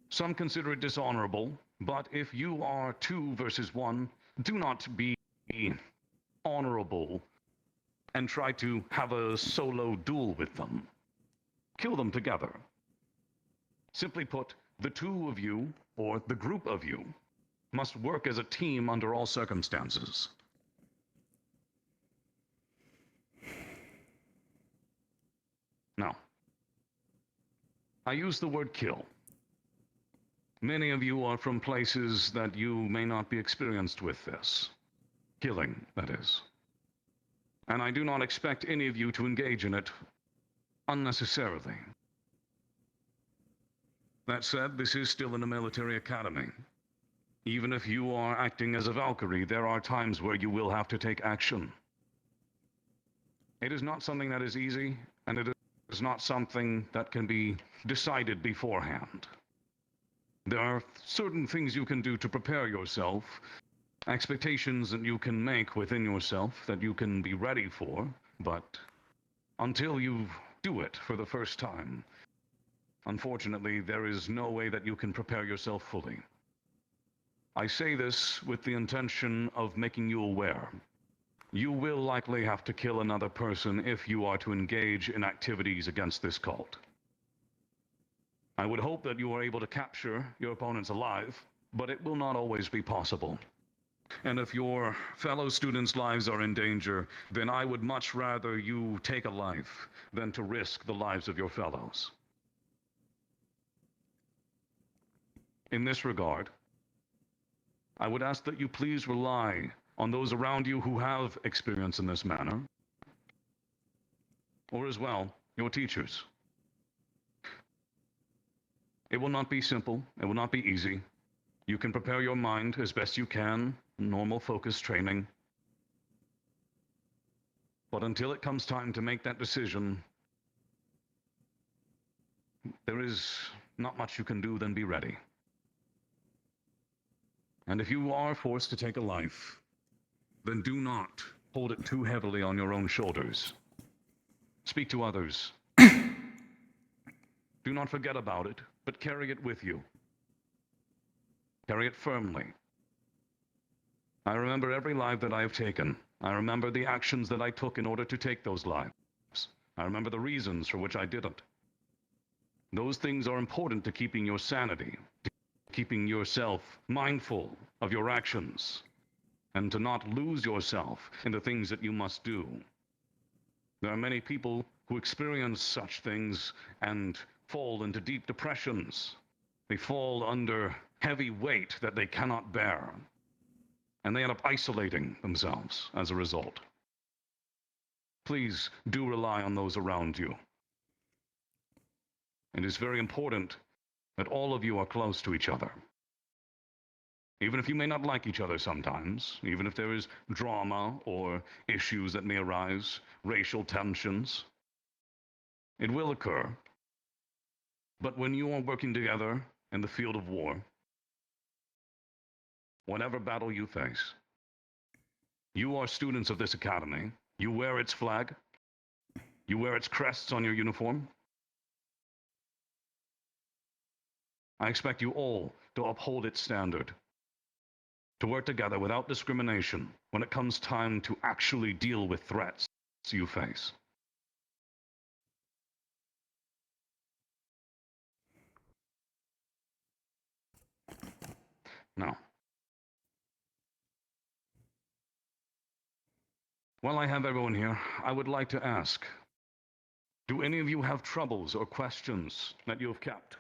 Some consider it dishonorable, but if you are 2 versus 1, do not be honorable and try to have a solo duel with them. Kill them together. Simply put, the 2 of you, or the group of you, must work as a team under all circumstances. Now, I use the word kill. Many of you are from places that you may not be experienced with this. Killing, that is. And I do not expect any of you to engage in it unnecessarily. That said, this is still in a military academy. Even if you are acting as a Valkyrie, there are times where you will have to take action. It is not something that is easy, and it is not something that can be decided beforehand. There are certain things you can do to prepare yourself, expectations that you can make within yourself that you can be ready for, but until you do it for the first time, unfortunately, there is no way that you can prepare yourself fully. I say this with the intention of making you aware. You will likely have to kill another person if you are to engage in activities against this cult. I would hope that you are able to capture your opponents alive, but it will not always be possible. And if your fellow students' lives are in danger, then I would much rather you take a life than to risk the lives of your fellows. In this regard, I would ask that you please rely on those around you who have experience in this manner, or as well, your teachers. It will not be simple, it will not be easy. You can prepare your mind as best you can, normal focus training. But until it comes time to make that decision, there is not much you can do than be ready. And if you are forced to take a life, then do not hold it too heavily on your own shoulders. Speak to others. Do not forget about it, but carry it with you. Carry it firmly. I remember every life that I have taken. I remember the actions that I took in order to take those lives. I remember the reasons for which I didn't. Those things are important to keeping your sanity, to keeping yourself mindful of your actions, and to not lose yourself in the things that you must do. There are many people who experience such things and fall into deep depressions. They fall under heavy weight that they cannot bear, and they end up isolating themselves as a result. Please do rely on those around you. It is very important that all of you are close to each other. Even if you may not like each other sometimes, even if there is drama or issues that may arise, racial tensions, it will occur. But when you are working together in the field of war, whatever battle you face, you are students of this academy. You wear its flag. You wear its crests on your uniform. I expect you all to uphold its standard, to work together without discrimination when it comes time to actually deal with threats you face. Now, while I have everyone here, I would like to ask, do any of you have troubles or questions that you have kept?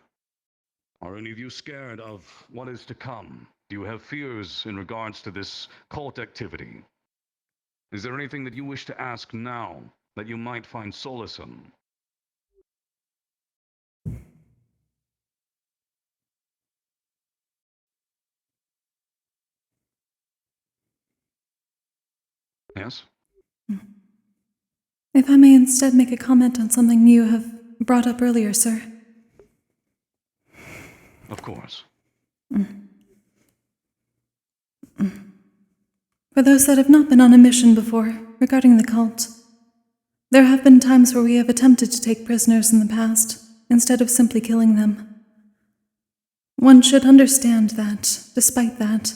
Are any of you scared of what is to come? Do you have fears in regards to this cult activity? Is there anything that you wish to ask now that you might find solace in? Yes? If I may instead make a comment on something you have brought up earlier, sir. Of course. For those that have not been on a mission before, regarding the cult, there have been times where we have attempted to take prisoners in the past, instead of simply killing them. One should understand that, despite that,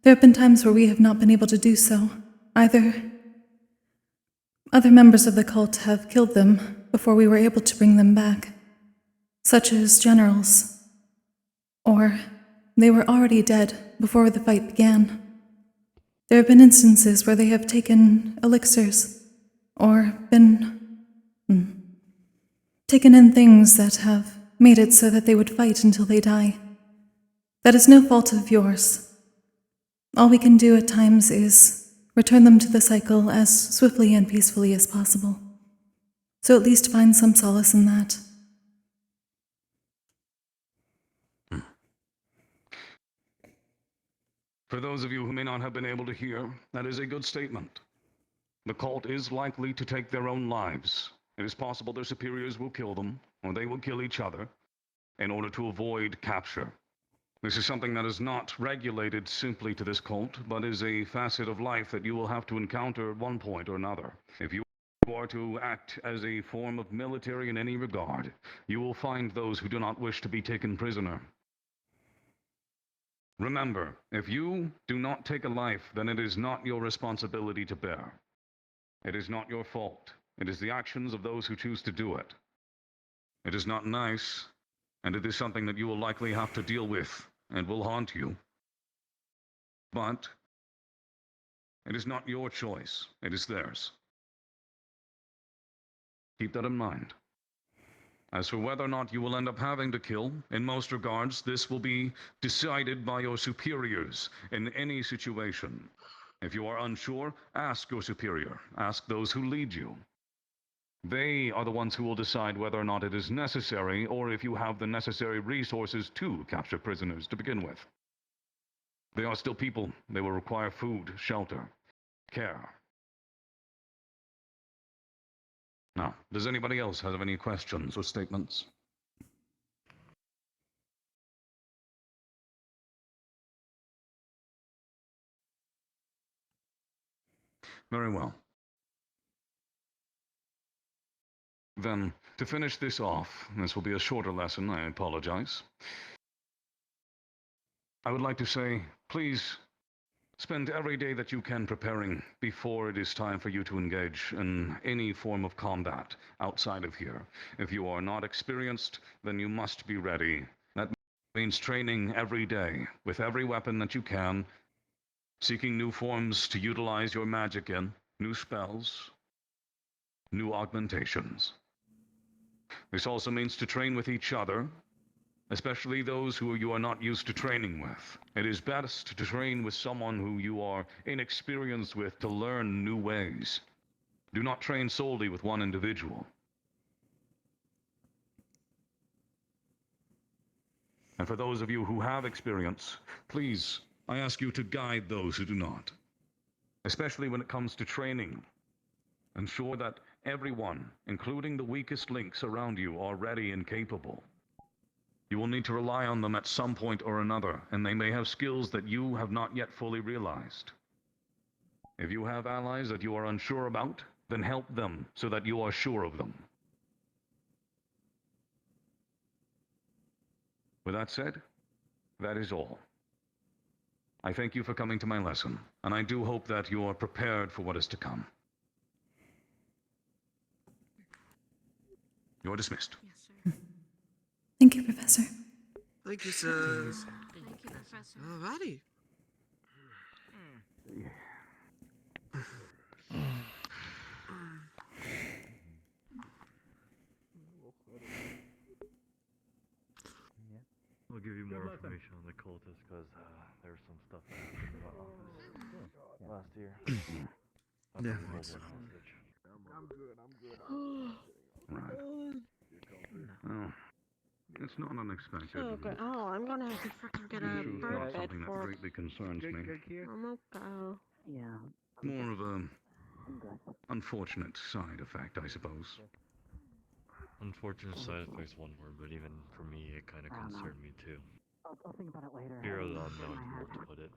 there have been times where we have not been able to do so. Either other members of the cult have killed them before we were able to bring them back, such as generals, or they were already dead before the fight began. There have been instances where they have taken elixirs, or been taken in things that have made it so that they would fight until they die. That is no fault of yours. All we can do at times is return them to the cycle as swiftly and peacefully as possible. So at least find some solace in that. For those of you who may not have been able to hear, that is a good statement. The cult is likely to take their own lives. It is possible their superiors will kill them, or they will kill each other, in order to avoid capture. This is something that is not regulated simply to this cult, but is a facet of life that you will have to encounter at one point or another. If you are to act as a form of military in any regard, you will find those who do not wish to be taken prisoner. Remember, if you do not take a life, then it is not your responsibility to bear. It is not your fault. It is the actions of those who choose to do it. It is not nice, and it is something that you will likely have to deal with and will haunt you. But it is not your choice. It is theirs. Keep that in mind. As for whether or not you will end up having to kill, in most regards, this will be decided by your superiors in any situation. If you are unsure, ask your superior. Ask those who lead you. They are the ones who will decide whether or not it is necessary, or if you have the necessary resources to capture prisoners to begin with. They are still people. They will require food, shelter, care. Now, does anybody else have any questions or statements? Very well. Then, to finish this off, this will be a shorter lesson, I apologize. I would like to say, please spend every day that you can preparing before it is time for you to engage in any form of combat outside of here. If you are not experienced, then you must be ready. That means training every day with every weapon that you can, seeking new forms to utilize your magic in, new spells, new augmentations. This also means to train with each other, especially those who you are not used to training with. It is best to train with someone who you are inexperienced with to learn new ways. Do not train solely with one individual. And for those of you who have experience, please, I ask you to guide those who do not. Especially when it comes to training. Ensure that everyone, including the weakest links around you, are ready and capable. You will need to rely on them at some point or another, and they may have skills that you have not yet fully realized. If you have allies that you are unsure about, then help them so that you are sure of them. With that said, that is all. I thank you for coming to my lesson, and I do hope that you are prepared for what is to come. You're dismissed. Thank you, Professor. Thank you, sir. Professor. Alrighty. I'll give you more information on the cultists because there's some stuff that happened in the office last year. Yeah. I'm good. Right. Well, it's not unexpected. Okay. Oh, I'm gonna have to freaking get a Truth, bird not bed something that for. greatly concerns me. I'm okay. Yeah. More of a unfortunate side effect, I suppose. Unfortunate side effects, one word, but even for me, it kind of concerned me too. I'll think about it later. Fear of the unknown is more to put it.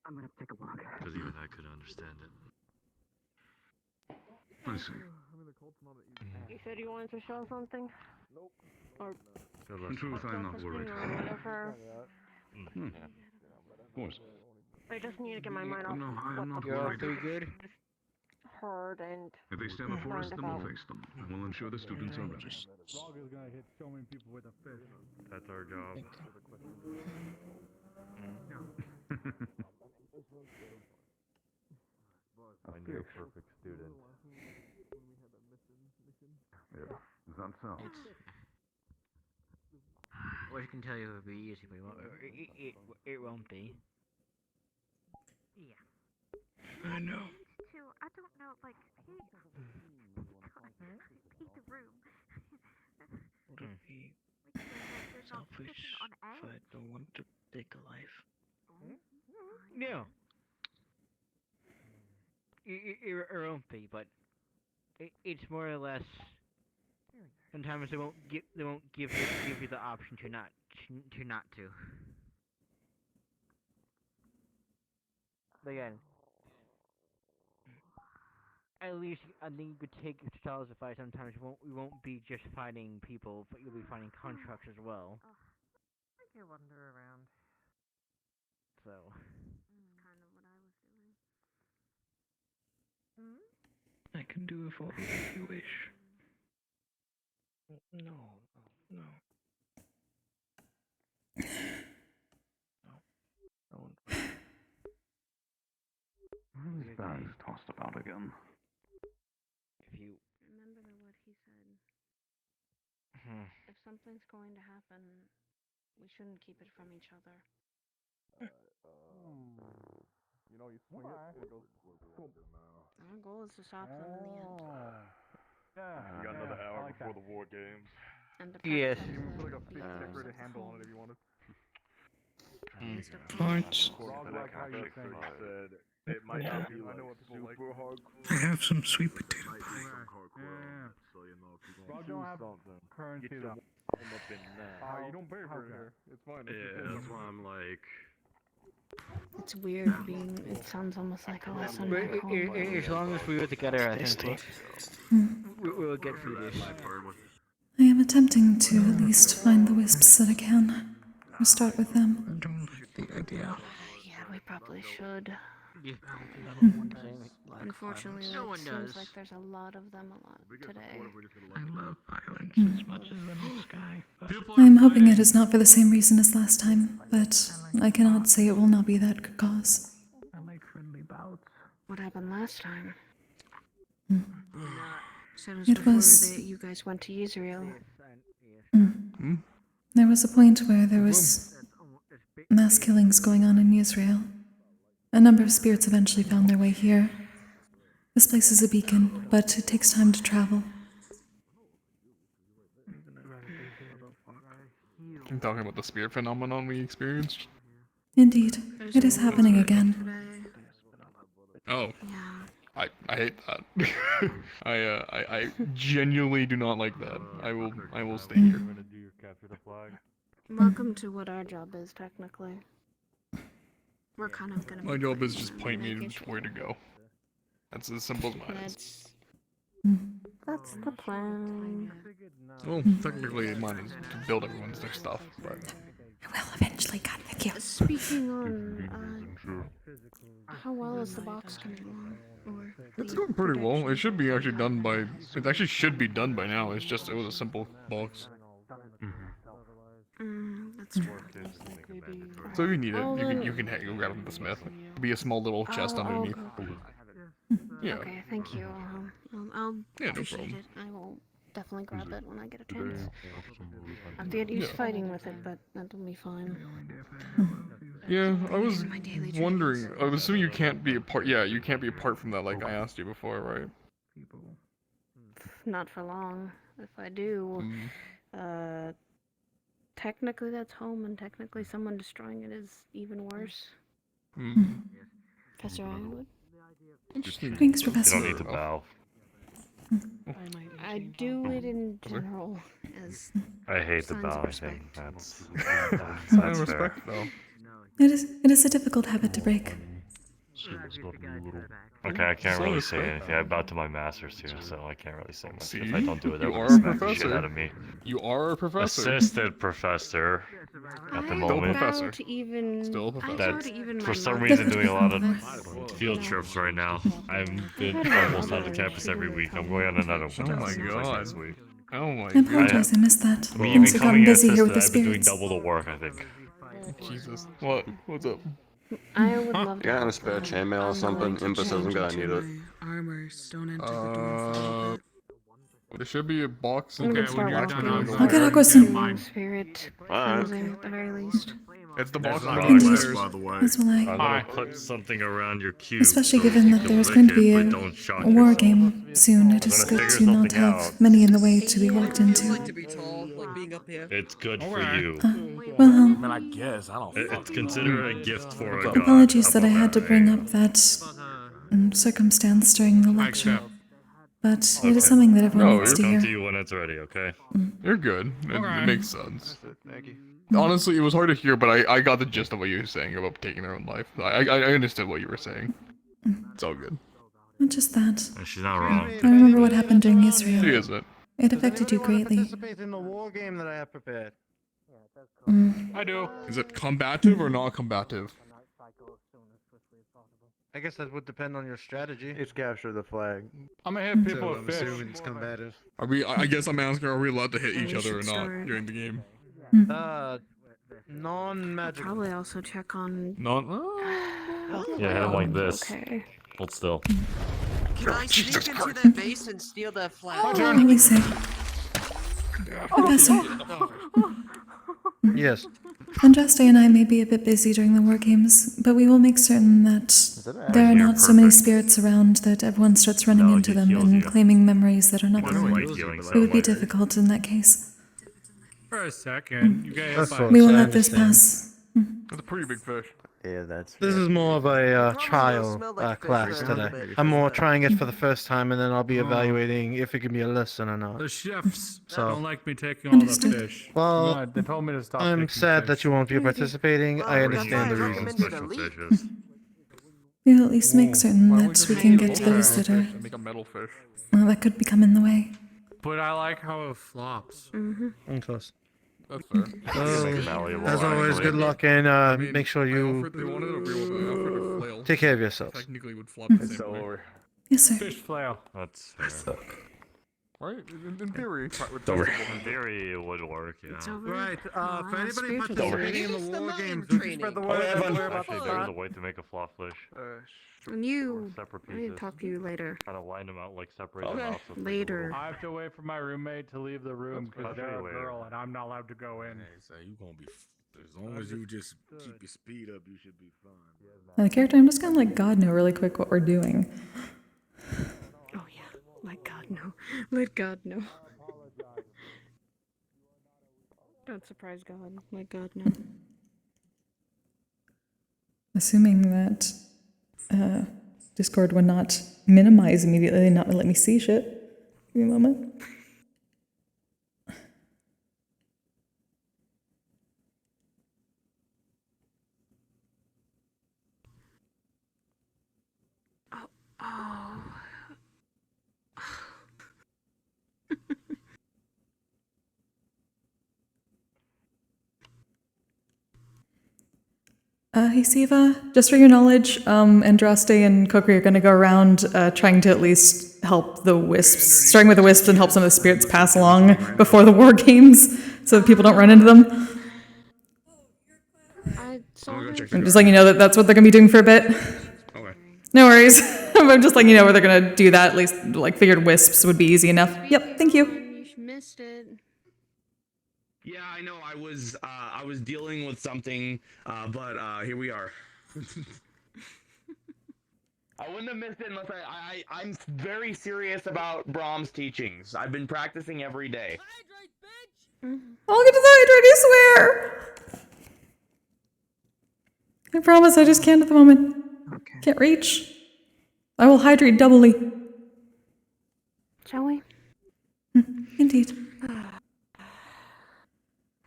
I'm gonna take a walk. Because even I couldn't understand it. I see. You said you wanted to show something? Nope. Or In truth, I'm not worried. or whatever. Of course. I just need to get my mind off No, I am not what worried. good? heard and If they stand before us, learned then we'll about. face them. And we'll ensure the students are ready. Frog is gonna hit so many people with a fish. That's our job. I knew a perfect student. Yeah. Is that so? Well, I can tell you it would be easy, but it won't be. Yeah. I know. Too. I don't know. Like, he peek the room. Would it be They're not selfish sitting on if I eggs. don't want to take a life? No. It won't be, but it's more or less. Sometimes they won't give you the option to not to. But again, at least I think you could take Charles' advice. Sometimes we won't be just fighting people, but you'll be fighting contracts as well. I can wander around. So. That's kind of what I was doing. I can do it for you if you wish. No. I won't. These bags tossed about again. If you. Remember what he said. If something's going to happen, we shouldn't keep it from each other. You know, you swing it goes boom. Our goal is to stop them in the end. Yeah. You got another hour like before that. the war games. And to Yes. protect You can put the like a big people decorated of the handle on home. it if you wanted. Points. It might Yeah. not be I like know what people like. super hardcore. I have some sweet potato Might be pie. some hardcore on it, so you know if you Frog want don't to have do something, currency get to your warm up in that. You don't pay for it here. It's fine. Yeah, that's why I'm like. It's weird being. It sounds almost like a lesson But back home. as long as we were together, I think we'll get through this. I am attempting to at least find the wisps that I can. We'll start with them. I don't like the idea. Yeah, we probably should. Yeah. Unfortunately, No it one seems does. like there's a lot of them a lot today. I love violence as much as the next guy. I am hoping it is not for the same reason as last time, but I cannot say it will not be that good cause. I like friendly bouts. What happened last time? Said it was It before was- you guys went to Israel. There was a point where there was mass killings going on in Israel. A number of spirits eventually found their way here. This place is a beacon, but it takes time to travel. I'm talking about the spirit phenomenon we experienced. Indeed, it is happening again. Oh. Yeah. I hate that. I genuinely do not like that. I will stay here. I'm gonna do your capture the flag. Welcome to what our job is, technically. We're kind of gonna. My be job is putting just them point me making to where to go. That's as simple as mine is. That's the plan. Well, technically mine is to build everyone's their stuff, but I will eventually, God, thank you. Speaking on, how well is the box coming along? Or it's doing pretty well. It should be actually done by. It actually should be done by now. It was a simple box. That's true. So if you need it, you can go grab it from the smith. It'll be a small little chest underneath. Yeah. Okay, thank you. I'll Yeah, no appreciate problem. it. I will definitely grab it when I get a chance. I have to get used to fighting with it, but that'll be fine. Yeah, I was wondering. I was assuming you can't be apart. Yeah, you can't be apart from that, like I asked you before, right? Not for long. If I do, technically that's home, and technically someone destroying it is even worse. Professor Ironwood? Interesting. Thanks, Professor. You don't need to bow. I do it in general as I hate the signs of bow. I respect. think that's Sign of fair. respect, though. It is a difficult habit to break. Okay, I can't Sign really of say respect. anything. I bow to my masters too, so I can't really say much. See? If I don't do it, You they're are gonna a smack the shit professor. out of me. You are a professor. Assistant professor at the I moment. bow to even. Still a I professor. bow That's to even for my some mother. reason doing a lot of That's- field trips right now. I'm been almost on the campus every week. I'm going on another one. Oh my god. Next week. Oh my I god. apologize, I missed that. Me Things have becoming gotten an busy here with assistant, the I've been doing spirits. double the work, I think. Jesus. What? What's up? I would love to. You got a spare chainmail or something? Impus isn't gonna need it. Armor, stone enter the door for a little bit. There should be a box I'm in gonna there. start walking. I'll get Aquasum. Spirit Alright. cleansing at the very least. It's the box on Thank the you. stairs. As will I'm I. gonna put something around your cube. Especially so given you that can there's lick going to it, be but a don't shock war yourself. game soon. It is gonna good figure to not something have out. many in the way to be walked I into. like to be tall, like being up here. It's good for you. Well, I guess I don't. It's considered a gift for a god. apologies that I How had about to bring up that circumstance during the lecture. But it is something that everyone needs to I'll hear. come to you when it's ready, okay? You're good. It Okay. makes sense. Thank you. Honestly, it was hard to hear, but I got the gist of what you were saying about taking their own life. I understood what you were saying. It's all good. Not just that. She's not wrong. I remember what happened during Israel. She isn't. It affected you greatly. Participate in the war game that I have prepared. I do. Is it combative or not combative? I guess that would depend on your strategy. It's capture the flag. I'm gonna hit people So with I'm fish. assuming it's combative. Are we? I guess I'm asking. Are we allowed to hit each We other or should not start. during the game? Non-magical. Probably also check on. Not. Yeah, hit him like this. Okay. Hold still. Can I sneak into their base and steal their flag? Let me see. Professor, Yes. Andraste and I may be a bit busy during the war games, but we will make certain that there are not so many spirits around that everyone starts running into them and claiming memories that are not Why do I theirs. like healing so It would be much? difficult in that case. For a second, you guys. We will let this pass. That's a pretty big fish. Yeah, that's. This is more of a trial class today. I'm more trying it for the first time, and then I'll be evaluating if it can be a lesson or not. The chefs So- don't like me taking all the Understood. fish. Well, Yeah, they told me to stop. I'm taking sad fish. that you won't be participating. I understand the reasons. Special fishes. We will at least make certain that we can get to those that are. Make a metal fish. Well, that could become in the way. But I like how it flops. I'm close. That's fair. So, as always, good luck, and make sure you They wanted a real flail. take care of yourselves. Technically would flop the same way. Yes, sir. Fish flail. That's fair. Right? In theory. In theory, it would work, yeah. Right, for anybody spiritual participating in training. the war Use the games, mime would you spread the training. word? Actually, there's a way to make a flaw fish. And you. Separate I need to pieces. talk to you later. Kind of line them out, like separate them out. So it's like a Later. I have to wait for my roommate to leave the room because That's they're a pretty girl and I'm not allowed to go in. So you gonna be, as long as you just keep your speed up, you should be fine. The character, I'm just gonna let God know really quick what we're doing. Oh yeah. Let God know. Let God know. Don't surprise God. Let God know. Assuming that Discord would not minimize immediately and not let me see shit. Give me a moment. Oh. Hey Siva, just for your knowledge, Andraste and Kokkuri are going to go around trying to at least help the wisps, starting with the wisps and help some of the spirits pass along before the war games so that people don't run into them. I'm gonna go check. I'm just letting you know that that's what they're gonna be doing for a bit. Okay. No worries. I'm just letting you know where they're gonna do that. At least, like, figured wisps would be easy enough. Yep, thank you. You missed it. Yeah, I know. I was dealing with something, but here we are. I wouldn't have missed it unless I'm very serious about Brahms' teachings. I've been practicing every day. I'll get to the hydrate, I swear! I promise, I just can't at the moment. Can't reach. I will hydrate doubly. Shall we? Indeed.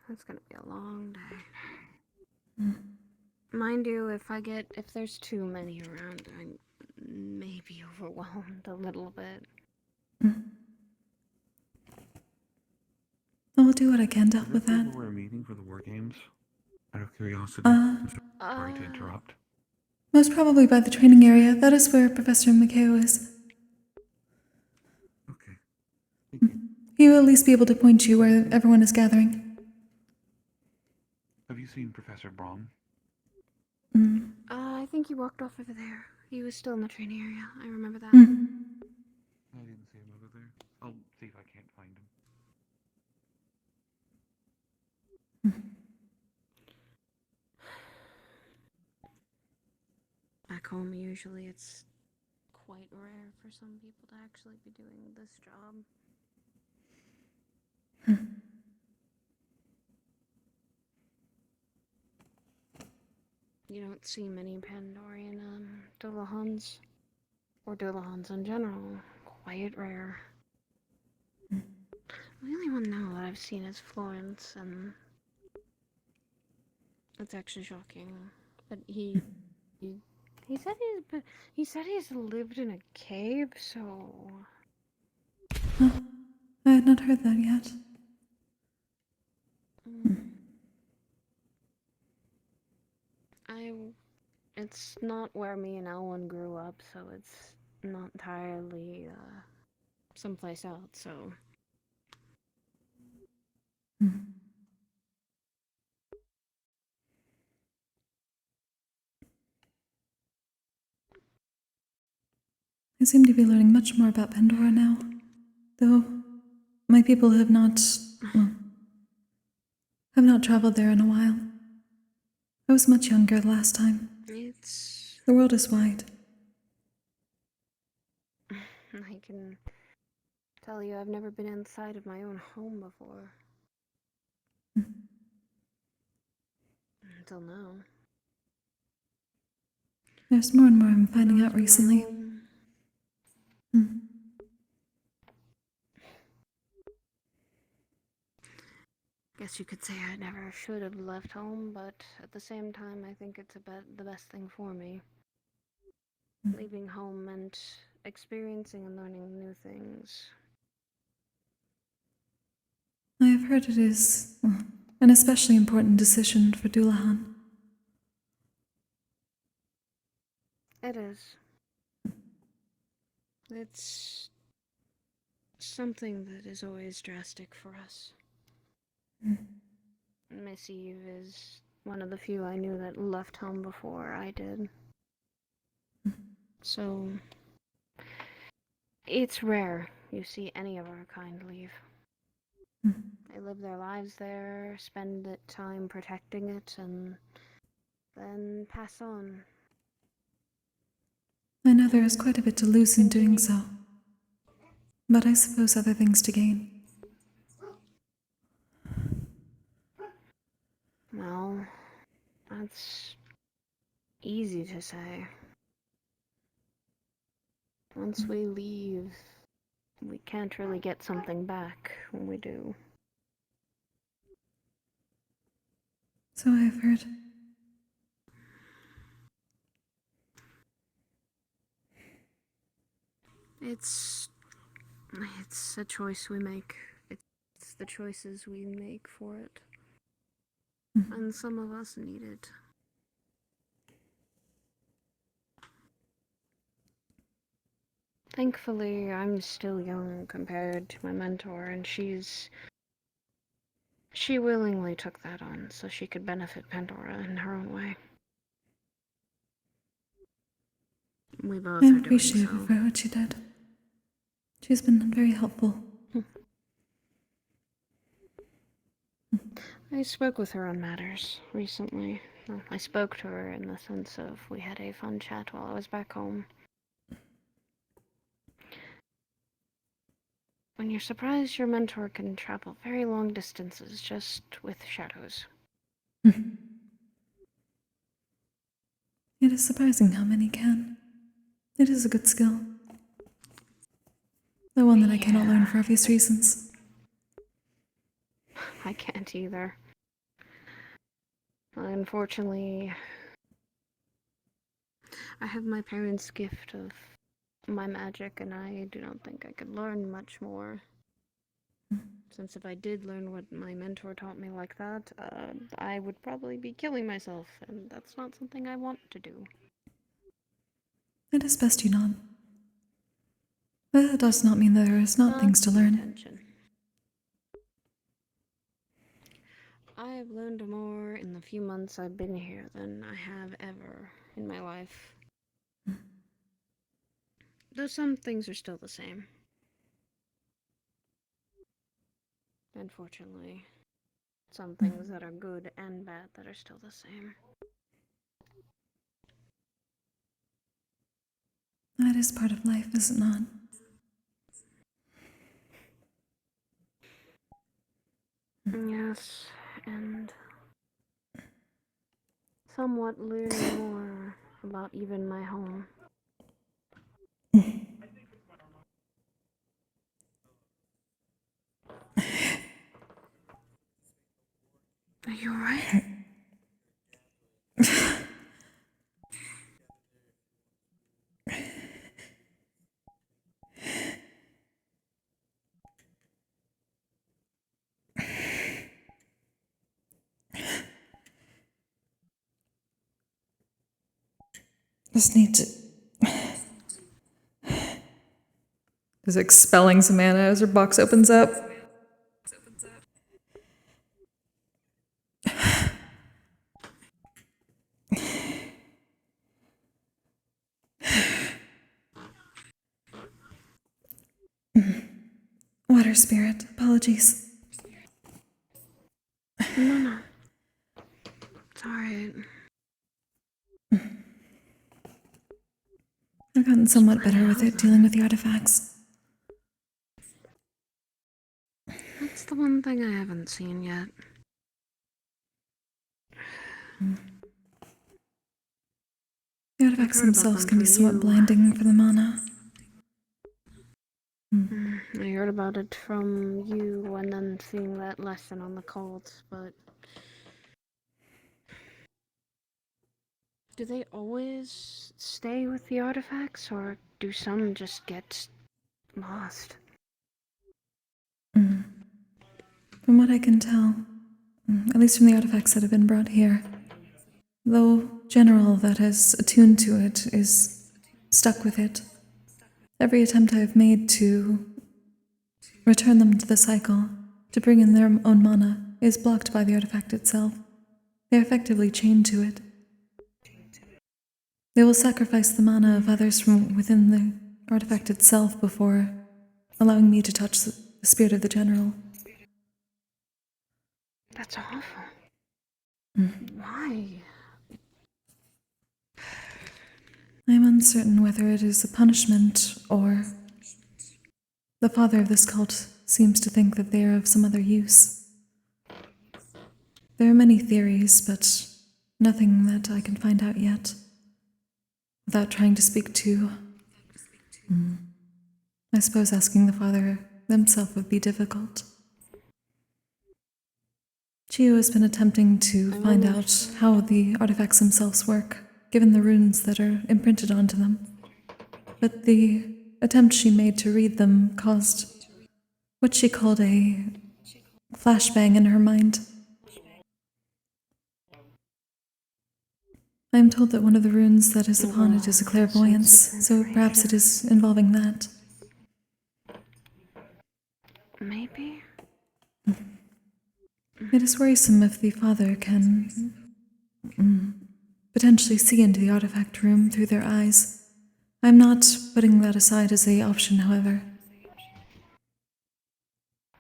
That's gonna be a long day. Mind you, if there's too many around, I may be overwhelmed a little bit. I'll do what I can to help with that. We're meeting for the war games. Out of curiosity. Sorry to interrupt. Most probably by the training area. That is where Professor Mikhail is. He will at least be able to point you where everyone is gathering. Have you seen Professor Brahm? I think he walked off over there. He was still in the training area. I remember that. I didn't see him over there. I'll see if I can't find him. Back home, usually it's quite rare for some people to actually be doing this job. You don't see many Pandorian Dullahans, or Dullahans in general. Quite rare. The only one now that I've seen is Florence, and it's actually shocking. But he said he's lived in a cave, so I had not heard that yet. it's not where me and Elwyn grew up, so it's not entirely someplace else, so. I seem to be learning much more about Pandora now. Though my people have not traveled there in a while. I was much younger the last time. The world is wide. I can tell you I've never been inside of my own home before. Until now. There's more and more I'm finding out recently. Guess you could say I never should have left home, but at the same time, I think it's the best thing for me. Leaving home and experiencing and learning new things. I have heard it is an especially important decision for Dullahan. It is. It's something that is always drastic for us. Miss Eve is one of the few I knew that left home before I did. So, it's rare you see any of our kind leave. They live their lives there, spend time protecting it, and then pass on. I know there is quite a bit to lose in doing so, but I suppose other things to gain. Well, that's easy to say. Once we leave, we can't really get something back when we do. So I've heard. It's a choice we make. It's the choices we make for it. And some of us need it. Thankfully, I'm still young compared to my mentor, and she's She willingly took that on so she could benefit Pandora in her own way. We both I are doing appreciate so. her for what she did. She's been very helpful. I spoke with her on matters recently. Well, I spoke to her in the sense of we had a fun chat while I was back home. When you're surprised, your mentor can travel very long distances just with shadows. It is surprising how many can. It is a good skill. The one that I cannot learn for obvious reasons. I can't either. Unfortunately, I have my parents' gift of my magic, and I do not think I could learn much more. Since if I did learn what my mentor taught me like that, I would probably be killing myself, and that's not something I want to do. It is best you not. But that does not mean there is not things to learn. Intention. I have learned more in the few months I've been here than I have ever in my life. Though some things are still the same. Unfortunately, some things that are good and bad that are still the same. That is part of life, is it not? Yes, and somewhat learning more about even my home. Are you alright? Just need to... Is expelling some mana as her box opens up. Water spirit, apologies. No. It's alright. I've gotten somewhat better with it, dealing with the artifacts. That's the one thing I haven't seen yet. The artifacts themselves can be somewhat blinding for the mana. I heard about it from you and then seeing that lesson on the cults, but... Do they always stay with the artifacts, or do some just get lost? From what I can tell, at least from the artifacts that have been brought here, though General that is attuned to it is stuck with it. Every attempt I have made to return them to the cycle, to bring in their own mana, is blocked by the artifact itself. They are effectively chained to it. They will sacrifice the mana of others from within the artifact itself before allowing me to touch the spirit of the General. That's awful. Why? I am uncertain whether it is a punishment or the father of this cult seems to think that they are of some other use. There are many theories, but nothing that I can find out yet. Without trying to speak to... I suppose asking the father himself would be difficult. Chio has been attempting to find out how the artifacts themselves work, given the runes that are imprinted onto them. But the attempt she made to read them caused what she called a flashbang in her mind. I am told that one of the runes that is upon it is a clairvoyance, so perhaps it is involving that. Maybe? It is worrisome if the father can potentially see into the artifact room through their eyes. I'm not putting that aside as an option, however.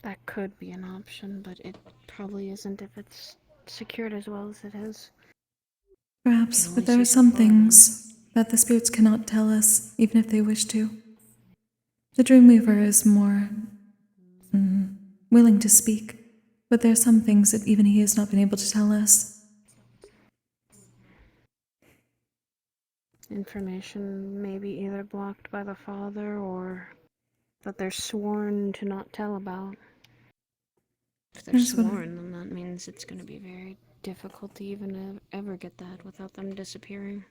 That could be an option, but it probably isn't if it's secured as well as it is. Perhaps, but there are some things that the spirits cannot tell us, even if they wish to. The Dreamweaver is more willing to speak, but there are some things that even he has not been able to tell us. Information may be either blocked by the father or that they're sworn to not tell about. If they're sworn, then that means it's going to be very difficult to even ever get that without them disappearing.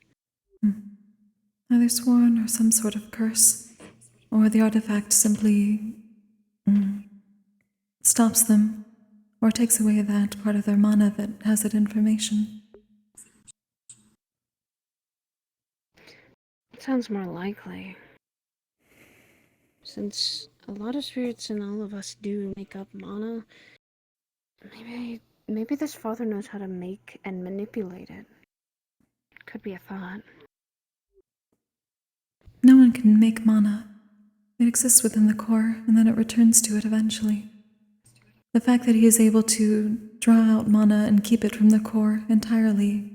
Either sworn or some sort of curse, or the artifact simply stops them, or takes away that part of their mana that has that information. It sounds more likely. Since a lot of spirits and all of us do make up mana, maybe this father knows how to make and manipulate it. Could be a thought. No one can make mana. It exists within the core, and then it returns to it eventually. The fact that he is able to draw out mana and keep it from the core entirely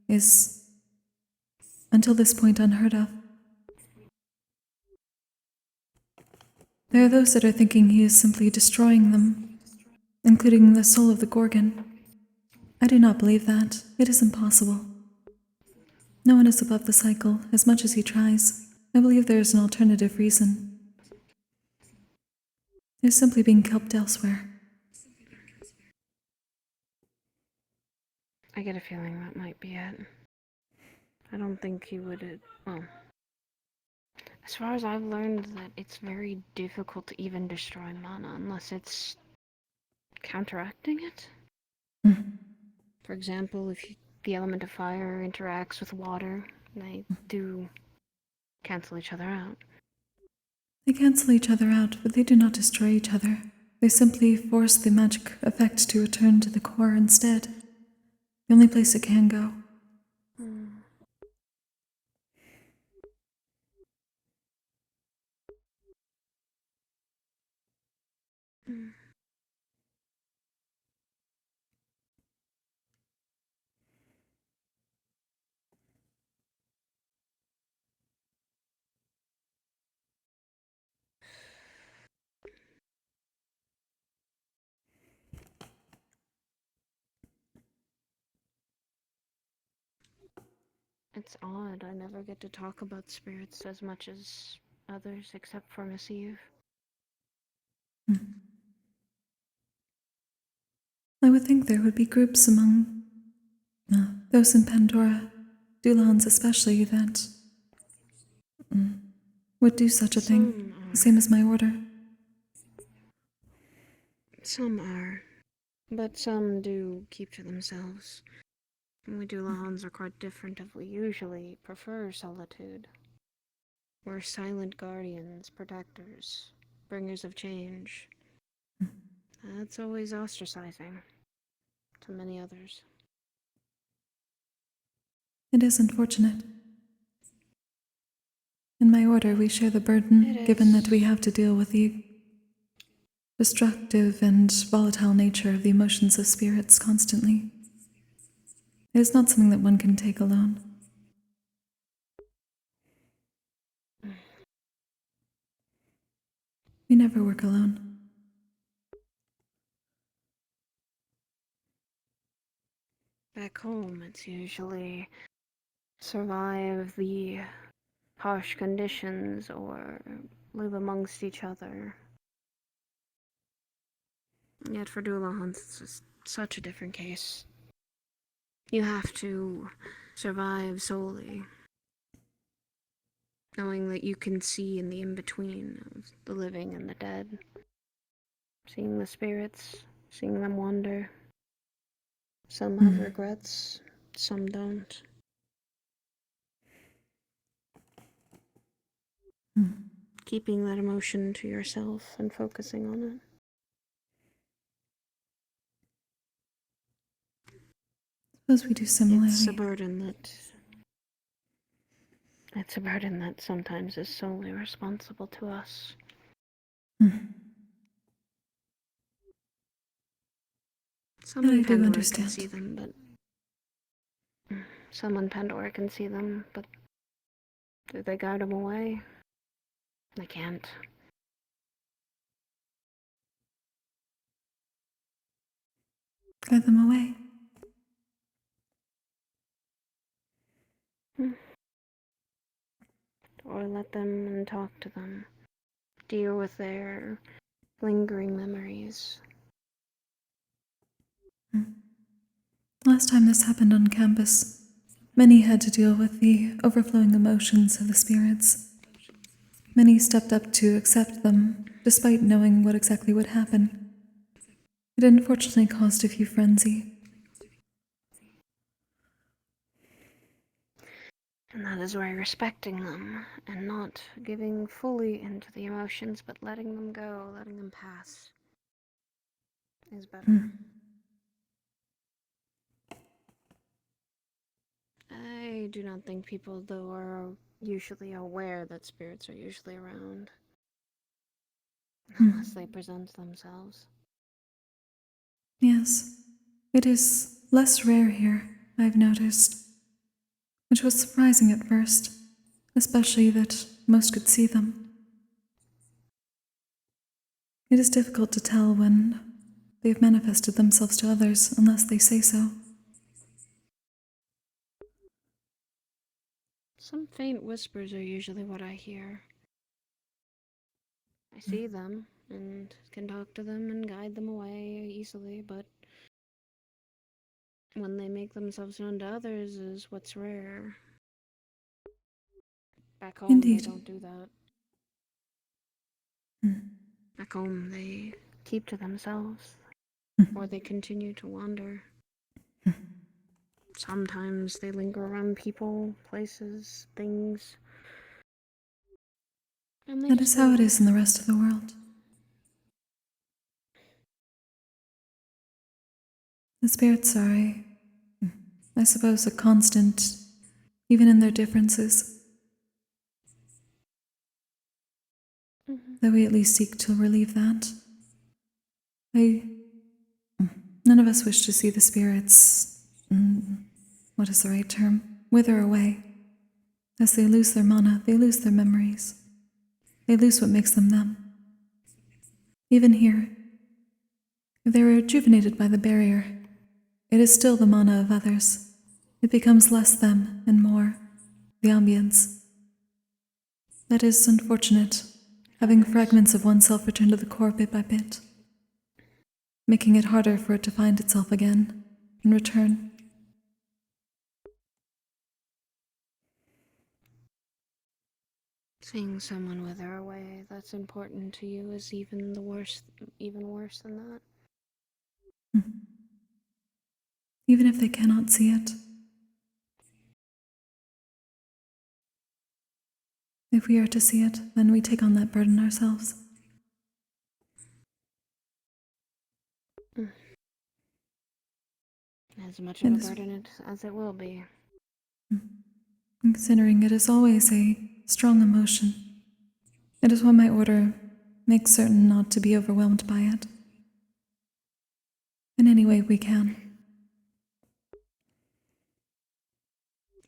is, until this point, unheard of. There are those that are thinking he is simply destroying them, including the soul of the Gorgon. I do not believe that. It is impossible. No one is above the cycle, as much as he tries. I believe there is an alternative reason. It is simply being kept elsewhere. I get a feeling that might be it. I don't think he would. Well, as far as I've learned, that it's very difficult to even destroy mana unless it's counteracting it. For example, if the element of fire interacts with water, they do cancel each other out. They cancel each other out, but they do not destroy each other. They simply force the magic effect to return to the core instead. The only place it can go. It's odd. I never get to talk about spirits as much as others, except for Miss Eve. I would think there would be groups among those in Pandora, Dulans especially, that would do such a thing, the same as my order. Some are, but some do keep to themselves. We Dulahans are quite different if we usually prefer solitude. We're silent guardians, protectors, bringers of change. That's always ostracizing to many others. It is unfortunate. In my order, we share the burden, given that we have to deal with the destructive and volatile nature of the emotions of spirits constantly. It is not something that one can take alone. We never work alone. Back home, it's usually survive the harsh conditions or live amongst each other. Yet for Dulahans, it's just such a different case. You have to survive solely, knowing that you can see in the in-between of the living and the dead. Seeing the spirits, seeing them wander. Some have regrets, some don't. Keeping that emotion to yourself and focusing on it. Suppose we do similarly. It's a burden that sometimes is solely responsible to us. Someone I do Pandora understand. can see them, but someone Pandora can see them, but do they guide them away? They can't. Guide them away. Or let them and talk to them. Deal with their lingering memories. Last time this happened on campus, many had to deal with the overflowing emotions of the spirits. Many stepped up to accept them, despite knowing what exactly would happen. It unfortunately caused a few frenzy. And that is why respecting them and not giving fully into the emotions, but letting them go, letting them pass, is better. I do not think people, though, are usually aware that spirits are usually around. Unless they present themselves. Yes, it is less rare here, I've noticed. Which was surprising at first, especially that most could see them. It is difficult to tell when they've manifested themselves to others unless they say so. Some faint whispers are usually what I hear. I see them and can talk to them and guide them away easily, but when they make themselves known to others is what's rare. Back home, Indeed. they don't do that. Back home, they keep to themselves, or they continue to wander. Sometimes they linger around people, places, things. And they That just is how go it away. is in the rest of the world. The spirits are, I suppose, a constant, even in their differences. Though we at least seek to relieve that. None of us wish to see the spirits, what is the right term, wither away. As they lose their mana, they lose their memories. They lose what makes them them. Even here, if they were rejuvenated by the barrier, it is still the mana of others. It becomes less them and more the ambience. That is unfortunate, having fragments of oneself return to the core bit by bit, making it harder for it to find itself again and return. Seeing someone wither away that's important to you is even worse than that. Even if they cannot see it. If we are to see it, then we take on that burden ourselves. As much of a burden as it will be. Considering it is always a strong emotion, it is what my order makes certain not to be overwhelmed by it. In any way we can.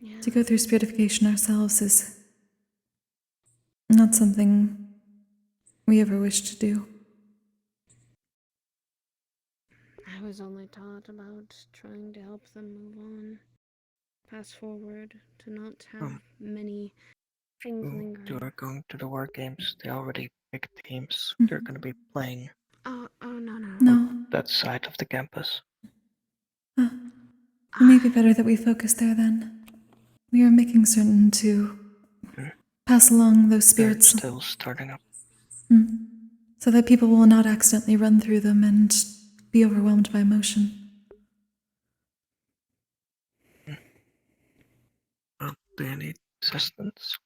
Yeah. To go through spirification ourselves is not something we ever wish to do. I was only taught about trying to help them move on, pass forward, to not have many things lingering. You are going to the war games. They already picked teams. They're going to be playing. Oh, no. No. That side of the campus. It may be better that we focus there then. We are making certain to pass along those spirits. They're still starting up. So that people will not accidentally run through them and be overwhelmed by emotion. Do you need assistance?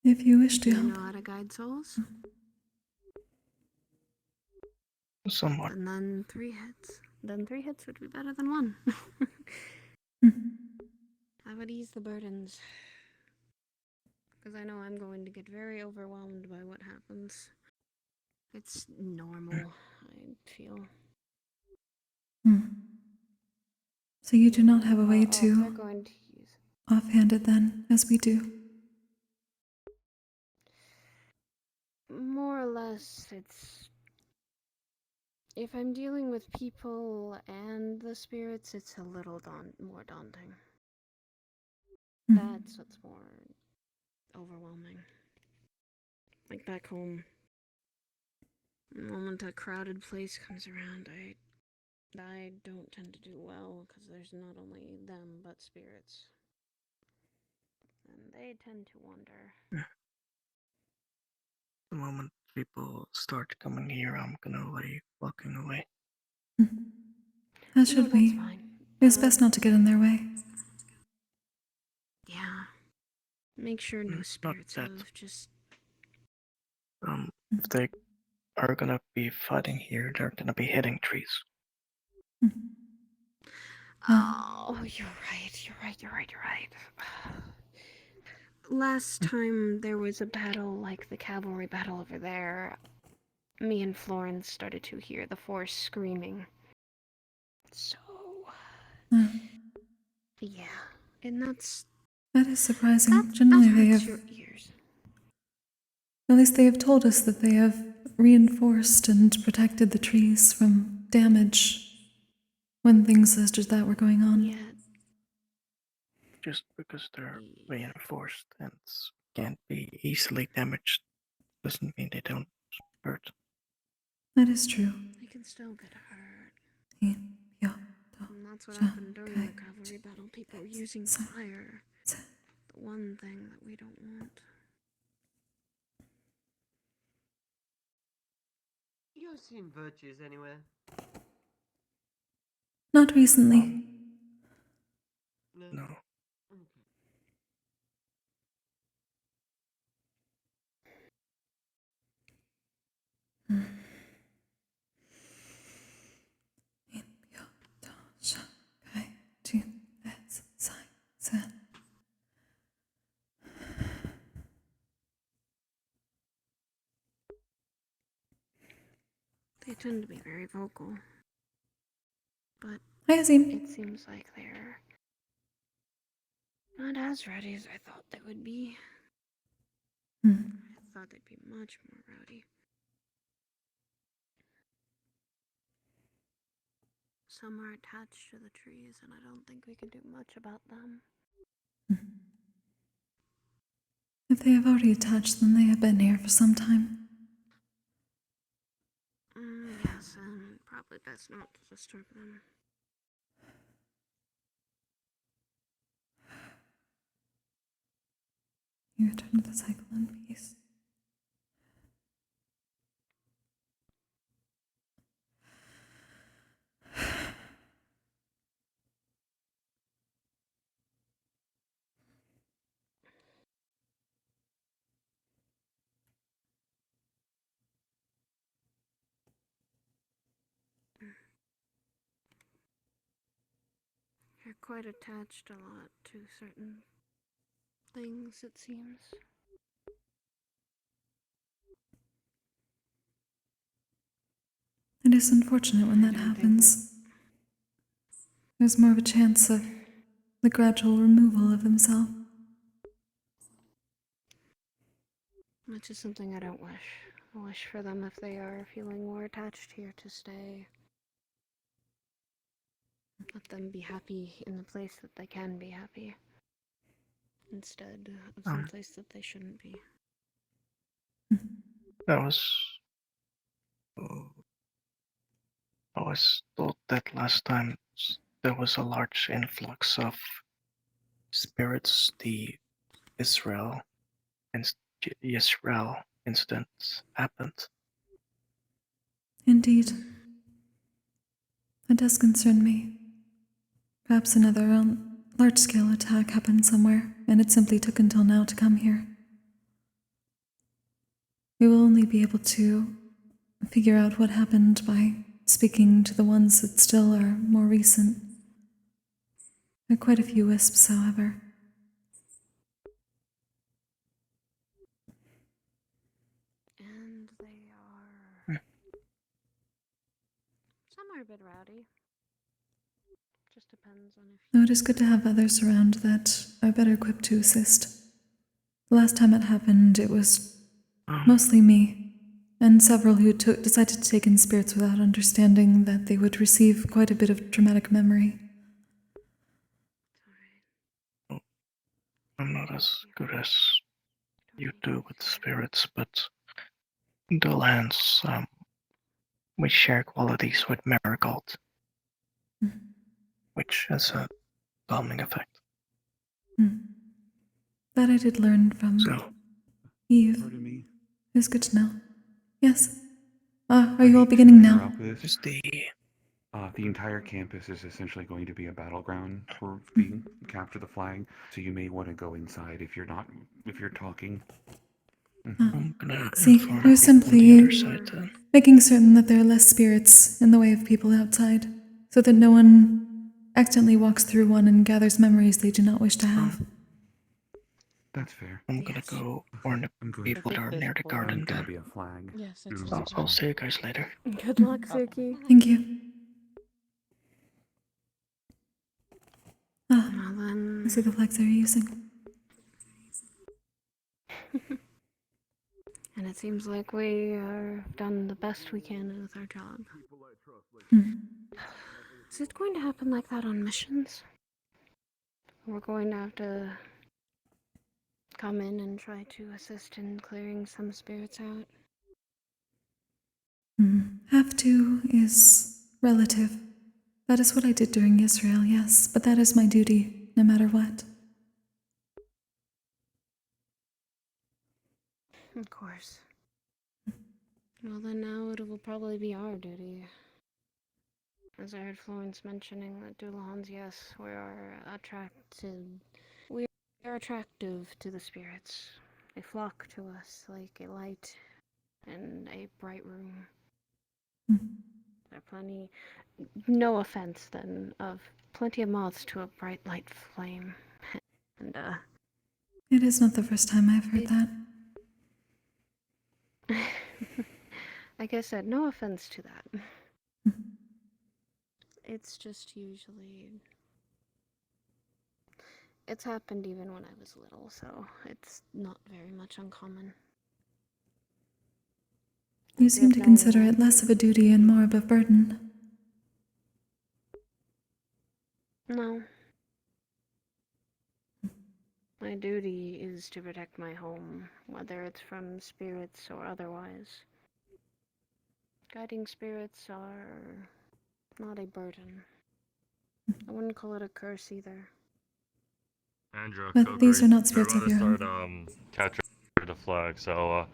If you wish to Do you help. know how to guide souls? Somewhat. And then 3 hits. then 3 hits would be better than 1. Hmm. I would ease the burdens. Because I know I'm going to get very overwhelmed by what happens. It's normal, I feel. Hmm. So you do not have a way They're to going to use... offhand it then, as we do? More or less, it's... If I'm dealing with people and the spirits, it's a little more daunting. That's what's more overwhelming. Like back home, the moment a crowded place comes around, I don't tend to do well, because there's not only them, but spirits. And they tend to wander. The moment people start coming here, I'm gonna leave, walking away. As should that's we. fine. It's best not to get in their way. Yeah. Make sure no spirits that. have just... If they are gonna be fighting here, they're gonna be hitting trees. Oh, you're right. Last time there was a battle like the cavalry battle over there, me and Florence started to hear the force screaming. So... Yeah, and That is surprising. Generally they have... your ears. At least they have told us that they have reinforced and protected the trees from damage when things such as that were going on. Yeah. Just because they're reinforced and can't be easily damaged doesn't mean they don't hurt. That is true. They can still get hurt. Yeah. And that's what happened during the cavalry battle. People were using fire. The one thing that we don't want. You've seen virtues anywhere? Not recently. No. They tend to be very vocal. But it seems like they're not as rowdy as I thought they would be. I thought they'd be much more rowdy. Some are attached to the trees, and I don't think we can do much about them. If they have already attached, then they have been here for some time. Yes, and probably best not to disturb them. You return to the cycle in peace. You're quite attached a lot to certain things, it seems. It is unfortunate when that happens. There's more of a chance of the gradual removal of himself. Which is something I don't wish. I wish for them, if they are feeling more attached here, to stay. Let them be happy in the place that they can be happy, instead of some place that they shouldn't be. I was told that last time there was a large influx of spirits, the Israel incident happened. Indeed. It does concern me. Perhaps another large-scale attack happened somewhere, and it simply took until now to come here. We will only be able to figure out what happened by speaking to the ones that still are more recent. There are quite a few wisps, however. And they are... Some are a bit rowdy. Just depends on if... No, it is good to have others around that are better equipped to assist. The last time it happened, it was mostly me, and several who decided to take in spirits without understanding that they would receive quite a bit of traumatic memory. I'm not as good as you do with spirits, but Dolan's, we share qualities with Marigold, which has a calming effect. That I did learn from Eve. Pardon me? It's good to know. Yes. Are you all beginning now? Just the entire campus is essentially going to be a battleground for the capture the flag, so you may want to go inside if you're talking. I'm gonna See, inform you're people on the simply other side then. making certain that there are less spirits in the way of people outside, so that no one accidentally walks through one and gathers memories they do not wish to have. That's fair. I'm gonna go warn the people that are near the garden There'll then. be a flag. Yes, I'll see you guys later. Good luck, Suki. Thank you. I see the flags they're using. And it seems like we are done the best we can with our job. Is it going to happen like that on missions? We're going to have to come in and try to assist in clearing some spirits out. Have to is relative. That is what I did during Israel, yes, but that is my duty, no matter what. Of course. Well, then now it will probably be our duty. As I heard Florence mentioning that Dulahans, yes, we are attractive to the spirits. They flock to us like a light in a bright room. There are plenty, no offense then, of plenty of moths to a bright light flame. And, It is not the first time I've heard that. like I said, no offense to that. It's just usually... It's happened even when I was little, so it's not very much uncommon. You seem to consider it less of a duty and more of a burden. No. My duty is to protect my home, whether it's from spirits or otherwise. Guiding spirits are not a burden. I wouldn't call it a curse either. Andrew, But these are not spirits of we're your about own. to start capture the flag, so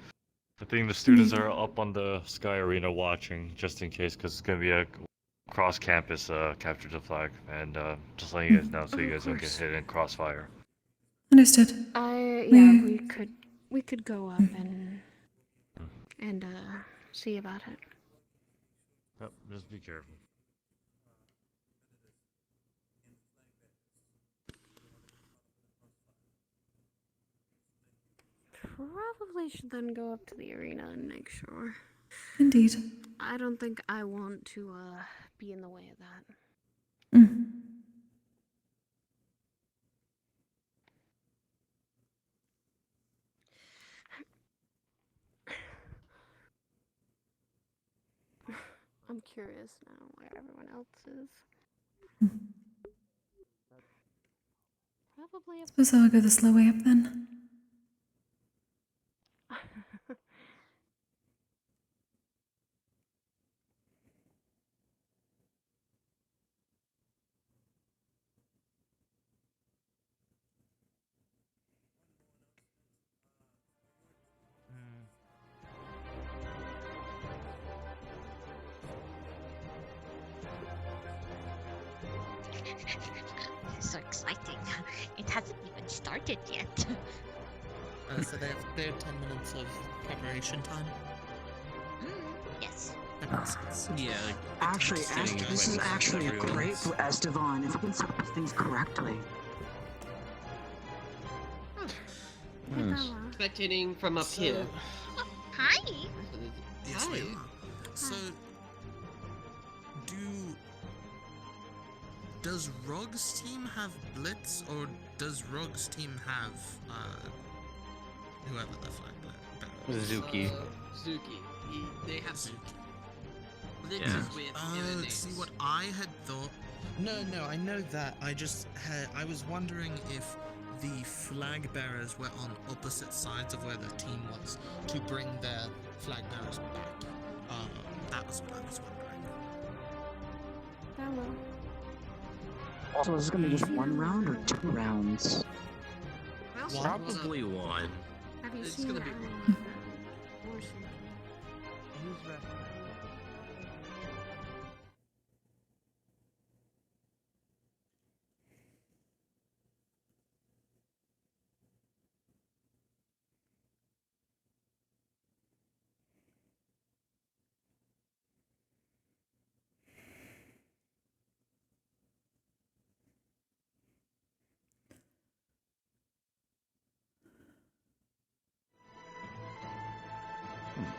I think the students are up on the Sky Arena watching, just in case, because it's going to be a cross-campus capture the flag, and just letting you guys know so you guys don't get hit in crossfire. Understood. We could go up and see about it. Yep, just be careful. Probably should then go up to the arena and make sure. Indeed. I don't think I want to be in the way of that. I'm curious now where everyone else is. Probably up. Suppose I'll go the slow way up then. So exciting. It hasn't even started yet. So they have 10 minutes of preparation time? Yes. That makes sense. Yeah. Actually, this is actually great for Estevan if we can set up these things correctly. Spectating from up here. Hi. Yes, Hi. we are. So, does Rog's team have Blitz, or does Rog's team have whoever the flag bearer is? Zuki. Zuki. They have Zuki. Blitz Yeah. is with See what I had thought. No, I know that. I was wondering if the flag bearers were on opposite sides of where the team was to bring their flag bearers back. That was what I was wondering. So is this gonna be just 1 round or 2 rounds? Probably one. Have you It's seen gonna be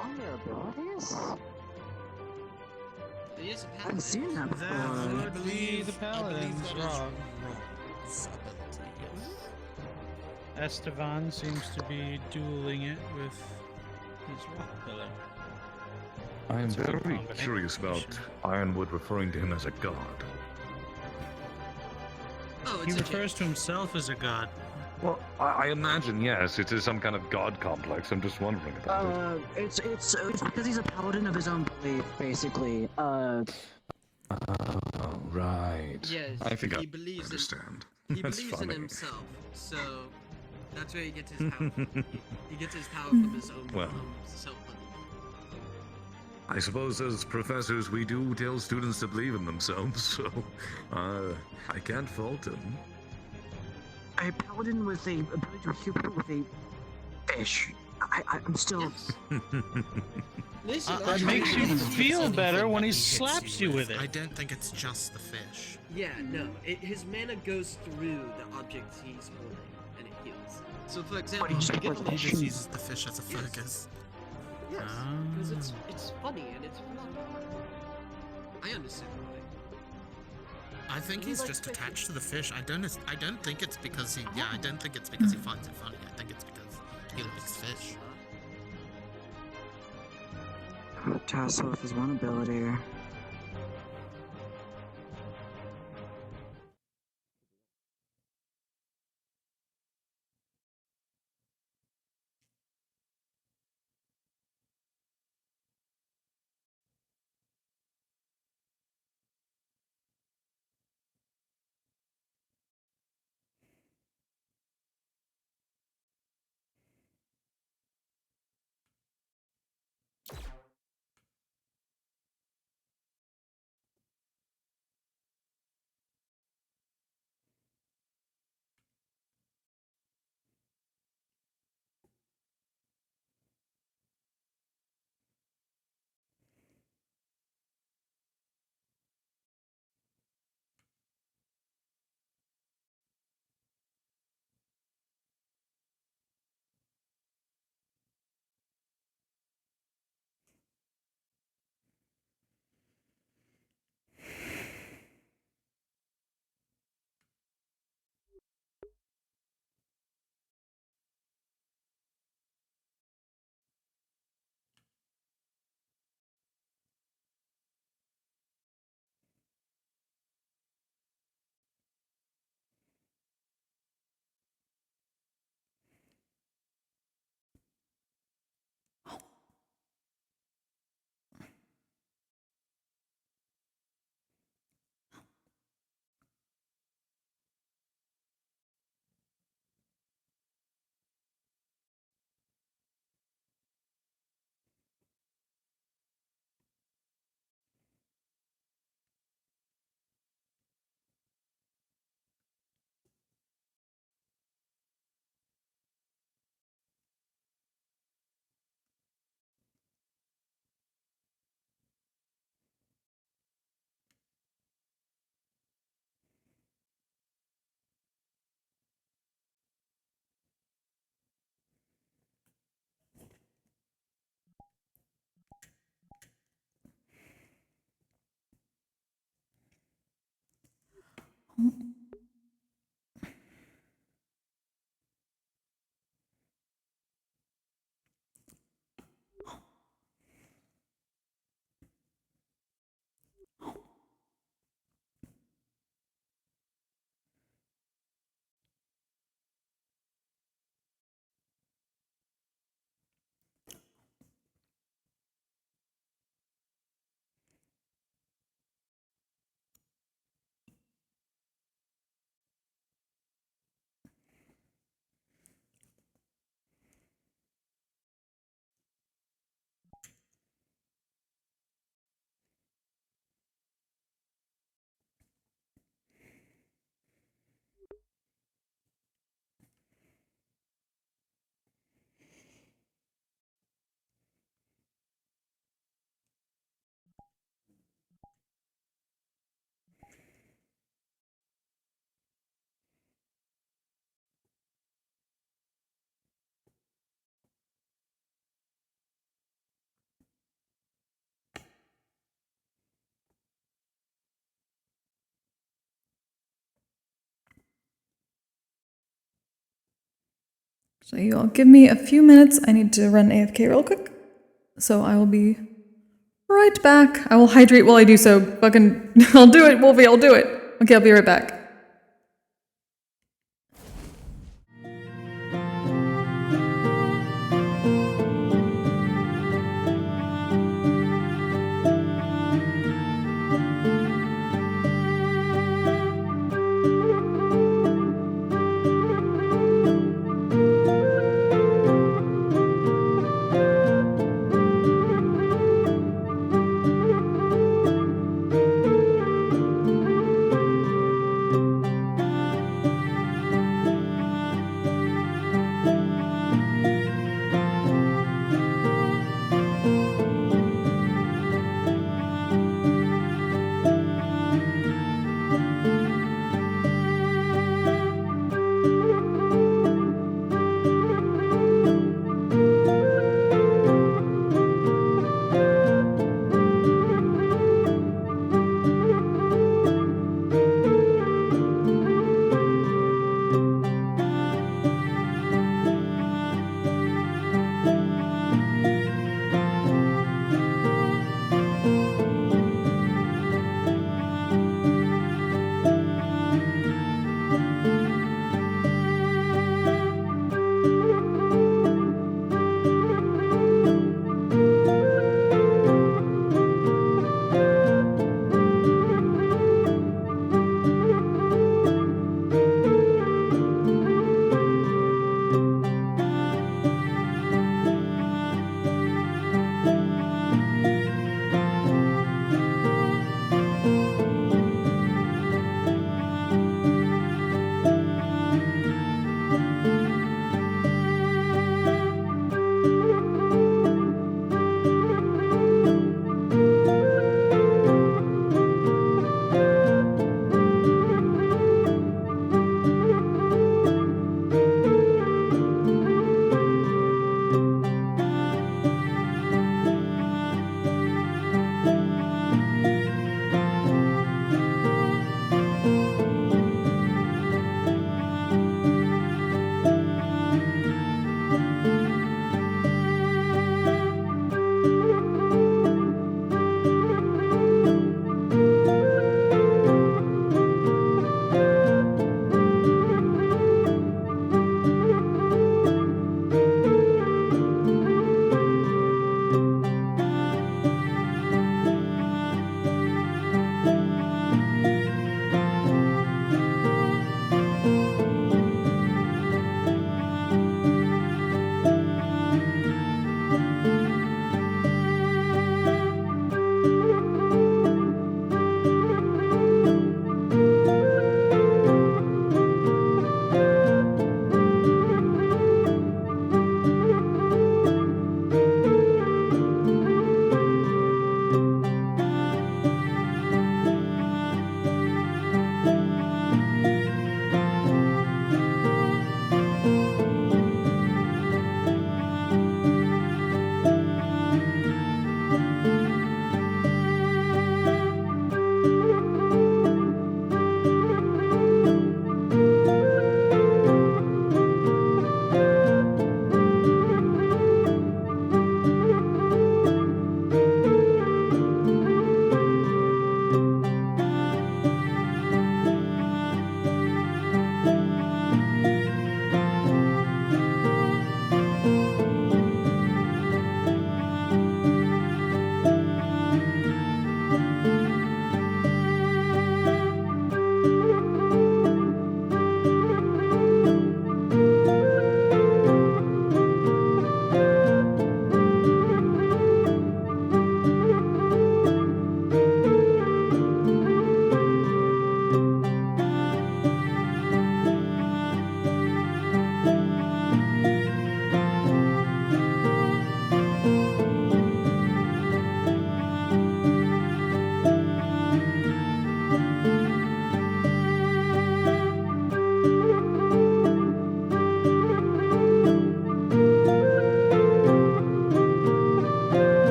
On their abilities? It is a I haven't seen that before. That would be the paladin's Rog. Estevan seems to be dueling it with his rock pillar. I am It's a good very combination. curious about Ironwood referring to him as a god. Oh, He refers to himself as a god. Well, I imagine, yes, it is some kind of god complex. I'm just wondering about it. It's because he's a paladin of his own belief, basically. Oh, right. Yes, I think he I believes understand. He That's believes funny. in himself, so that's where he gets his power. he gets his power from his own Well. self-belief. I suppose as professors we do tell students to believe in themselves, so I can't fault him. A paladin with a ability to heal people with a fish. I'm still. Listen, It makes you feel better when he slaps you with it. I don't think it's just the fish. Yeah, no. His mana goes through the objects he's holding, and it heals. So, for example, He just get uses the fish as a focus. Yes, because it's funny and it's fun. I understand why. I think He he's likes just fishing. attached to the fish. I don't think it's because he. Yeah, I don't think it's because he finds it funny. I think it's because he likes fish. Tasso with his one ability. So you all give me a few minutes. I need to run AFK real quick. So I will be right back. I will hydrate while I do so. Fucking, I'll do it, Wolfie, I'll do it. Okay, I'll be right back.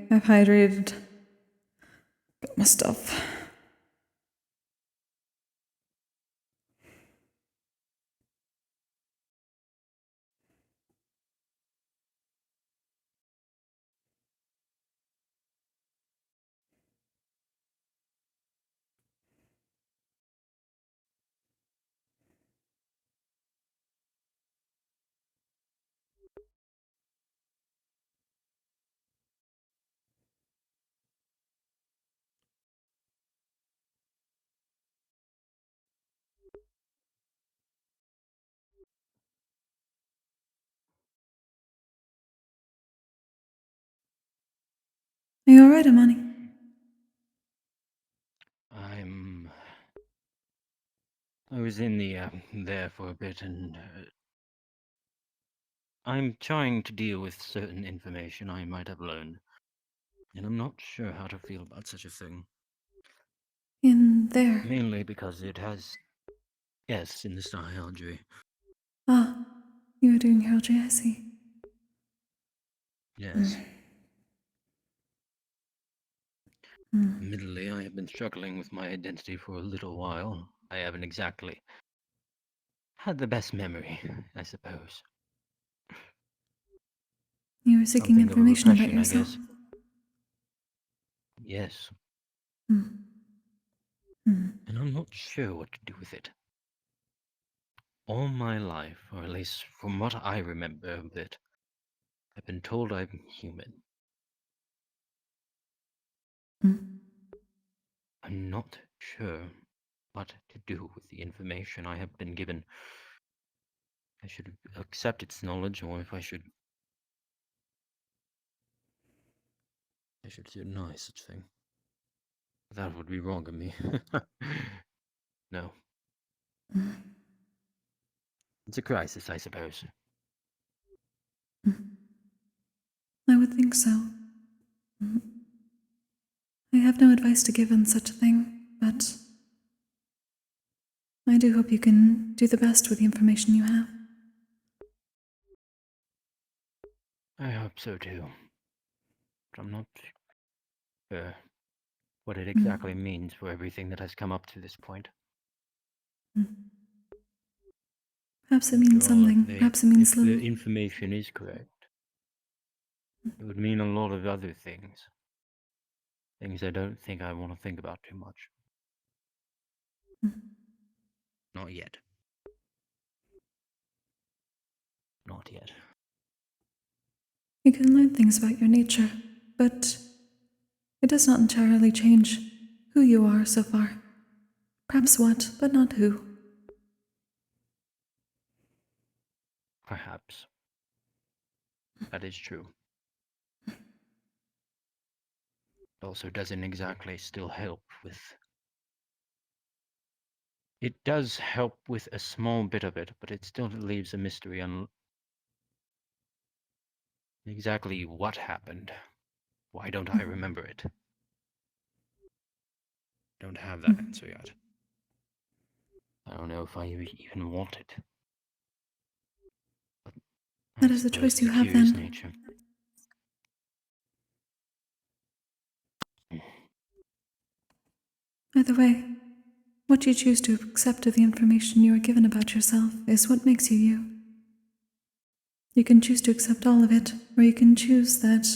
I've hydrated. Got my stuff. Are you alright, Amani? I was in the there for a bit, and I'm trying to deal with certain information I might have learned, and I'm not sure how to feel about such a thing. In there? Mainly because it has, yes, in the Star Heraldry. Ah, you were doing heraldry, I see. Yes. Mm. Admittedly, I have been struggling with my identity for a little while. I haven't exactly had the best memory, I suppose. You were seeking Something of a information about repression, I yourself. guess. Yes. Mm. Mm. And I'm not sure what to do with it. All my life, or at least from what I remember of it, I've been told I'm human. Mm. I'm not sure what to do with the information I have been given. I should accept its knowledge, or if I should deny such thing. That would be wrong of me. No. Mm. It's a crisis, I suppose. Mm. I would think so. Mm. I have no advice to give on such a thing, but I do hope you can do the best with the information you have. I hope so too. But I'm not sure what it exactly means for everything that has come up to this point. Mm. Perhaps it means After all, something. Perhaps it means if the little. information is correct, it would mean a lot of other things. Things I don't think I want to think about too much. Mm. Not yet. Not yet. You can learn things about your nature, but it does not entirely change who you are so far. Perhaps what, but not who. Perhaps. That is true. It also doesn't exactly still help with... It does help with a small bit of it, but it still leaves a mystery on exactly what happened. Why don't I remember it? Don't have that answer yet. I don't know if I even want it. But That is a choice you it's a have curious then. nature. Either way, what you choose to accept of the information you are given about yourself is what makes you you. You can choose to accept all of it, or you can choose that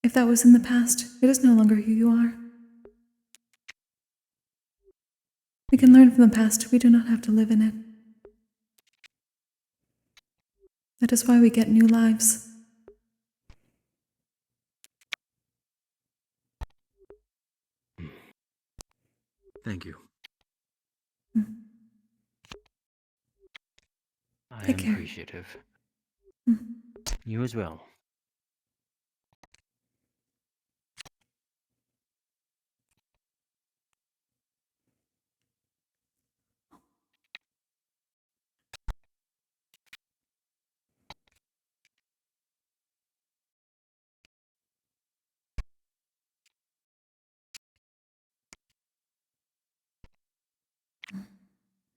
if that was in the past, it is no longer who you are. We can learn from the past, we do not have to live in it. That is why we get new lives. Thank you. Mm. I Take am care. appreciative. Mm. You as well.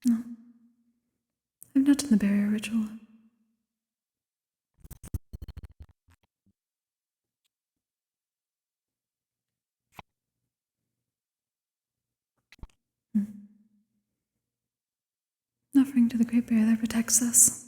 No. I've not done the barrier ritual. offering to the Great Bear that protects us.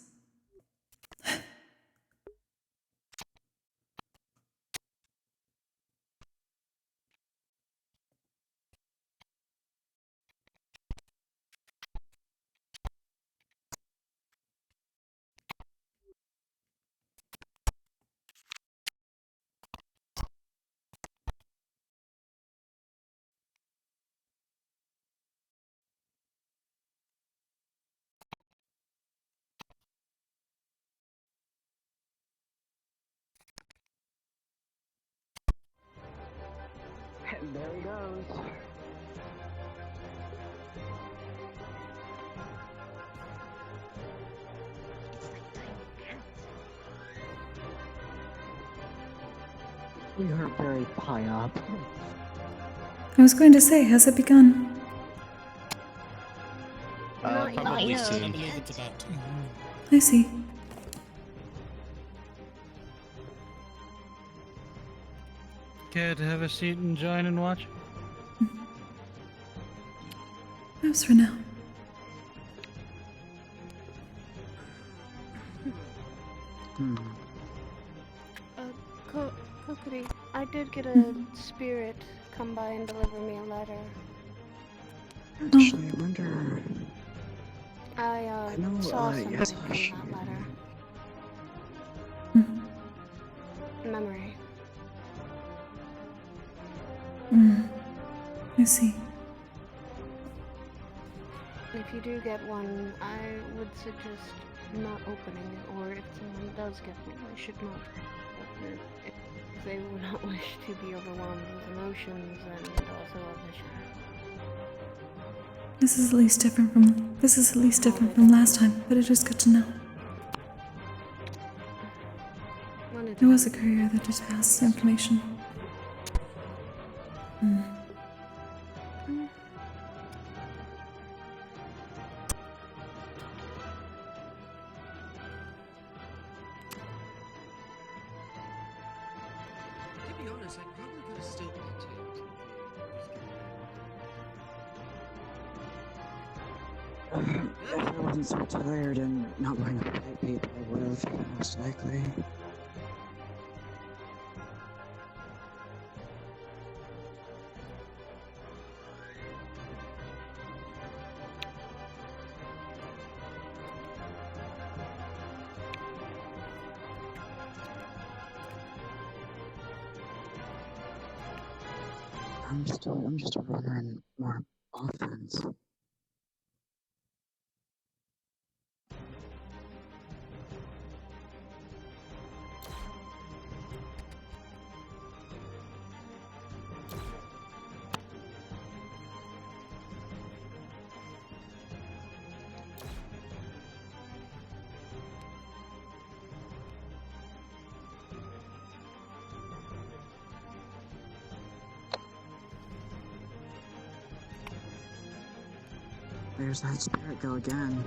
And there he goes. We are very high up. I was going to say, has it begun? Probably yet. soon. I believe it's about to. I see. Care to have a seat and join and watch? Perhaps for now. Kokkuri, I did get a spirit come by and deliver me a letter. Actually, I wonder. I know, saw something yes, from that letter. Memory. I see. If you do get one, I would suggest not opening it, or if someone does get one, they should not open it if they would not wish to be overwhelmed with emotions and also a vision. This is at least different from last time, but it is good to know. There was a courier that did pass information. To be honest, I probably could have still If I wasn't so tired and not wanting to fight people, I would have, most likely. I'm just wondering more offense. There's that spirit go again.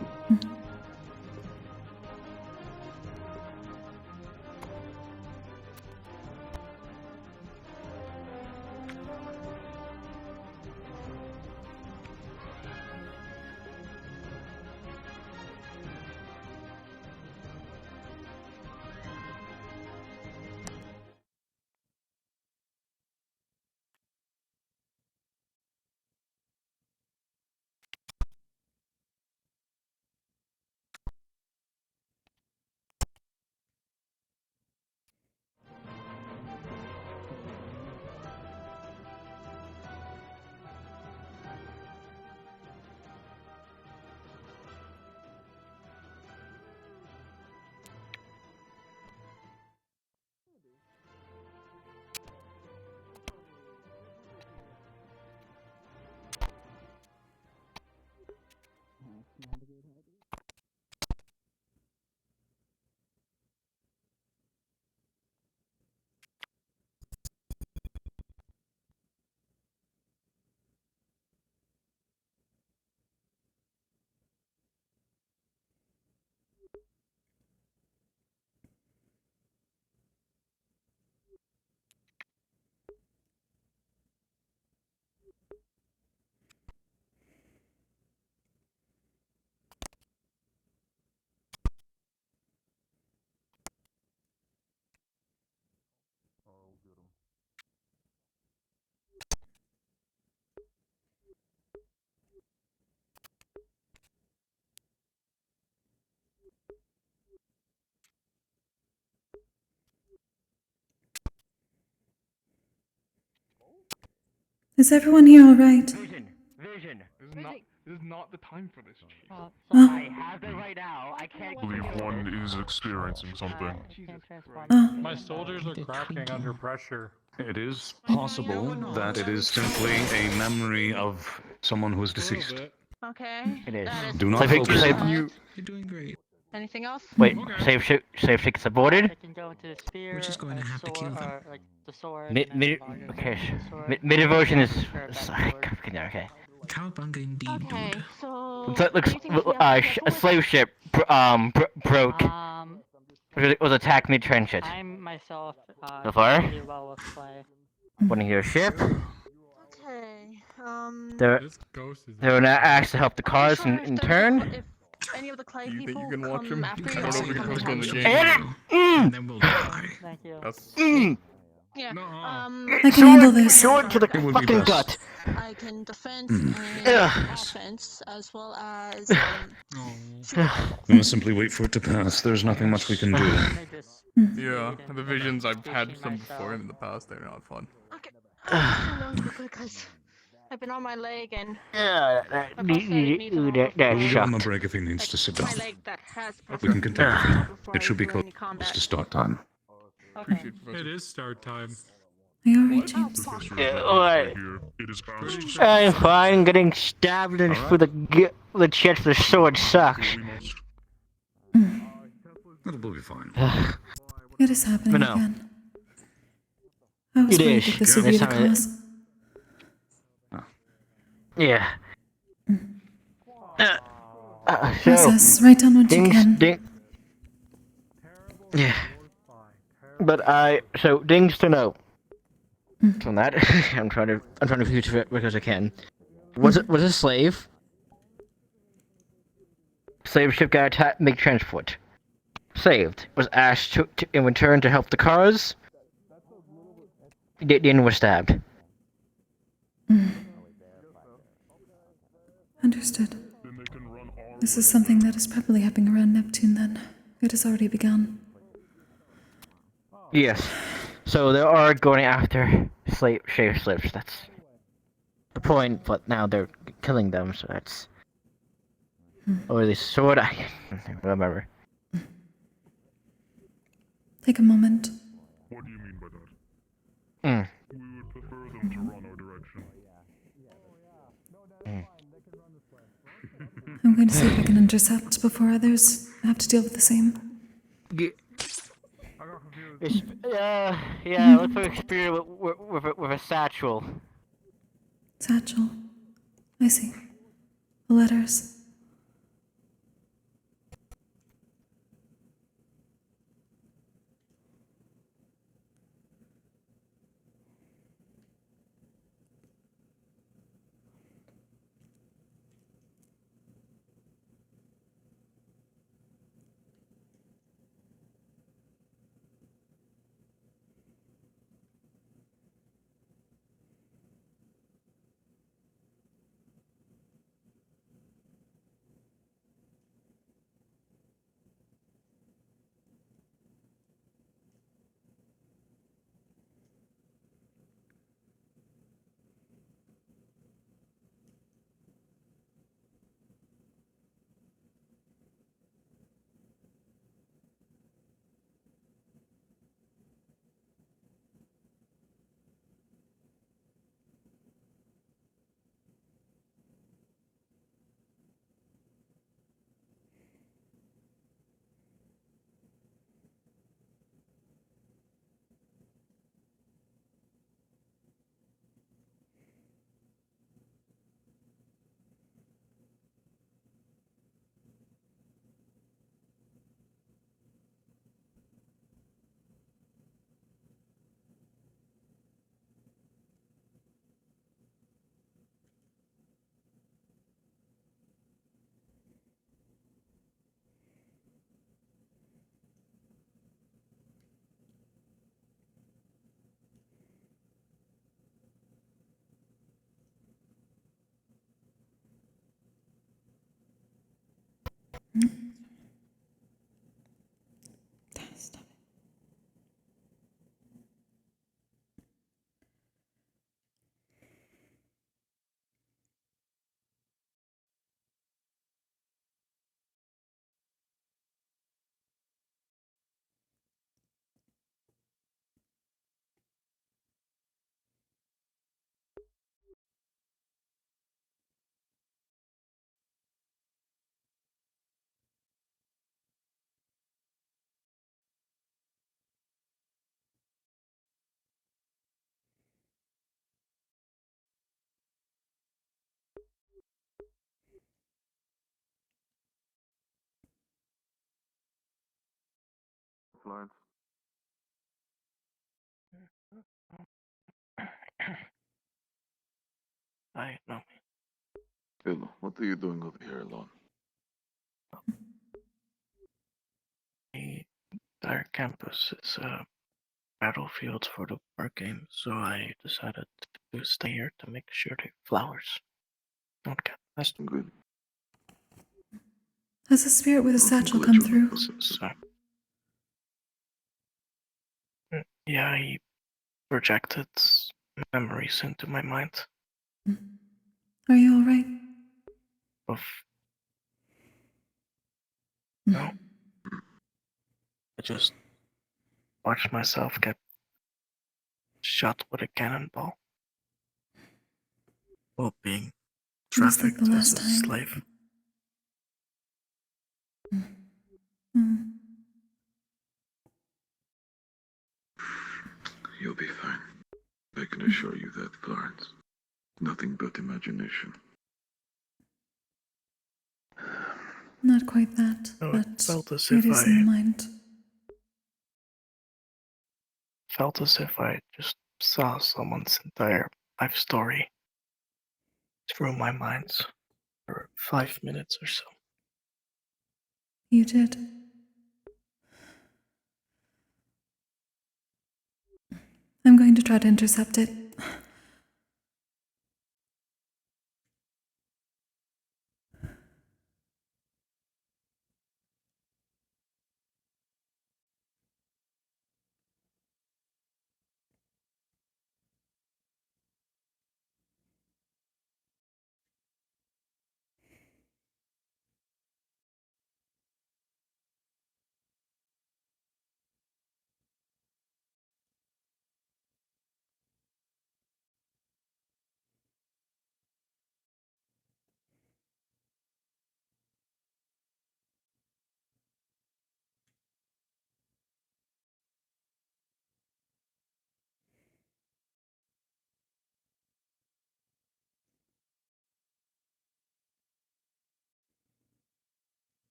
Is everyone here all right? Vision. This is not the time for this. I have it right now. I can't. I believe one is experiencing something. My soldiers are cracking under pressure. It is possible that it is simply a memory of someone who is deceased. Okay. It is. Do not focus on You're doing great. Anything else? Wait, save ship gets aborted? We're just going to have to kill them. Okay. Mid version is. Okay. Cowabunga indeed, Okay, dude. so. So it looks a slave ship broke. Was attacked mid transit. I'm myself. So far? Pretty well with play. One of your ship. Okay. They were now asked to help the cars in turn. If any of the clay Do you think people you can watch him? after I you, don't know if we can post it on the game. and then we'll die. Thank you. Yeah. I can handle this. Sword to the fucking gut. I can defense and offense as well as. We must simply wait for it to pass. There's nothing much we can do. Yeah, the visions I've had some before in the past. They're not fun. Because I've been on my leg and. That We'll give him a sucked. break if he needs to sit down. My leg that has. We can continue. It should be close to start time. It is start time. Are you alright, James? Alright. I'm fine. Getting stabbed in through the chest with the sword sucks. That'll be fine. It is happening No. again. I was It worried is. that this would be the That's how it- cause. Yeah. Process. Write down what you can. Yeah. But dings to know. From that, I'm trying to future it because I can. Was a slave? Slave ship got attacked mid-transport. Saved. Was asked to in return to help the cars. The end was stabbed. Understood. This is something that is probably happening around Neptune then. It has already begun. Yes. So they are going after shave slaves. That's the point. But now they're killing them. So that's. Or the sword. I remember. Take a moment. What do you mean by that? We would prefer them to run our direction. I'm going to see if I can intercept before others have to deal with the same. Yeah, look for experience with a satchel. Satchel. I see. Letters. Florence? I know. Phil, what are you doing over here alone? The entire campus is a battlefield for the war game, so I decided to stay here to make sure the flowers don't get messed. Good. Has a spirit with a satchel come through? Yeah, he projected memories into my mind Are you alright? of no. I just watched myself get shot with a cannonball while being Just like trafficked the as last a time. slave. Mm. You'll be fine. I can assure you that, Florence. Nothing but imagination. Not quite that, No, but it felt as it if is in the mind. I just saw someone's entire life story through my mind for 5 minutes or so. You did. I'm going to try to intercept it.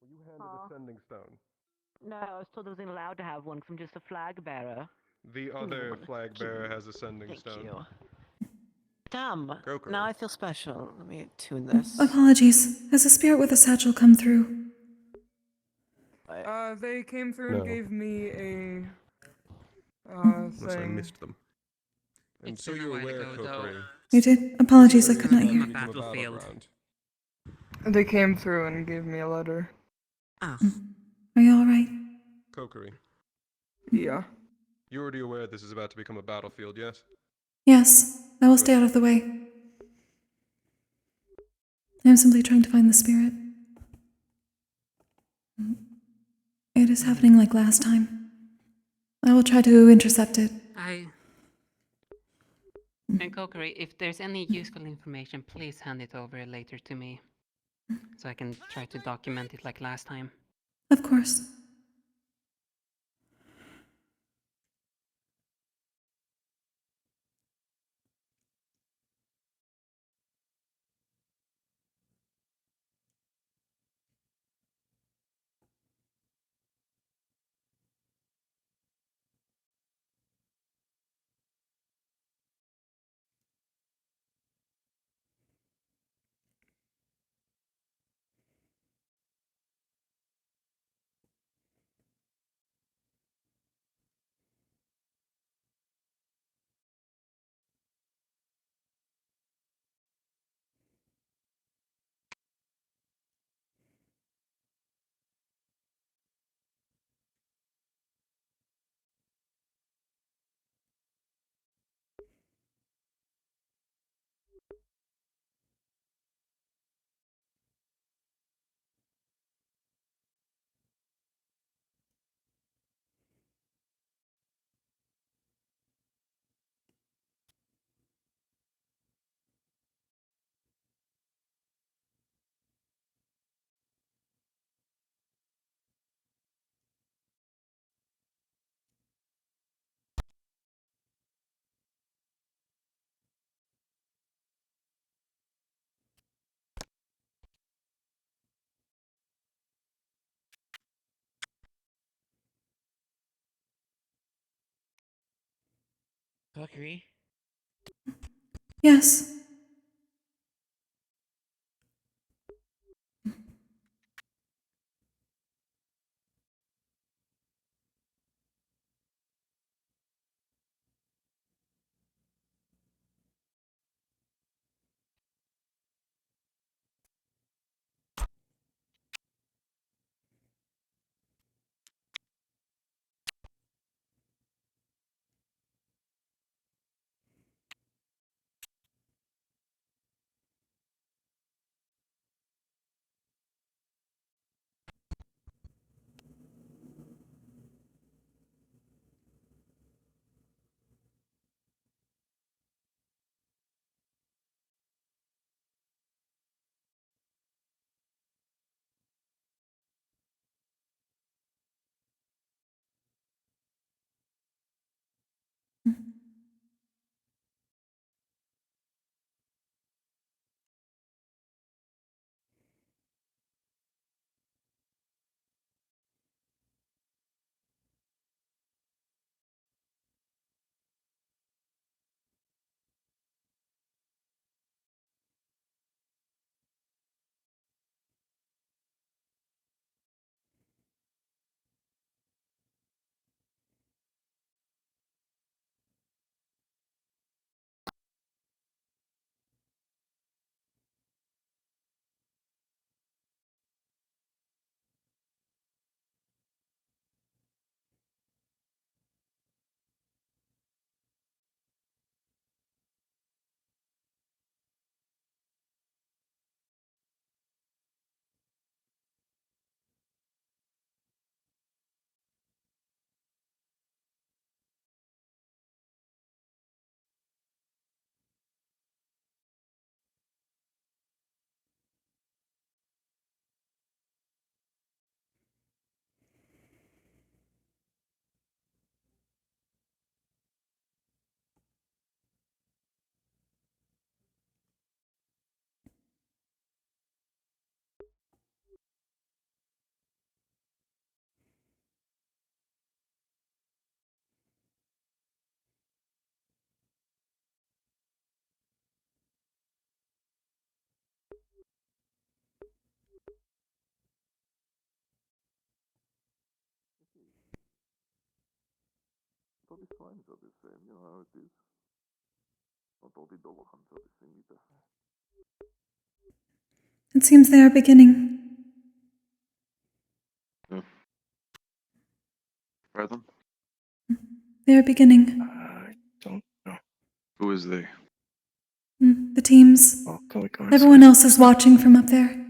Were you handed a sending stone? No, I was told I wasn't allowed to have one because I'm just a flag bearer. The other flag bearer has a sending stone. You. Damn. Kokkuri. Now I feel special. Let me tune this. Apologies. Has a spirit with a satchel come through? They came through No. and gave me a Unless I thing. missed them. And so you're aware, Kokkuri. You did? Apologies, I This could not area hear. has become a battleground. They came through and gave me a letter. Are you alright? Kokkuri. Yeah. You're already aware this is about to become a battlefield, yes? Yes, I will stay out of the way. I'm simply trying to find the spirit. It is happening like last time. I will try to intercept it. And Kokkuri, if there's any useful information, please hand it over later to me. So I can try to document it like last time. Of course. Kokkuri? Yes. All these flames are the same, you know how it is. Not all the Dollohans are the same either. It seems they are beginning. Yeah. Pardon? They are beginning. I don't know. Who is they? The teams. Oh, can we go Everyone inside? else is watching from up there.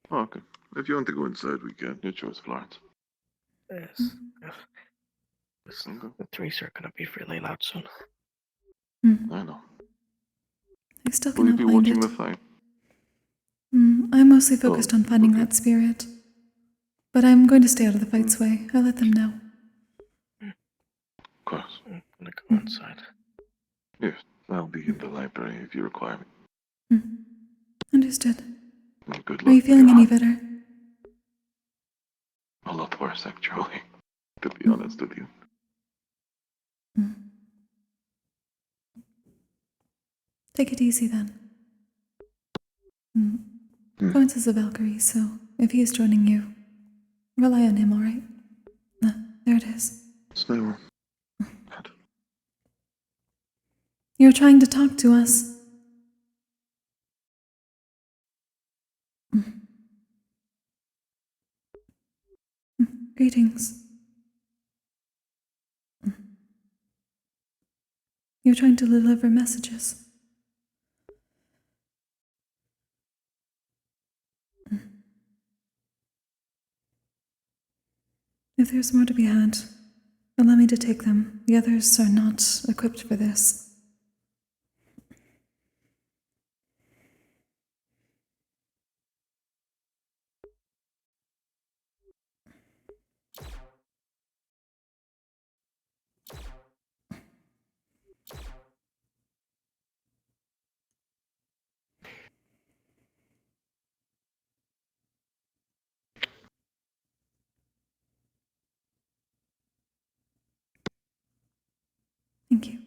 Oh, okay. If you want to go inside, we can. Your choice, Florence. Yes. Yes. Okay. The trees are gonna be really loud soon. I know. I still Will you cannot be find watching it. the fight? I'm mostly focused on finding that spirit. But I'm going to stay out of the fight's way. I'll let them know. Of course. I'm gonna go inside. Yes, I'll be in the library if you require me. Understood. And good luck. Are you feeling any better? A lot worse, actually. To be honest with you. Take it easy then. Florence is a Valkyrie, so if he is joining you, rely on him, alright? There it is. So, You're trying to talk to us. Greetings. You're trying to deliver messages. If there's more to be had, allow me to take them. The others are not equipped for this. Thank you.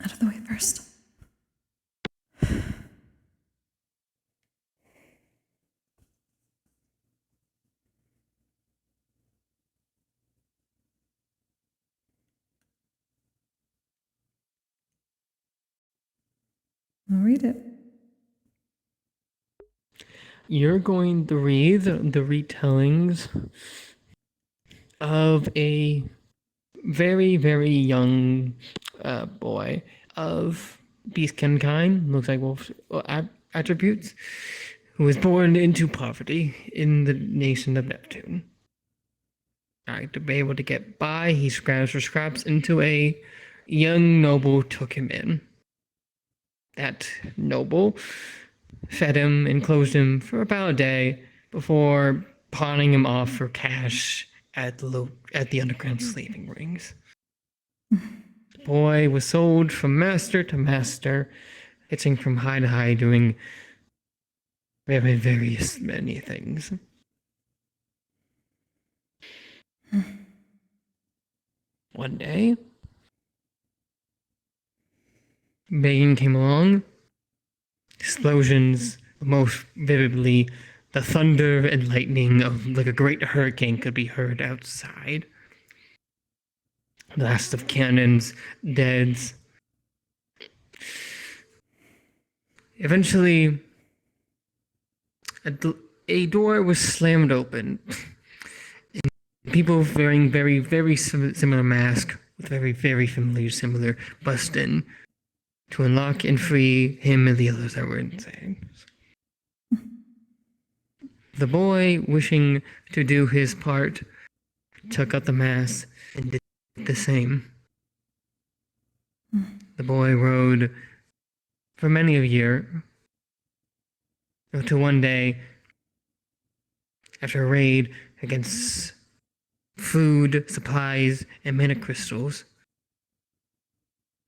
Out of the way first. I'll read it. You're going to read the retellings of a very, very young boy of beastkin kind, looks like wolf attributes, who was born into poverty in the nation of Neptune. To be able to get by, he scrounged for scraps until a young noble took him in. That noble fed him and clothed him for about a day before pawning him off for cash at the underground slaving rings. The boy was sold from master to master, hitching from high to high, doing very, various many things. One day, Bane came along. Explosions, most vividly, the thunder and lightning of like a great hurricane could be heard outside. Blast of cannons, deads. Eventually, a door was slammed open. And people wearing very, very similar masks, with very, very familiar, similar, bust in to unlock and free him and the others that were inside. The boy, wishing to do his part, took out the mask and did the same. The boy rode for many a year, until one day, after a raid against food, supplies, and mana crystals,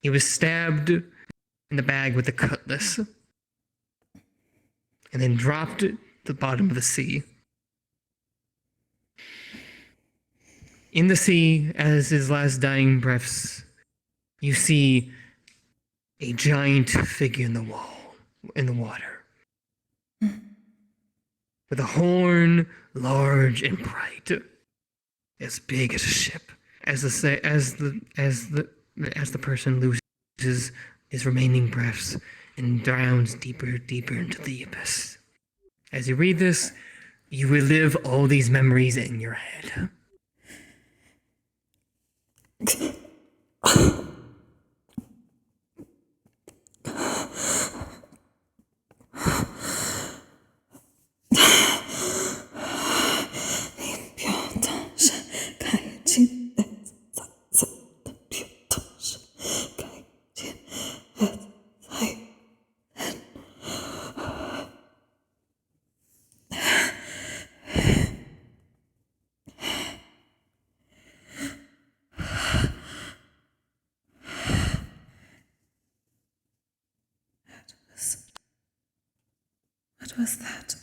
he was stabbed in the bag with a cutlass, and then dropped to the bottom of the sea. In the sea, as his last dying breaths, you see a giant figure in the water, with a horn large and bright, as big as a ship. As the person loses his remaining breaths and drowns deeper, deeper into the abyss. As you read this, you relive all these memories in your head. What was that?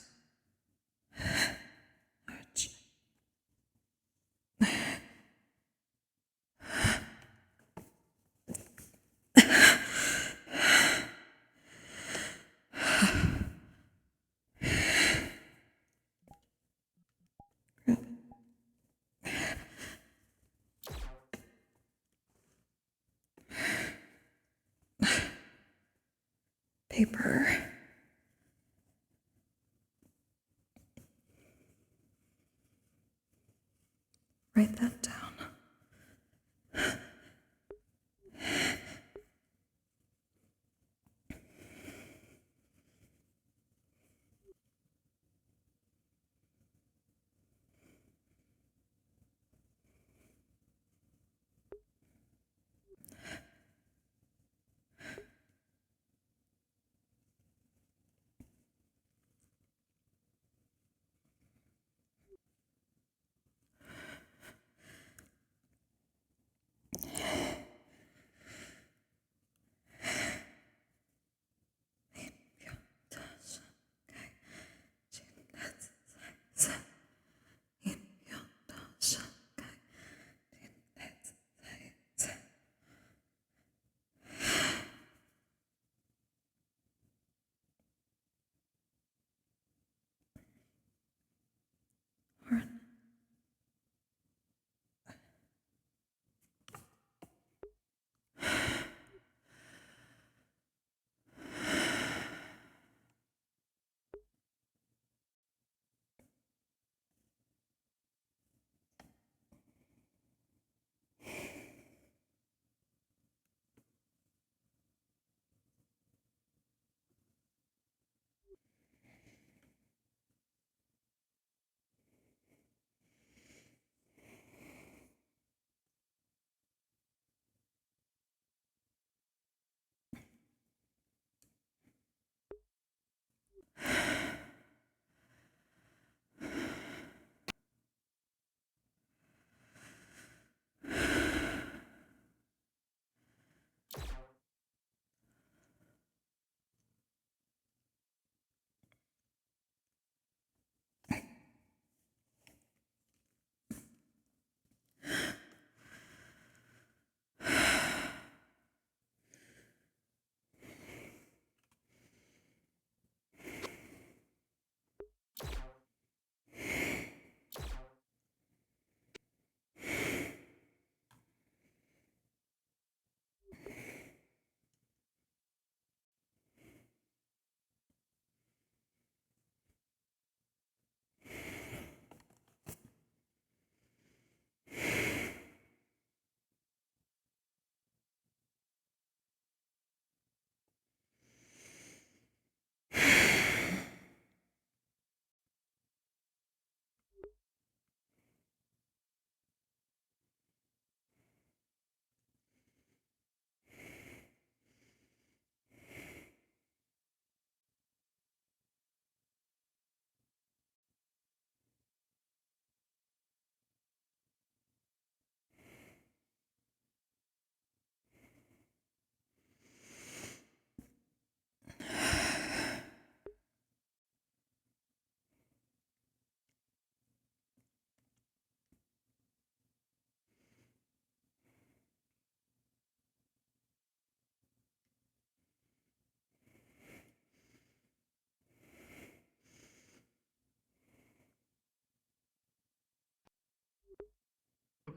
Paper. Write that down.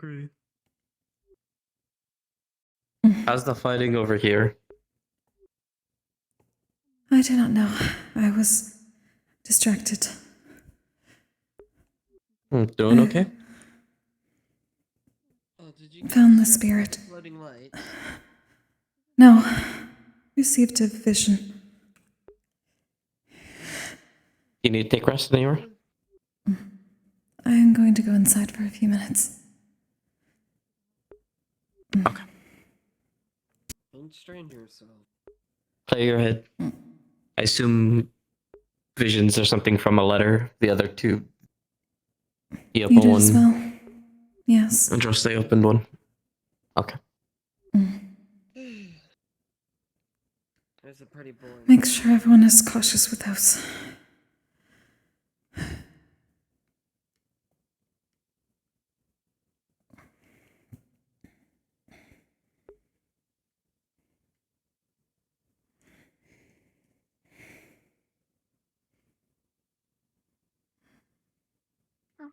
Kokkuri. How's the fighting over here? I do not know. I was distracted. Doing okay? Oh, did you Found the get spirit. floating light? No. Received a vision. You need to take rest anywhere? I am going to go inside for a few minutes. Okay. Don't strain yourself. Play your head. I assume visions or something from a letter. The other two. You You open did as one. well. Yes. And just they opened one. Okay. There's a pretty boring. Make sure everyone is cautious with those. Oh,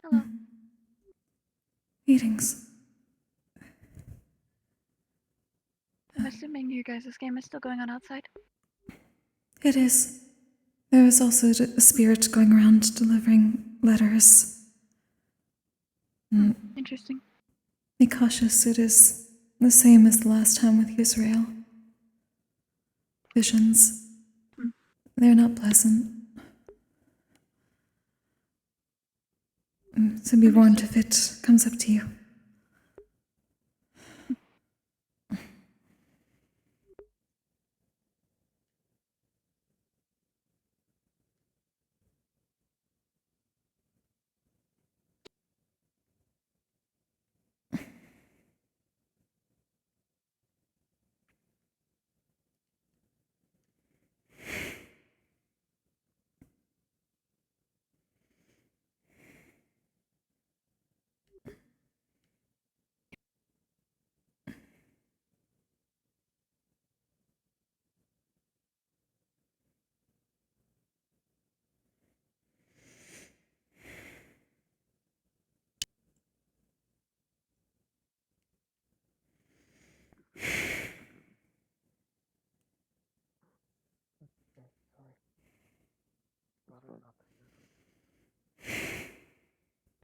hello. Meetings. I'm assuming your guys' game is still going on outside. It is. There is also a spirit going around delivering letters. Interesting. Be cautious, it is the same as the last time with Israel. Visions. They're not pleasant. So be warned if it comes up to you.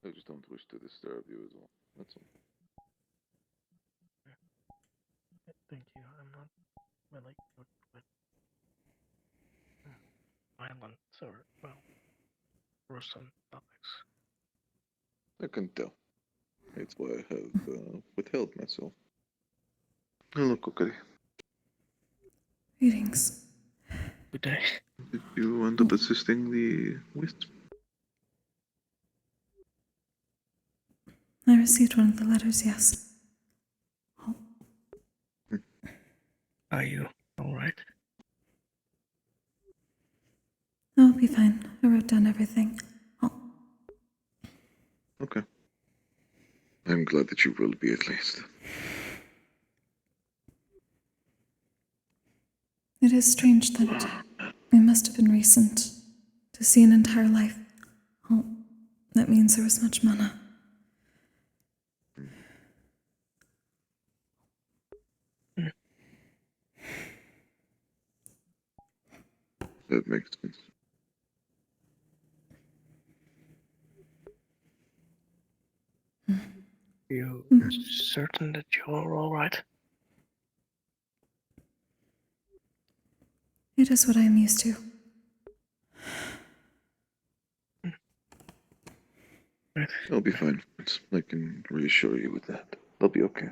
I just don't wish to disturb you as well. That's all. Thank you. I'm not really good with violence or, well, gruesome topics. I can tell. That's why I have withheld myself. Hello, Kokkuri. Greetings. Good day. Did you end up assisting the wisp? I received one of the letters, yes. Are you alright? I'll be fine. I wrote down everything. Okay. I'm glad that you will be at least. It is strange that it must have been recent to see an entire life. Oh, that means there was much mana. That makes sense. You certain that you're alright? It is what I am used to. I'll be fine. I can reassure you with that. I'll be okay.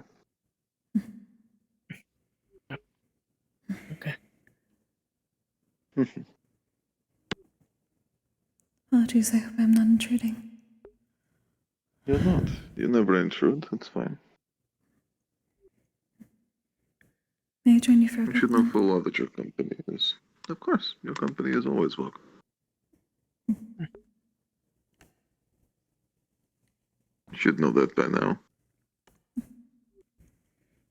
Okay. Apologies, I hope I'm not intruding. You're not. You never intrude. That's fine. May I join you for a You bit should then? know full well that your company is. Of course, your company is always welcome. You should know that by now.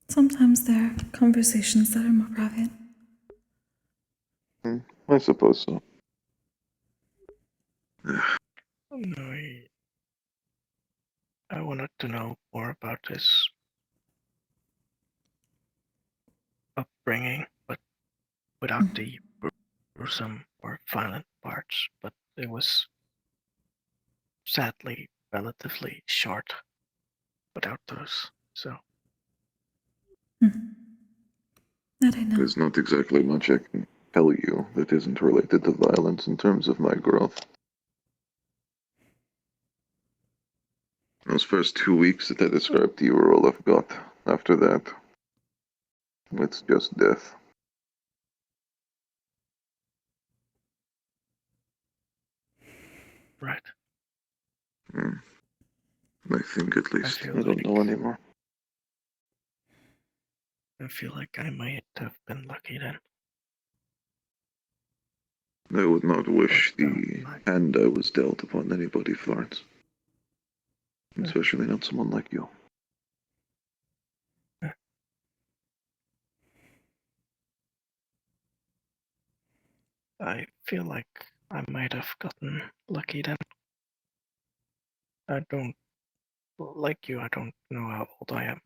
Sometimes there are conversations that are more private. I suppose so. I wanted to know more about his upbringing, but without the gruesome or violent parts. But it was sadly relatively short without those. So That I know. There's not exactly much I can tell you that isn't related to violence in terms of my growth. Those first 2 weeks that I described to you are all I've got. After that, it's just death. right. I think at least. I don't know anymore. I feel like I might have been lucky then. I would not wish the hand I was dealt upon anybody, Florence. Especially not someone like you. I feel like I might have gotten lucky then. I don't, like you, I don't know how old I am.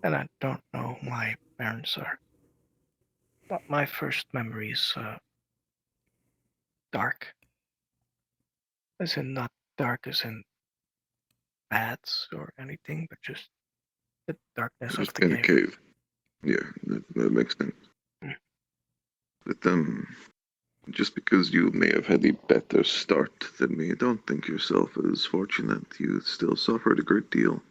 And I don't know who my parents are. But my first memory is dark. As in not dark as in bats or anything, but just the darkness of Just the in a game. cave. Yeah, that makes sense. But just because you may have had a better start than me, don't think yourself as fortunate. You still suffered a great deal.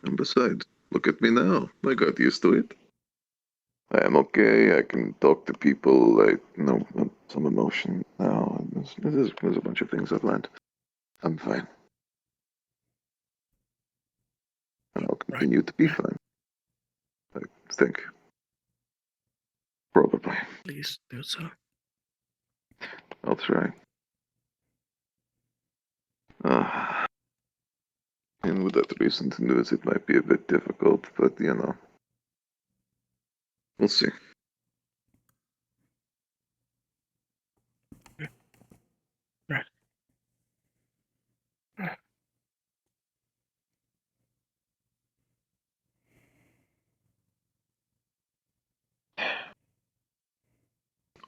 And besides, look at me now. I got used to it. I am okay. I can talk to people. I know some emotion now. There's a bunch of things I've learned. I'm fine. And I'll continue to be fine. I think. Probably. Please do so. I'll try. And with that recent news, it might be a bit difficult, but we'll see. Right.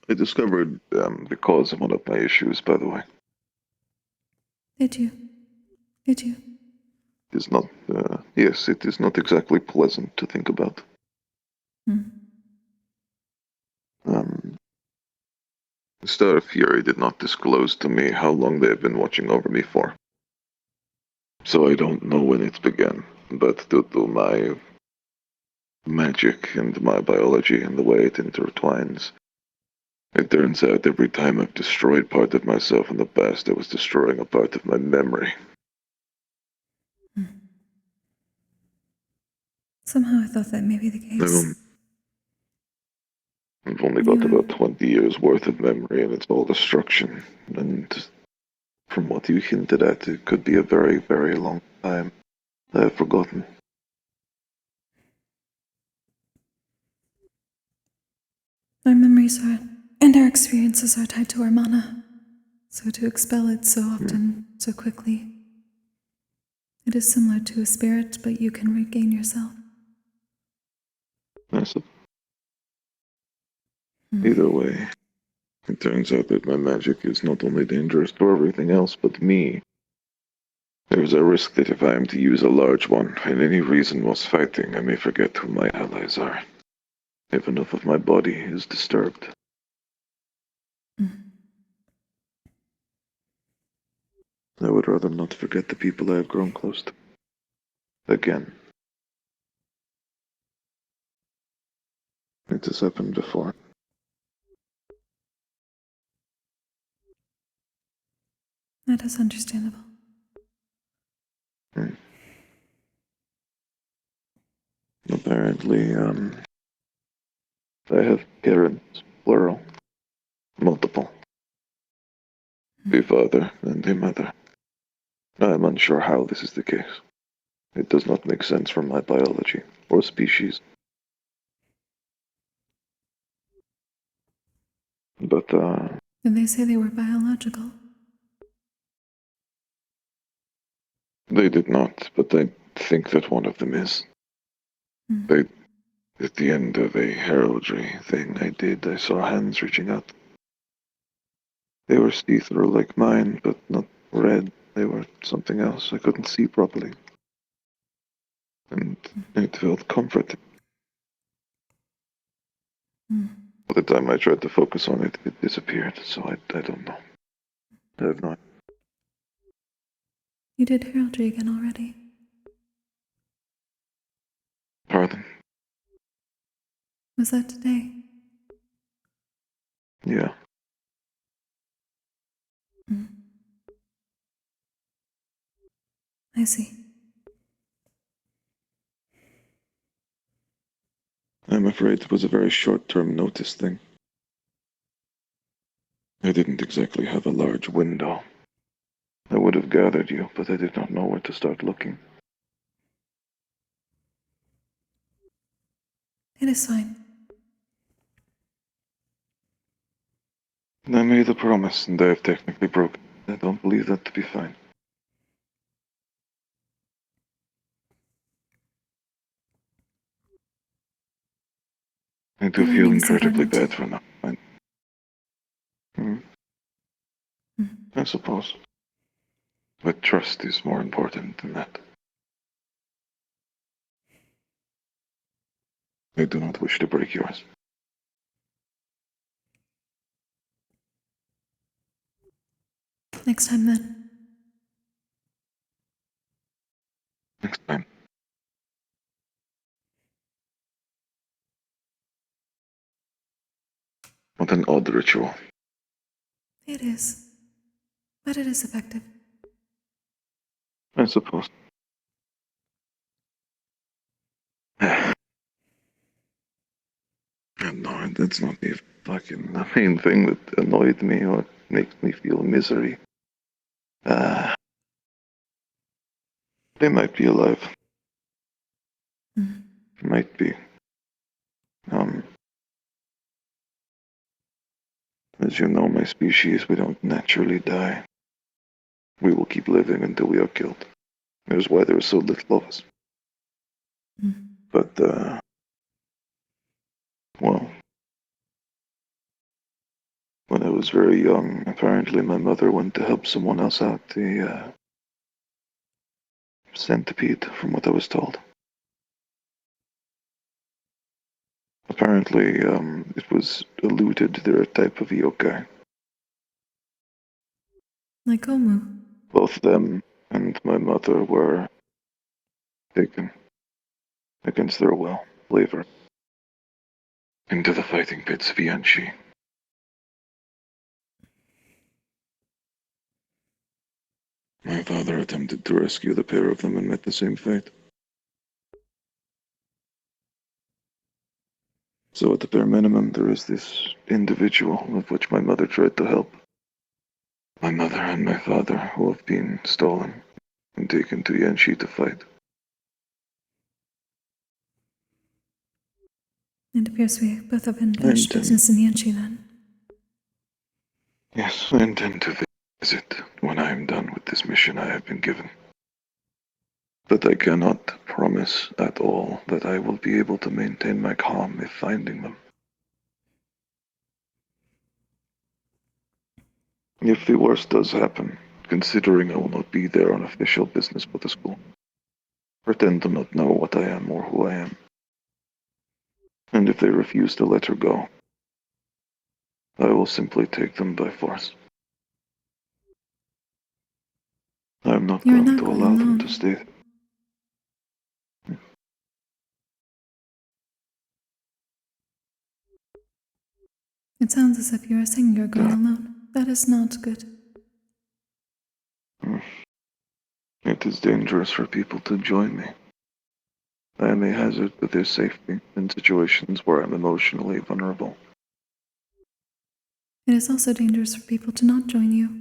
I discovered the cause of one of my issues, by the way. Did you? Did you? It is not, yes, it is not exactly pleasant to think about. Star of Fury did not disclose to me how long they have been watching over me for. So I don't know when it began, but due to my magic and my biology and the way it intertwines, it turns out every time I've destroyed part of myself in the past, I was destroying a part of my memory. Somehow I thought that may be the case. I've only got about 20 years worth of memory, and it's all destruction. And from what you hinted at, it could be a very, very long time. I have forgotten. Our memories are, and our experiences are tied to our mana. So to expel it so often, so quickly, it is similar to a spirit, but you can regain yourself. Massive. Either way, it turns out that my magic is not only dangerous to everything else but me. There's a risk that if I am to use a large one, and any reason whilst fighting, I may forget who my allies are. If enough of my body is disturbed. I would rather not forget the people I have grown close to. Again. It has happened before. That is understandable. Apparently, I have parents, plural. Multiple. A father and a mother. I am unsure how this is the case. It does not make sense from my biology or species. But, Did they say they were biological? they did not, but I think that one of them is. They, at the end of a heraldry thing I did, I saw hands reaching out. They were see-through like mine, but not red. They were something else I couldn't see properly. And it felt comforting. By the time I tried to focus on it, it disappeared, so I don't know. I have not. You did heraldry again already. Pardon? Was that today? Yeah. I see. I'm afraid it was a very short-term notice thing. I didn't exactly have a large window. I would have gathered you, but I did not know where to start looking. It is fine. I made a promise, and I have technically broken it. I don't believe that to be fine. I do The feel warnings that incredibly aren't- bad for now. I suppose. But trust is more important than that. I do not wish to break yours. Next time then. Next time. What an odd ritual. It is. But it is effective. I suppose. No, that's not the fucking the main thing that annoyed me or makes me feel misery. They might be alive. Might be. As you know, my species, we don't naturally die. We will keep living until we are killed. That is why there is so little of us. But, well, when I was very young, apparently my mother went to help someone else out, a centipede, from what I was told. Apparently, it was alluded they're a type of yokai. Like Omu. Both them and my mother were taken against their will, flavor, into the fighting pits of Yanshi. My father attempted to rescue the pair of them and met the same fate. So at the bare minimum, there is this individual of which my mother tried to help. My mother and my father, who have been stolen and taken to Yanshi to fight. It appears we both have unfinished business in Yanchi then. Yes, I intend to visit when I am done with this mission I have been given. But I cannot promise at all that I will be able to maintain my calm if finding them. If the worst does happen, considering I will not be there on official business for the school, pretend to not know what I am or who I am. And if they refuse to let her go, I will simply take them by force. I am not going to allow them to stay. It sounds as if you are saying you're going alone. That is not good. It is dangerous for people to join me. I am a hazard to their safety in situations where I'm emotionally vulnerable. It is also dangerous for people to not join you.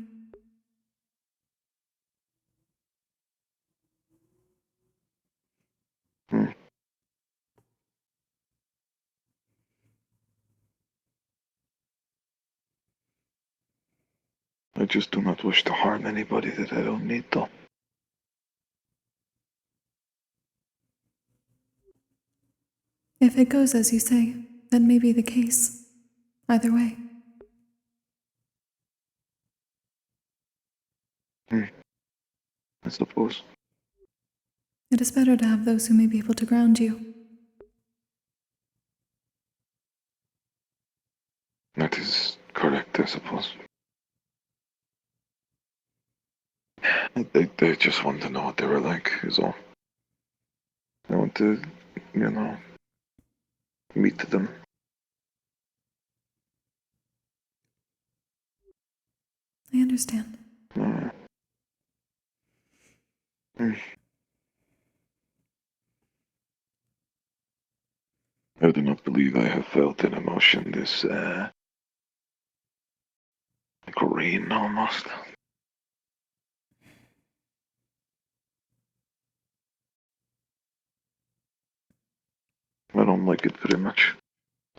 just do not wish to harm anybody that I don't need to. If it goes as you say, that may be the case. Either way. I suppose. It is better to have those who may be able to ground you. That is correct, I suppose. They just want to know what they were like, is all. I want to, meet them. I understand. I do not believe I have felt an emotion this, green almost. I don't like it very much.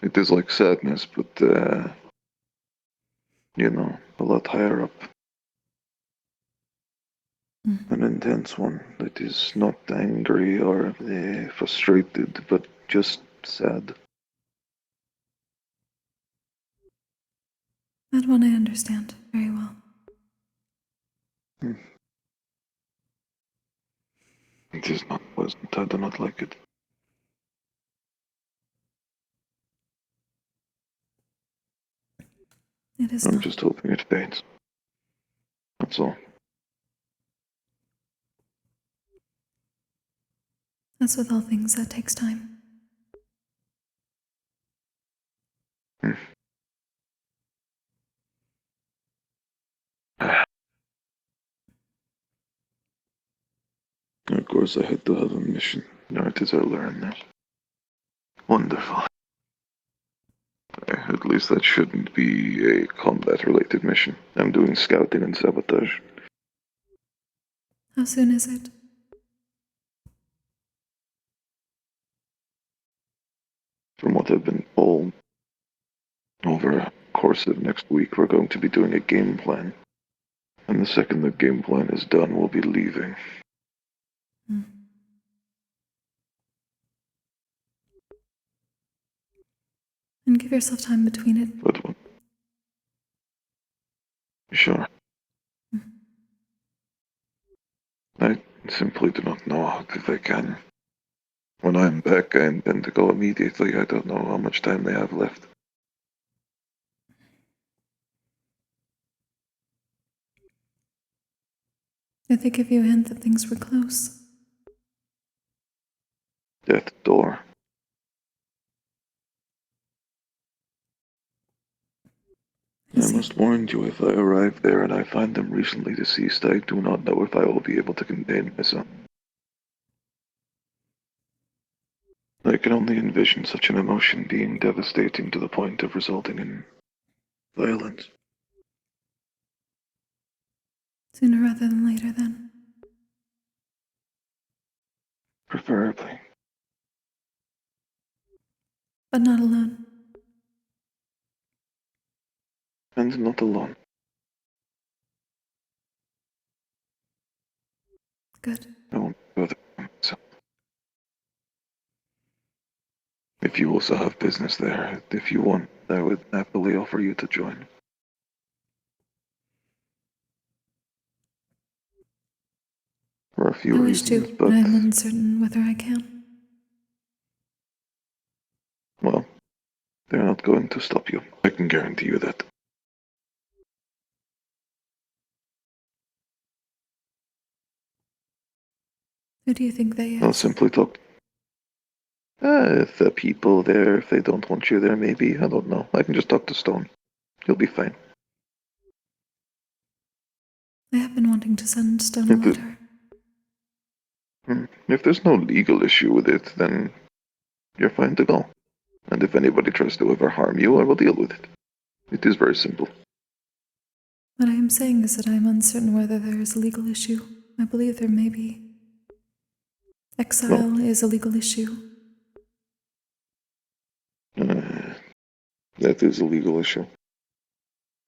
It is like sadness, but, a lot higher up. An intense one that is not angry or frustrated, but just sad. That one I understand very well. It is not pleasant. I do not like it. It is I'm not. just hoping it fades. That's all. As with all things, that takes time. Of course, I had to have a mission. Now it is I learn that. Wonderful. At least that shouldn't be a combat-related mission. I'm doing scouting and sabotage. How soon is it? From what I've been told, over a course of next week, we're going to be doing a game plan. And the second the game plan is done, we'll be leaving. And give yourself time between it. But sure. I simply do not know if I can. When I'm back, I intend to go immediately. I don't know how much time they have left. Did they give you a hint that things were close? Death's door. I must warn you, if I arrive there and I find them recently deceased, I do not know if I will be able to contain myself. I can only envision such an emotion being devastating to the point of resulting in violence. Sooner rather than later, then. Preferably. But not alone. And not alone. Good. I won't bother myself. If you also have business there, if you want, I would happily offer you to join. For a few I wish reasons, to, but but I'm uncertain whether I can. well, they're not going to stop you. I can guarantee you that. Who do you think they I'll is? simply talk. If the people there, if they don't want you there, maybe. I don't know. I can just talk to Stone. He'll be fine. I have been wanting to send Stone a letter. If there's no legal issue with it, then you're fine to go. And if anybody tries to ever harm you, I will deal with it. It is very simple. What I am saying is that I am uncertain whether there is a legal issue. I believe there may be. Exile is a legal issue. That is a legal issue.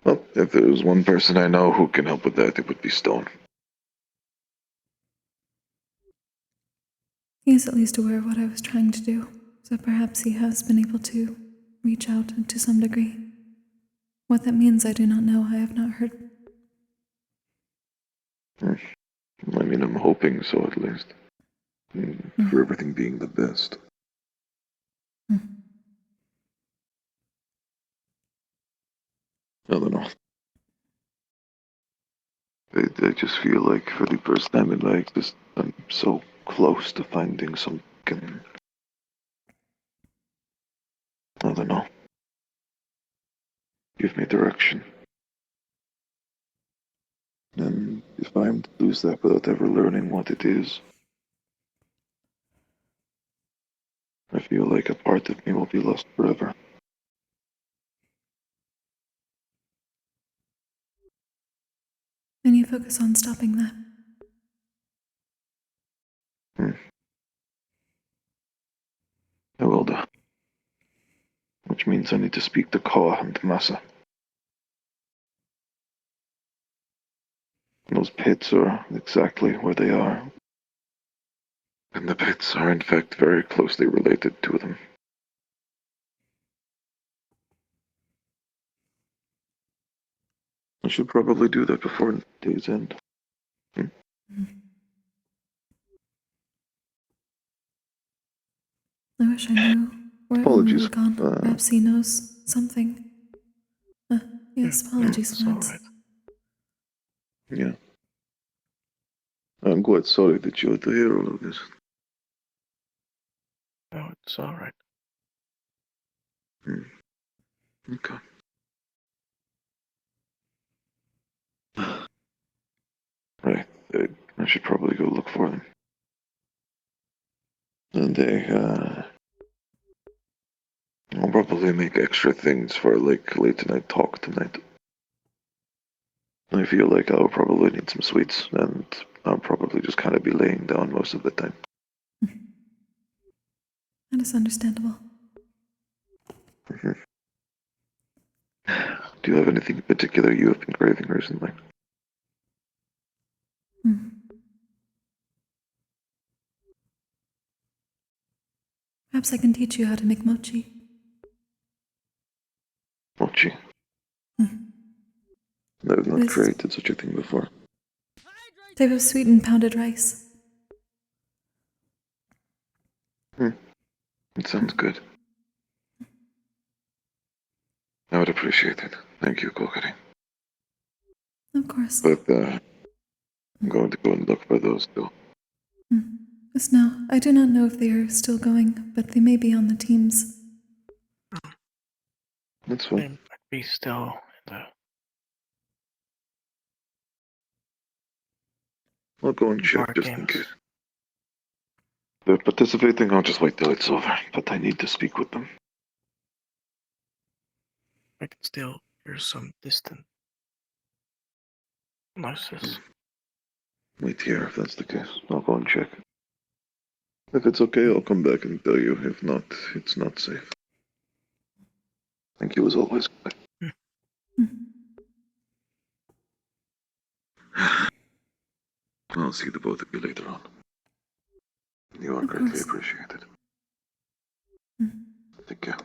Well, If there was one person I know who can help with that, it would be Stone. He's at least aware of what I was trying to do, so perhaps he has been able to reach out to some degree. What that means, I do not know. I have not heard. I mean, I'm hoping so at least. For everything being the best. I don't know. I just feel like for the first time in my existence, I'm so close to finding something. I don't know. Give me direction. And if I'm to lose that without ever learning what it is, I feel like a part of me will be lost forever. And you focus on stopping that. I will do. Which means I need to speak to Koa and Masa. Those pits are exactly where they are. And the pits are in fact very closely related to them. I should probably do that before day's end. I wish I knew where everyone Apologies. had gone. Perhaps he knows something. Yes, apologies, Lance. Yeah. I'm quite sorry that you had to hear all of this. No, it's alright. Okay. Right. I should probably go look for them. And I'll probably make extra things for like late night talk tonight. I feel like I'll probably need some sweets, and I'll probably just kind of be laying down most of the time. That is understandable. Do you have anything in particular you have been craving recently? Perhaps I can teach you how to make mochi. Mochi. I've not created such a thing before. Type of sweetened pounded rice. It sounds good. I would appreciate it. Thank you, Kokkuri. Of course. But I'm going to go and look for those still. Just now, I do not know if they are still going, but they may be on the teams. That's fine. They might be still in the... I'll go and check bar just in games. case. If they're participating, I'll just wait till it's over. But I need to speak with them. I can still hear some distant noises. Wait here if that's the case. I'll go and check. If it's okay, I'll come back and tell you. If not, it's not safe. Thank you as always. I'll see the both of you later on. You are greatly appreciated. Take care.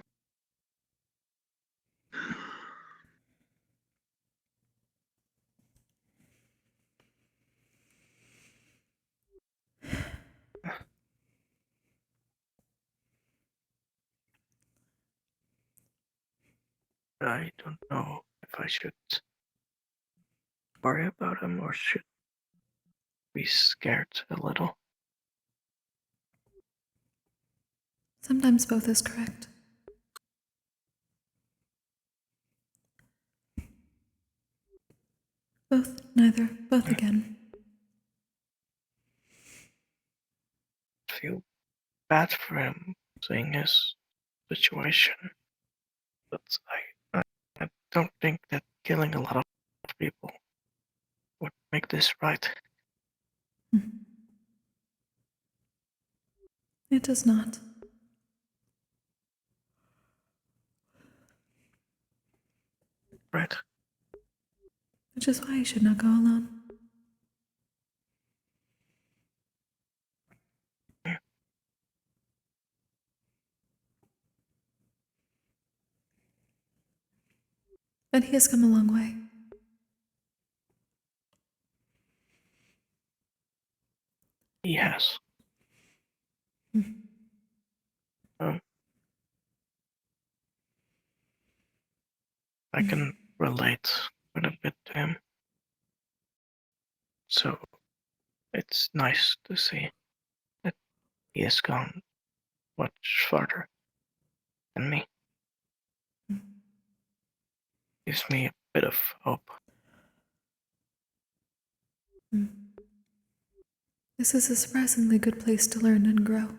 I don't know if I should worry about him or should be scared a little. Sometimes both is correct. Both, neither, both again. I feel bad for him seeing his situation, but I don't think that killing a lot of people would make this right. It does not. Right. which is why you should not go alone. And he has come a long way. Yes. I can relate quite a bit to him. So it's nice to see that he has gone much farther than me. Gives me a bit of hope. This is a surprisingly good place to learn and grow.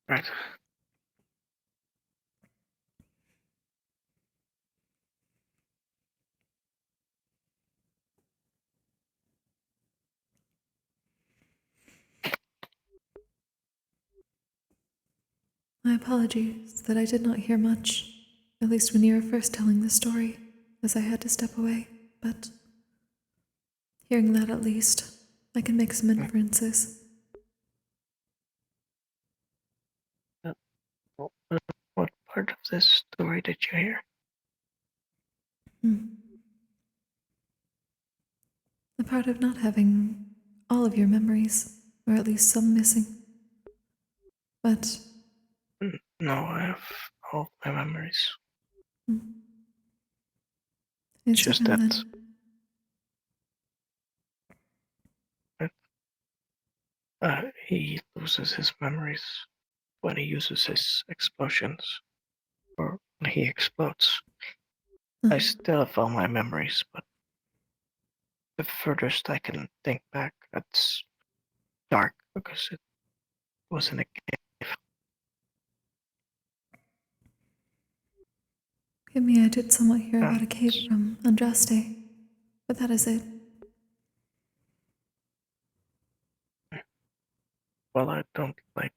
Right. My apologies that I did not hear much, at least when you were first telling the story, as I had to step away, but hearing that at least, I can make some inferences. What part of this story did you hear? The part of not having all of your memories, or at least some missing. But No, I have all my memories. It's just even that then. he loses his memories when he uses his explosions, or when he explodes. I still have all my memories, but the furthest I can think back, it's dark because it was in a cave. Give me, I did somewhat hear about a cave from Andraste, but that is it. Well, I don't like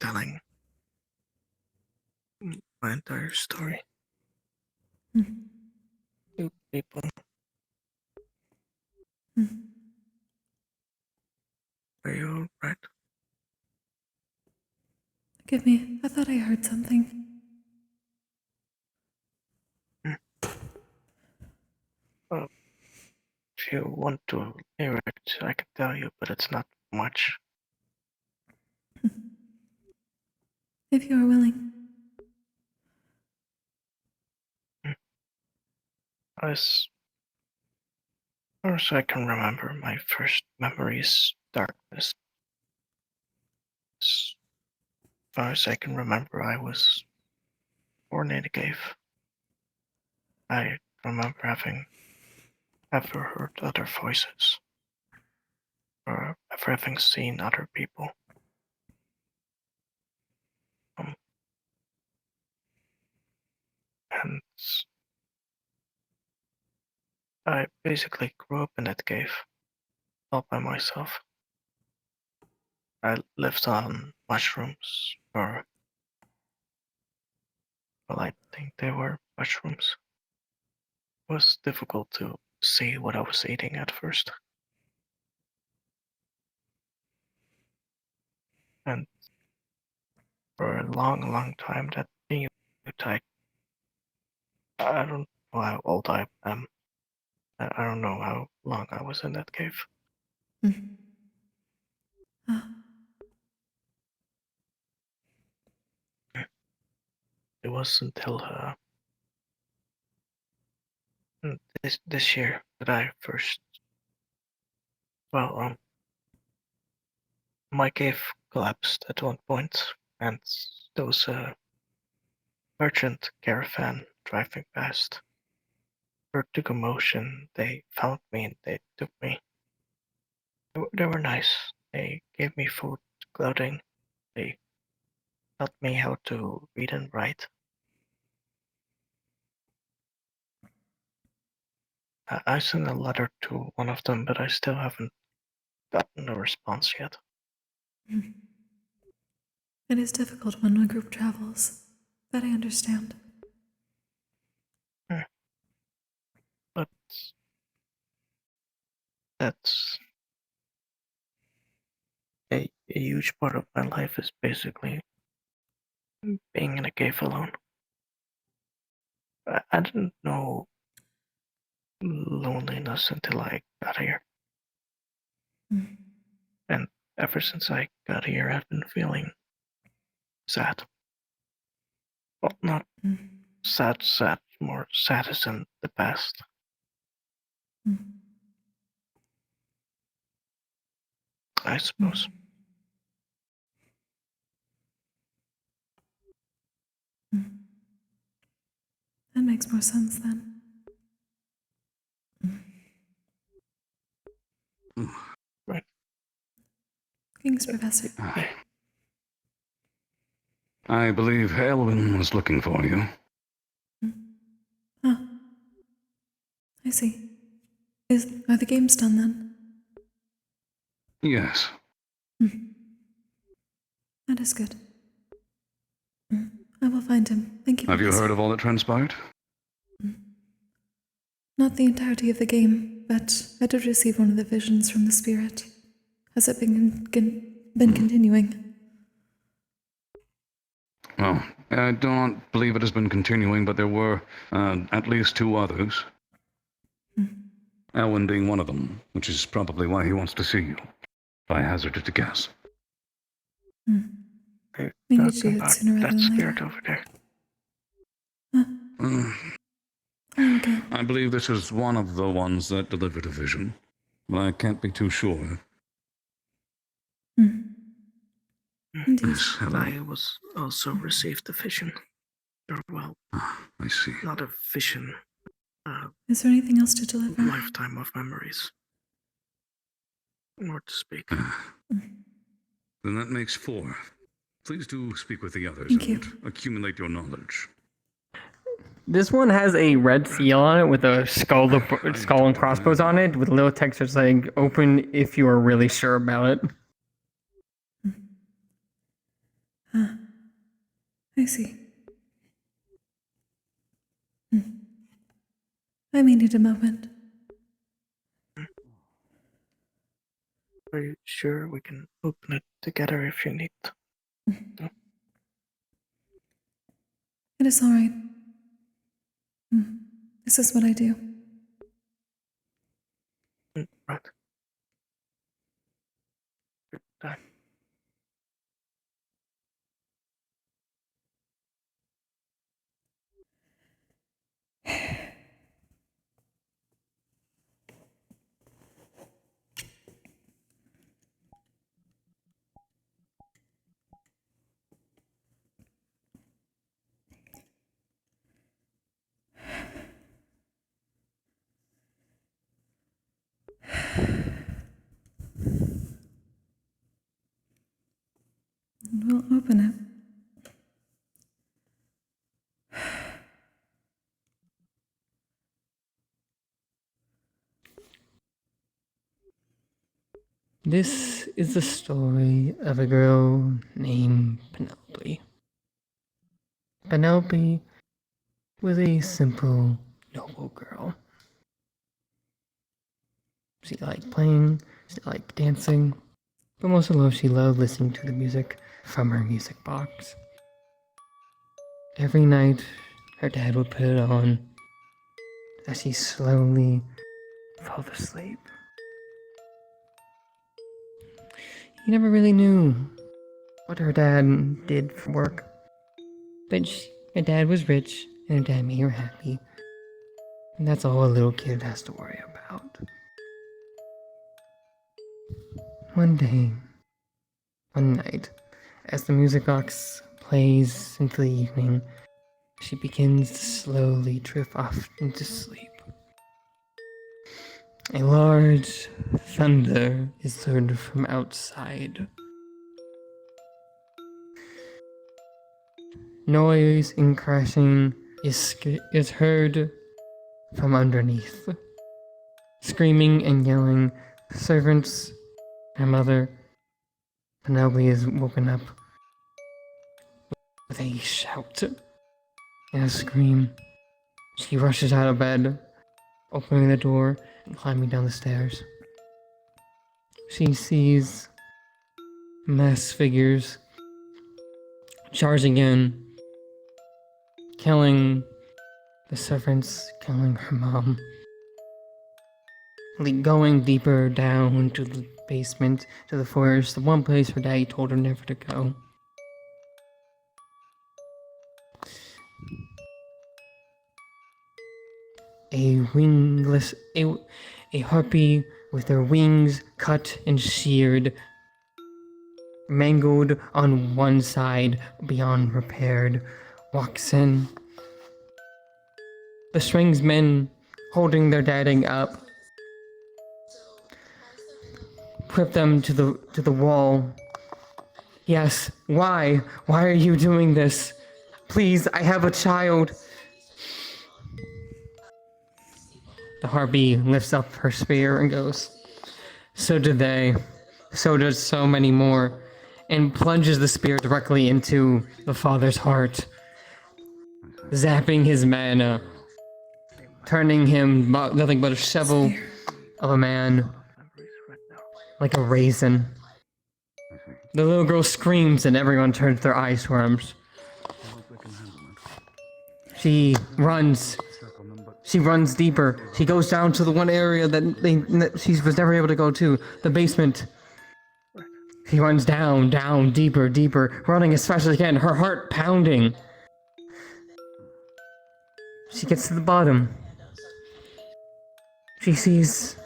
telling my entire story to people. Are you alright? Forgive me, I thought I heard something. Well, if you want to hear it, I can tell you, but it's not much. If you are willing. As far as I can remember, my first memory is darkness. As far as I can remember, I was born in a cave. I remember having ever heard other voices, or ever having seen other people. And I basically grew up in that cave, all by myself. I lived on mushrooms, or well, I think they were mushrooms. It was difficult to see what I was eating at first. And for a long, long time, that continued. I don't know how old I am. I don't know how long I was in that cave. It was until this year that I first. Well, my cave collapsed at one point, and there was a merchant caravan driving past. Heard the commotion. They found me and they took me. They were nice. They gave me food, clothing. They taught me how to read and write. I sent a letter to one of them, but I still haven't gotten a response yet. It is difficult when a group travels. That I understand. But that's a huge part of my life is basically being in a cave alone. I didn't know loneliness until I got here. And ever since I got here, I've been feeling sad. Well, not sad, more sad as in the past. I suppose. That makes more sense then. Right. Thanks, Professor. I believe Elwyn was looking for you. Ah, I see. Are the games done then? Yes. That is good. I will find him. Thank you, Have you Professor. heard of all that transpired? Not the entirety of the game, but I did receive one of the visions from the spirit. Has it been continuing? Well, I do not believe it has been continuing, but there were at least 2 others. Elwyn being one of them, which is probably why he wants to see you, if I hazarded to guess. We need to do it sooner rather that than spirit later. over there. Okay. I believe this is one of the ones that delivered a vision, but I can't be too sure. Indeed. Yes, I was also received a vision. Or, well, I see. not a vision. Is there anything else to deliver? Lifetime of memories. More to speak. Then that makes 4. Please do speak with the others Thank and accumulate your knowledge. This one has a red seal on it with a skull and crossbows on it with a little text that's saying, open if you are really sure about it. I see. I may need a moment. Are you sure we can open it together if you need? It is all right. This is what I do. Right. Good time. We'll open it. This is the story of a girl named Penelope. Penelope was a simple, noble girl. She liked playing, she liked dancing, but most of all, she loved listening to the music from her music box. Every night, her dad would put it on as she slowly fell asleep. He never really knew what her dad did for work, but her dad was rich and her dad made her happy, and that's all a little kid has to worry about. One night, as the music box plays into the evening, she begins to slowly drift off into sleep. A large thunder is heard from outside. Noise and crashing is heard from underneath. Screaming and yelling, servants My mother, Penelope, is woken up with a shout and a scream. She rushes out of bed, opening the door and climbing down the stairs. She sees mass figures charging in, killing the servants, killing her mom. Going deeper down to the basement, to the forest, the one place her daddy told her never to go. A harpy with their wings cut and sheared, mangled on one side, beyond repaired, walks in. The strings men holding their daddy up whip them to the wall. Yes, why? Why are you doing this? Please, I have a child. The harpy lifts up her spear and goes, so did they. So does so many more. And plunges the spear directly into the father's heart, zapping his mana, turning him nothing but a shovel of a man, like a raisin. The little girl screams and everyone turns their eyes swarms. She runs deeper. She goes down to the one area that she was never able to go to, the basement. She runs down, deeper, running as fast as she can, her heart pounding. She gets to the bottom. She sees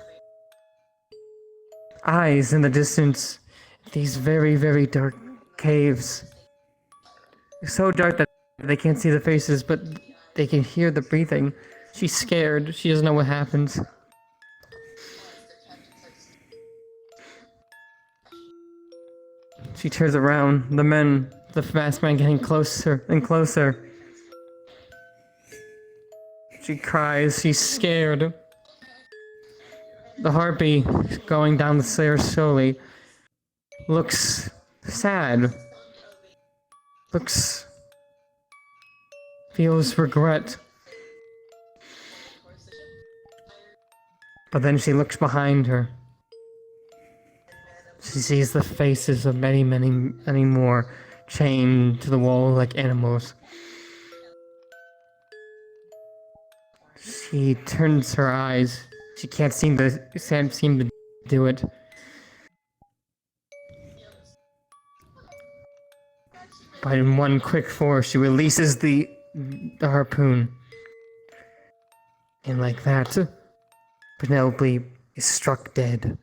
eyes in the distance, these very, very dark caves. So dark that they can't see the faces, but they can hear the breathing. She's scared. She doesn't know what happens. She turns around. The masked man getting closer and closer. She cries. She's scared. The harpy, going down the stairs slowly, looks sad. Feels regret. But then she looks behind her. She sees the faces of many, many, many more chained to the wall like animals. She turns her eyes. She can't seem to do it. But in one quick force, she releases the harpoon. And like that, Penelope is struck dead.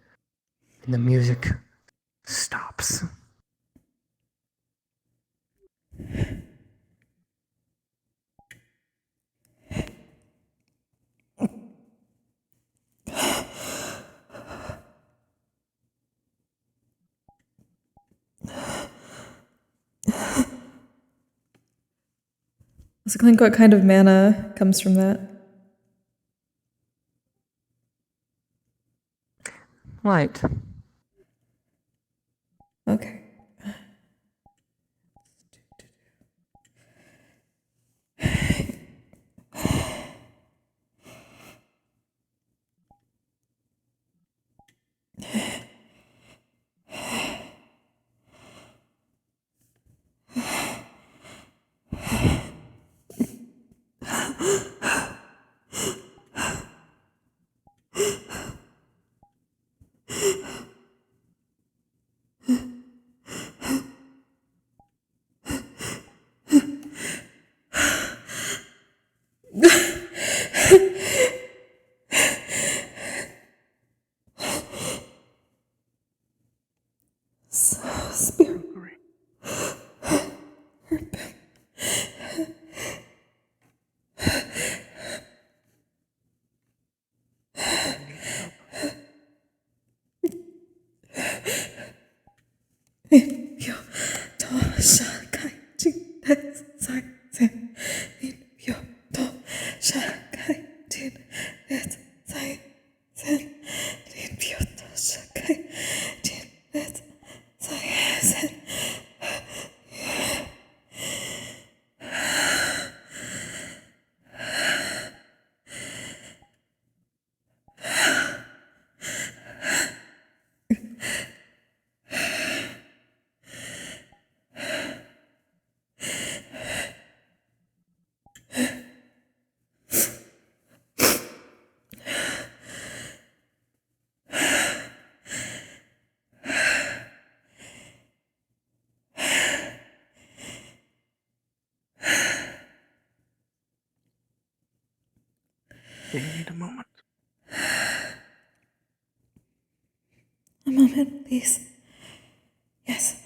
And the music stops. So Clink, what kind of mana comes from that? Light. Okay. Do you need a moment? A moment, please. Yes.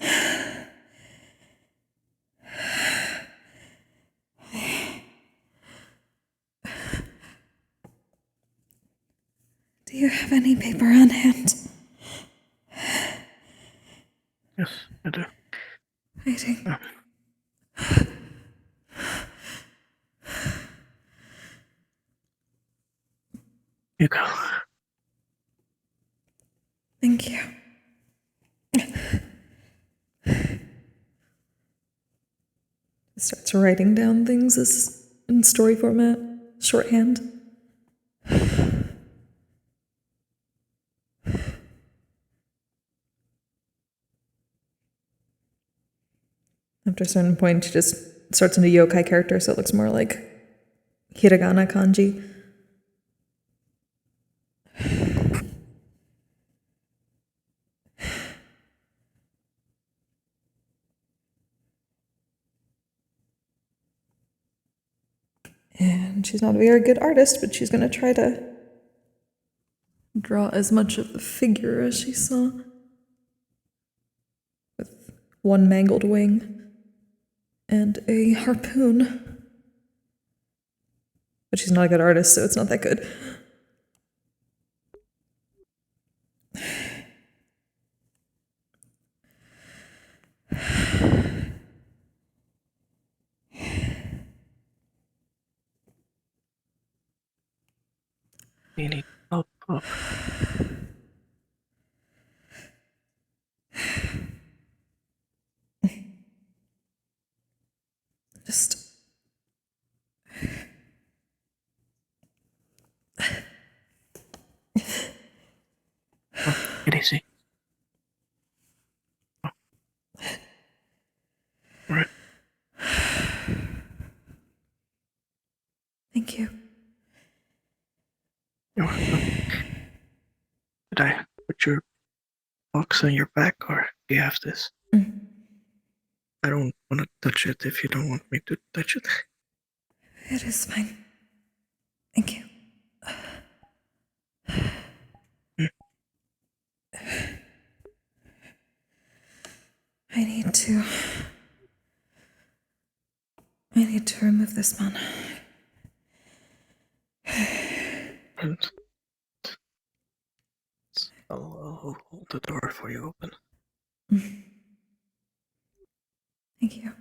Do you have any paper on hand? Yes, I do. Waiting. You go. Thank you. Starts writing down things as in story format, shorthand. After a certain point, she just starts into yokai character, so it looks more like hiragana kanji. And she's not a very good artist, but she's going to try to draw as much of the figure as she saw. With one mangled wing and a harpoon. But she's not a good artist, so it's not that good. You need help. Just... Get easy. Right. Thank you. You're welcome. Did I put your box on your back, or do you have this? I don't want to touch it if you don't want me to touch it. It is fine. Thank you. I need to remove this one. I'll hold the door for you open. Thank you.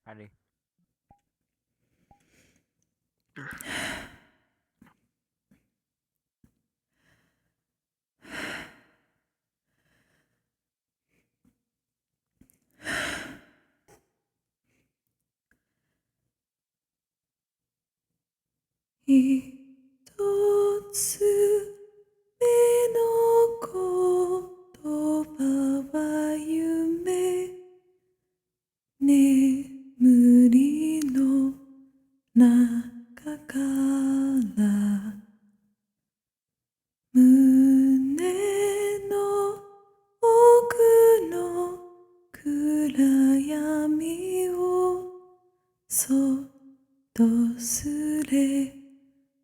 Ready.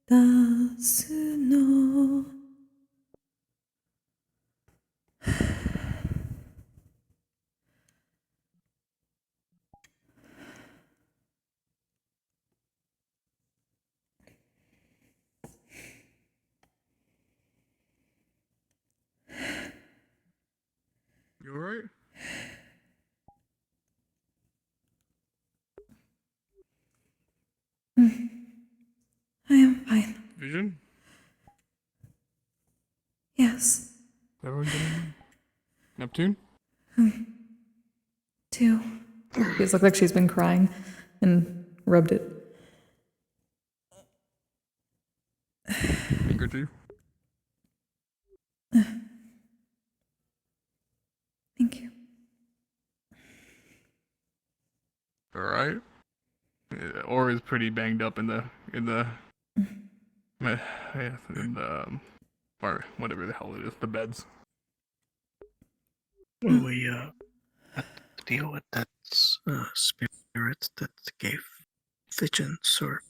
出すの You alright? I am fine. Vision? Yes. Everyone getting Neptune? 2. Feels like she's been crying and rubbed it. Finger 2? Thank you. Alright. Or is pretty banged up in the or whatever the hell it is, the beds. We had to deal with that spirit that gave visions or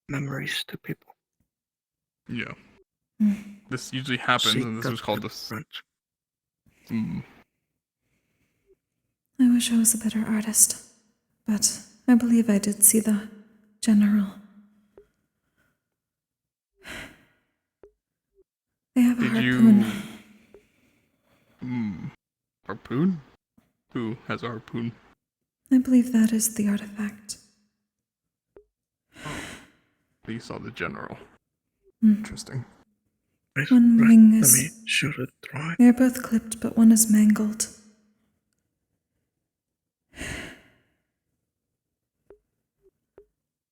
memories to people. Yeah. This usually happens, and this was called this. I wish I was a better artist, but I believe I did see the general. They have a harpoon. Harpoon? Who has a harpoon? I believe that is the artifact. You saw the general. Interesting. One wing Let is. me shoot it right. They are both clipped, but one is mangled.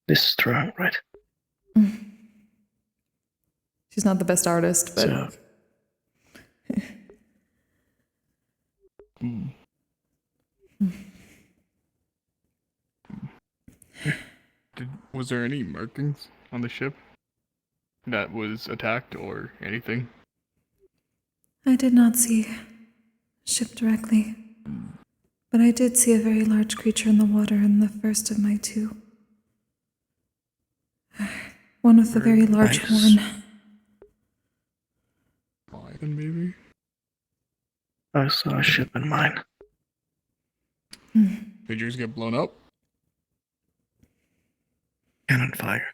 This is strong, right? She's not the best artist, but. So, Was there any markings on the ship that was attacked or anything? I did not see a ship directly, but I did see a very large creature in the water in the first of my 2. One with a very large horn. Lion, maybe? I saw a ship in mine. Did yours get blown up? Cannon fire.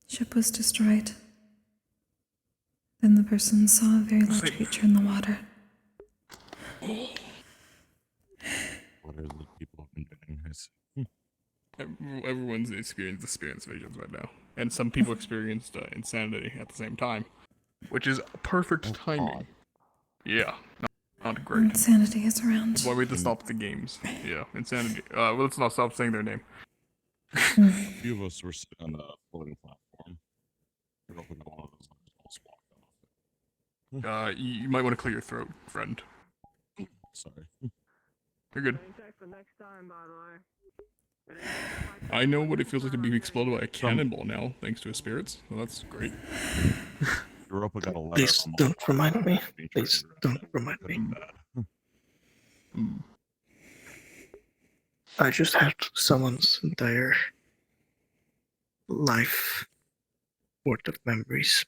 Ship was destroyed. Then the person saw a very large creature in the water. What are the people in Vegas? Everyone's experienced visions right now. And some people experienced insanity at the same time. Which is perfect timing. Yeah. Not great. Insanity is around. That's why we had to stop the games. Yeah, insanity. Well, let's not stop saying their name. A few of us were sitting on the floating platform. One of those almost walked off. You might want to clear your throat, friend. Sorry. You're good. I know what it feels like to be exploded by a cannonball now, thanks to his spirits. So that's great. Europa got a letter. Please don't remind me. Please don't remind me. I just had someone's entire life worth of memories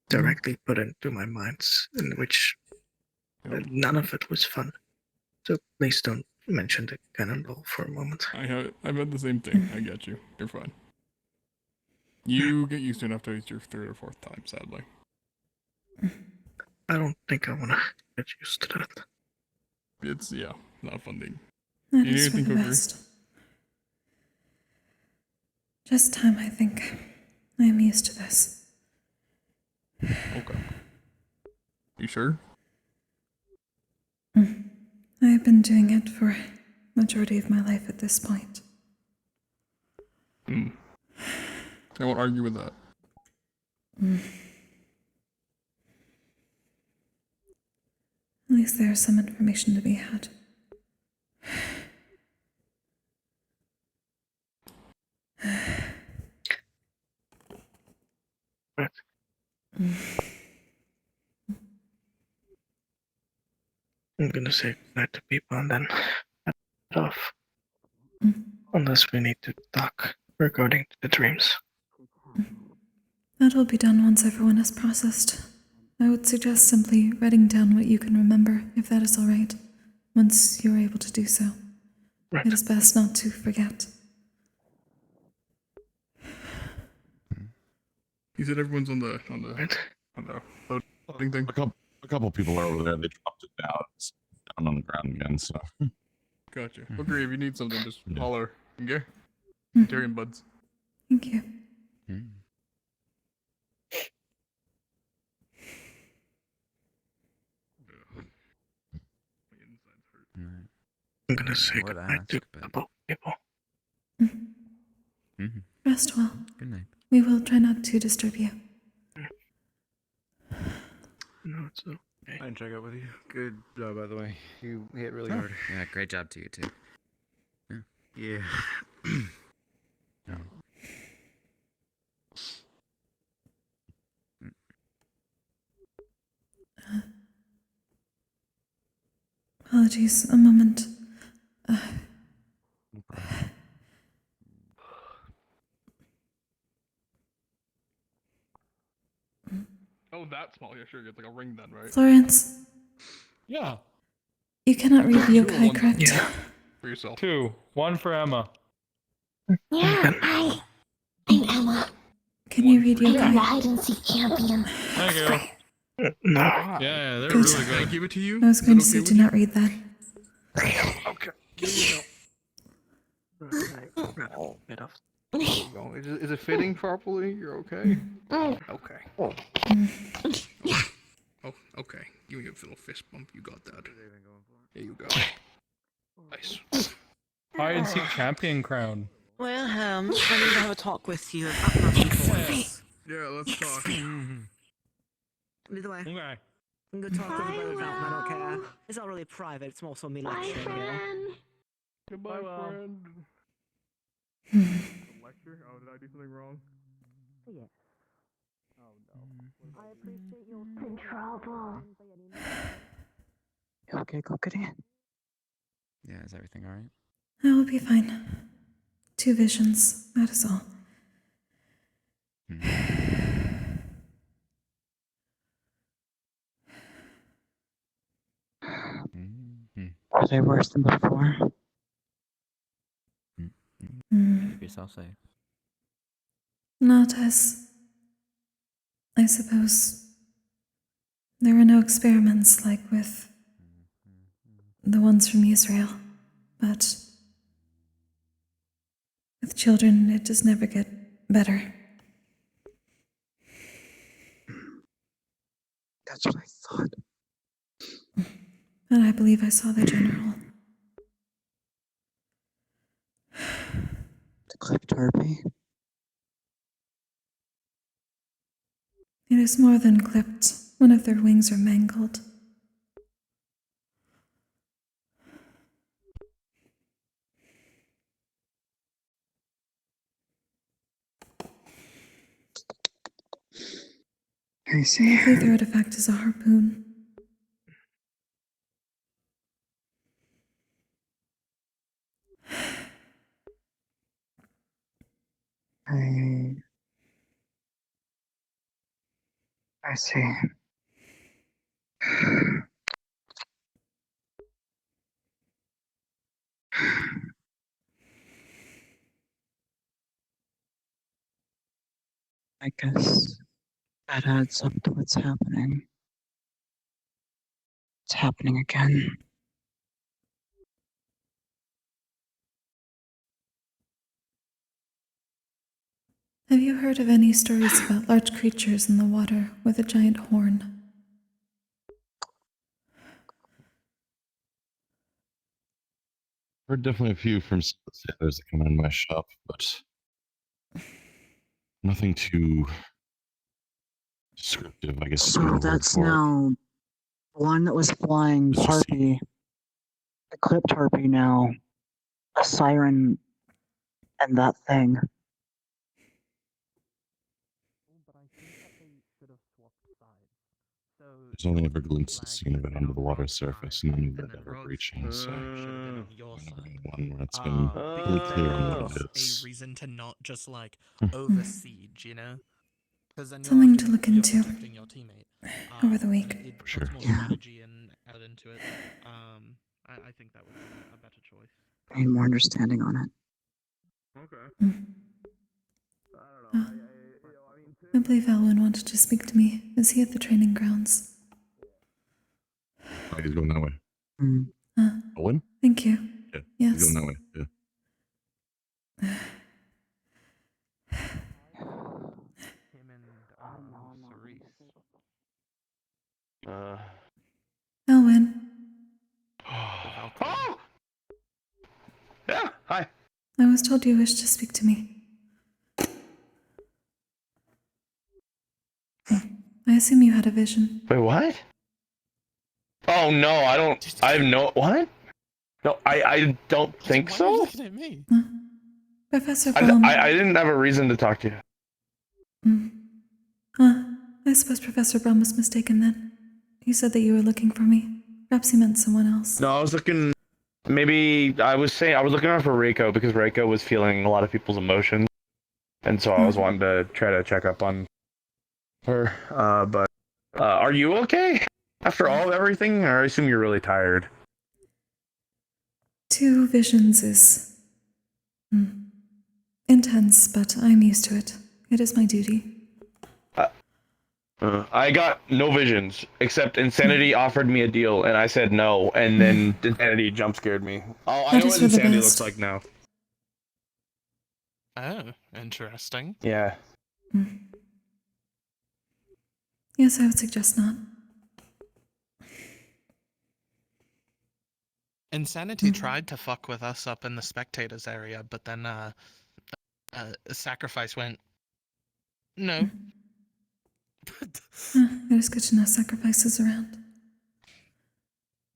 directly put into my minds, in which none of it was fun. So please don't mention the cannonball for a moment. I've had the same thing. I get you. You're fine. You get used to it after it's your 3rd or 4th time, sadly. I don't think I want to get used to that. It's, not a fun thing. That You is need for anything, the Kokkuri? best. Just time, I think. I am used to this. Okay. You sure? I have been doing it for majority of my life at this point. I won't argue with that. At least there is some information to be had. I'm gonna say goodnight to people and then head off. Unless we need to talk regarding the dreams. That will be done once everyone has processed. I would suggest simply writing down what you can remember, if that is all right, once you are able to do so. Right. It is best not to forget. You said everyone's on the loading thing. A couple people are over there. They dropped it down. It's down on the ground again. So. Gotcha. Kokkuri, if you need something, just holler. Okay? Tyrion buds. Thank you. I'm gonna say goodnight to a couple people. Rest well. Good night. We will try not to disturb you. No, it's okay. I didn't check out with you. Good job, by the way. You hit really Oh, hard. yeah, great job to you too. Yeah. Apologies, a moment. Oh, that small. Yeah, sure. It's like a ring then, right? Florence, Yeah. you cannot read Two or yokai, one? correct? Yeah. For yourself. 2. 1 for Emma. Yeah, I'm Emma. Can you read You're the yokai? hide and seek champion. Thank you. No. Yeah, they're Good. really Can I good. give it to you? I was Is going that to say, okay do with not read that. Okay. Here you go. There you go. Is it fitting properly? You're okay? Okay. Oh, okay. Give me a little fist bump. You got that. There you go. Nice. Hide and seek champion crown. Well, I need to have a talk with you about my choice. Yeah, let's talk. Either way, Okay. I can go talk with the about I don't care. It's not really private, it's more so me lecturing, you know? Goodbye, friend. Lecture? Oh, did I do something wrong? Yeah. Oh, no. I appreciate your trouble. You okay, Kokkuri? Yeah, is everything alright? I will be fine. 2 visions, that is all. Are they worse than before? Keep yourself safe. Not as... I suppose... There were no experiments like with... the ones from Israel, but... with children, it does never get better. That's what I thought. But I believe I saw the general. The clipped harpy? It is more than clipped. One of their wings are mangled. I see. I believe their artifact is a harpoon. I see. I guess that adds up to what's happening. It's happening again. Have you heard of any stories about large creatures in the water with a giant horn? Heard definitely a few from sailors that come in my shop, but nothing too descriptive, I guess. So that's now one that was flying harpy, a clipped harpy now, a siren, and that thing. There's only ever glimpses seen of it under the water surface, none of it ever breaching, so I've never been one where it's been fully clear on what it A is. reason to not just like over siege, you know? Because then Something to look you're into protecting your teammate. over the And week. it For puts sure. more strategy and effort into it. I think that would be a better choice. I need more understanding on it. Mm. Oh. I believe Alwyn wanted to speak to me. Is he at the training grounds? Oh, he's going that way. Owen? Thank you. Yeah. Yes. He's going that way. Yeah. Alwyn. Oh! Yeah, hi. I was told you wished to speak to me. I assume you had a vision. Wait, what? Oh no, I have no, what? No, I don't think so. At me? Professor Blum. I didn't have a reason to talk to you. I suppose Professor Blum was mistaken then. He said that you were looking for me. Perhaps he meant someone else. No, I was looking, maybe, I was looking out for Reiko because Reiko was feeling a lot of people's emotions. And so I was wanting to try to check up on her. But are you okay? After everything? Or I assume you're really tired. 2 visions is intense, but I'm used to it. It is my duty. I got no visions, except Insanity offered me a deal, and I said no, and then Insanity jump scared me. Oh, I know what Insanity looks like now. Oh, interesting. Yeah. Yes, I would suggest not. Insanity tried to fuck with us up in the spectators area, but then Sacrifice went, no. It is good to know Sacrifices around.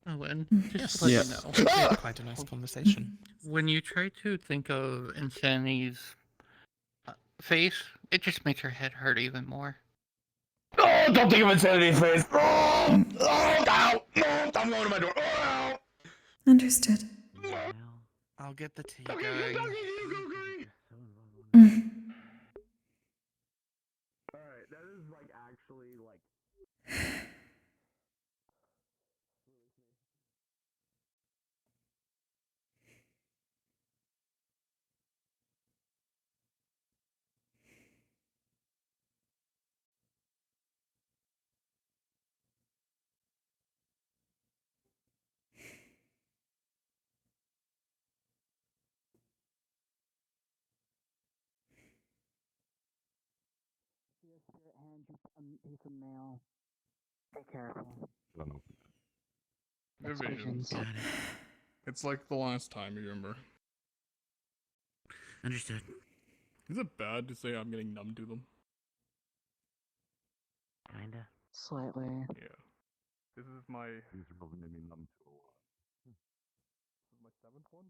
Oh, and just Yes. to let Yeah. you know, We had quite a nice conversation. when you try to think of Insanity's face, it just makes your head hurt even more. Oh, don't think of Insanity's face! Oh, ow! No, I'm going to my door. Oh, Understood. I'll get the tea going. Alright, that is like actually like... He's a male. Be careful. I don't know. The visions. Got it. It's like the last time, you remember. Understood. Is it bad to say I'm getting numb to them? Kinda. Slightly. Yeah. This is my... These are probably made me numb to a lot. This is my 7th one?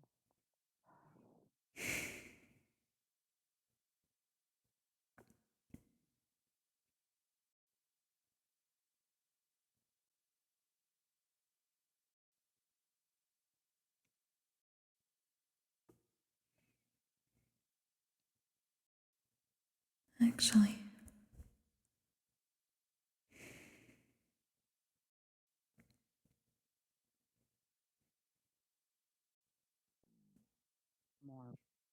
Actually.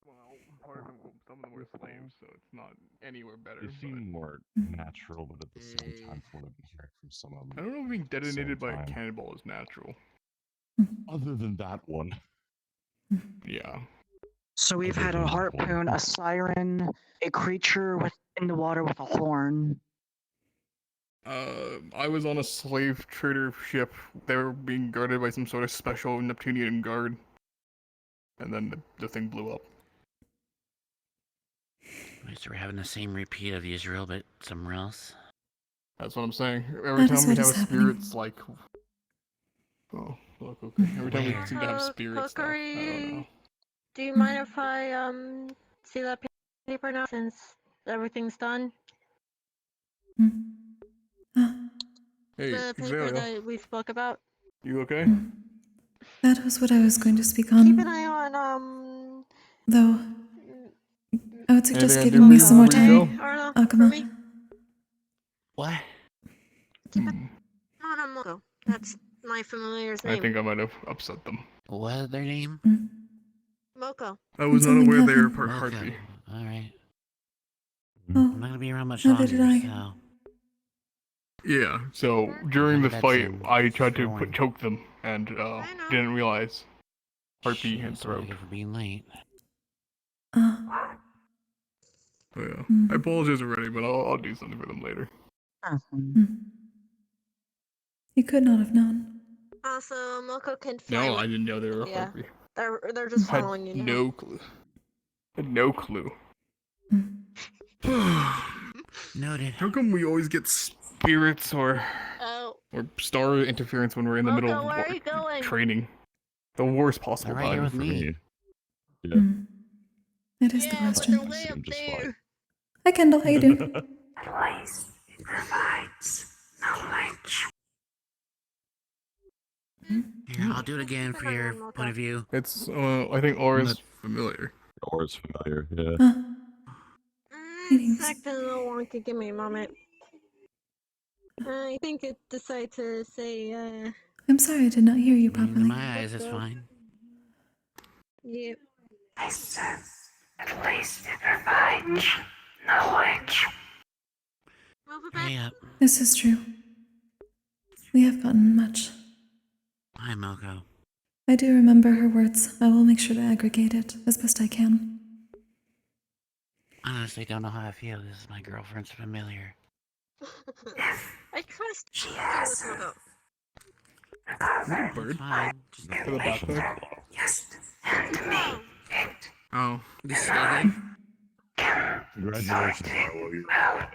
Well, part of them, some of them were slaves, so it's not anywhere better. They seem more natural, but at the same time, from what I've been hearing from some of them. I don't know if being detonated by a time. cannonball is natural. Other than that one. Yeah. So we've Other had a than that harpoon, a siren, a creature in the water with a horn. I was on a slave trader ship. They were being guarded by some sort of special Neptunian guard. And then the thing blew up. Wait, so we're having the same repeat of Israel, but somewhere else? That's what I'm saying. Every time we have a spirits, like... Oh, look, okay. Every time we seem to have spirit stuff. I don't know. Do you mind if I see that paper now since everything's done? Hey, The paper Xaria, that we spoke about. you okay? That was what I was going to speak Keep on. an eye on Though, I would suggest Anything I giving do me for some more you before you time, go? Arlo, Akuma. for me. What? No, no, Moko. That's my familiar's I name. think I might have upset them. What is their name? Moko. I was not Something aware they were happened. part Harpy. Alright. Oh, I'm not gonna be around much neither did longer, I. so. Yeah, so during the Go to bed fight, soon. I tried to Going. choke them and didn't realize Harpy had throat. Sorry for being late. So, yeah, I apologize already, but I'll do something for them later. You could not have known. Also, Moko can fly. No, I didn't know they were Yeah. Harpy. They're just Had following you now. no clue. Had no clue. Noted. How come we always get spirits or star interference when we're in the middle Moko, where are of you going? training? The worst possible They're right here time with me. Yeah. That is the But question. they're way up there. Hi, Kendall. How you doing? Advice provides knowledge. Here, I'll do it again for your point of view. It's, I think Aura's familiar. Aura's familiar, yeah. Acting wonky, give me a moment. I think it decided to say, I'm sorry I did not hear you properly. In my eyes, it's fine. Yep. I said, at least it provides knowledge. Hurry up. This is true. We have gotten much. Hi, Moko. I do remember her words. I will make sure to aggregate it as best I can. I honestly don't know how I feel. This is my girlfriend's familiar. I trust she has has Bird? Fine. To the backpack? Yes, and to me, it Oh. This is all good? Congratulations, Arlo. You're a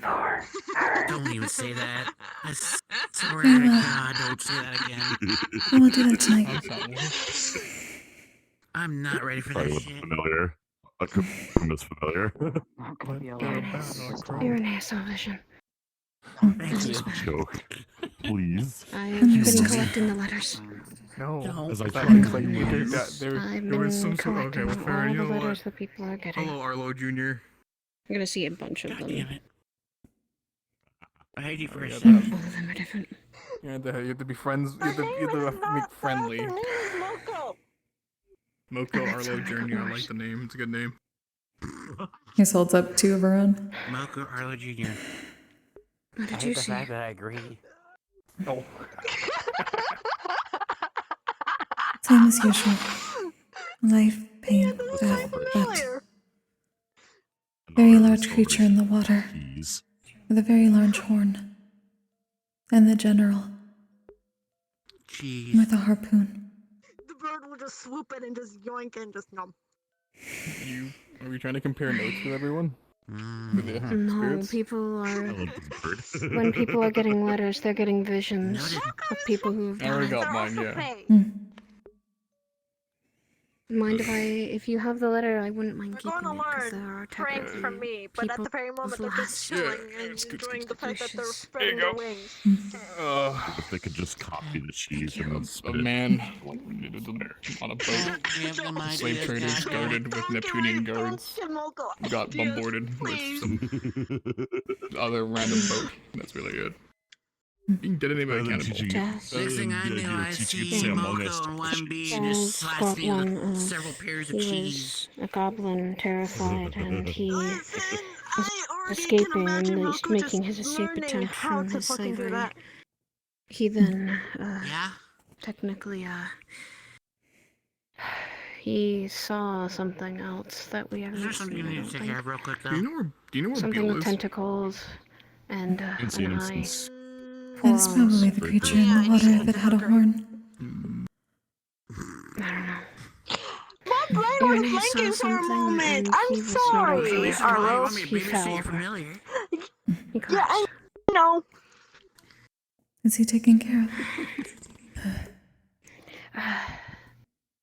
for her. Don't even say that. I swear Very to well. God, don't say that again. I will do that tonight. I'm not ready for Probably that wasn't shit. familiar. I could be misfamiliar. You're an asshole vision. Thank you. Joke. Please. I've been collecting the letters. No. As I That try means to like please. you take that there. I've There was been some sort. Okay, collecting well, fair. all You the know letters what? that people are getting. Hello, Arlo Jr. You're gonna see a bunch of them. Damn it. I heard you for a Yeah, second. All of them are different. You have to be friends. You have to make friendly. Her name is Moko. Moko Arlo Jr. I like the name. It's a good name. He holds up two of her own. Moko Arlo Jr. What did I you hate the see? fact that I agree. Oh. Same as usual. Life, pain, death, but very large creature in the water with a very large horn. And the general Jeez. with a harpoon. The bird will just swoop in and just yoink and just nom. Are we trying to compare notes with everyone? With the No, spirits? people are. When people are getting letters, they're getting visions of people who have I already died. got mine. Yeah. Mind if you have the letter, I wouldn't mind They're keeping going it to because learn there are pranks technically from me, but at the very moment they're just chilling and enjoying the fact that they're spreading their wings. If they could just copy the cheese and then spit A it. man on a boat. Slave traders guarded with Neptunian guards got bombarded with some other random boat. That's really good. Being detonate by a cannibal. Next thing I knew, I see Moko on one beach and just slaps me with several pairs of he cheese. was a goblin, terrified, and he was escaping and he's making his escape attempt from his slavery. He then, technically, he saw something else that we haven't Is there something you seen, I need don't to take think. care of real quick, though? Do you know where Something Bill with is? tentacles and Fancy an eye. innocence. That is probably the creature in the water that had a horn. I don't know. My brain was Irene saw blanking for a something moment. and I'm he was not sorry, okay. Arlo. He fell. Familiar. He Yeah, I know. Is he taken care of?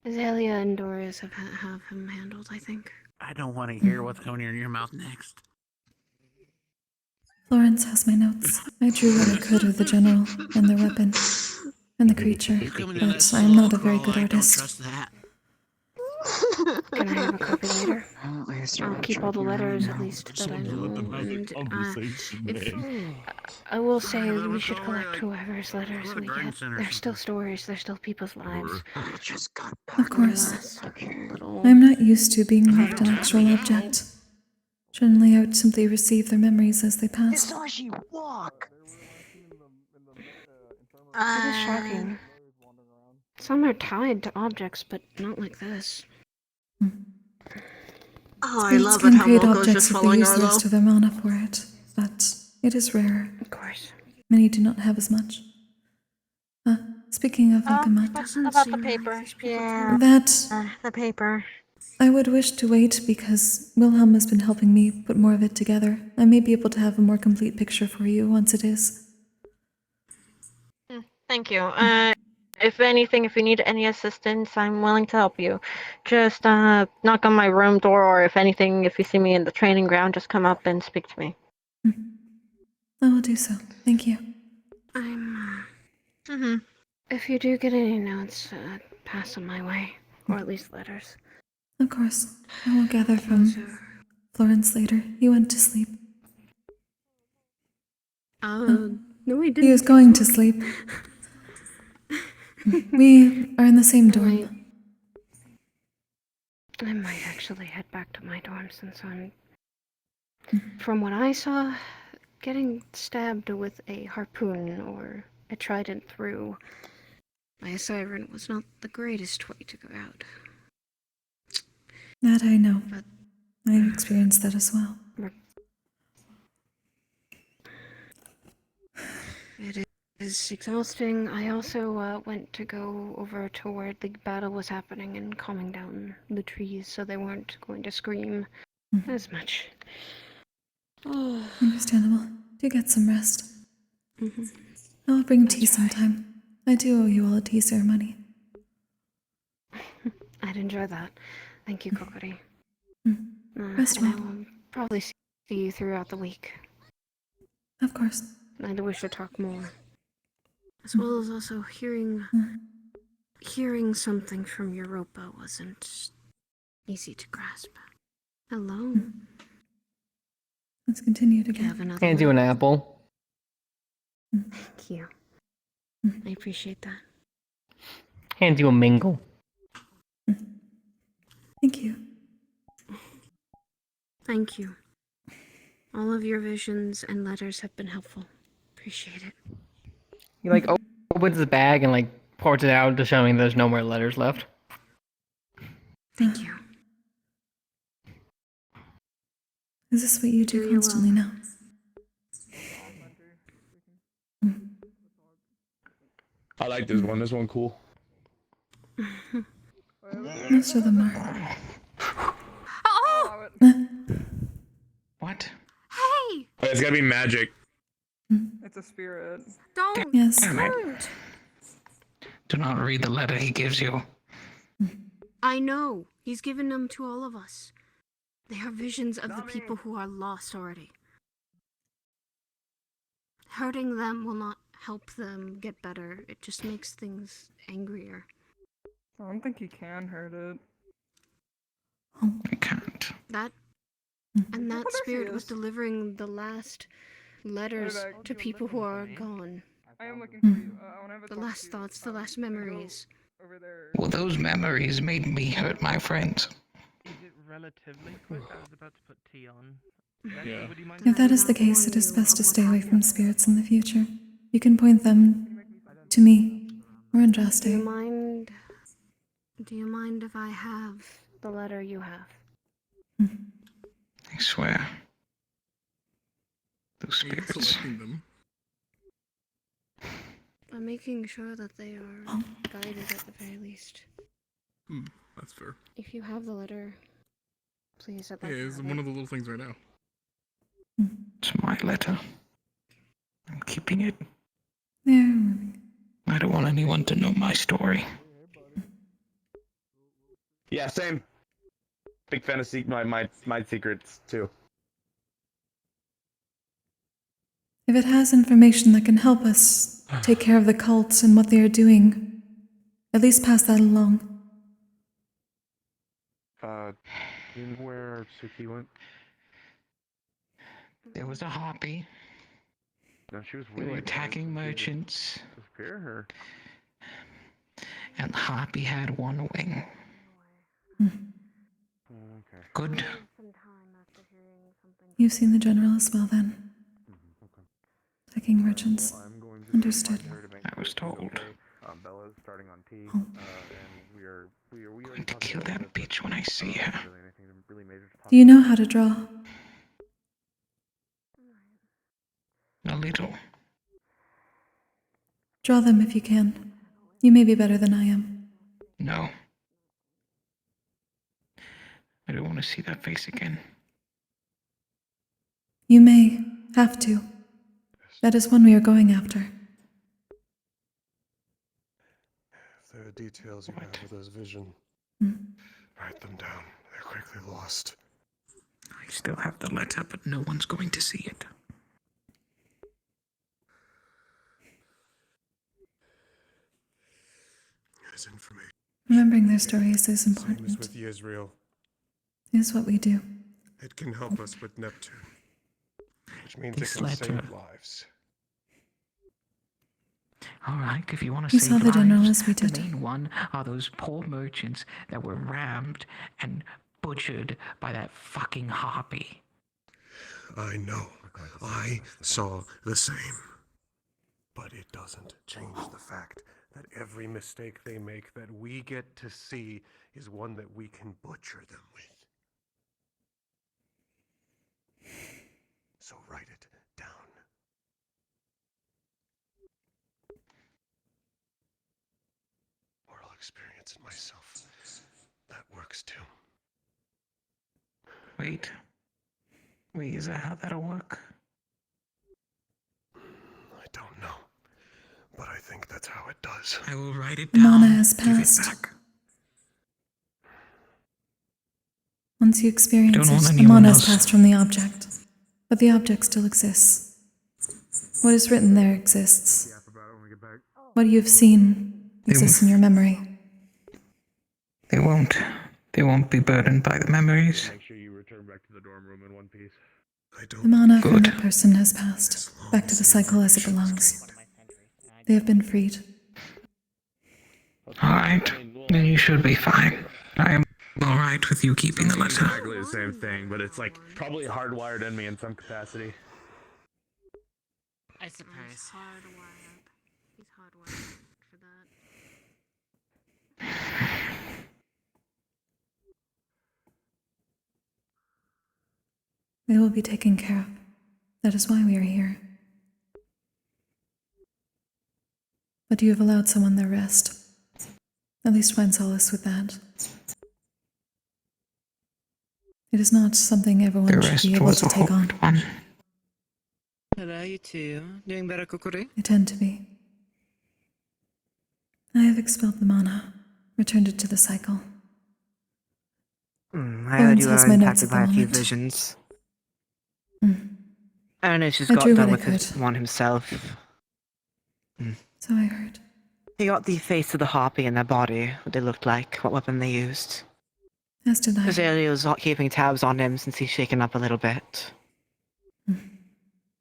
Azalea and Doris have him handled, I think. I don't want to hear what's coming in your mouth next. Florence has my notes. I drew what I could of the general and their weapon and the creature, but I am not a very good artist. Trust that. Can I have a copy later? I'll keep all the letters at least that I know. And I will say we should collect whoever's letters we get. They're still stories. They're still people's lives. Of course. I am not used to being left an actual object. Generally, I would simply receive their memories as they passed. Walk. It is shocking. Some are tied to objects, but not like this. Oh, I Spirits love it can how create Moko's objects just if they following use her, the though. rest of their mana for it, but it is rarer. Of course. Many do not have as much. Speaking of Wakamat, About the paper. Yeah. The paper. I would wish to wait because Wilhelm has been helping me put more of it together. I may be able to have a more complete picture for you once it is. Thank you. If anything, if you need any assistance, I'm willing to help you. Just knock on my room door, or if anything, if you see me in the training ground, just come up and speak to me. I will do so. Thank you. If you do get any notes, pass them my way. Or at least letters. Of course. I will gather from Florence later. He went to sleep. No, he didn't. He was going to sleep. We are in the same dorm. I might actually head back to my dorm since from what I saw, getting stabbed with a harpoon or a trident through by a siren was not the greatest way to go out. That I know. I've experienced that as well. It is exhausting. I also went to go over to where the battle was happening and calming down the trees so they weren't going to scream as much. Oh. Understandable. Do get some rest. I'll bring tea sometime. I do owe you all a tea ceremony. I'd enjoy that. Thank you, Kokkuri. Rest And I well. will probably see you throughout the week. Of course. I wish to talk more. As well as also hearing something from Europa wasn't easy to grasp. Hello. Let's continue to have another Hand you an apple. Thank you. I appreciate that. Hand you a mingle. Thank you. Thank you. All of your visions and letters have been helpful. Appreciate it. He opens the bag and pours it out to show me there's no more letters left. Thank you. Is this what you do constantly now? I like this one. This one cool. Most of them are. Oh! What? Hey! It's gotta be magic. It's a spirit. Don't! Yes. Don't! Do not read the letter he gives you. I know. He's given them to all of us. They are visions of the people who are lost already. Hurting them will not help them get better. It just makes things angrier. I don't think he can hurt it. I can't. That spirit was delivering the last letters to people who are gone. I am looking for you. The last thoughts, the last memories. Well, those memories made me hurt my friends. Is it relatively quick? I was about to put tea on. Yeah. Would you mind If that is the case, it is best to stay away from spirits in the future. You can point them to me or Andraste. Do you mind if I have the letter you have? I swear. Those spirits. Collecting them. I'm making sure that they are guided at the very least. That's fair. If you have the letter, please, I'd like Yeah, to it's have one it. of the little things right now. It's my letter. I'm keeping it. There. I don't want anyone to know my story. Yeah, same. Big fan of my secrets too. If it has information that can help us take care of the cults and what they are doing, at least pass that along. You know where Suki went? There was a harpy. No, she was They were attacking merchants. Disappear her. And the harpy had one wing. Okay. Good. You've seen the general as well, then. Attacking merchants. Understood. I was told. Bella's starting on T, Oh. and we are Going to kill that bitch when I see her. Do you know how to draw? A little. Draw them if you can. You may be better than I am. No. I don't want to see that face again. You may have to. That is one we are going after. If there are details you have of those visions, Hmm. write them down. They're quickly lost. I still have the letter, but no one's going to see it. This information. Remembering their stories is Same as important. with Israel. It is what we do. It can help us with Neptune, which means This it can letter. save lives. All right, if you want to You save saw the lives, general as we the did. main one are those poor merchants that were rammed and butchered by that fucking harpy. I know. I saw the same. But it doesn't change the fact that every mistake they make that we get to see is one that we can butcher them with. So write it down. Or I'll experience it myself. That works too. Wait, is that how that'll work? I don't know. But I think that's how it does. I will write it The down. mana has Give it passed. back. Once you experience Don't want it, the anyone mana has else. passed from the object. But the object still exists. What is written there exists. What you have seen exists in your memory. They won't be burdened by the memories. Make sure you return back to the dorm room in one piece. I The don't. mana from Good. that person has passed, back to the cycle as it belongs. They have been freed. Alright, then you should be fine. I am alright with you keeping the letter. Exactly the same thing, but it's like probably hardwired in me in some capacity. I suppose. He's hardwired for that. They will be taken care of. That is why we are here. But you have allowed someone their rest. At least find solace with that. It is not something everyone The should rest be able was to a take on. hooked one. Hello, you two. Doing better, Kokkuri? I tend to be. I have expelled the mana, returned it to the cycle. I Bones heard you has were my notes impacted at the by a few moment. visions. Mm. I don't know if she's I got drew done what with I his could. one himself. So I heard. He got the face of the harpy in their body, what they looked like, what weapon they used. As did I. Azalea was not keeping tabs on him since he's shaken up a little bit.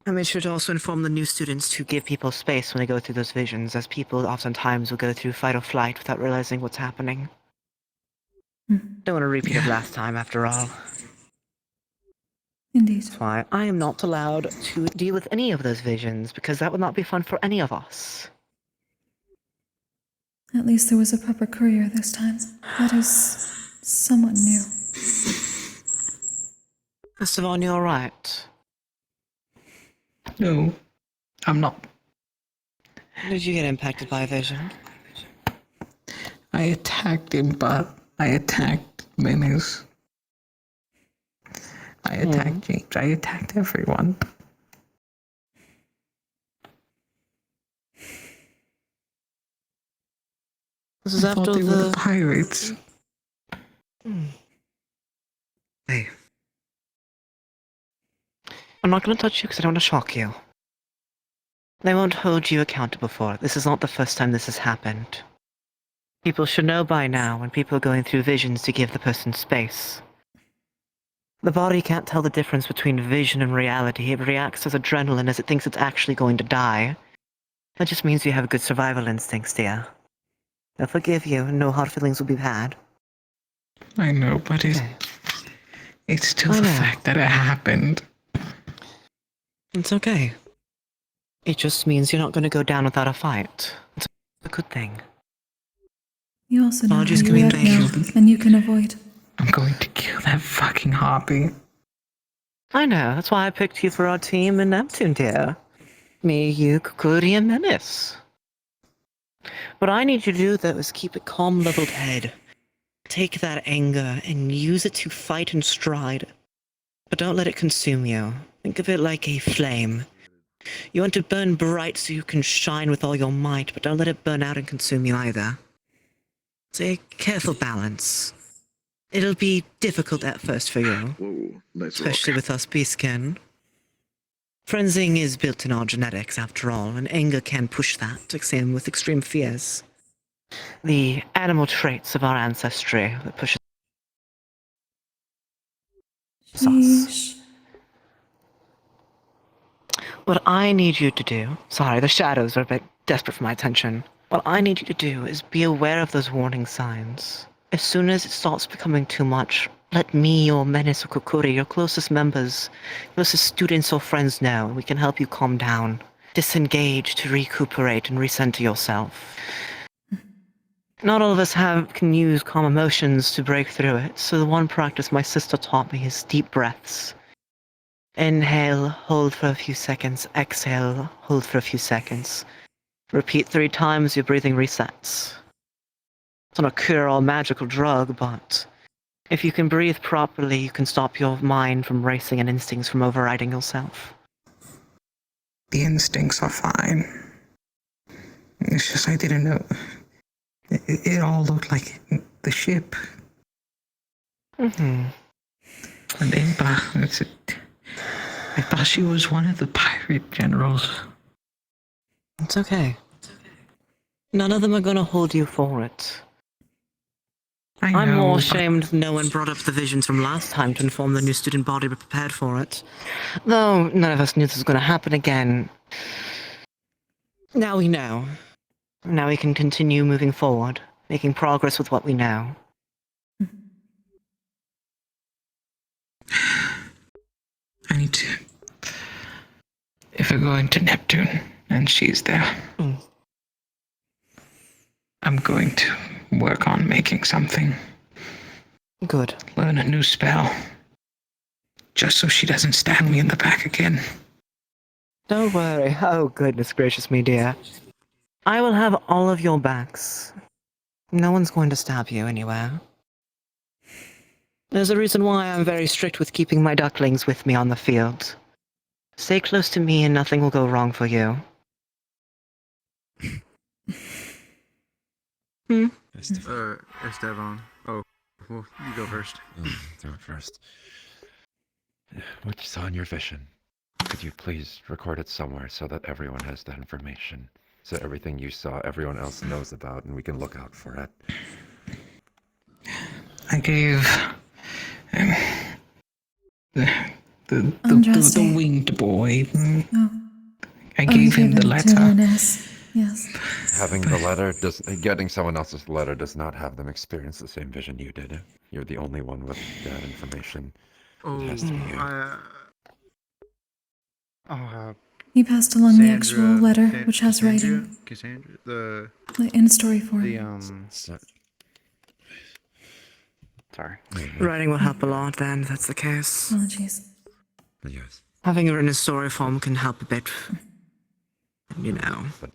I made sure to also inform the new students to give people space when they go through those visions, as people oftentimes will go through fight or flight without realizing what's happening. Don't want a repeat of last time, after all. Indeed. That's why I am not allowed to deal with any of those visions, because that would not be fun for any of us. At least there was a proper courier this time. That is somewhat new. Savon, you alright? No, I'm not. Did you get impacted by a vision? I attacked him, but I attacked Menace. I attacked James. I attacked everyone. This is I thought after they were the pirates. Hey. I'm not gonna touch you because I don't want to shock you. They won't hold you accountable for it. This is not the first time this has happened. People should know by now when people are going through visions to give the person space. The body can't tell the difference between vision and reality. It reacts as adrenaline as it thinks it's actually going to die. That just means you have good survival instincts, dear. They'll forgive you, and no hard feelings will be had. I know, but it's still the fact that it happened. It's okay. It just means you're not going to go down without a fight. It's a good thing. You also know how Apologies you can be react now, made. and you can avoid. I'm going to kill that fucking harpy. I know, that's why I picked you for our team in Neptune, dear. Me, you, Kokkuri, and Menace. What I need you to do, though, is keep a calm, leveled head. Take that anger and use it to fight in stride. But don't let it consume you. Think of it like a flame. You want to burn bright so you can shine with all your might, but don't let it burn out and consume you either. It's a careful balance. It'll be difficult at first for you. Whoa, let's Especially with us beastkin. Frenzing is built in our genetics, after all, and anger can push that, same with extreme fears. The animal traits of our ancestry that push us. What I need you to do... Sorry, the shadows are a bit desperate for my attention. What I need you to do is be aware of those warning signs. As soon as it starts becoming too much, let me or Menace or Kokkuri, your closest members, closest students or friends know, and we can help you calm down. Disengage to recuperate and recenter yourself. Not all of us can use calm emotions to break through it, so the one practice my sister taught me is deep breaths. Inhale, hold for a few seconds, exhale, hold for a few seconds. Repeat 3 times, your breathing resets. It's not a cure-all magical drug, but if you can breathe properly, you can stop your mind from racing and instincts from overriding yourself. The instincts are fine. It's just I didn't know. It all looked like the ship. Mm-hmm. And Ava, I thought she was one of the pirate generals. It's okay. None of them are gonna hold you for it. I'm more ashamed no one brought up the visions from last time to inform the new student body we're prepared for it. Though none of us knew this was gonna happen again. Now we know. Now we can continue moving forward, making progress with what we know. I need to... If we're going to Neptune, and she's there, I'm going to work on making something. Good. Learn a new spell. Just so she doesn't stab me in the back again. Don't worry. Oh, goodness gracious me, dear. I will have all of your backs. No one's going to stab you anywhere. There's a reason why I'm very strict with keeping my ducklings with me on the field. Stay close to me and nothing will go wrong for you. Esteban. Oh, well, you go first. Do it first. What you saw in your vision, could you please record it somewhere so that everyone has that information? So everything you saw, everyone else knows about, and we can look out for it. I gave the winged boy. I gave him the letter. Yes. Having the letter getting someone else's letter does not have them experience the same vision you did. You're the only one with that information. It has to be you. He passed along the actual letter, which has writing. Cassandra, In story form. Sorry. Writing will help a lot then, if that's the case. Apologies. Yes. Having it written in story form can help a bit. You know. But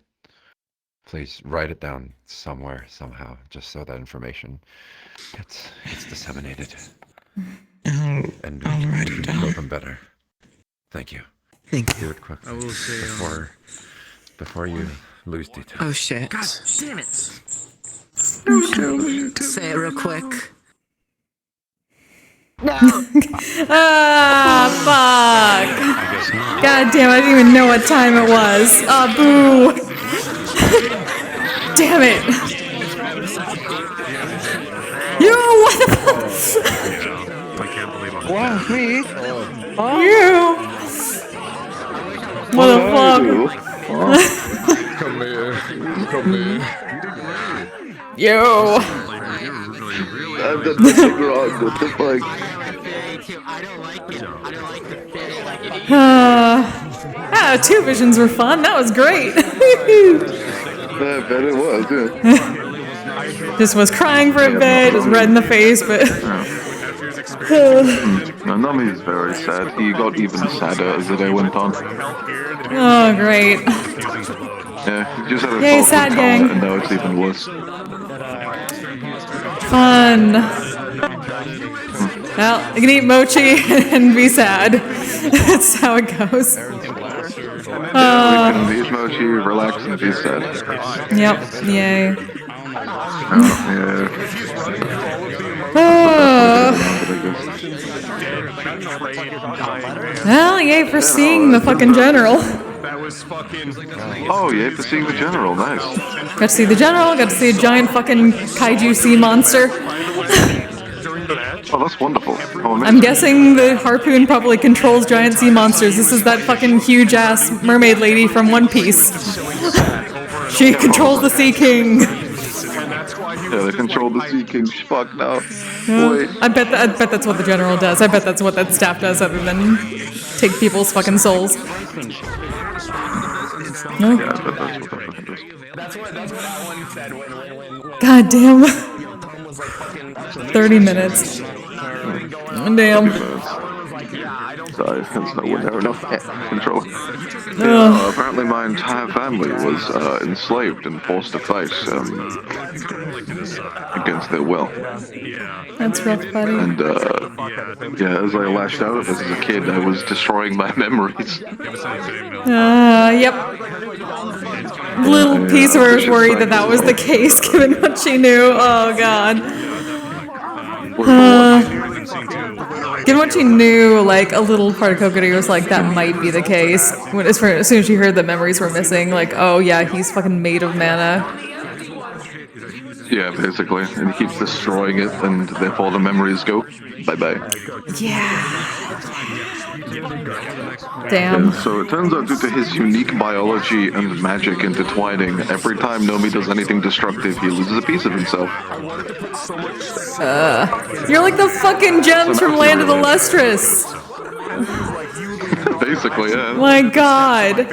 please write it down somewhere, somehow, just so that information gets disseminated. And I'll write we it can down. build them better. Thank you. Thank you. Do it quickly. I will say, before you lose details. Oh shit. God damn it! Say it real quick. Ah, fuck. God damn, I didn't even know what time it was. Ah, boo. Damn it. You, what the fuck? I can't believe I'm Wow, dead. me? You. What the fuck? Come here. Come here. Yo. I've done nothing wrong. What the fuck? Two visions were fun. That was great. I bet it was, yeah. Just was crying for a bit, just red in the face, but. Nami is very sad. He got even sadder as the day went on. Oh, great. Yeah, he just had a Yay, talk sad with gang. Tala, and now it's even worse. Fun. Well, you can eat mochi and be sad. That's how it goes. Yeah, we can eat mochi, relax, and be sad. Yep, yay. Well, yay for seeing the fucking general. That was fucking. Oh, yay for seeing the general, nice. Got to see the general, got to see a giant fucking kaiju sea monster. Oh, that's wonderful. Oh, amazing. I'm guessing the harpoon probably controls giant sea monsters. This is that fucking huge ass mermaid lady from One Piece. She controls the Sea King. Yeah, they control the Sea King. Fuck no. Yeah. I bet that's what the general does. I bet that's what that staff does, other than take people's fucking souls. No? Yeah, I bet that's what that fucking does. That's what that one said when God damn. 30 minutes. Damn. Sorry, that's not when they're enough control. Yeah, apparently my entire family was enslaved and forced to fight against their will. That's rough, buddy. And yeah, as I lashed out at this as a kid, I was destroying my memories. Yep. Little piece of her was worried that was the case, given what she knew. Oh, God. Given what she knew, like, a little part of Kokkuri was like, that might be the case. As soon as she heard that memories were missing, like, oh yeah, he's fucking made of mana. Yeah, basically. And he keeps destroying it, and therefore the memories go bye-bye. Yeah. Damn. And so it turns out due to his unique biology and magic intertwining, every time Nomi does anything destructive, he loses a piece of himself. You're like the fucking gems from Land of the Lustrous. Basically, yeah. My God.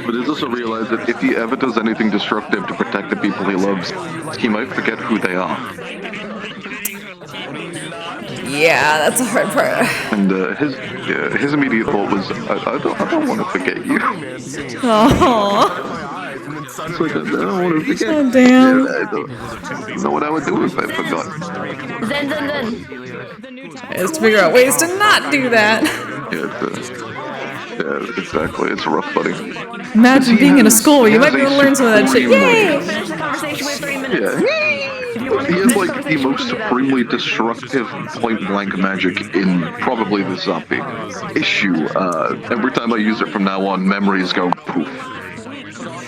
But he's also realized that if he ever does anything destructive to protect the people he loves, he might forget who they are. Yeah, that's a hard part. And his immediate thought was, I don't want to forget you. Aww. It's like, I don't want to forget. Oh, damn. Yeah, I don't know what I would do if I forgot. I have to figure out ways to not do that. Yeah, exactly. It's rough, buddy. Imagine being in a school where you might be able to learn some of that shit. Yay! Finish the conversation with 3 minutes. Yeah. He has like the most supremely destructive point-blank magic in probably the zombie issue. Every time I use it from now on, memories go poof.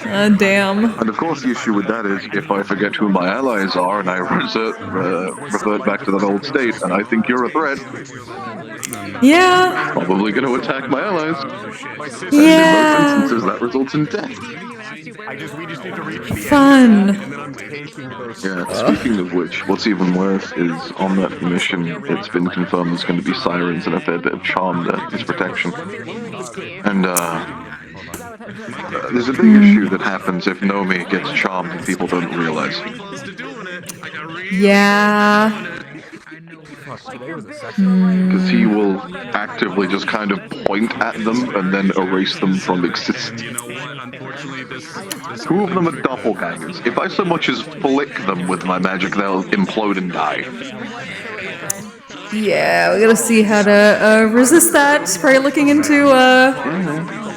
Damn. And of course the issue with that is if I forget who my allies are and I revert back to that old state and I think you're a threat, yeah, probably going to attack my allies. Yeah. And in most instances that results in death. Fun. Yeah, speaking of which, what's even worse is on that mission, it's been confirmed there's going to be sirens and a fair bit of charm that is protection. And there's a big issue that happens if Nomi gets charmed and people don't realize. Yeah. Because he will actively just kind of point at them and then erase them from existence. 2 of them are doppelgangers. If I so much as flick them with my magic, they'll implode and die. Yeah, we gotta see how to resist that. Probably looking into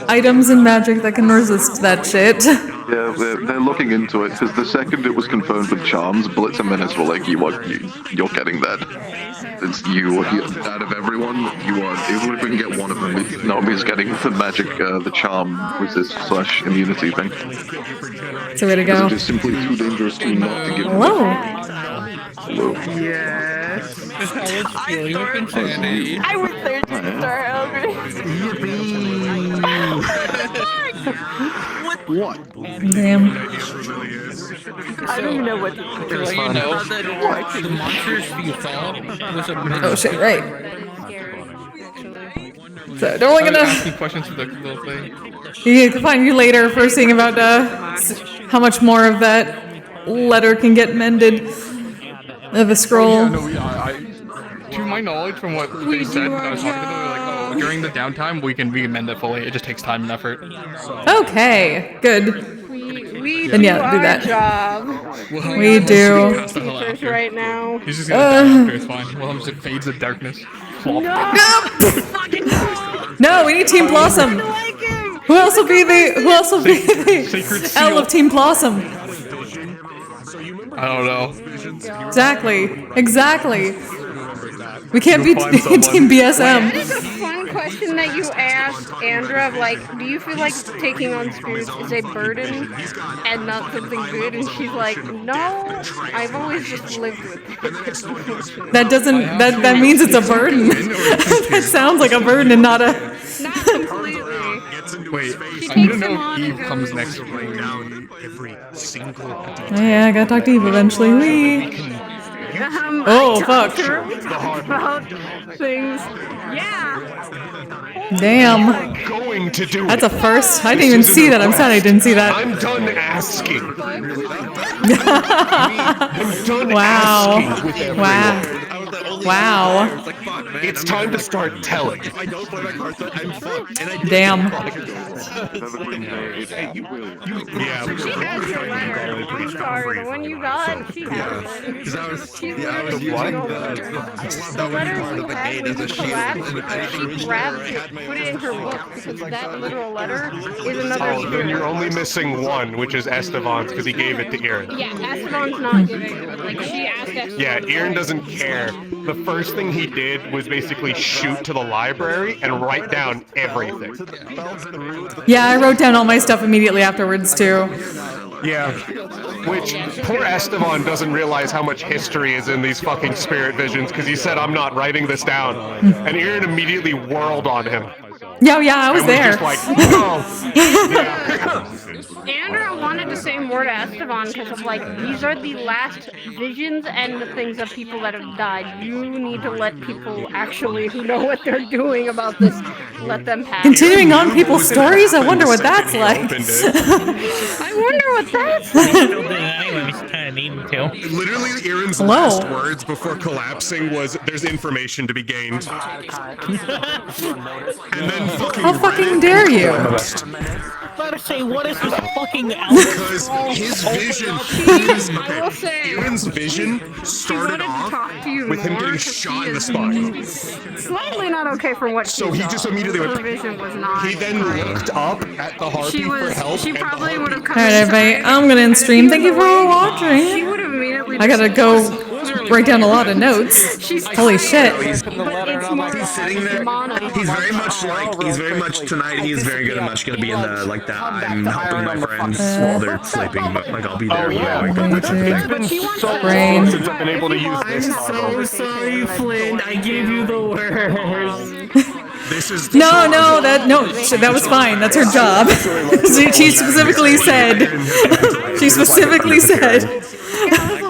items and magic that can resist that shit. Yeah, they're looking into it because the second it was confirmed with charms, Blitz and Menace were like, you're getting that. It's you, out of everyone, you are. Even if we can get one of them, Naomi's getting the magic, the charm resist / immunity thing. It's a way to go. Because it is simply too dangerous to not to give them. Hello. Hello. Yes. That's how it's feeling with insanity. I was there to start Elgin. What? Damn. I don't even know what to To let you know, the monsters you fought was a Oh shit, right. So don't look I was at asking questions for the little thing. You can find you later for seeing about how much more of that letter can get mended. The scroll. Oh, yeah, no, to my knowledge, from what they said when I was talking to them, they were like, oh, during the downtime, we can mend it fully. It just takes time and effort. Okay, good. We Then do yeah, do our that. job. We do. Teachers right now. He's just gonna die after, it's fine. Well, I'm just fades in darkness. Flop. No, we need Team Blossom. Who else will be the L of Team Blossom? I don't know. Exactly. We can't be Team BSM. That is a fun question that you asked Andra of, like, do you feel like taking on spirits is a burden and not something good? And she's like, no, I've always just lived with it. That doesn't. That means it's a burden. That sounds like a burden and not a. Not completely. Wait, She I need to takes them know on if Eve and comes goes- next. Every single Yeah, I gotta talk to Eve eventually. Oh fuck. About things. Yeah. Damn. going to do That's a first. I didn't even see that. I'm sad I didn't see that. I'm done asking. Wow. Asking with everyone. Wow. Wow. It's time to start telling. Damn. Yeah. Sorry, the one you got, she has it. Because I was, She's yeah, I was literally using the letter you had when you collapsed, she grabbed it, put it in her book, because that literal letter is another Oh, then you're only missing one, which is Estevan's, because he gave it to Erin. Yeah, Esteban's not giving it. Like, she asked Esteban. Yeah, Erin doesn't care. The first thing he did was basically shoot to the library and write down everything. Yeah, I wrote down all my stuff immediately afterwards too. Yeah, which poor Esteban doesn't realize how much history is in these fucking spirit visions because he said, I'm not writing this down. And Erin immediately whirled on him. Yeah, I was there. Just like, oh. Andrew wanted to say more to Esteban because of, like, these are the last visions and the things of people that have died. You need to let people actually who know what they're doing about this, let them pass. Continuing on people's stories, I wonder what that's like. I wonder what that's like. Anyway, we kind of need to. Literally, Erin's Hello? last words before collapsing was, "There's information to be gained." And then fucking. How fucking dare you? Better say, what is this fucking Because his vision, Erin's vision started off with him getting shot in the spine. Slightly not okay from what So she he saw. just immediately Her went. vision was not. He then looked up at the harpy for help. She probably would have come. Alright, everybody, I'm gonna end stream. Thank you for She watching. would have immediately. I gotta go write down a lot of notes. Holy shit. He's sitting there. He's very much tonight. He's very good much going to be in the I'm helping my friends while they're sleeping, but like I'll be there. It's been so long since I've been able to use this. So sorry, Flynn. I gave you the worst. This is No, that was fine. That's her job. She specifically said. She specifically said.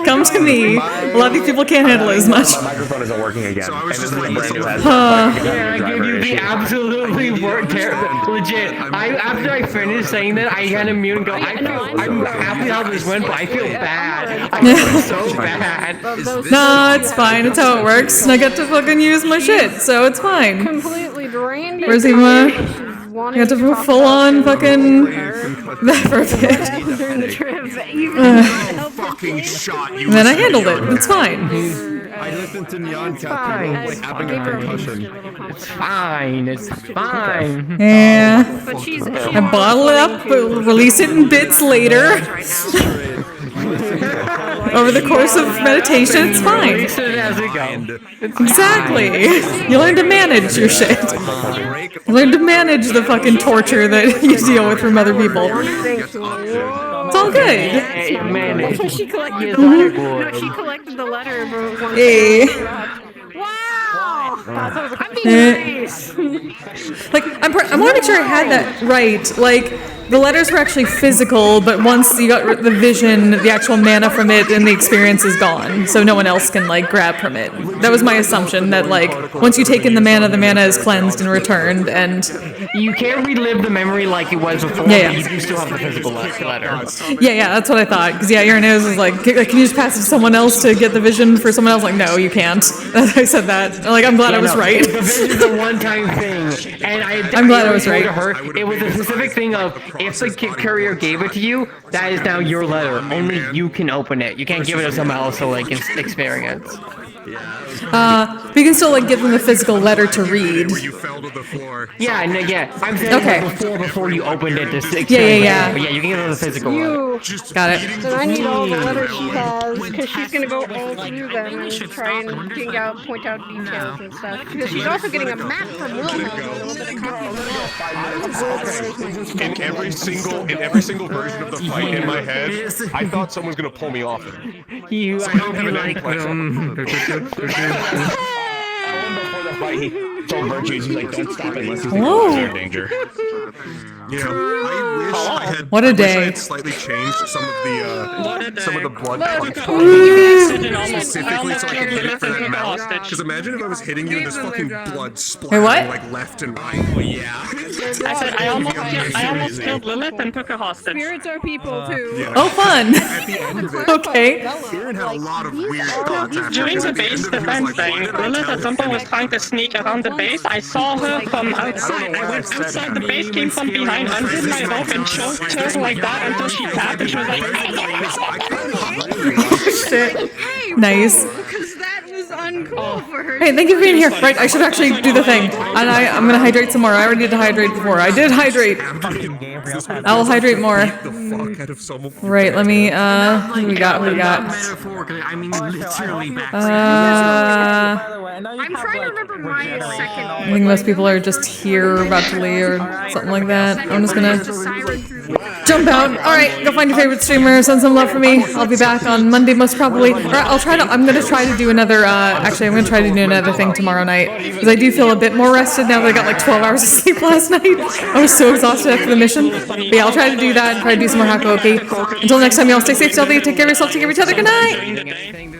Come to me. A lot of these people can't handle it as much. My microphone isn't working again. So I was and just this is a like, brand new so- headset. Yeah, I gave you the absolutely legit. After I finished saying that, I had a mute and go, I'm happy how this went, but I feel bad. I feel so bad. No, it's fine. It's how it works. I get to fucking use my shit, so it's fine. Completely drained. Where's Eva? I got to go full on fucking that for a bit. fucking shot you. And then I handled it. It's fine. I listened to Neon Cat fine. probably having a concussion. It's fine. It's fine. Yeah. But she's I bottle it up, release it in bits later. Over the course of meditation, it's fine. Release it as we go. Exactly. You learn to manage your shit. You learn to manage the fucking torture that you deal with from other people. It's all good. That's why she collected the letter. No, she collected the letter. Hey. Wow! I'm being nice. Like, I want to make sure I had that right. Like, the letters were actually physical, but once you got the vision, the actual mana from it and the experience is gone, so no one else can, like, grab from it. That was my assumption, that, like, once you take in the mana is cleansed and returned, and... You can't relive the memory like it was before, Yeah, but you still have the physical letter. Yeah, that's what I thought. Because, yeah, Uranus was like, can you just pass it to someone else to get the vision for someone else? Like, no, you can't. I said that. Like, I'm glad I was right. The vision's a one-time thing, and I'm glad I was right. It was a specific thing of, if the courier gave it to you, that is now your letter. Only you can open it. You can't give it to someone else to, like, experience. But you can still, like, give them the physical letter to read. Yeah, no, yeah. I'm saying before you opened it to experience. Yeah. But yeah, you can give them the physical letter. Got it. Then I need all the letters she has, because she's gonna go all through them and try and point out details and stuff. Because she's also getting a map from Wilhelm with a little bit of copy of the map. In every single version of the fight in my head, I thought someone was gonna pull me off it. I hope you like them. Before the fight, he told Virtues, he's like, don't stop unless you think Whoa. you're in danger. You know, I wish I had. What a I wish I day. had slightly changed some of the blood pump specifically so I could hit it for that mouth. Because imagine if I was hitting you and there's fucking blood splattering like left and right. Oh yeah. I said I almost killed Lilith and took her hostage. Spirits are people too. Yeah. Oh, fun. At the end of it, Okay. Aaron had a lot of weird thoughts after. During the At the base end of it, he was defense like, thing, why did I Lilith tell at some point was trying to sneak around the base. I saw her from outside. I went outside the base, came from behind, undid my rope, and choked her like that until she tapped, and she was like, Shit. Nice. Because that was uncalled for her. Hey, thank you for being here. Right, I should actually do the thing. And I'm gonna hydrate some more. I already did hydrate before. I did hydrate. I'll hydrate more. Right, let me, who we got? I mean, literally back. I'm trying to remember my second. I think most people are just here about to leave or something like that. I'm just gonna jump out. Alright, go find your favorite streamer, send some love for me. I'll be back on Monday most probably. Or I'm gonna try to do another, actually I'm gonna try to do another thing tomorrow night. Because I do feel a bit more rested now that I got like 12 hours of sleep last night. I was so exhausted after the mission. But yeah, I'll try to do that and try to do some more Hakuoki. Until next time, y'all stay safe, stealthy, take care of yourself, take care of each other. Good night!